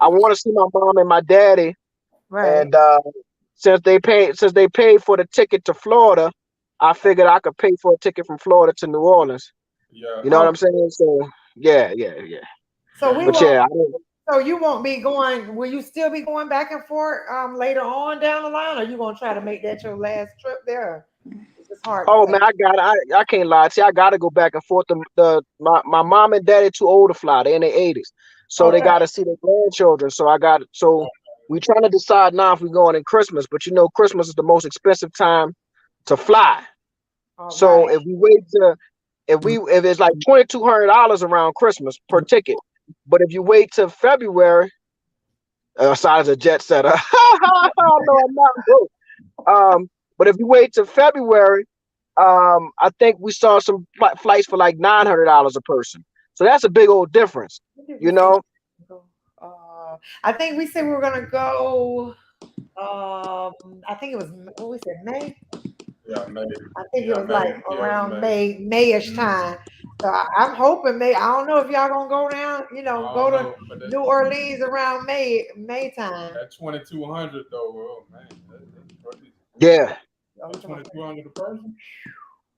I want to see my mom and my daddy, Right. and since they paid for the ticket to Florida, I figured I could pay for a ticket from Florida to New Orleans. Yeah. You know what I'm saying? So yeah. So we But won't. yeah, So you won't be going. Will you still be going back and forth later on down the line, or you gonna try to make that your last trip there? It's just hard to oh say. man, I can't lie to you. I gotta go back and forth. My mom and daddy too old to fly. They in their 80s, so they Okay. gotta see their grandchildren. So we trying to decide now if we're going in Christmas. But Christmas is the most expensive time to fly. All So right. if we wait to if it's like $2,200 around Christmas per ticket, but if you wait till February, Aside as a jet setter, no, I'm not broke. But if you wait till February, I think we saw some flights for like $900 a person. So that's a big old difference, When did we you say know. I think we said we were gonna go. I think it was what we said May. Yeah, maybe. I think it Yeah, was like maybe. Yeah, it's around maybe. Mayish time. So I'm hoping May. I don't know if y'all gonna go down. I Go don't to know, but New Orleans around May time. that 2,200 though, oh man, that's crazy. Yeah, Oh, we That talking about 2,200 a person.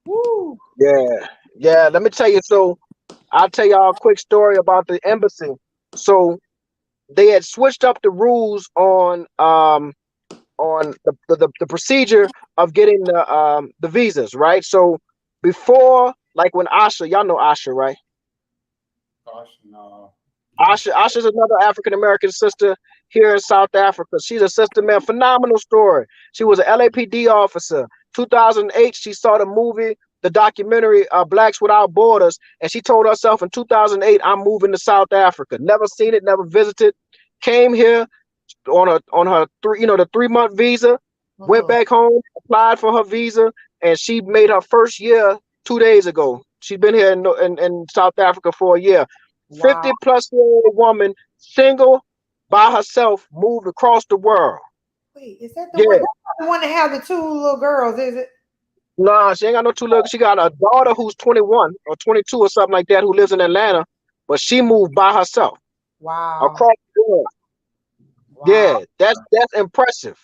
woo. yeah. Let me tell you. So I'll tell y'all a quick story about the embassy. So they had switched up the rules on the procedure of getting the visas, right? So before, like when Asha, y'all know Asha, right? Gosh, no. Asha's another African American sister here in South Africa. She's a sister, man. Phenomenal story. She was an LAPD officer. 2008, she saw the movie, the documentary Blacks Without Borders, and she told herself in 2008, I'm moving to South Africa. Never seen it, never visited. Came here on her the 3-month visa, went Uh-huh. back home, applied for her visa, and she made her first year 2 days ago. She's been here in South Africa for a year. Wow. 50-plus-year-old woman, single, by herself, moved across the world. Wait, is that the one? Yeah. That's not the one that have the two little girls? Is it? Nah, she ain't got no two little. She got a daughter who's 21 or 22 or something like that who lives in Atlanta, but she moved by herself Wow. across the world. Wow. Yeah, that's impressive.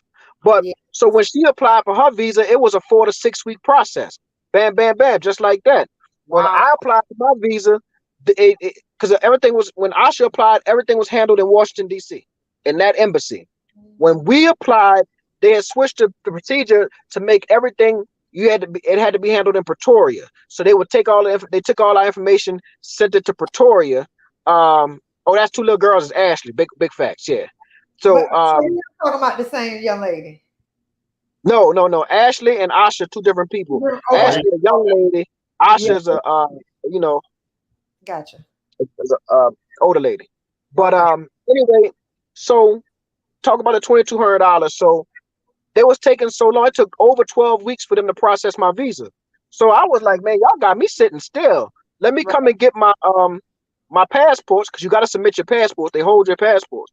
But Yeah. so when she applied for her visa, it was a 4 to 6 week process. Bam, bam, bam, just like that. When Wow. I applied for my visa, because everything was when Asha applied, everything was handled in Washington D.C. in that embassy. When we applied, they had switched the procedure to make everything it had to be handled in Pretoria. So they would take they took all our information, sent it to Pretoria. Oh, that's two little girls. It's Ashley. Big facts. Yeah. But So so you're talking about the same young lady. no. Ashley and Asha, two different people. Oh, Okay. he, Ashley, a young lady. Yeah. Asha's a you know, Gotcha. is a older lady. But Okay. anyway, so talk about the $2,200. So they was taking so long. It took over 12 weeks for them to process my visa. So I was like, man, y'all got me sitting still. Let me Right. come and get my passports, because you got to submit your passports. They hold your passports.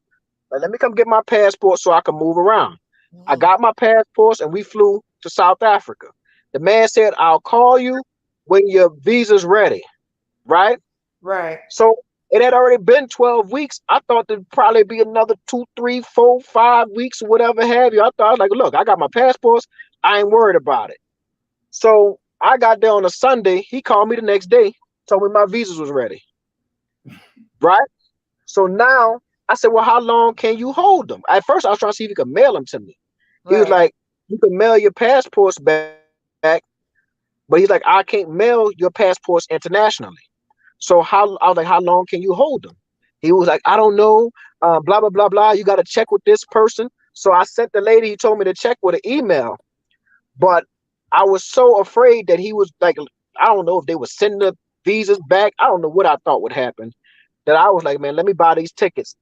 Like, let me come get my passport so I can move around. I Mhm. got my passports and we flew to South Africa. The man said, I'll call you when your visa's ready. Right? Right. So it had already been 12 weeks. I thought there'd probably be another 2, 3, 4, 5 weeks, or whatever have you. I was like, look, I got my passports. I ain't worried about it. So I got there on a Sunday. He called me the next day, told me my visas was ready. Right? So now I said, well, how long can you hold them? At first, I was trying to see if he could mail them to me. He was Right. like, you can mail your passports back, but he's like, I can't mail your passports internationally. So I was like, how long can you hold them? He was like, I don't know, blah, blah, blah, blah. You got to check with this person. So I sent the lady, he told me to check with an email, but I was so afraid that he was like, I don't know if they were sending the visas back. I don't know what I thought would happen. that I was like, man, let me buy these tickets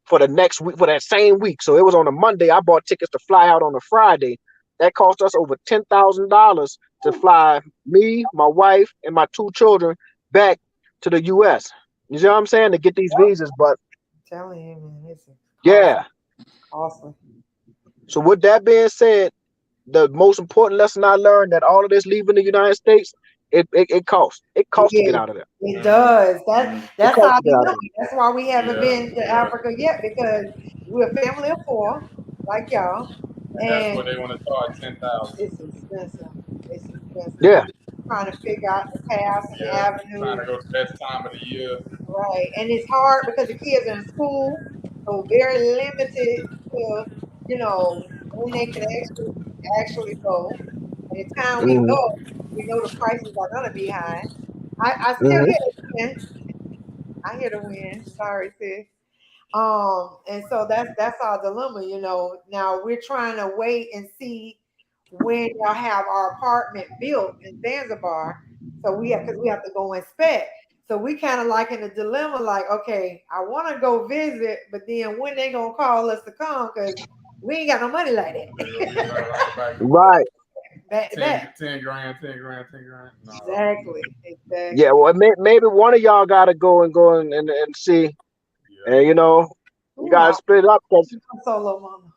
for the next week, for that same week. So it was on a Monday. I bought tickets to fly out on a Friday. That cost us over $10,000 to fly me, my wife, and my 2 children back to the U.S. You see what I'm saying? To get these visas, but I'm telling you, man, it's yeah. awesome. So with that being said, the most important lesson I learned that all of this leaving the United States, it costs. It costs to get out of there. It does. That's costs our to get out of dilemma. That's why we haven't been to yeah. Africa yet, because we're a family of 4, like y'all, And that's and what they want to charge 10,000. it's expensive. It's expensive. there. Yeah. Trying to figure out the paths and the Yeah, trying to avenues. go to that time of the year. Right. And it's hard because the kids are in school, so very limited to, when they can actually go. And the time we Mm-hmm. go, we know the prices are gonna be high. I still Mm-hmm. hear the wind. I hear the wind. Sorry, sis. And so that's our dilemma, Now we're trying to wait and see when y'all have our apartment built in Zanzibar. So because we have to go inspect. So we kind of like in a dilemma, like, okay, I want to go visit, but then when they gonna call us to come? Because we ain't got no money like that. Right. Back. 10 grand, 10 grand, 10 grand. No. Exactly. Yeah. Well, maybe one of y'all got to go and see, Yeah. and you gotta split it up because solo mama.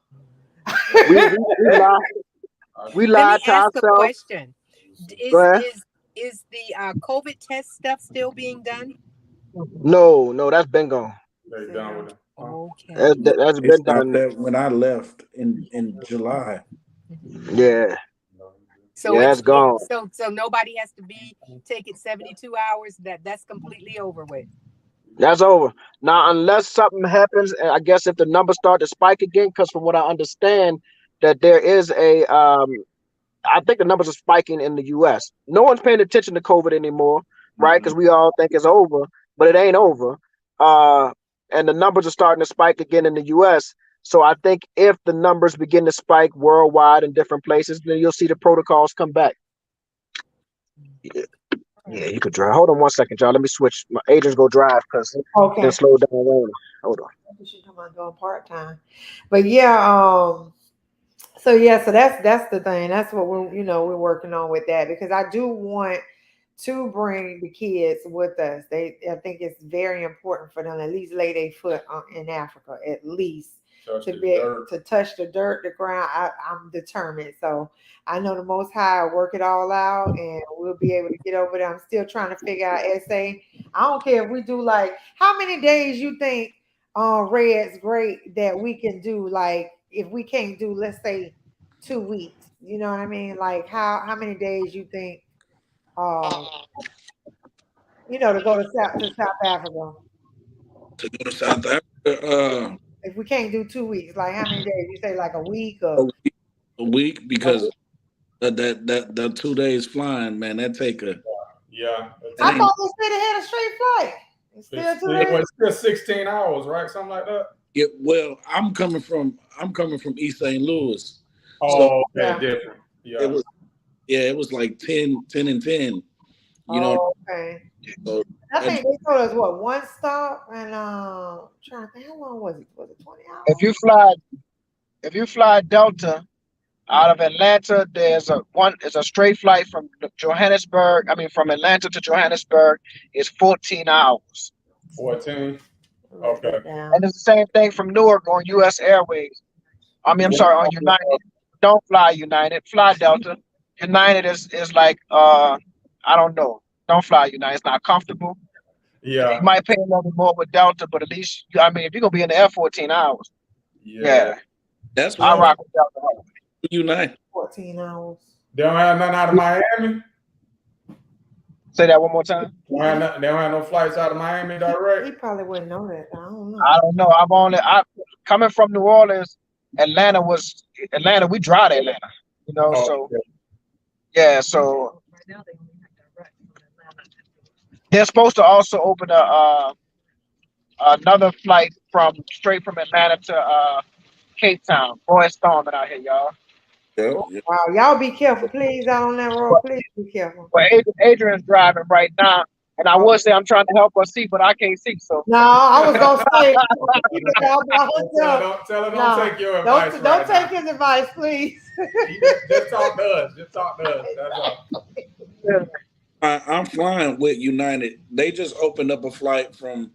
we Let lied me to ask a ourselves. question. Go ahead. Is the COVID test stuff still being done? No, that's been gone. They done with it. Okay. That's They been stopped done. that when I left in July. Yeah. So Yeah, it's gone. so nobody has to take it 72 hours. That's completely over with. That's over. Now, unless something happens, I guess if the numbers start to spike again, because from what I understand, that there is I think the numbers are spiking in the U.S. No one's paying attention to COVID anymore, right? Because we all think it's over, but it ain't over. And the numbers are starting to spike again in the U.S. So I think if the numbers begin to spike worldwide in different places, then you'll see the protocols come back. Yeah, you could drive. Hold on one second, y'all. Let me switch. My agents go drive because Okay. slow down. Hold on. She come on doing part time, but yeah. So that's the thing. That's what we're working on with that, because I do want to bring the kids with us. I think it's very important for them to at least lay their foot in Africa, at least to touch the dirt, the ground. I'm determined. So I know the Most High will work it all out, and we'll be able to get over there. I'm still trying to figure out SA. I don't care if we do, like, how many days you think Red's great that we can do, like, if we can't do, let's say, 2 weeks, you know what I mean? Like, how many days you think, to go to South Africa? To go to South Africa, If we can't do 2 weeks, like, how many days? You say like a week a or week, a week because that 2 days flying, man, that take a. Yeah. I thought they said they had a straight flight. It's still 2 days. It's still 16 hours, right? Something like that. Yeah, well, I'm coming from East St. Louis. Oh, so, okay, different. Yeah. It was like 10 and 10. Okay. So I think they told us what, one stop, and trying to think, how long was it? Was it 20 hours? If you fly Delta out of Atlanta, there's a straight flight from Johannesburg. I mean, from Atlanta to Johannesburg is 14 hours. 14. Okay. And it's the same thing from Newark on U.S. Airways. I'm sorry, on United. Don't fly United. Fly Delta. United is like I don't know. Don't fly United. It's not comfortable. Yeah. You might pay a little bit more with Delta, but at least if you're gonna be in the air 14 hours. Yeah. That's I why rock with Delta. United. 14 hours. They don't have nothing out of Miami. Say that one more time. They don't have no flights out of Miami direct. He probably wouldn't know that. I don't know. I don't know. I'm coming from New Orleans. Atlanta. We drive to Atlanta. So yeah. So they're supposed to also open another flight straight from Atlanta to Cape Town. Boy, it's storming out here, y'all. Yeah. Wow, y'all be careful, please, out on that road. Please be careful. Well, Adrian's driving right now. And I would say I'm trying to help her see, but I can't see. So No, I was gonna say keep it all by herself. Tell her No, don't take your advice. Don't take his advice, please. Just talk to us. Just talk to us. That's all. yeah. I'm flying with United. They just opened up a flight from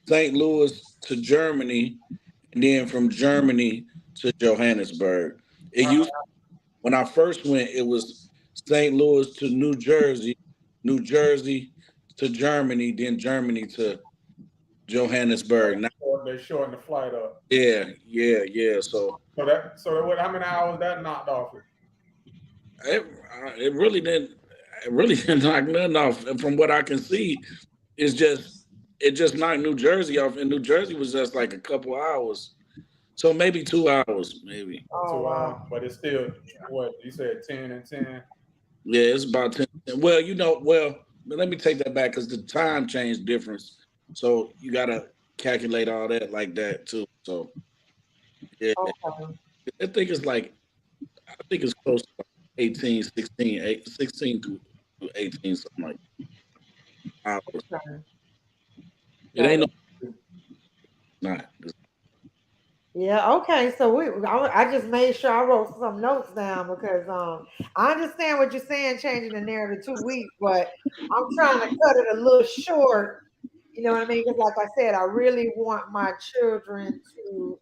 St. Louis to Germany, and then from Germany to Johannesburg. It used when I first went, it was St. Louis to New Jersey, New Jersey to Germany, then Germany to Johannesburg. Now, They shortened the flight up. yeah. So how many hours that knocked off? it really didn't. It really didn't knock nothing off. And from what I can see, it just knocked New Jersey off, and New Jersey was just like a couple hours. So maybe 2 hours, maybe. Oh, wow. But it's still what you said, 10 and 10. Yeah, it's about 10. Well, but let me take that back because the time change difference. So you gotta calculate all that like that too. So yeah, Okay. I think it's close to 18, 16 to 18, something like that. Okay. It ain't no. Yeah, okay. So I just made sure I wrote some notes down because I understand what you're saying, changing the narrative 2 weeks, but I'm trying to cut it a little short. You know what I mean? Because like I said, I really want my children to.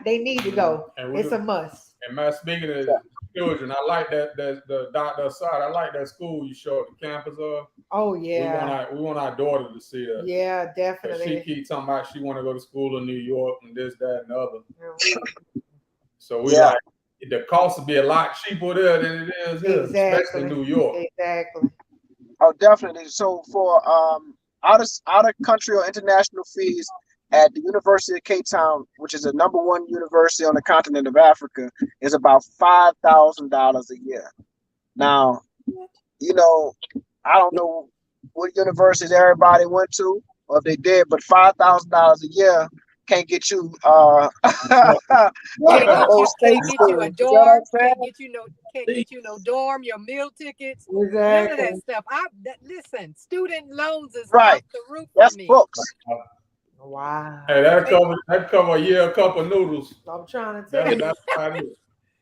They need to go. It's a must. And speaking of children, I like that the Dr. Asad. I like that school you showed the campus of. Oh yeah. We want our daughter to see that. Yeah, definitely. She keeps talking about she want to go to school in New York and this, that, and the other. So we like the cost would be a lot cheaper there than it is here, especially New York. Exactly. Oh, definitely. So for out of country or international fees at the University of Cape Town, which is the #1 university on the continent of Africa, is about $5,000 a year. Now, I don't know what universities everybody went to or if they did, but $5,000 a year can't get you can't get you a dorm, can't get you no dorm, your meal tickets, none of that stuff. Listen, student loans is off the roof for me. Books. Wow. Hey, that cover a year, a cup of noodles. I'm trying to tell you. That's how it is.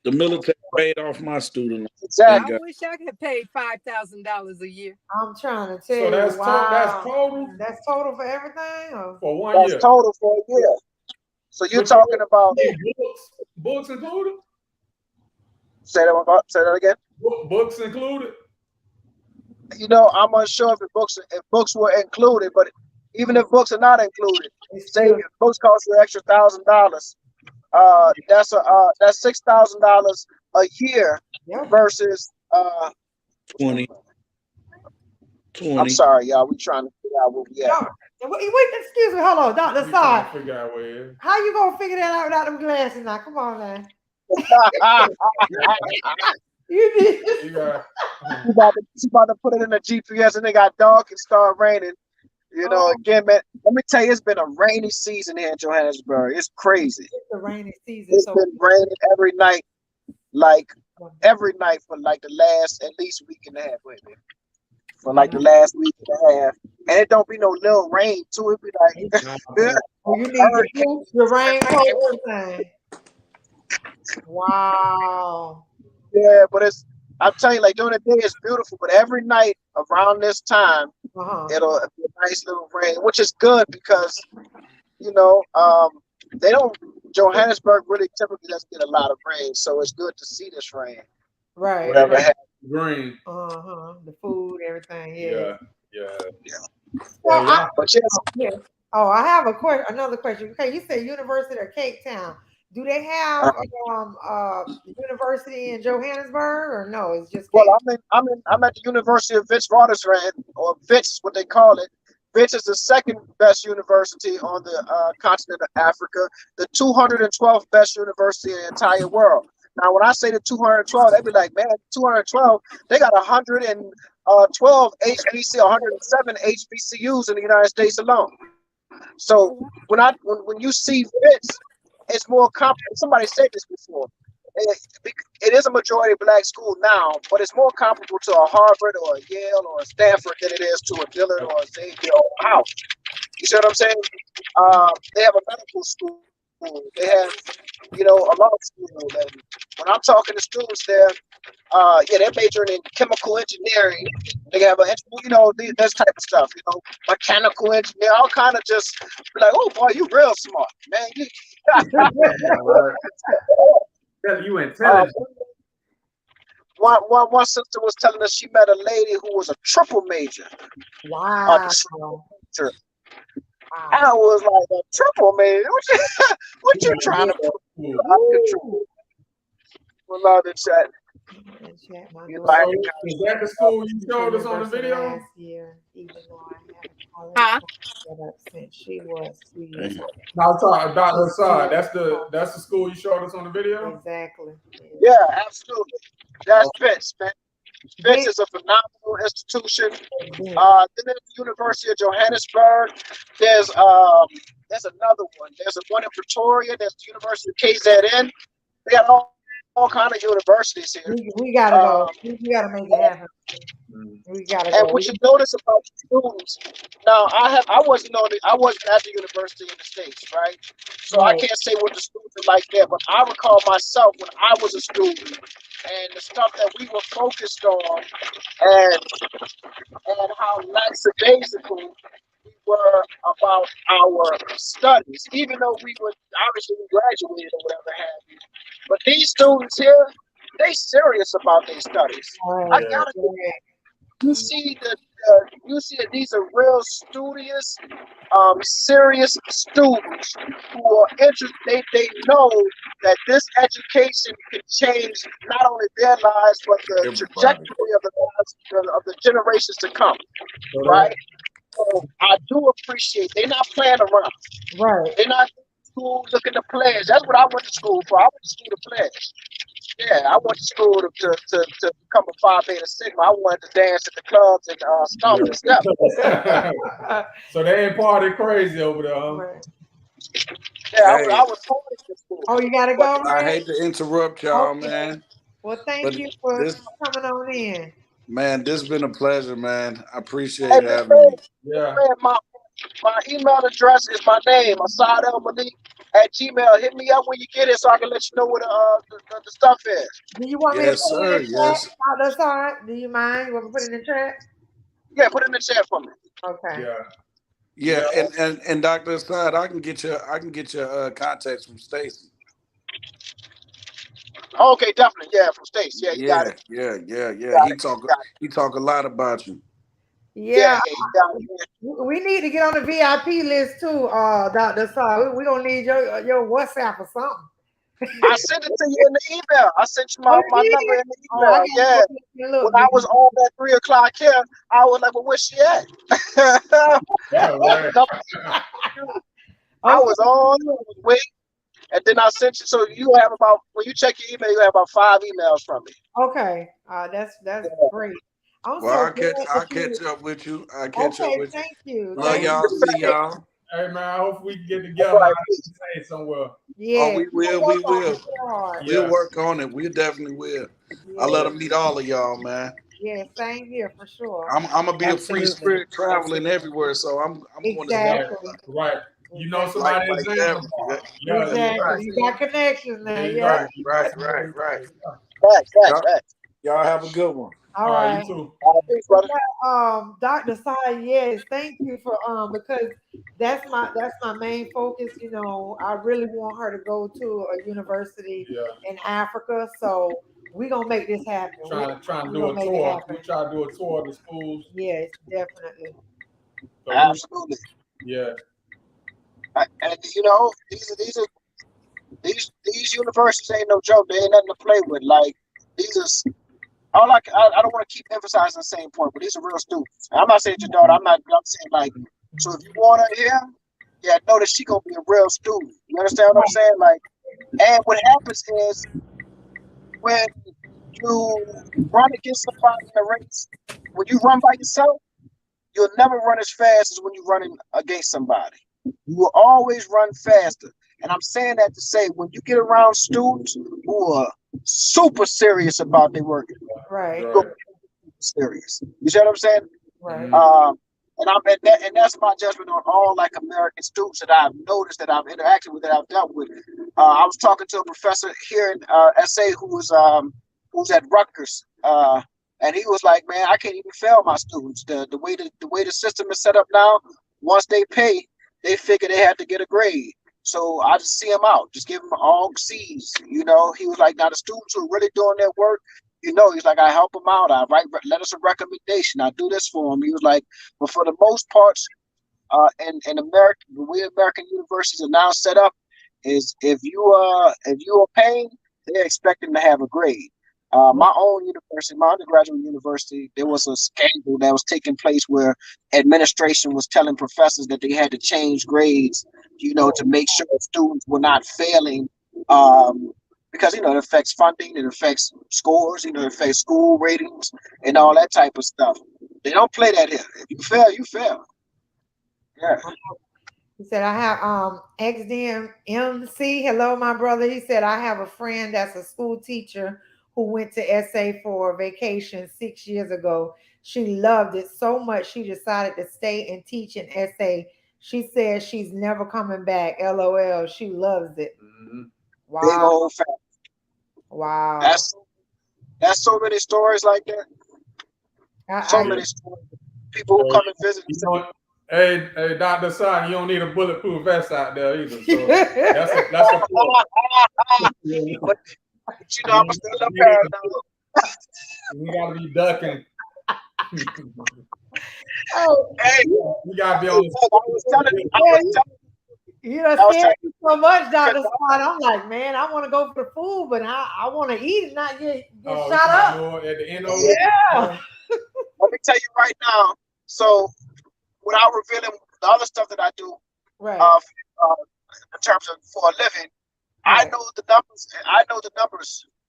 The military paid off my student loan. Exactly. I wish I could pay $5,000 a year. I'm trying to tell you. That's total? That's total for everything? Or? For 1 year. That's total for a year. So you're talking about books included? Say that again. Books included? I'm unsure if books were included, but even if books are not included, say if books cost you extra $1,000, that's $6,000 a year versus 20. I'm sorry, y'all. We trying to figure out where we at. Wait, excuse me, hold on, Dr. Asad. Figure out where it is. How you gonna figure that out without them glasses now? Come on, man. You need. She about to put it in the GPS, and it got dark and start raining. Again, man, let me tell you, it's been a rainy season here in Johannesburg. It's crazy. It's a rainy season. It's been raining every night, for like the last at least week and a half. For like the last week and a half. And it don't be no little rain too. It be like you need the raincoat everything. Wow. Yeah, but I'm telling you, like during the day it's beautiful, but every night around this time, it'll be a nice little rain, which is good because Johannesburg really typically doesn't get a lot of rain, so it's good to see this rain. Right. Whatever happens. Green. The food, everything. Yeah. Oh, I have another question. Okay, you said University of Cape Town. Do they have university in Johannesburg or no? It's just I'm at the University of Witwatersrand, or Wits is what they call it. Wits is the second best university on the continent of Africa, the 212th best university in the entire world. Now, when I say the 212, they be like, man, 212, they got 112 HBC, 107 HBCUs in the United States alone. So when you see Wits, it's more complicated. Somebody said this before. it is a majority black school now, but it's more comparable to a Harvard or a Yale or a Stanford than it is to a Dillard or a Xavier or a House. You see what I'm saying? They have a medical school. They have, a law school. And when I'm talking to students there, they're majoring in chemical engineering. They have this type of stuff, mechanical engineer, all kind of just be like, oh boy, you real smart, man. You intelligent. One sister was telling us she met a lady who was a triple major. Wow. I was like, a triple major? What you trying to put out of control? Well, the chat. Is that the school you showed us on the video? Last year, even though I had since she was 2 years old. No, I'm sorry, Dr. Asad. That's the school you showed us on the video? Exactly. Yeah, absolutely. That's Spence, man. Spence is a phenomenal institution. Then there's the University of Johannesburg. There's another one. There's one in Pretoria. There's the University of KZN. They got all kind of universities here. We gotta go. We gotta make it happen. We gotta go. And what you notice about the students, now I wasn't at the university in the States, right? So I can't say what the students are like there, but I recall myself when I was a student and the stuff that we were focused on and how lackadaisical we were about our studies, even though we graduated or whatever have you. But these students here, they serious about their studies. I gotta you see that these are real studious, serious students who are interested. They know that this education can change not only their lives but the trajectory of the lives of the generations to come. Right? So I do appreciate they're not playing around. Right. They're not school looking to pledge. That's what I went to school for. I went to school to pledge. Yeah, I went to school to become a Phi Beta Sigma. I wanted to dance at the clubs and stomp and step. So they ain't party crazy over there, huh? Right. Yeah, I was partying at school. Oh, you gotta go. I hate to interrupt y'all, man. Well, thank you for coming on in. Man, this has been a pleasure, man. I appreciate having me. Yeah. My email address is my name, Asad El Malik @gmail. Hit me up when you get it so I can let you know what the stuff is. Do you want me to put it in the chat? Do you mind? You want me to put it in the chat? Yeah, put it in the chat for me. Okay. Yeah, and Dr. Asad, I can get your contacts from Stacy. Okay, definitely. Yeah, from Stacy. Yeah, you got it. Yeah. He talk a lot about you. Yeah. We need to get on the VIP list too, Dr. Asad. We're gonna need your WhatsApp or something. I sent it to you in the email. I sent you my number in the email. When I was on that 3 o'clock here, I was like, well, where's she at? I was on, wait, and then I sent you. So you have when you check your email, you have about 5 emails from me. Okay. That's great. I'll catch up with you. Thank you. Love y'all. See y'all. Hey man, I hope we can get together somewhere. Yeah, we will. We'll work on it. We definitely will. Yeah. I love to meet all of y'all, man. Yeah, same here for sure. I'm gonna be a free spirit traveling everywhere, so I'm going to right. You know somebody in Zanzibar. Exactly. You got connections now. Yeah. Right. Y'all have a good one. All right. You too. Dr. Asad, yes, thank you for because that's my main focus. I really want her to go to a university in Africa. So we're gonna make this happen. Trying to do a tour. We try to do a tour of the schools. Yes, definitely. So absolutely. Yeah. And these universities ain't no joke. They ain't nothing to play with. Like these are. I don't want to keep emphasizing the same point, but these are real students. I'm not saying your daughter. I'm saying like, so if you want her here, know that she gonna be a real student. You understand what I'm saying? Like, and what happens is when you run against somebody in a race, when you run by yourself, you'll never run as fast as when you're running against somebody. You will always run faster. And I'm saying that to say, when you get around students who are super serious about their work, Right. you go serious. You see what I'm saying? Right. And that's my judgment on all like American students that I've noticed, that I've interacted with, that I've dealt with. I was talking to a professor here in SA who's at Rutgers, and he was like, "Man, I can't even fail my students. The way the system is set up now, once they pay, they figure they have to get a grade. So I just see them out, just give them all C's. You know." He was like, "Now the students who are really doing their work, you know," he's like, "I help them out. I write letters of recommendation. I do this for them." He was like, "But for the most parts, in America, the way American universities are now set up is if you are paying, they're expecting to have a grade." My own university, my undergraduate university, there was a scandal that was taking place where administration was telling professors that they had to change grades, you know, to make sure students were not failing, because, you know, it affects funding, it affects scores, you know, it affects school ratings and all that type of stuff. They don't play that here. If you fail, you fail. Yeah. He said, I have XDMC. Hello, my brother. He said, I have a friend that's a school teacher who went to SA for vacation 6 years ago. She loved it so much she decided to stay and teach in SA. She says she's never coming back. LOL. She loves it. Mm-hmm. Wow. Big old fact. Wow. That's so many stories like that. Many stories. People who come and visit. Hey, Dr. Asad, you don't need a bulletproof vest out there either. So that's a But you know, I'm still up there. You gotta be ducking. Oh, hey, you gotta be on the I was telling you know, scared me so much, Dr. Scott. I'm like, man, I want to go for the food, but I want to eat and not get shot up. At the end of yeah. Let me tell you right now. So, without revealing the other stuff that I do, right? In terms of for a living, right. I know the numbers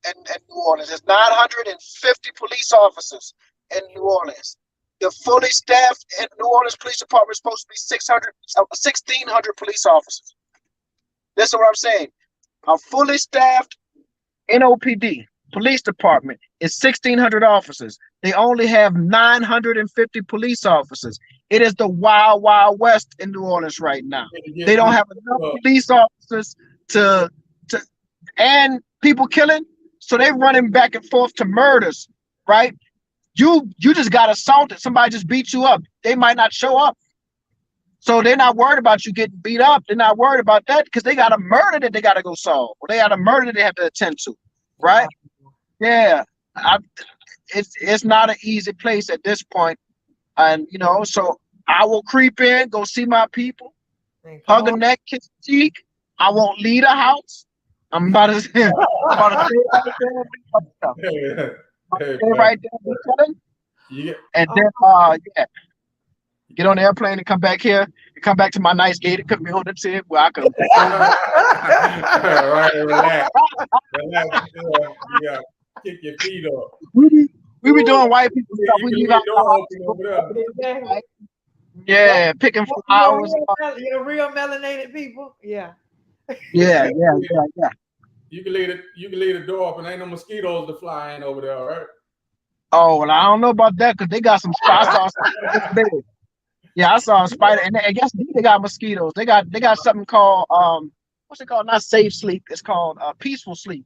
in New Orleans. There's 950 police officers in New Orleans. The fully staffed in New Orleans Police Department is supposed to be 1,600 police officers. This is what I'm saying. A fully staffed NOPD Police Department is 1,600 officers. They only have 950 police officers. It is the wild, wild west in New Orleans right now. They don't have enough police officers to and people killing, so they're running back and forth to murders, right? You just got assaulted. Somebody just beat you up. They might not show up. So they're not worried about you getting beat up. They're not worried about that because they got a murder that they got to go solve. Or they got a murder that they have to attend to, right? Yeah. It's not an easy place at this point. And, you know, so I will creep in, go see my people, hug a neck, kiss a cheek. I won't leave the house. I'm about to stay right there. And then get on the airplane and come back here and come back to my nice gated community tip where I can right, relax. Yeah, kick your feet up. We be doing white people stuff. We leave out yeah, picking flowers. You're real melanated people. Yeah. Yeah. You can leave the door open. Ain't no mosquitoes to fly in over there, right? Oh, well, I don't know about that because they got some spiders. Yeah, I saw a spider, and I guess they got mosquitoes. They got something called what's it called? Not safe sleep. It's called peaceful sleep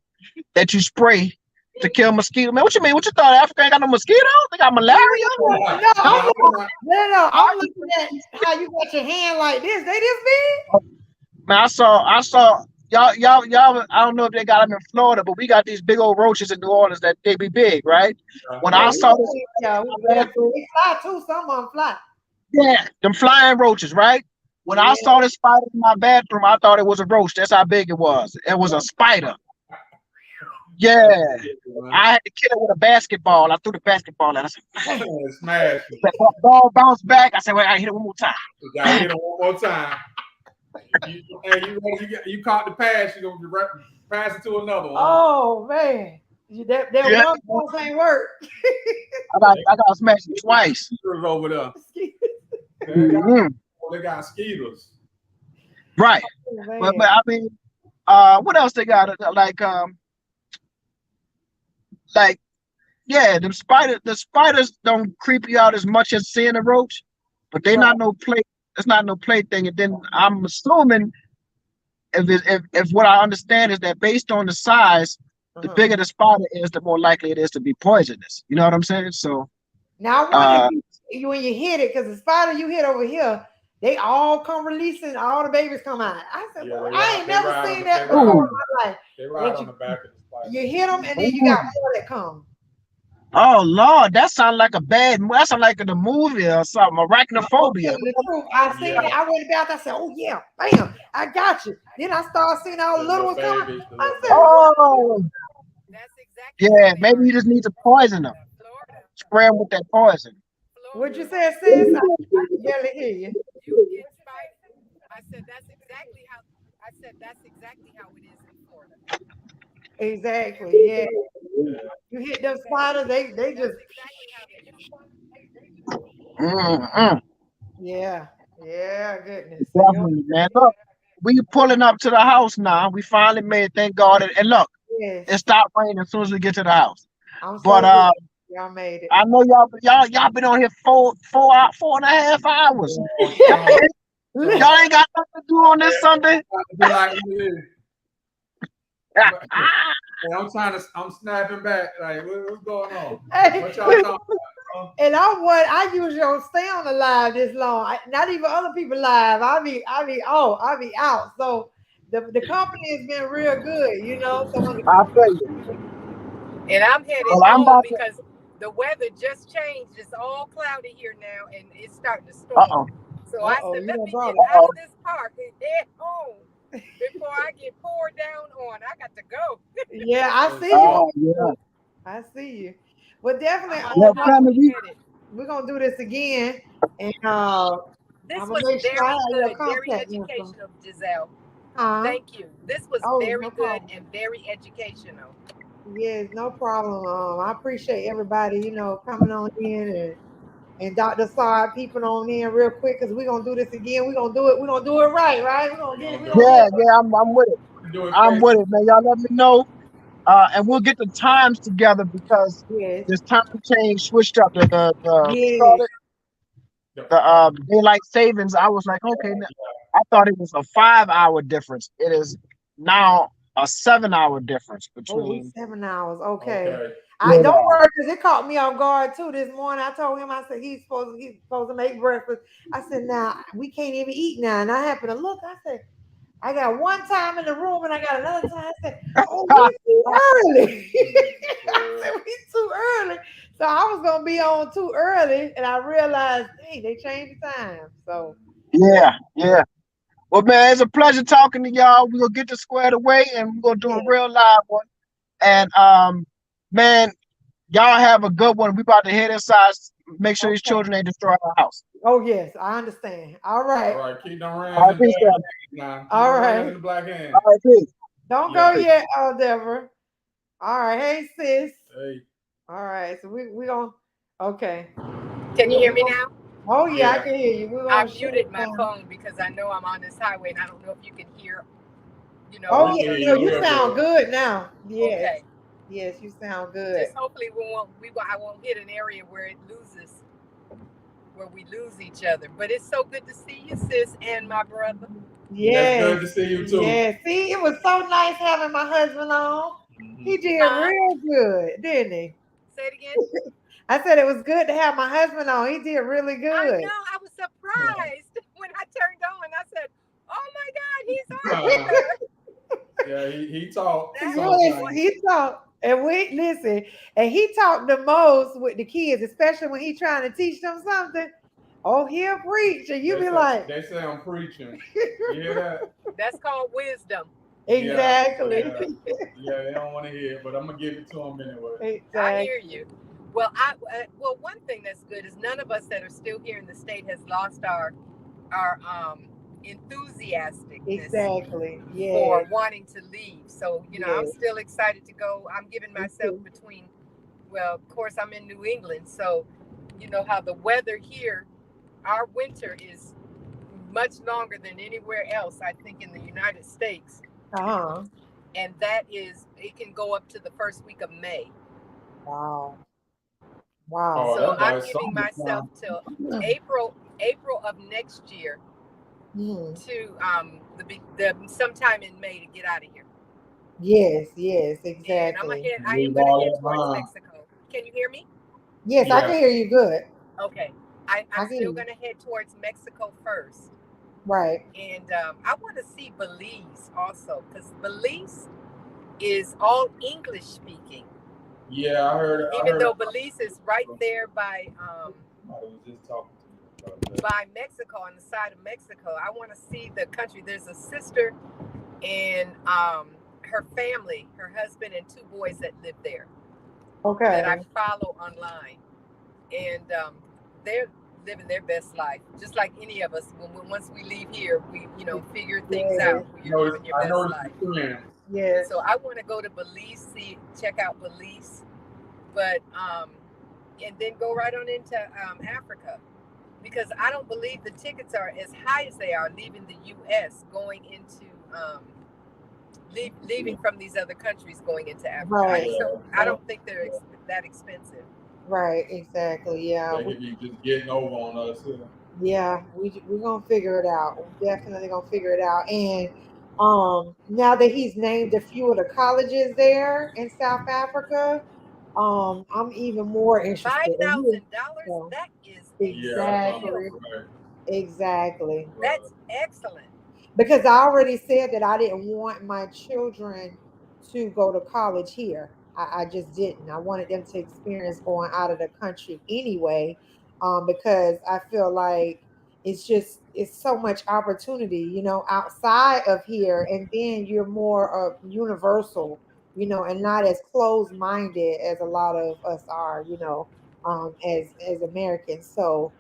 that you spray to kill mosquitoes. Man, what you mean? What you thought Africa ain't got no mosquitoes? They got malaria? No. I'm looking at how you got your hand like this. They this big? Man, I saw y'all. I don't know if they got them in Florida, but we got these big old roaches in New Orleans that they be big, right? When I saw this, they fly too. Some of them fly. Yeah, them flying roaches, right? When I saw this spider in my bathroom, I thought it was a roach. That's how big it was. It was a spider. Yeah, I had to kill it with a basketball. I threw the basketball at it. Smash. The ball bounced back. I said, "Wait, I hit it one more time." You gotta hit it one more time. You caught the pass. You gonna pass it to another one. Oh man, that one pass ain't work. I got smashed twice. Over there. They got mosquitoes. Right. Oh, But man. I mean, what else they got? Like yeah, the spiders don't creep you out as much as seeing a roach, but they Right. not no play. It's not no play thing. And then I'm assuming if what I understand is that based on the size, the bigger the spider is, the more likely it is to be poisonous. You know what I'm saying? So Now I wonder if when you hit it, because the spider you hit over here, they all come releasing, all the babies come out. I said, Yeah, well, they I ride- ain't they never ride seen on- that they ride before on- in my life. They ride That on the back of the spider. you hit them and then you got more that come. oh Lord, that sounds like a bad. That sounds like in the movie or something. I'm Arachnophobia. telling the truth. I seen Yeah. it. I went back. I said, "Oh yeah, bam! I got you." Then I started seeing all the little ones coming. babies, the I little said, Oh, That's exactly yeah. Maybe you just need to poison them. Florida. Spray them with that poison. "What'd you say, sis?" I can barely hear you. You get spider. I said that's exactly how. I said that's exactly how it is in Florida. Exactly. Yeah. Yeah. You hit them spiders, they just That's exactly how they do. yeah. Goodness. So Definitely, man. Look, we pulling up to the house now. We finally made it, thank God. And look, it yes, stopped raining as soon as we get to the house. I'm so But glad y'all made it. I know y'all been on here 4.5 hours. Y'all ain't got nothing to do on this Sunday. Be like, I'm snapping back. Like, what's going on? Hey, What y'all talking about? and I usually don't stay on the live this long. Not even other people live. I be out. So the company has been real good, you know. So when I tell you. And I'm headed Well, I'm home about to. because the weather just changed. It's all cloudy here now, and it's starting to storm. Uh-oh. So I Uh-oh, said, you let done me brought get it. out of this park and head home before I get poured down on. I got to go. Yeah, I see you. Oh yeah. I see you. But definitely, Well, family, we're gonna do this again, and This I'm was gonna make sure I very have your good, very contact info. educational, Giselle. Huh? Thank you. This was Oh, very no good problem. and very educational. Yes, no problem. I appreciate everybody, you know, coming on in and Dr. Sard peeping on in real quick because we're gonna do this again. We're gonna do it. We're gonna do it right, right? We're gonna get it. We're gonna yeah, get it. I'm with it. I'm with it, man. Y'all let me know. And we'll get the times together because Yes. this time change switched up the what you Yes. call it? The daylight savings. I was like, okay, I thought it was a 5-hour difference. It is now a 7-hour difference Oh, we between. 7 hours. Okay. Yeah. Don't worry, because it caught me off guard too this morning. I told him, I said he's supposed to make breakfast. I said, now we can't even eat now. And I happened to look, I said, I got one time in the room and I got another time. I said, oh, we too early. I said, we too early. So I was gonna be on too early, and I realized, dang, they changed the time. So Yeah. Well, man, it's a pleasure talking to y'all. We're gonna get this squared away and we're gonna do a real live one. And man, y'all have a good one. We about to head inside. Make sure these children ain't destroying our house. oh yes, I understand. All right. All right, keep them All right, rams peace, in family. now. All right. In the black hand. All right, peace. Don't go yet, Deborah. All right, hey sis. Hey. All right, so we gonna okay. Can you hear me now? Oh yeah, I can hear you. I muted my phone because I know I'm on this highway and I don't know if you can hear. You know. Oh yeah, you sound good now. Yes. Okay. Yes, you sound good. Just hopefully I won't hit an area where we lose each other. But it's so good to see you, sis, and my brother. Yes. Good to see you too. Yeah. See, it was so nice having my husband on. He did real good, didn't he? Say it again. I said it was good to have my husband on. He did really good. I know. I was surprised when I turned on. I said, "Oh my God, he's on." Yeah, he talked. Yes, he talked. And we listen, and he talked the most with the kids, especially when he trying to teach them something. Oh, he'll preach, and you be like, they say I'm preaching. You hear that? That's called wisdom. Exactly. Yeah, they don't want to hear it, but I'm gonna give it to them anyway. Exactly. I hear you. Well, one thing that's good is none of us that are still here in the state has lost our enthusiasticness for wanting to leave. So, I'm still excited to go. I'm giving myself of course I'm in New England. So, you know how the weather here, our winter is much longer than anywhere else, I think, in the United States. Uh-huh. And that is, it can go up to the first week of May. Wow. Wow. Oh, So that's I'm nice. giving myself till April of next year Mhm. to the sometime in May to get out of here. Yes, And exactly. I Leave am gonna all head that towards behind. Mexico. Can you hear me? Yes, I Yeah. can hear you good. Okay. I I'm can still hear you. gonna head towards Mexico first. Right. And I want to see Belize also, because Belize is all English speaking. Yeah, I heard. Even though Belize is right there by I was just talking to you about that. by Mexico, on the side of Mexico. I want to see the country. There's a sister and her family, her husband and 2 boys that live there that I Okay. follow online, and they're living their best life, just like any of us. Once we leave here, we figure things Yes. out. You're living your I best know life. it's trend. Yes. So I want to go to Belize, check out Belize, but and then go right on into Africa, because I don't believe the tickets are as high as they are leaving the U.S. going into leaving from these other countries going into Africa. Right. I don't think they're that expensive. Right. Exactly. Yeah. They could be just getting over on us. Yeah. We're gonna figure it out. We're definitely gonna figure it out. And now that he's named a few of the colleges there in South Africa, I'm even more interested. And $5,000. so, That is exactly. Exactly. That's excellent. Because I already said that I didn't want my children to go to college here. I just didn't. I wanted them to experience going out of the country anyway, because I feel like it's so much opportunity, outside of here, and then you're more universal, and not as closed minded as a lot of us are, as Americans. So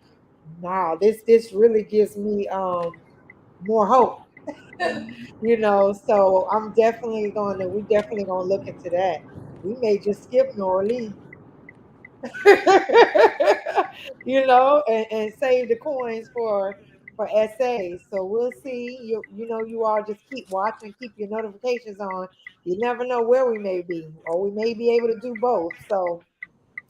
now this really gives me more hope. So we definitely gonna look into that. We may just skip New Orleans. And save the coins for essays. So we'll see. You all just keep watching, keep your notifications on. You never know where we may be, or we may be able to do both. So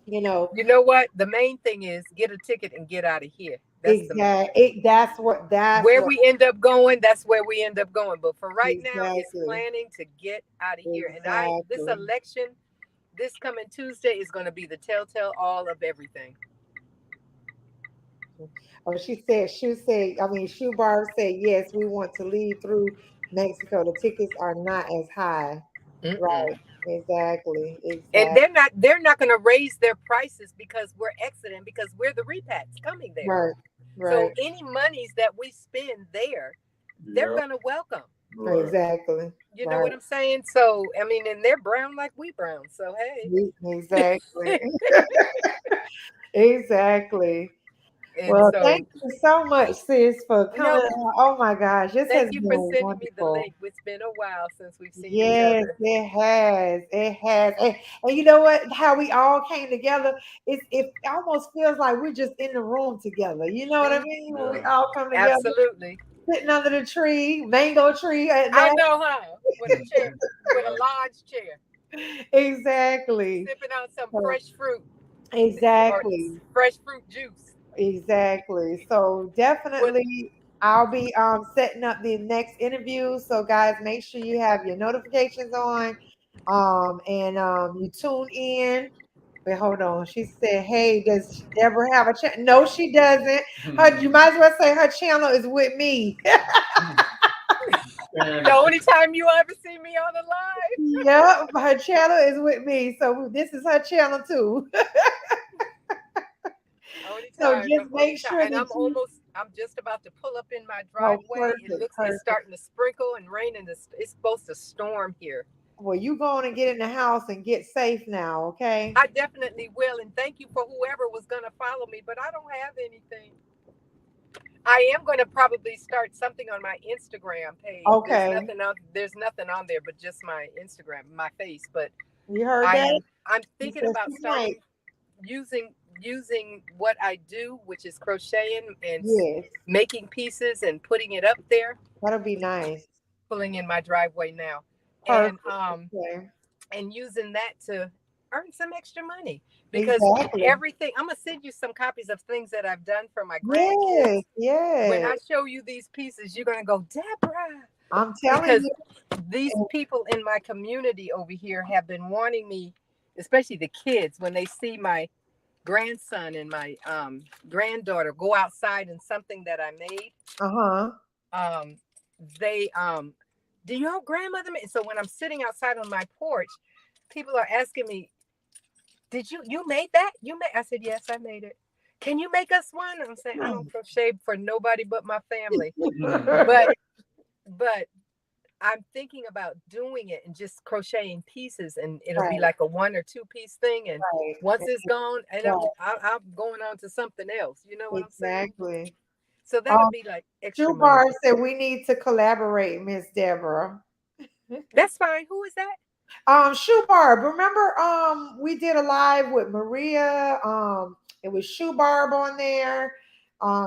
You know what? The main thing is get a ticket and get out of here. That's the main thing. That's where what we end up going. That's where we end up going. But for right now, it's exactly. planning to get out of here. And this Exactly. election, this coming Tuesday, is going to be the telltale all of everything. Oh, Shoebar said, yes, we want to leave through Mexico. The tickets are not as high. Right. Exactly. And they're not going to raise their prices because we're exiting, because we're the repats coming there. Right. So any monies that we spend there, they're going to welcome. Exactly. You know what I'm saying? So, I mean, and they're brown like we brown. So, hey. Exactly. Exactly. And Well, so, thank you so much, sis, for coming. Oh my gosh, this has thank you been for sending wonderful. me the link. It's been a while since we've seen each Yes, other. it has. It has. And you know what? How we all came together, it almost feels like we're just in the room together. You know what I mean? When we all come together. Absolutely. Sitting under the tree, mango tree. I know, huh? With a chair, with a large chair. Exactly. Sipping on some fresh fruit. Exactly. Or fresh fruit juice. Exactly. So definitely I'll be setting up the next interview. So guys, make sure you have your notifications on. And you tune in. But hold on. She said, hey, does Deborah have a channel? No, she doesn't. You might as well say her channel is with me. The only time you ever see me on the live. Yep, her channel is with me. So this is her channel too. So just make sure and I'm just about to pull up in my driveway. It's starting to sprinkle and rain, and it's supposed to storm here. Well, you go on and get in the house and get safe now, okay? I definitely will, and thank you for whoever was going to follow me, but I don't have anything. I am going to probably start something on my Instagram page. Okay. There's nothing on there but just my Instagram, my face. But you heard that? I'm thinking about starting using using what I do, which is crocheting and Yes, making pieces and putting it up there, that'll be nice. pulling in my driveway now, and Perfect. Okay. and using that to earn some extra money, because Exactly. everything, I'm gonna send you some copies of things that I've done for my Yes, grandkids. When I yes. show you these pieces, you're gonna go, Deborah, I'm telling because you. these people in my community over here have been wanting me, especially the kids, when they see my grandson and my granddaughter go outside in something that I made. Uh-huh. They do your grandmother make? So when I'm sitting outside on my porch, people are asking me, did you made that? You made? I said, yes, I made it. Can you make us one? I'm saying, I don't crochet for nobody but my family. but I'm thinking about doing it and just crocheting pieces, and it'll be Right. like a 1 or 2 piece thing. And Right. once it's gone, and Right. I'm going on to something else. You know what I'm saying? Exactly. So that'll be like extra money. Shubar said we need to collaborate, Miss Deborah. That's fine. Who is that? Shoebarb. Remember, we did a live with Maria. It was Shoebarb on there.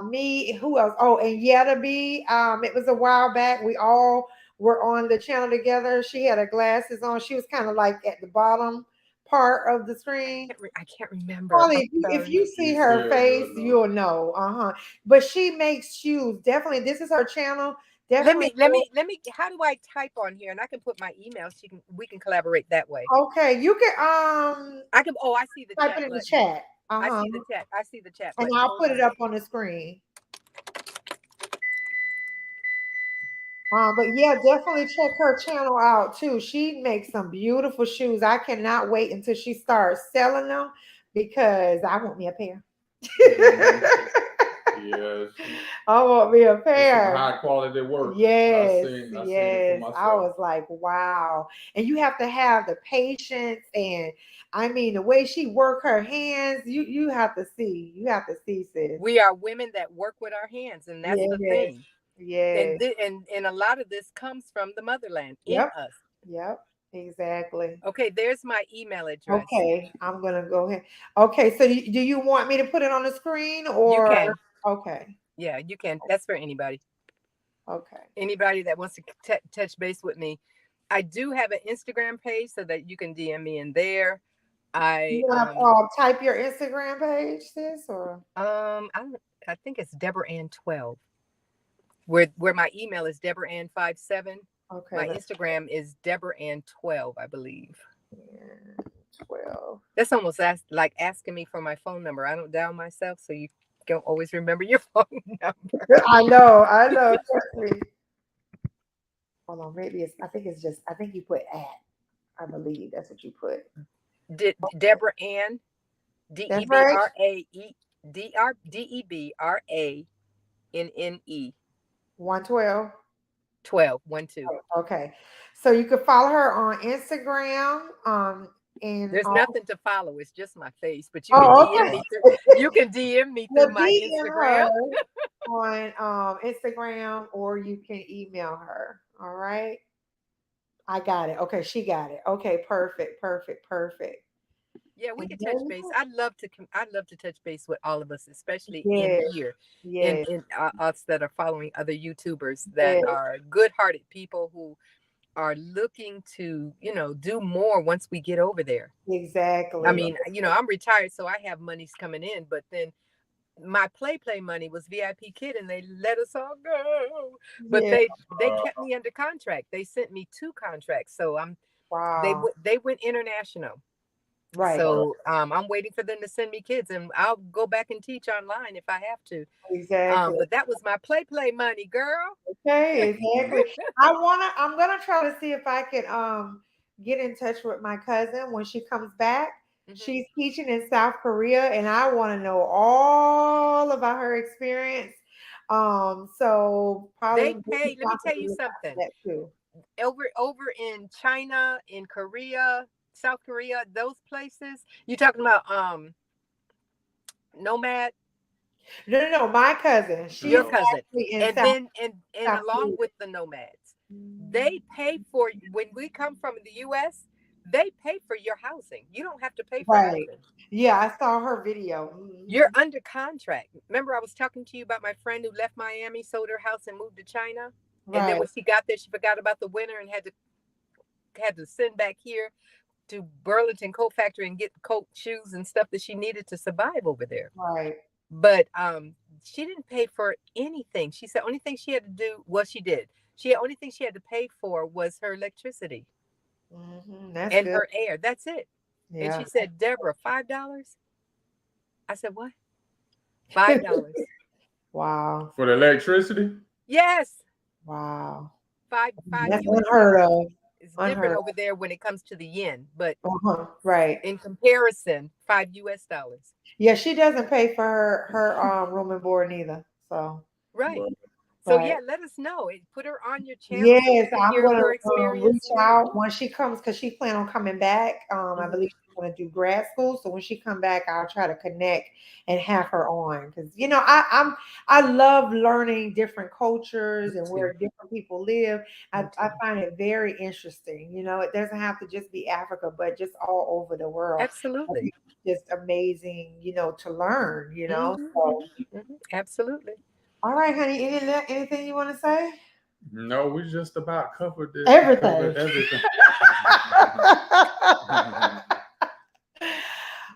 Me, who else? Oh, and Yetta B. It was a while back. We all were on the channel together. She had her glasses on. She was kind of like at the bottom part of the screen. I can't remember. Probably if you see her face, you'll know. But she makes shoes. Definitely, this is her channel. Definitely. Let me. How do I type on here? And I can put my email. We can collaborate that way. Okay, you can. I can. Oh, I see the type chat it in button. the chat. I see the chat. I see the chat and button. I'll put it up on the screen. But yeah, definitely check her channel out too. She makes some beautiful shoes. I cannot wait until she starts selling them, because I want me a pair. Yes. I want me a It's pair. some high quality work. Yes, I seen it yes. for myself. I was like, wow. And you have to have the patience, and I mean the way she work her hands. You have to see. You have to see, sis. We are women that work with our hands, and that's the thing. Yes. And a lot of this comes from the motherland in us. Yep. Exactly. Okay, there's my email address. Okay, I'm gonna go ahead. Okay, so do you want me to put it on the screen, or you can? Okay. Yeah, you can. That's for anybody. Okay. Anybody that wants to touch base with me. I do have an Instagram page so that you can DM me in there. You want to type your Instagram page, sis, or I think it's Deborah Ann 12. Where my email is Deborah Ann 57. Okay. My Instagram is Deborah Ann 12, I believe. 12. That's almost like asking me for my phone number. I don't dial myself, so you don't always remember your phone number. I know. Hold on, maybe I think you put at. I believe that's what you put. Deborah Ann, DEBRANNNE. 112. 12. Okay. So you can follow her on Instagram. And there's nothing to follow. It's just my face. But you can DM me through. You can DM me through my Instagram on Instagram, or you can email her. All right. I got it. Okay, she got it. Okay, perfect. Yeah, we can touch base. I'd love to touch base with all of us, especially in here, in us that are following other YouTubers that are good-hearted people who are looking to, do more once we get over there. Exactly. I mean, I'm retired, so I have monies coming in, but then my play money was VIP Kid, and they let us all go. But they kept me under contract. They sent me 2 contracts, so they went international. Right. So I'm waiting for them to send me kids, and I'll go back and teach online if I have to. Exactly. But that was my play money, girl. Okay, exactly. I'm gonna try to see if I can get in touch with my cousin when she comes back. Mm-hmm. She's teaching in South Korea, and I want to know all about her experience. So probably they pay. Let me tell you something. That too. Over in China, in Korea, South Korea, those places. You talking about Nomad? No, my cousin. Your cousin. And along with the Nomads, they pay for, when we come from the US, they pay for your housing. You don't have to pay for Right. housing. Yeah, I saw her video. You're under contract. Remember, I was talking to you about my friend who left Miami, sold her house, and moved to China. Right. And then when she got there, she forgot about the winter and had to send back here to Burlington Coat Factory and get coat, shoes, and stuff that she needed to survive over there. Right. But she didn't pay for anything. She said only thing she had to do, well, she did. Only thing she had to pay for was her electricity That's and good. her air. That's it. Yeah. And she said, Deborah, $5. I said, what? $5. Wow. For the electricity? Yes. Wow. Five That's US unheard dollars. of. It's Unheard different of. over there when it comes to the yen, but Right. in comparison, $5 US. Yeah, she doesn't pay for her room and board neither. So right. So right. yeah, let us know. Put her on your channel. Yes, so I'm hear gonna her reach experience too. out when she comes because she plans on coming back. I believe she's gonna do grad school. So when she come back, I'll try to connect and have her on because I love learning different cultures and where different people live. I find it very interesting. It doesn't have to just be Africa, but just all over the world. Absolutely. Just amazing, to learn. So absolutely. all right, honey. Anything you want to say? No, we just about covered this. Everything. Covered everything.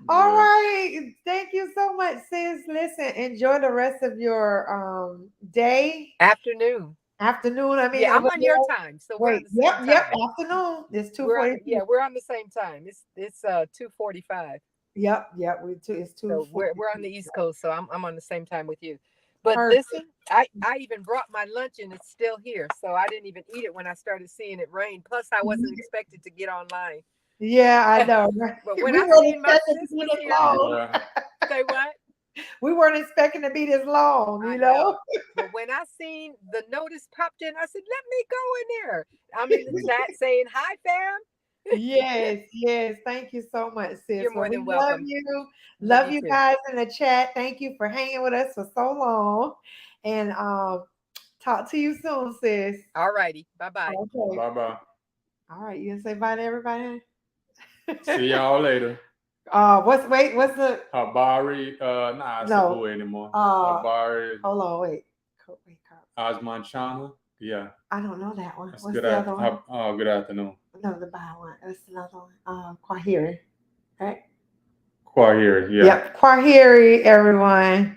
All right. Thank you so much, sis. Listen, enjoy the rest of your day. Afternoon. I mean, yeah, I'm on your time, so we're on the same time. Yep. Afternoon. It's 2:40. Yeah, we're on the same time. It's 2:45. Yep. It's 2. So we're on the East Coast, so I'm on the same time with you. But listen, I even brought my lunch and it's still here, so I didn't even eat it when I started seeing it rain. Plus, I wasn't expected to get online. Yeah, I know. But when I seen my sis was here, say what? We weren't expecting to be this long, I know. But when I seen the notice popped in, I said, let me go in there. I'm in the chat saying, hi, fam. Yes. Thank you so much, sis. You're more than welcome. Love you. Love you guys in the chat. Thank you for hanging with us for so long. And talk to you soon, sis. All righty. Bye-bye. Okay. Bye-bye. All right. You gonna say bye to everybody? See y'all later. What's the Habari? It's a boo anymore. Habari. Hold on, wait. Asmanchana. Yeah. I don't know that one. That's What's good. the other one? Good afternoon. No, the bye one. What's another one? Kwahiri. Right? Kwahiri, yeah. Yep. Kwahiri, everyone.